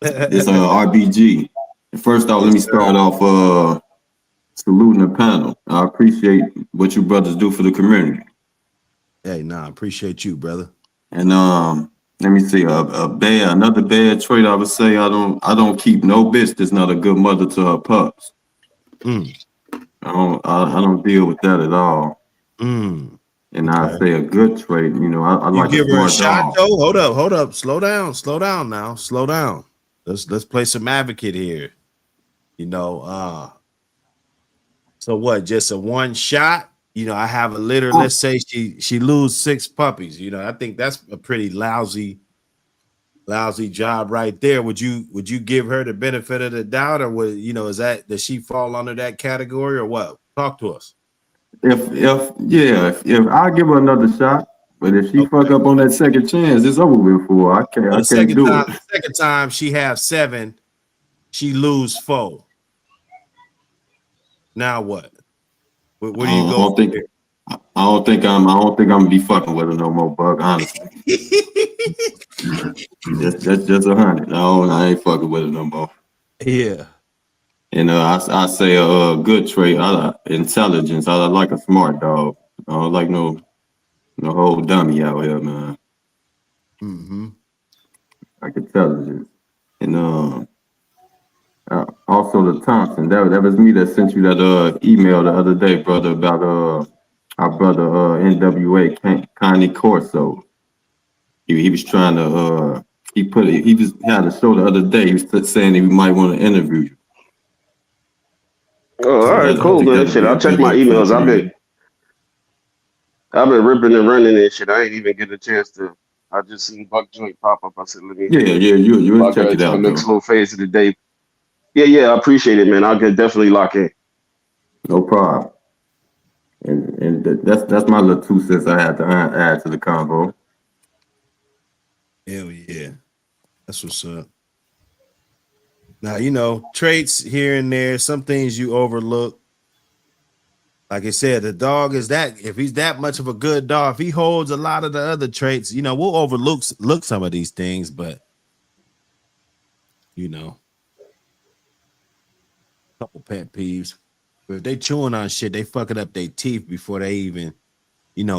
It's RBG. First off, let me start off saluting the panel. I appreciate what you brothers do for the community. Hey, I appreciate you, brother. And let me see, another bad trait I would say, I don't keep no bitch that's not a good mother to her pups. I don't deal with that at all. And okay. I say a good trait, I like give her a shot dog. though. Hold up, slow down now. Slow down. Let's play some advocate here. So what? Just a one shot? I have a litter. Let's say she lose 6 puppies. I think that's a pretty lousy job right there. Would you give her the benefit of the doubt, or does she fall under that category, or what? Talk to us. If I give her another shot, but if she fuck up on that second chance, it's over with for her. I can't do it. The second time she have 7, she lose 4. Now what? Where do you go? I don't think I'm gonna be fucking with her no more, Buck. Honestly, just 100. No, I ain't fucking with her no more. Yeah. And I say a good trait. I like intelligence. I like a smart dog. I don't like no whole dummy out here, man. Like intelligence. And also the Thompson. That was me that sent you that email the other day, brother, about our brother NWA Connie Corso. He was trying to he had a show the other day. He was saying he might want to interview you. Oh, all right, cool, man. Shit, I'll check my emails. I've been ripping and running and shit. I ain't even get a chance to. I just seen Buck Joint pop up. I said, let me. Yeah, you check it out. The next little phase of the day. Yeah, I appreciate it, man. I can definitely lock in. No problem. And that's my little 2 cents I had to add to the convo. Hell yeah, that's what's up. Now, traits here and there, some things you overlook. Like I said, the dog is that, if he's that much of a good dog, if he holds a lot of the other traits, we'll overlook some of these things, but couple pet peeves. But if they chewing on shit, they fucking up their teeth before they even,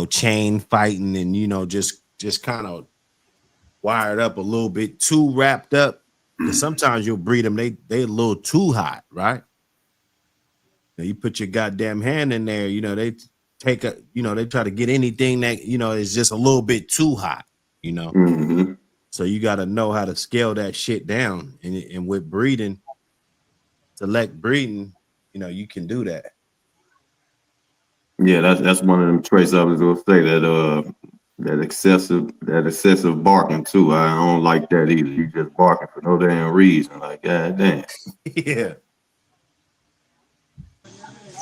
chain fighting and, just kind of wired up a little bit too wrapped up. Because sometimes you'll breed them, they a little too hot, right? You put your goddamn hand in there, they take they try to get anything that, is just a little bit too hot, So you got to know how to scale that shit down. And with breeding, select breeding, you can do that. Yeah, that's one of them traits I was gonna say, that excessive barking too. I don't like that either. You just barking for no damn reason. Like, god damn. Yeah.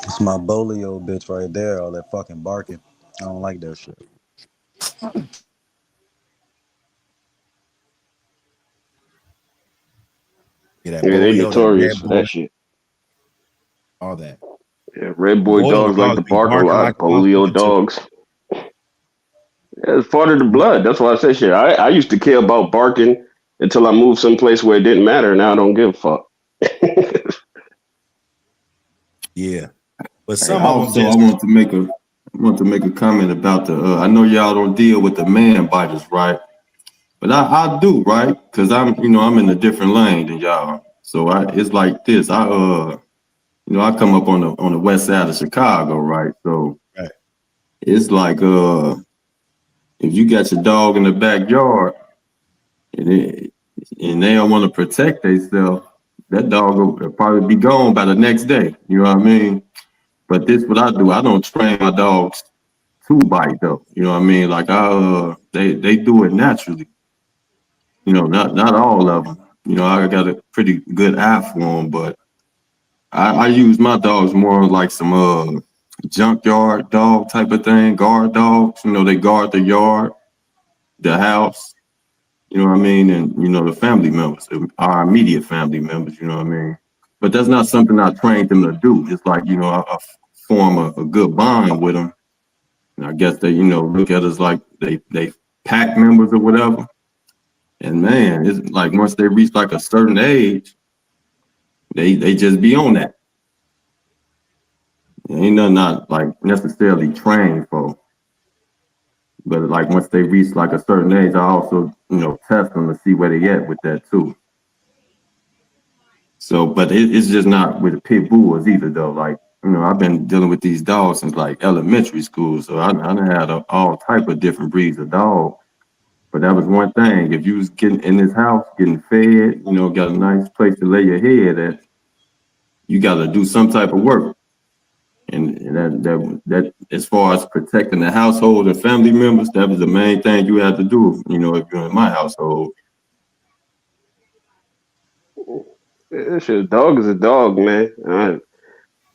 It's my bolio bitch right there, all that fucking barking. I don't like that shit. Yeah, they notorious for that shit. All that. Yeah, red boy dogs like to bark a lot. Polio dogs. Yeah, it's part of the blood. That's why I say shit. I used to care about barking until I moved someplace where it didn't matter. Now I don't give a fuck. Yeah. But I want to make a comment about I know y'all don't deal with the man biters, right? But I do, right? Because I'm in a different lane than y'all. So it's like this. you know, I come up on the west side of Chicago, right? So it's like if you got your dog in the backyard and they don't want to protect themselves, that dog will probably be gone by the next day. You know what I mean? But this what I do. I don't train my dogs to bite though. You know what I mean? Like they do it naturally. You know, not all of them. You know, I got a pretty good eye for them, but I use my dogs more like some junkyard dog type of thing, guard dogs. You know, they guard the yard, the house. You know what I mean? And, you know, the family members, our immediate family members, you know what I mean? But that's not something I trained them to do. It's like, you know, I form a good bond with them. And I guess they, you know, look at us like they pack members or whatever. And man, it's like once they reach like a certain age, they just be on that. Ain't nothing not like necessarily trained for. But like once they reach like a certain age, I also, you know, test them to see where they at with that too. So, but it's just not with the pit bulls either though. Like, you know, I've been dealing with these dogs since like elementary school. So I done had all type of different breeds of dogs. But that was one thing. If you was getting in this house, getting fed, you know, got a nice place to lay your head at, you got to do some type of work. And that as far as protecting the household and family members, that was the main thing you had to do, you know, if you're in my household. Shit, dog is a dog, man.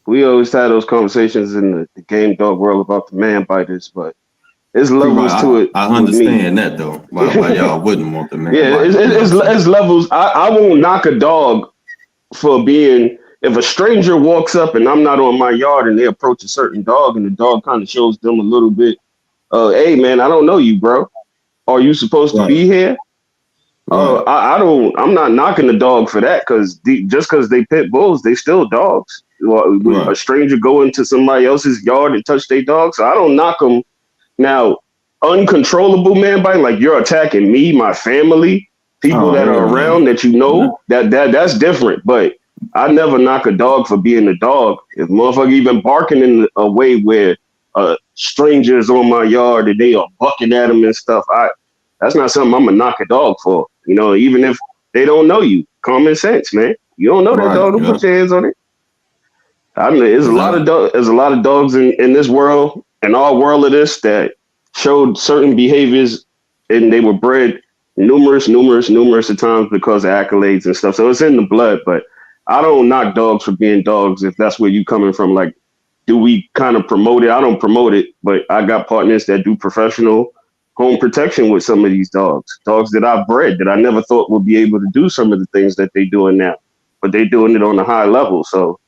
We always had those conversations in the game dog world about the man biters, but there's levels to it. I understand that though. Why y'all wouldn't want the man? Yeah, it's levels. I won't knock a dog for being. If a stranger walks up and I'm not on my yard and they approach a certain dog and the dog kind of shows them a little bit, hey man, I don't know you, bro. Are you supposed to be here? I'm not knocking the dog for that because just because they pit bulls, they still dogs. A stranger go into somebody else's yard and touch their dog, so I don't knock them. Now, uncontrollable man bite, like you're attacking me, my family, people that are around that you know, that's different. But I never knock a dog for being a dog. If motherfucker even barking in a way where strangers on my yard and they are bucking at them and stuff, that's not something I'm gonna knock a dog for. You know, even if they don't know you, common sense, man. You don't know that dog, don't put your hands on it. I mean, there's a lot of dogs in this world, in our world of this, that showed certain behaviors, and they were bred numerous of times because of accolades and stuff. So it's in the blood, but I don't knock dogs for being dogs if that's where you coming from. Like, do we kind of promote it? I don't promote it, but I got partners that do professional home protection with some of these dogs that I've bred that I never thought would be able to do some of the things that they're doing now, but they're doing it on a high level. So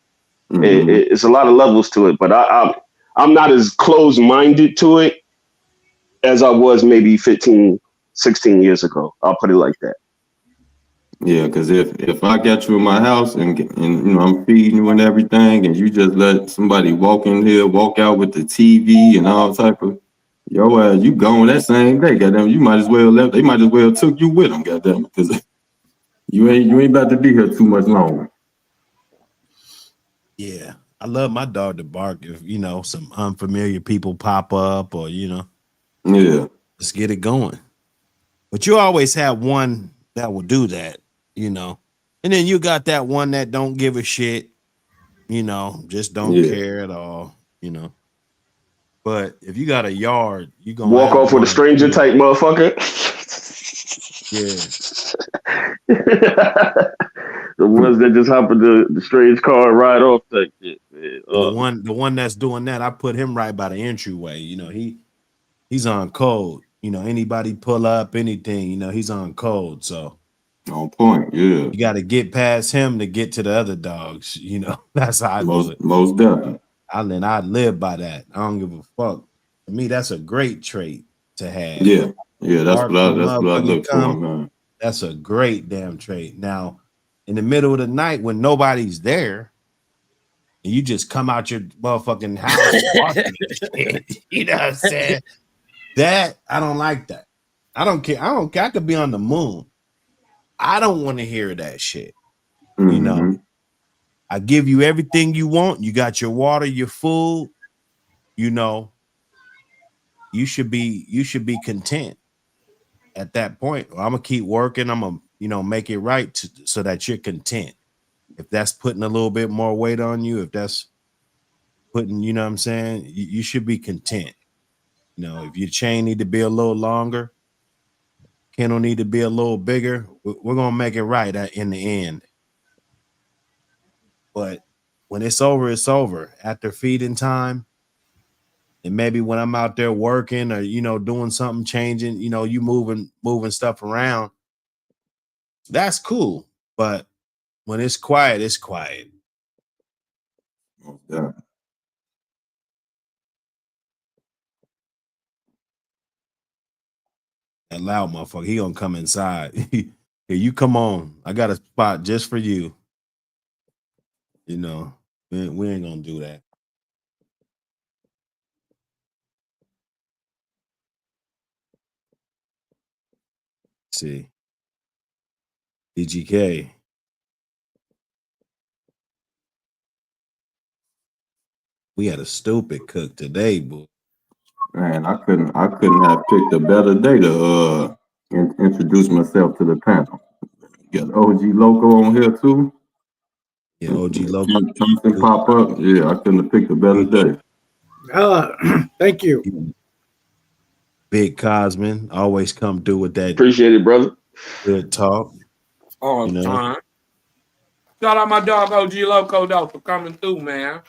it's a lot of levels to it, but I'm not as closed-minded to it as I was maybe 15, 16 years ago. I'll put it like that. Yeah, because if I got you in my house and you know I'm feeding you and everything, and you just let somebody walk in here, walk out with the TV and all type of, you gone that same day, goddamn. You might as well left. They might as well took you with them, goddamn, because you ain't about to be here too much longer. Yeah, I love my dog to bark if you know some unfamiliar people pop up or let's get it going. But you always have one that will do that, you know, and then you got that one that don't give a shit, you know, just don't care at all, you know. But if you got a yard, you gonna walk off with a stranger type motherfucker. The ones that just hop in the strange car and ride off that shit. The one that's doing that, I put him right by the entryway. You know, he's on code. You know, anybody pull up, anything, you know, he's on code. So on point, yeah. You got to get past him to get to the other dogs. You know, that's how I do it. Most definitely. I live by that. I don't give a fuck. To me, that's a great trait to have. Yeah, that's what I look for, man. That's a great damn trait. Now, in the middle of the night when nobody's there, and you just come out your motherfucking house, you know what I'm saying? That I don't like that. I don't care. I could be on the moon. I don't want to hear that shit. You know, I give you everything you want. You got your water, your food. You know, you should be content at that point. I'm gonna keep working. I'm gonna, make it right so that you're content. If that's putting a little bit more weight on you, if that's putting, you know what I'm saying, you should be content. If your chain need to be a little longer, kennel need to be a little bigger, we're gonna make it right in the end. But when it's over, it's over. After feeding time, and maybe when I'm out there working or doing something, changing, you moving stuff around, that's cool. But when it's quiet, it's quiet. Yeah. That loud motherfucker, he gonna come inside. Here, you come on. I got a spot just for you. We ain't gonna do that. See, DGK. We had a stupid cook today, boy. Man, I couldn't have picked a better day to introduce myself to the panel. Got OG Loco on here too. Yeah, OG Loco. Something pop up. Yeah, I couldn't have picked a better day. Thank you. Big Cosman always come through with that. Appreciate it, brother. Good talk. All the time. Shout out my dog OG Loco though for coming through, man.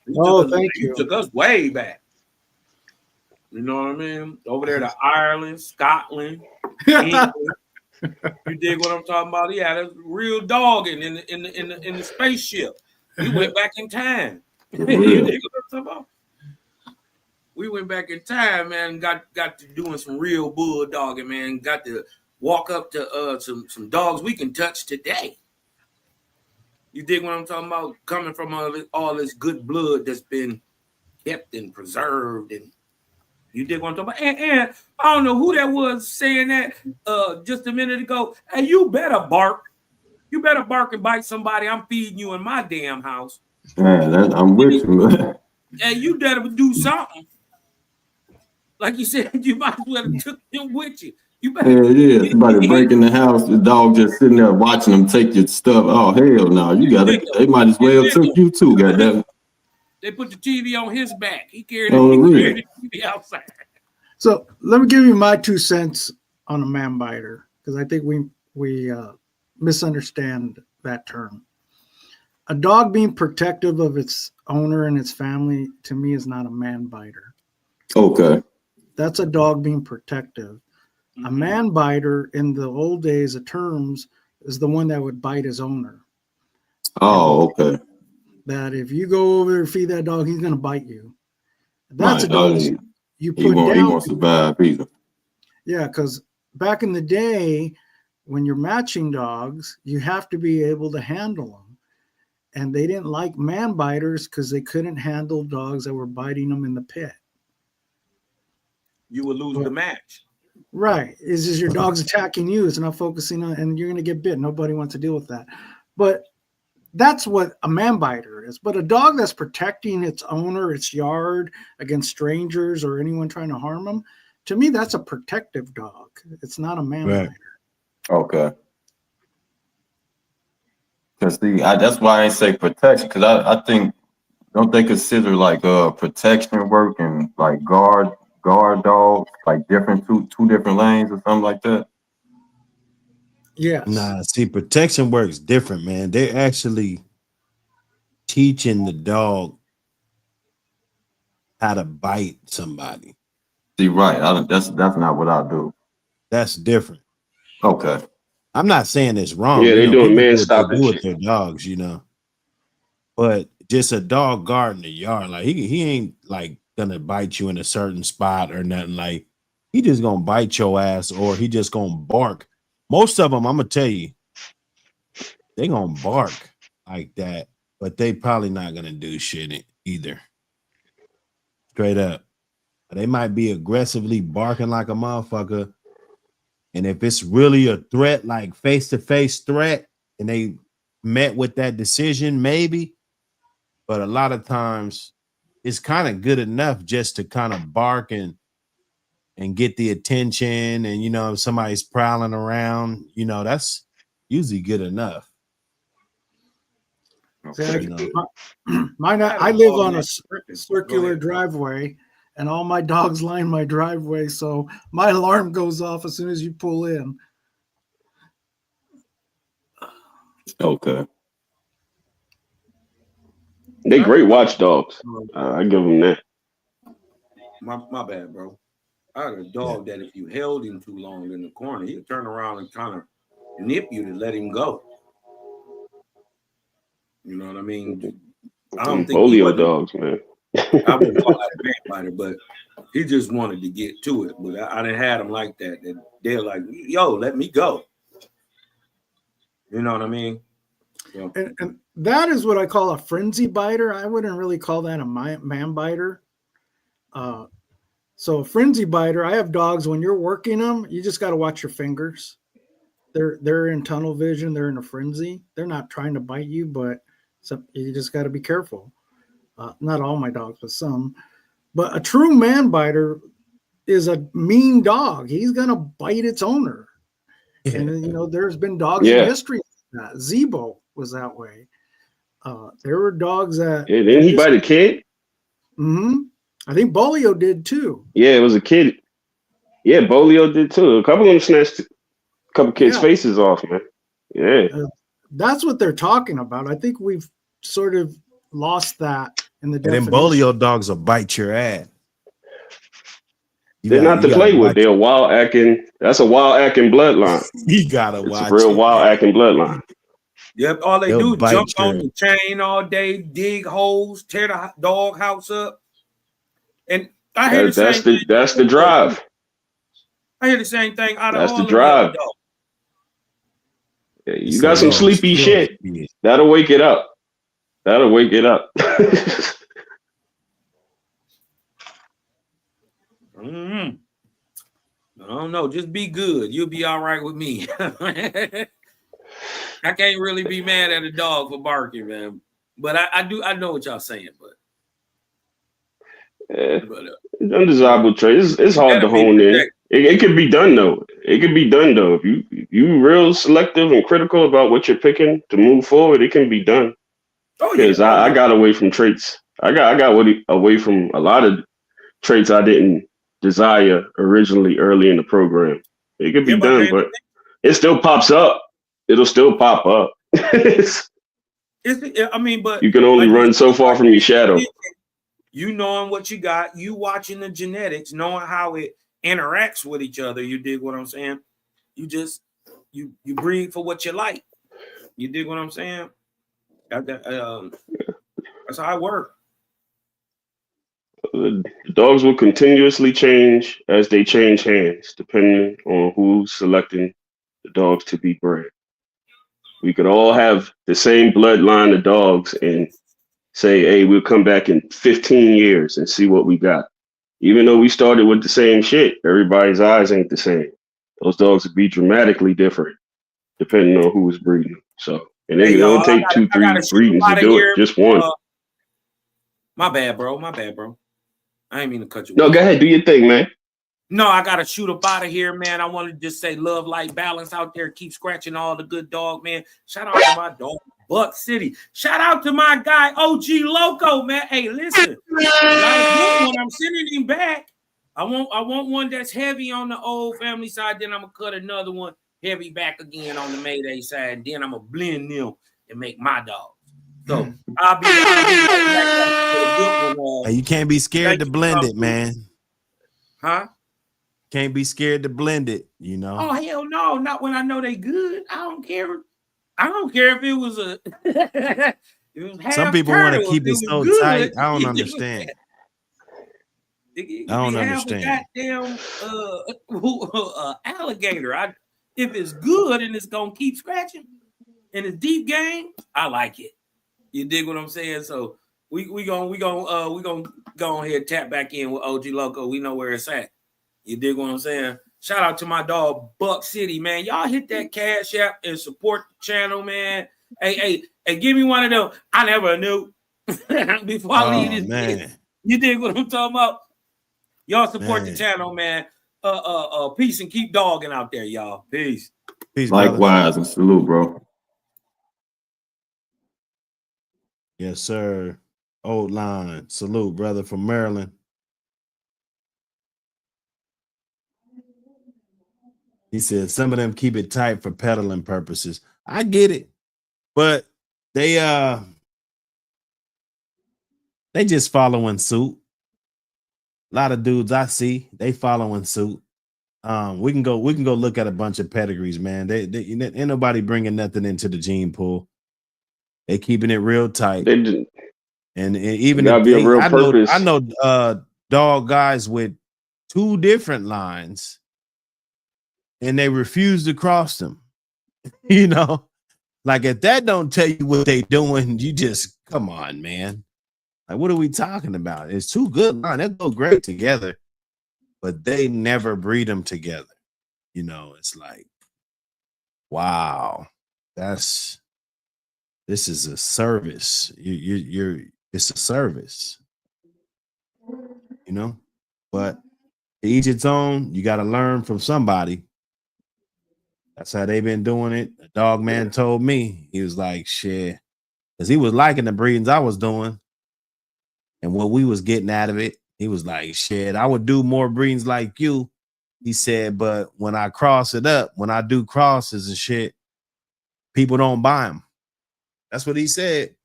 Thank you. He took us way back. You know what I mean? Over there to Ireland, Scotland, England. You dig what I'm talking about? He had a real dog in the spaceship. We went back in time. You dig what I'm talking about? We went back in time, man. Got to doing some real bulldogging, man. Got to walk up to some dogs we can touch today. You dig what I'm talking about? Coming from all this good blood that's been kept and preserved, and you dig what I'm talking about? And I don't know who that was saying that just a minute ago. Hey, you better bark. You better bark and bite somebody. I'm feeding you in my damn house. Man, I'm with you, man. Hey, you better do something. Like you said, you might as well have took him with you. You better, yeah. Somebody breaking the house, the dog just sitting there watching them take your stuff. Oh hell no, you got it. They might as well took you too, goddamn. They put the TV on his back. He carried the TV outside. So let me give you my 2 cents on a man biter, because I think we misunderstand that term. A dog being protective of its owner and its family, to me, is not a man biter. Okay. That's a dog being protective. Mm-hmm. A man biter in the old days of terms is the one that would bite his owner. Oh, okay. That if you go over there and feed that dog, he's going to bite you. That's right. a dog you put down. He won't survive either. Yeah, because back in the day, when you're matching dogs, you have to be able to handle them. And they didn't like man biters because they couldn't handle dogs that were biting them in the pit. You will lose the match. Right. It's just your dog's attacking you. It's not focusing on, and you're going to get bit. Nobody wants to deal with that. But that's what a man biter is. But a dog that's protecting its owner, its yard against strangers or anyone trying to harm them, to me, that's a protective dog. It's not a man biter. Okay. Because that's why I say protection. Because I think, don't they consider like protection work and like guard dogs, like different two different lanes or something like that? Yes. Nah, see, protection works different, man. They're actually teaching the dog how to bite somebody. See, right. That's not what I do. That's different. Okay. I'm not saying it's wrong. Yeah, they're doing man stopping stoppage with their dogs, But just a dog guarding the yard, like he ain't like gonna bite you in a certain spot or nothing. Like he just gonna bite your ass, or he just gonna bark. Most of them, I'm gonna tell you, they gonna bark like that, but they probably not gonna do shit either. Straight up, they might be aggressively barking like a motherfucker. And if it's really a threat, like face-to-face threat, and they met with that decision, maybe. But a lot of times it's kind of good enough just to kind of bark and get the attention. And, if somebody's prowling around, that's usually good enough. Okay. I live on a circular driveway, and all my dogs line my driveway, so my alarm goes off as soon as you pull in. Okay. They great watchdogs. I give them that. My bad, bro. I had a dog that if you held him too long in the corner, he'd turn around and kind of nip you to let him go. You know what I mean? I don't think polio dogs, man. I wouldn't call that a man biter, but he just wanted to get to it. But I didn't have them like that. And they're like, yo, let me go. You know what I mean? Yeah. And that is what I call a frenzy biter. I wouldn't really call that a man biter. So a frenzy biter, I have dogs, when you're working them, you just got to watch your fingers. They're in tunnel vision. They're in a frenzy. They're not trying to bite you, but you just got to be careful. Not all my dogs, but some. But a true man biter is a mean dog. He's going to bite its owner. And, there's been dogs in history. Zebo was that way. There were dogs that... Yeah, didn't he bite a kid? Mm-hmm. I think Bolio did too. Yeah, it was a kid. Yeah, Bolio did too. A couple of them snatched a couple kids' faces off, man. Yeah. That's what they're talking about. I think we've sort of lost that in the definition. And then Bolio dogs will bite your ass. They're not to play with. They're wild acting. That's a wild acting bloodline. You gotta watch. It's a real wild acting bloodline. Yep, all they do is jump on the chain all day, dig holes, tear the dog house up. And I hear that's the drive. I hear the same thing out of that's all the drive. Yeah, you got some sleepy shit. That'll wake it up. That'll wake it up. I don't know. Just be good. You'll be all right with me. I can't really be mad at a dog for barking, man. But I know what y'all saying, but. It's undesirable traits. It's hard to hone in. It could be done though. It could be done though. If you real selective and critical about what you're picking to move forward, it can be done. Because I got away from traits. I got away from a lot of traits I didn't desire originally early in the program. It could be done, but it still pops up. It'll still pop up. But you can only run so far from your shadow. You knowing what you got, you watching the genetics, knowing how it interacts with each other. You dig what I'm saying? You just you breed for what you like. You dig what I'm saying? That's how it works. The dogs will continuously change as they change hands, depending on who's selecting the dogs to be bred. We could all have the same bloodline of dogs and say, hey, we'll come back in 15 years and see what we got. Even though we started with the same shit, everybody's eyes ain't the same. Those dogs would be dramatically different depending on who's breeding. So, and then it don't take 2-3 breedings to do it, just one. My bad, bro. I ain't mean to cut you off. No, go ahead, do your thing, man. No, I gotta shoot up out of here, man. I want to just say love, light, balance out there. Keep scratching all the good dog, man. Shout out to my dog, Buck City. Shout out to my guy, OG Loco, man. Hey, listen, I'm sending him back. I want one that's heavy on the old family side. Then I'm gonna cut another one heavy back again on the Mayday side. And then I'm gonna blend them and make my dog. So I'll be hey, you can't be scared to blend it, man. Huh? Can't be scared to blend it, you know. Oh hell no, not when I know they good. I don't care if it was a some people want to keep it so good. Tight. I don't understand. I don't understand. Goddamn alligator. If it's good and it's gonna keep scratching and it's deep game, I like it. You dig what I'm saying? So we gonna go ahead and tap back in with OG Loco. We know where it's at. You dig what I'm saying? Shout out to my dog Buck City, man. Y'all hit that Cash App and support the channel, man. Hey, give me one of them. I never knew before I leave this. Man. You dig what I'm talking about? Y'all support the channel, man. Peace and keep dogging out there, y'all. Peace. Peace. Likewise, and salute, bro. Yes, sir. Old line. Salute, brother from Maryland. He said some of them keep it tight for peddling purposes. I get it, but they just following suit. A lot of dudes I see, they following suit. We can go look at a bunch of pedigrees, man. They ain't nobody bringing nothing into the gene pool. They keeping it real tight. And even gotta be a real purpose. I know dog guys with 2 different lines, and they refuse to cross them. You know, like if that don't tell you what they doing, you just come on, man. Like, what are we talking about? It's 2 good lines. They go great together, but they never breed them together. You know, it's like, wow, this is a service. It's a service, you know, but to each its own. You got to learn from somebody. That's how they've been doing it. The dog man told me, he was like, shit, because he was liking the breedings I was doing and what we was getting out of it. He was like, shit, I would do more breedings like you. He said, but when I cross it up, when I do crosses and shit, people don't buy them. That's what he said.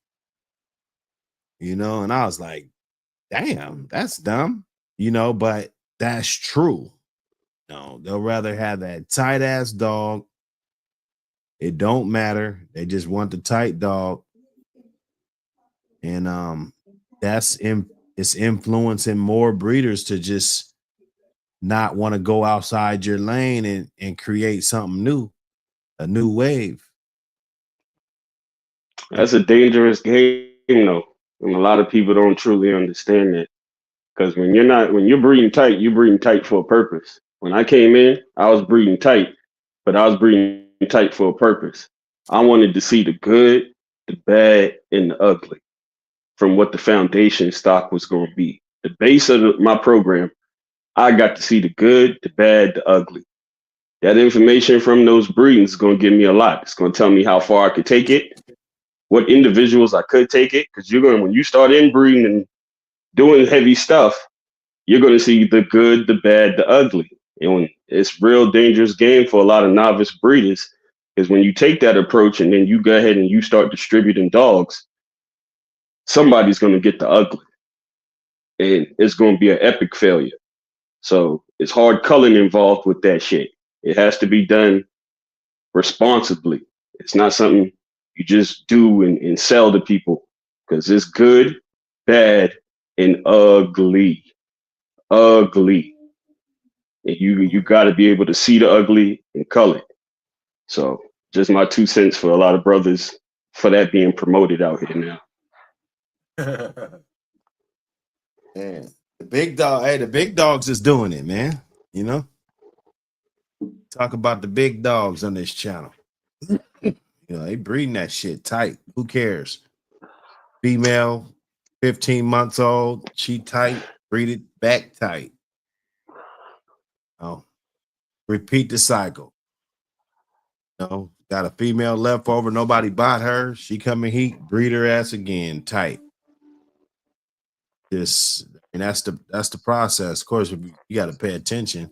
You know, and I was like, damn, that's dumb, you know, but that's true. No, they'll rather have that tight ass dog. It don't matter. They just want the tight dog. And it's influencing more breeders to just not want to go outside your lane and create something new, a new wave. That's a dangerous game, though. And a lot of people don't truly understand that. Because when you're breeding tight for a purpose. When I came in, I was breeding tight, but I was breeding tight for a purpose. I wanted to see the good, the bad, and the ugly from what the foundation stock was going to be. The base of my program, I got to see the good, the bad, the ugly. That information from those breedings is going to give me a lot. It's going to tell me how far I could take it, what individuals I could take it. Because when you start inbreeding and doing heavy stuff, you're going to see the good, the bad, the ugly. And it's real dangerous game for a lot of novice breeders, is when you take that approach and then you go ahead and you start distributing dogs, somebody's going to get the ugly. And it's going to be an epic failure. So it's hard culling involved with that shit. It has to be done responsibly. It's not something you just do and sell to people, because it's good, bad, and ugly. Ugly. And you got to be able to see the ugly and color it. So just my 2 cents for a lot of brothers for that being promoted out here now. Man, the big dog. Hey, the big dogs is doing it, man. You know, talk about the big dogs on this channel. You know, they breeding that shit tight. Who cares? Female, 15 months old, she tight, breed it back tight. Oh, repeat the cycle. You know, got a female left over, nobody bought her. She come in heat, breed her ass again, tight. And that's the process. Of course, you got to pay attention.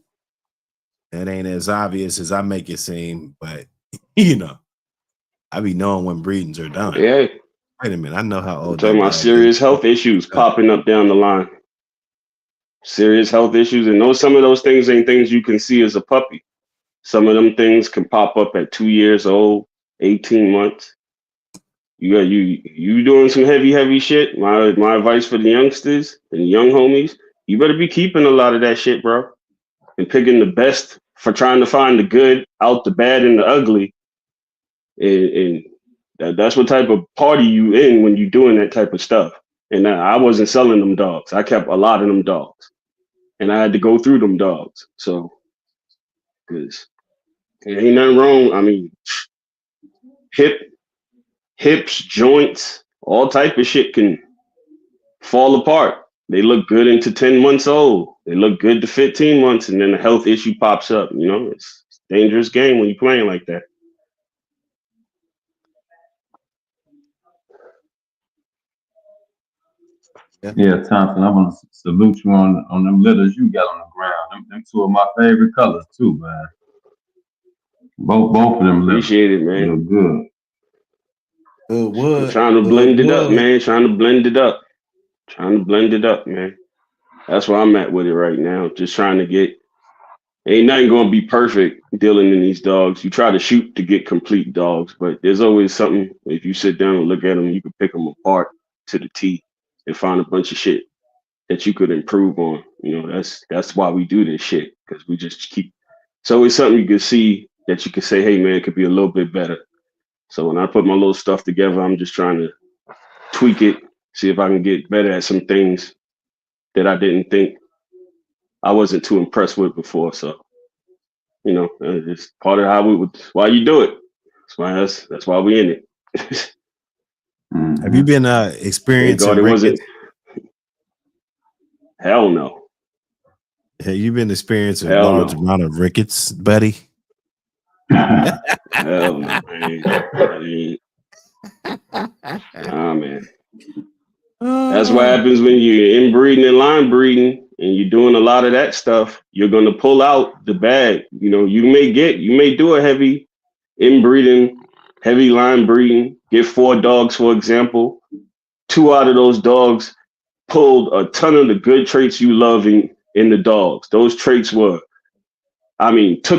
That ain't as obvious as I make it seem, but you know, I be knowing when breedings are done. Yeah. Wait a minute, I know how old. I'm talking about serious health issues popping up down the line. Serious health issues, and some of those things ain't things you can see as a puppy. Some of them things can pop up at 2 years old, 18 months. You doing some heavy shit. My advice for the youngsters and the young homies, you better be keeping a lot of that shit, bro, and picking the best for trying to find the good out the bad and the ugly. And that's what type of party you in when you doing that type of stuff. And I wasn't selling them dogs. I kept a lot of them dogs, and I had to go through them dogs. So, because there ain't nothing wrong. I mean, hip hips, joints, all type of shit can fall apart. They look good into 10 months old. They look good to 15 months, and then a health issue pops up. You know, it's a dangerous game when you're playing like that. Yeah, Thompson, I want to salute you on them litters you got on the ground. Them two of my favorite colors too, man. Both of them litters. Appreciate it, man. Look good. Wood. I'm trying to blend it up, man. Trying to blend it up, man. That's where I'm at with it right now. Just trying to get. Ain't nothing gonna be perfect dealing in these dogs. You try to shoot to get complete dogs, but there's always something. If you sit down and look at them, you can pick them apart to the T and find a bunch of shit that you could improve on. You know, that's why we do this shit, because we just keep. It's always something you can see that you can say, hey man, it could be a little bit better. So when I put my little stuff together, I'm just trying to tweak it, see if I can get better at some things that I didn't think I wasn't too impressed with before. So, you know, it's part of why you do it. That's why we in it. Have you been experiencing rickets? Hell no. Have you been experiencing a large amount of rickets, buddy? Hell no, man. Nah, man. That's what happens when you're inbreeding and line breeding and you're doing a lot of that stuff. You're going to pull out the bag. You know, you may do a heavy inbreeding, heavy line breeding, get 4 dogs, for example. 2 out of those dogs pulled a ton of the good traits you love in the dogs. Those traits took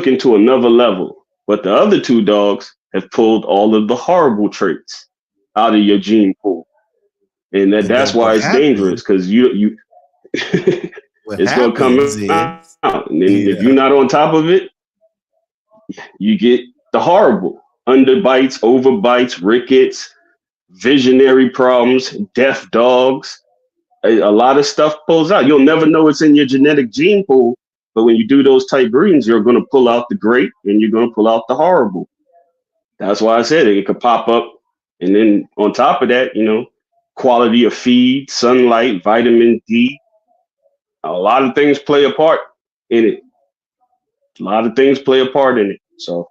into another level. But the other 2 dogs have pulled all of the horrible traits out of your gene pool. And that's why it's dangerous, because you it's going to come out. And then if you're not on top of it, you get the horrible underbites, overbites, rickets, visionary problems, deaf dogs. A lot of stuff pulls out. You'll never know it's in your genetic gene pool, but when you do those type breedings, you're going to pull out the great and you're going to pull out the horrible. That's why I said it could pop up. And then on top of that, you know, quality of feed, sunlight, vitamin D. A lot of things play a part in it. So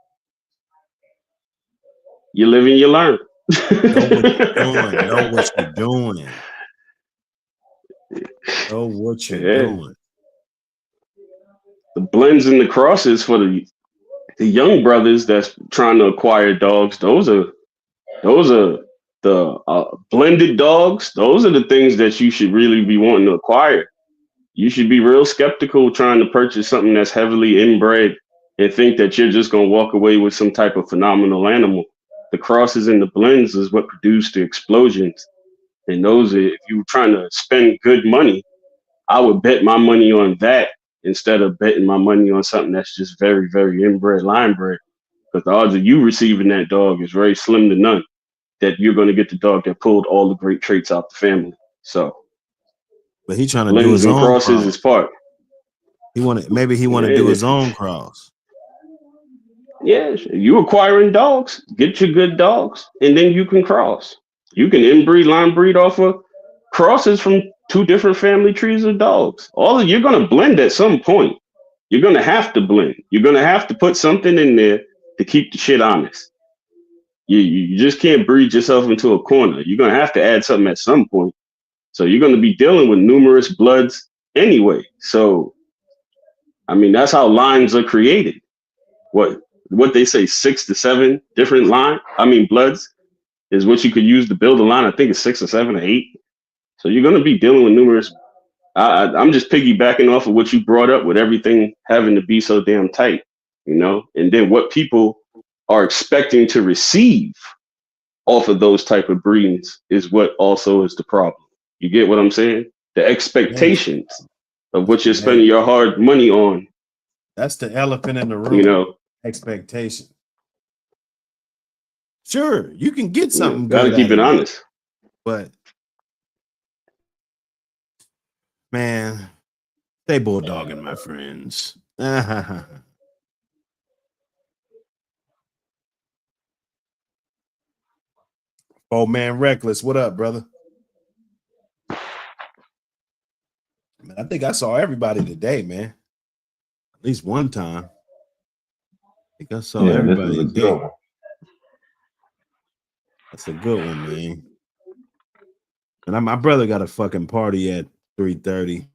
you live and you learn. Know what you're doing. The blends and the crosses for the young brothers that's trying to acquire dogs, those are the blended dogs. Those are the things that you should really be wanting to acquire. You should be real skeptical trying to purchase something that's heavily inbred and think that you're just going to walk away with some type of phenomenal animal. The crosses and the blends is what produce the explosions. And those, if you're trying to spend good money, I would bet my money on that instead of betting my money on something that's just very, very inbred, line bred. Because the odds of you receiving that dog is very slim to none that you're going to get the dog that pulled all the great traits out the family. So, but he's trying to do his own crosses is part. He want to do his own cross. Yeah, you acquiring dogs, get your good dogs, and then you can cross. You can inbreed, line breed off of crosses from 2 different family trees of dogs. You're going to blend at some point. You're going to have to blend. You're going to have to put something in there to keep the shit honest. You just can't breed yourself into a corner. You're going to have to add something at some point. So you're going to be dealing with numerous bloods anyway. So, that's how lines are created. What they say, 6 to 7 different bloods is what you could use to build a line. I think it's 6 or 7 or 8. So you're going to be dealing with numerous. I'm just piggybacking off of what you brought up with everything having to be so damn tight, you know, and then what people are expecting to receive off of those type of breedings is what also is the problem. You get what I'm saying? The expectations of what you're spending your hard money on. That's the elephant in the room. You know, expectation. Sure, you can get something. Gotta keep it honest. But man, stay bulldogging, my friends. Old man Reckless, what up, brother? Man, I think I saw everybody today, man. At least one time. I think I saw everybody today. That's a good one, man. And my brother got a fucking party at 3:30.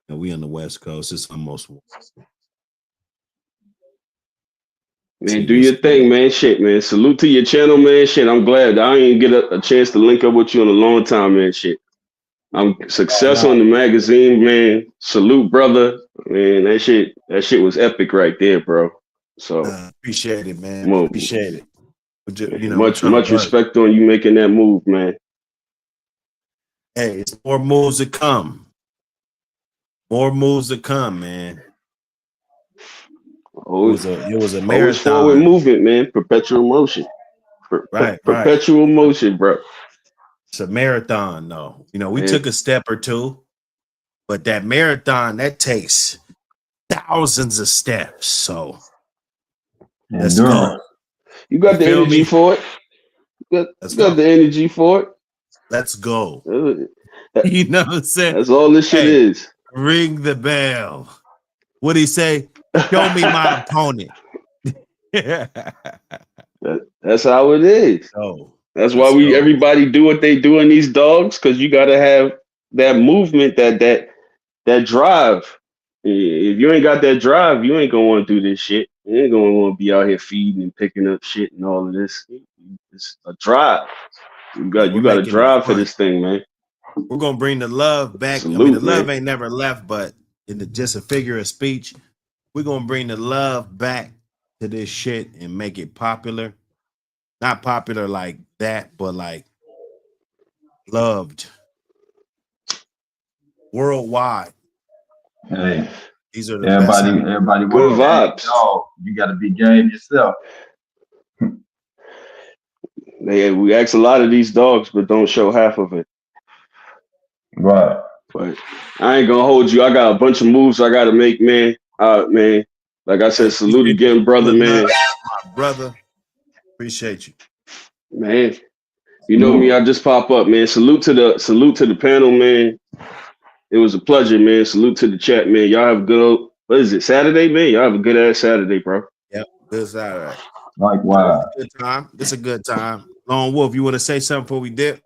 And we on the West Coast. It's almost. Man, do your thing, man. Shit, man. Salute to your channel, man. Shit, I'm glad I ain't get a chance to link up with you in a long time, man. Shit. I'm success on the magazine, man. Salute, brother. Man, that shit was epic right there, bro. So appreciate it, man. Appreciate it. You know, much respect on you making that move, man. Hey, it's more moves to come. More moves to come, man. It was a marathon. Forward movement, man. Perpetual motion. Perpetual motion, bro. It's a marathon, though. You know, we took a step or two, but that marathon, that takes thousands of steps. So let's go. You got the energy for it. You got the energy for it. Let's go. You know what I'm saying? That's all this shit is. Ring the bell. What'd he say? Show me my opponent. That's how it is. That's why everybody do what they do in these dogs, because you gotta have that movement, that drive. If you ain't got that drive, you ain't gonna want to do this shit. You ain't gonna want to be out here feeding and picking up shit and all of this. It's a drive. You got to drive for this thing, man. We're gonna bring the love back. Salute, I mean, the love ain't never left, but just a figure of speech. We're gonna bring the love back to this shit and make it popular. Not popular like that, but like loved worldwide. Hey, these are the everybody good vibes. You got to be game yourself. We ask a lot of these dogs, but don't show half of it. Right. But I ain't gonna hold you. I got a bunch of moves I gotta make, man. Man. Like I said, salute again, brother, man. My brother. Appreciate you. Man. You know me, I just pop up, man. Salute to the panel, man. It was a pleasure, man. Salute to the chat, man. Y'all have a good what is it, Saturday, man? Y'all have a good ass Saturday, bro. Yep, good Saturday. Likewise. It's a good time. It's a good time. Lone Wolf, you want to say something before we dip?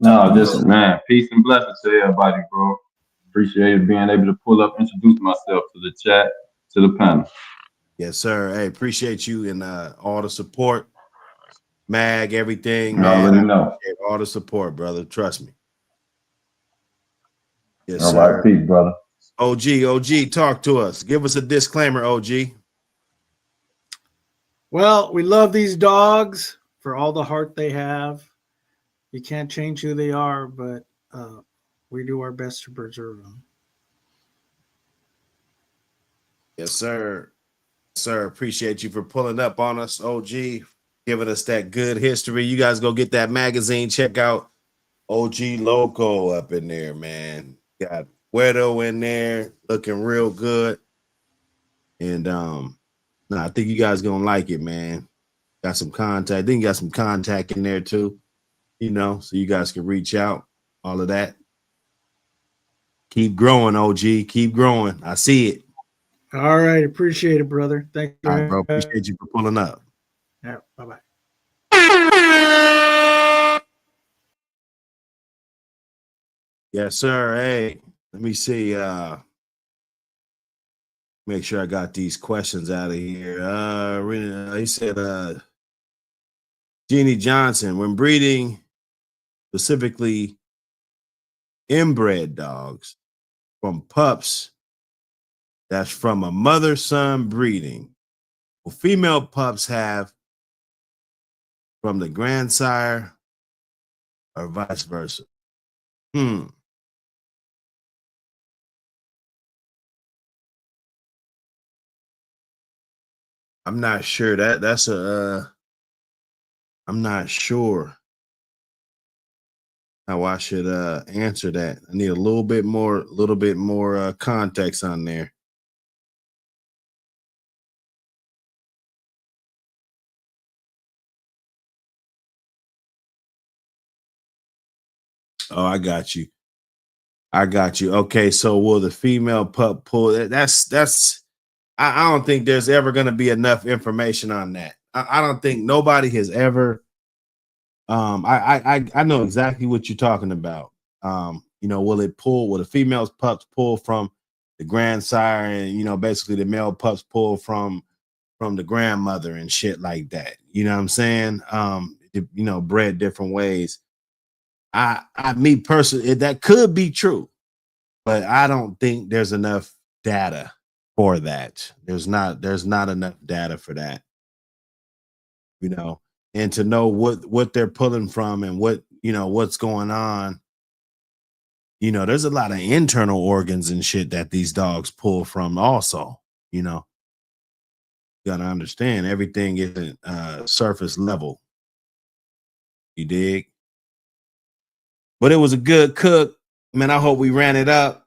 No, just man, peace and blessings to everybody, bro. Appreciate being able to pull up, introduce myself to the chat, to the panel. Yes, sir. Hey, appreciate you and all the support. Mag, everything. I already know. All the support, brother. Trust me. Yes, all sir. Right, peace, brother. OG, talk to us. Give us a disclaimer, OG. Well, we love these dogs for all the heart they have. You can't change who they are, but we do our best to preserve them. Yes, sir. Sir, appreciate you for pulling up on us, OG, giving us that good history. You guys go get that magazine. Check out OG Loco up in there, man. Got Wedo in there looking real good. And I think you guys gonna like it, man. Got some contact. I think you got some contact in there too, you know, so you guys can reach out, all of that. Keep growing, OG. Keep growing. I see it. All right. Appreciate it, brother. Thank you. All right, bro. Appreciate you for pulling up. Yeah, bye-bye. Yes, sir. Hey, let me see. Make sure I got these questions out of here. He said, Jeannie Johnson, when breeding specifically inbred dogs from pups that's from a mother-son breeding, will female pups have from the grandsire or vice versa? I'm not sure. I'm not sure how I should answer that. I need a little bit more context on there. Oh, I got you. Okay, so will the female pup pull? That's. I don't think there's ever going to be enough information on that. I don't think nobody has ever. I know exactly what you're talking about. Will it pull? Will the female's pups pull from the grandsire, and basically the male pups pull from the grandmother and shit like that? You know what I'm saying? Bred different ways. Me personally, that could be true, but I don't think there's enough data for that. There's not enough data for that. And to know what they're pulling from and what's going on. There's a lot of internal organs and shit that these dogs pull from also. You gotta understand everything isn't surface level. You dig? But it was a good cook, man. I hope we ran it up.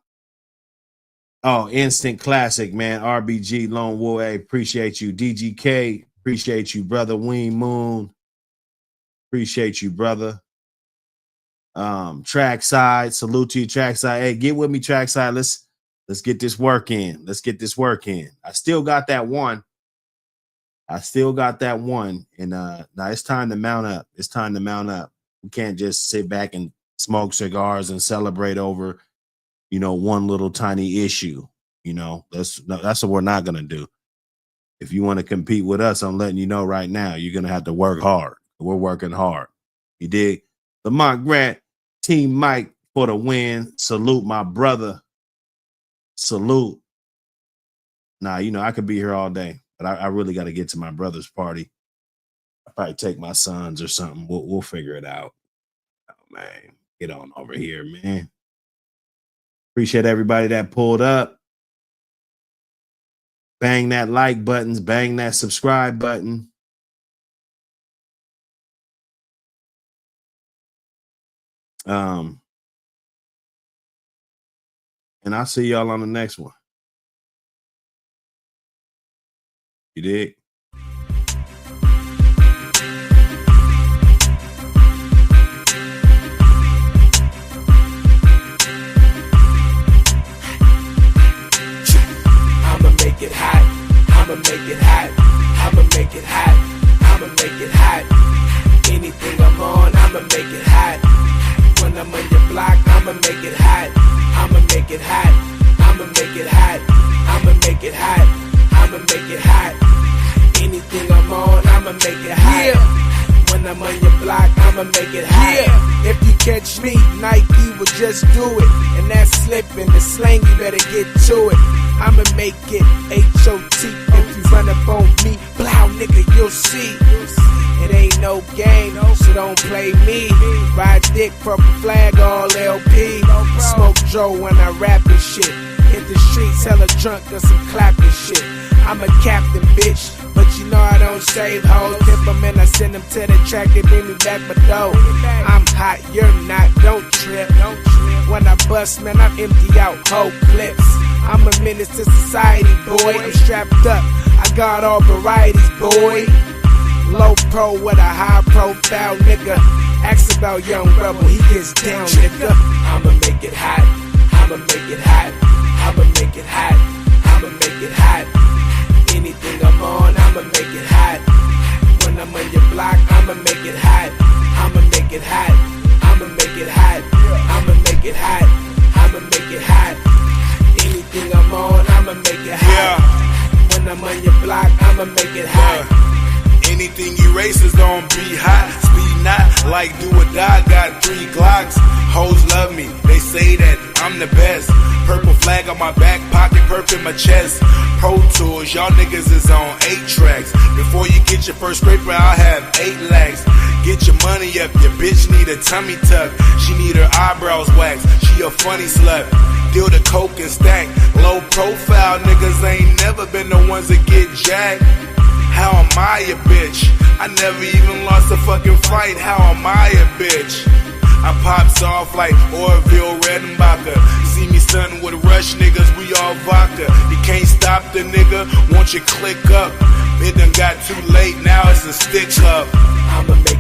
Oh, instant classic, man. RBG Lone Wolf, hey, appreciate you. DGK, appreciate you, brother. Ween Moon, appreciate you, brother. Trackside, salute to you, Trackside. Hey, get with me, Trackside. Let's get this work in. I still got that one. And now it's time to mount up. We can't just sit back and smoke cigars and celebrate over, one little tiny issue. That's what we're not gonna do. If you want to compete with us, I'm letting you know right now, you're gonna have to work hard. We're working hard. You dig? Lamont Grant, Team Mike for the win. Salute my brother. Salute. Nah, I could be here all day, but I really got to get to my brother's party. I'll probably take my sons or something. We'll figure it out. Oh man, get on over here, man. Appreciate everybody that pulled up. Bang that like buttons, bang that subscribe button. And I'll see y'all on the next one. You dig? I'ma make it hot. I'ma make it hot. I'ma make it hot. I'ma make it hot. Anything I'm on, I'ma make it hot. When I'm on your block, I'ma make it hot. I'ma make it hot. I'ma make it hot. I'ma make it hot. I'ma make it hot. Anything I'm on, I'ma make it hot. Yeah. When I'm on your block, I'ma make it hot. Yeah. If you catch me, Nike will just do it. And that's slipping, the slang, you better get to it. I'ma make it H-O-T. If you run up on me, blow nigga, you'll see. It ain't no game, so don't play me. Ride dick, purple flag, all LP. Smoke Joe when I rap and shit. Hit the streets hella drunk, got some clapping shit. I'm a captain, bitch, but I don't save hoes. Tip them and I send them to the track, they bring me back my dough. I'm hot, you're not, don't trip. When I bust, man, I empty out whole clips. I'm a menace to society, boy. I'm strapped up, I got all varieties, boy. Low pro with a high profile, nigga. Ask about Young Rebel, he gets down, nigga. I'ma make it hot. I'ma make it hot. I'ma make it hot. I'ma make it hot. Anything I'm on, I'ma make it hot. When I'm on your block, I'ma make it hot. I'ma make it hot. I'ma make it hot. I'ma make it hot. I'ma make it hot. Anything I'm on, I'ma make it hot. When I'm on your block, I'ma make it hot. Anything you racers gon' be hot. Speed not like do or die. Got 3 Glocks. Hoes love me. They say that I'm the best. Purple flag on my back pocket, perp in my chest. Pro Tools, y'all niggas is on 8 tracks. Before you get your first scraper, I'll have 8 lakhs. Get your money up, your bitch need a tummy tuck. She need her eyebrows waxed. She a funny slut. Deal the coke and stack. Low profile niggas ain't never been the ones that get jacked. How am I a bitch? I never even lost a fucking fight. How am I a bitch? I pops off like Orville Redenbacher. See me stunning with rush niggas, we all vodka. You can't stop the nigga, won't you click up? It done got too late, now it's a stitch up. I'ma make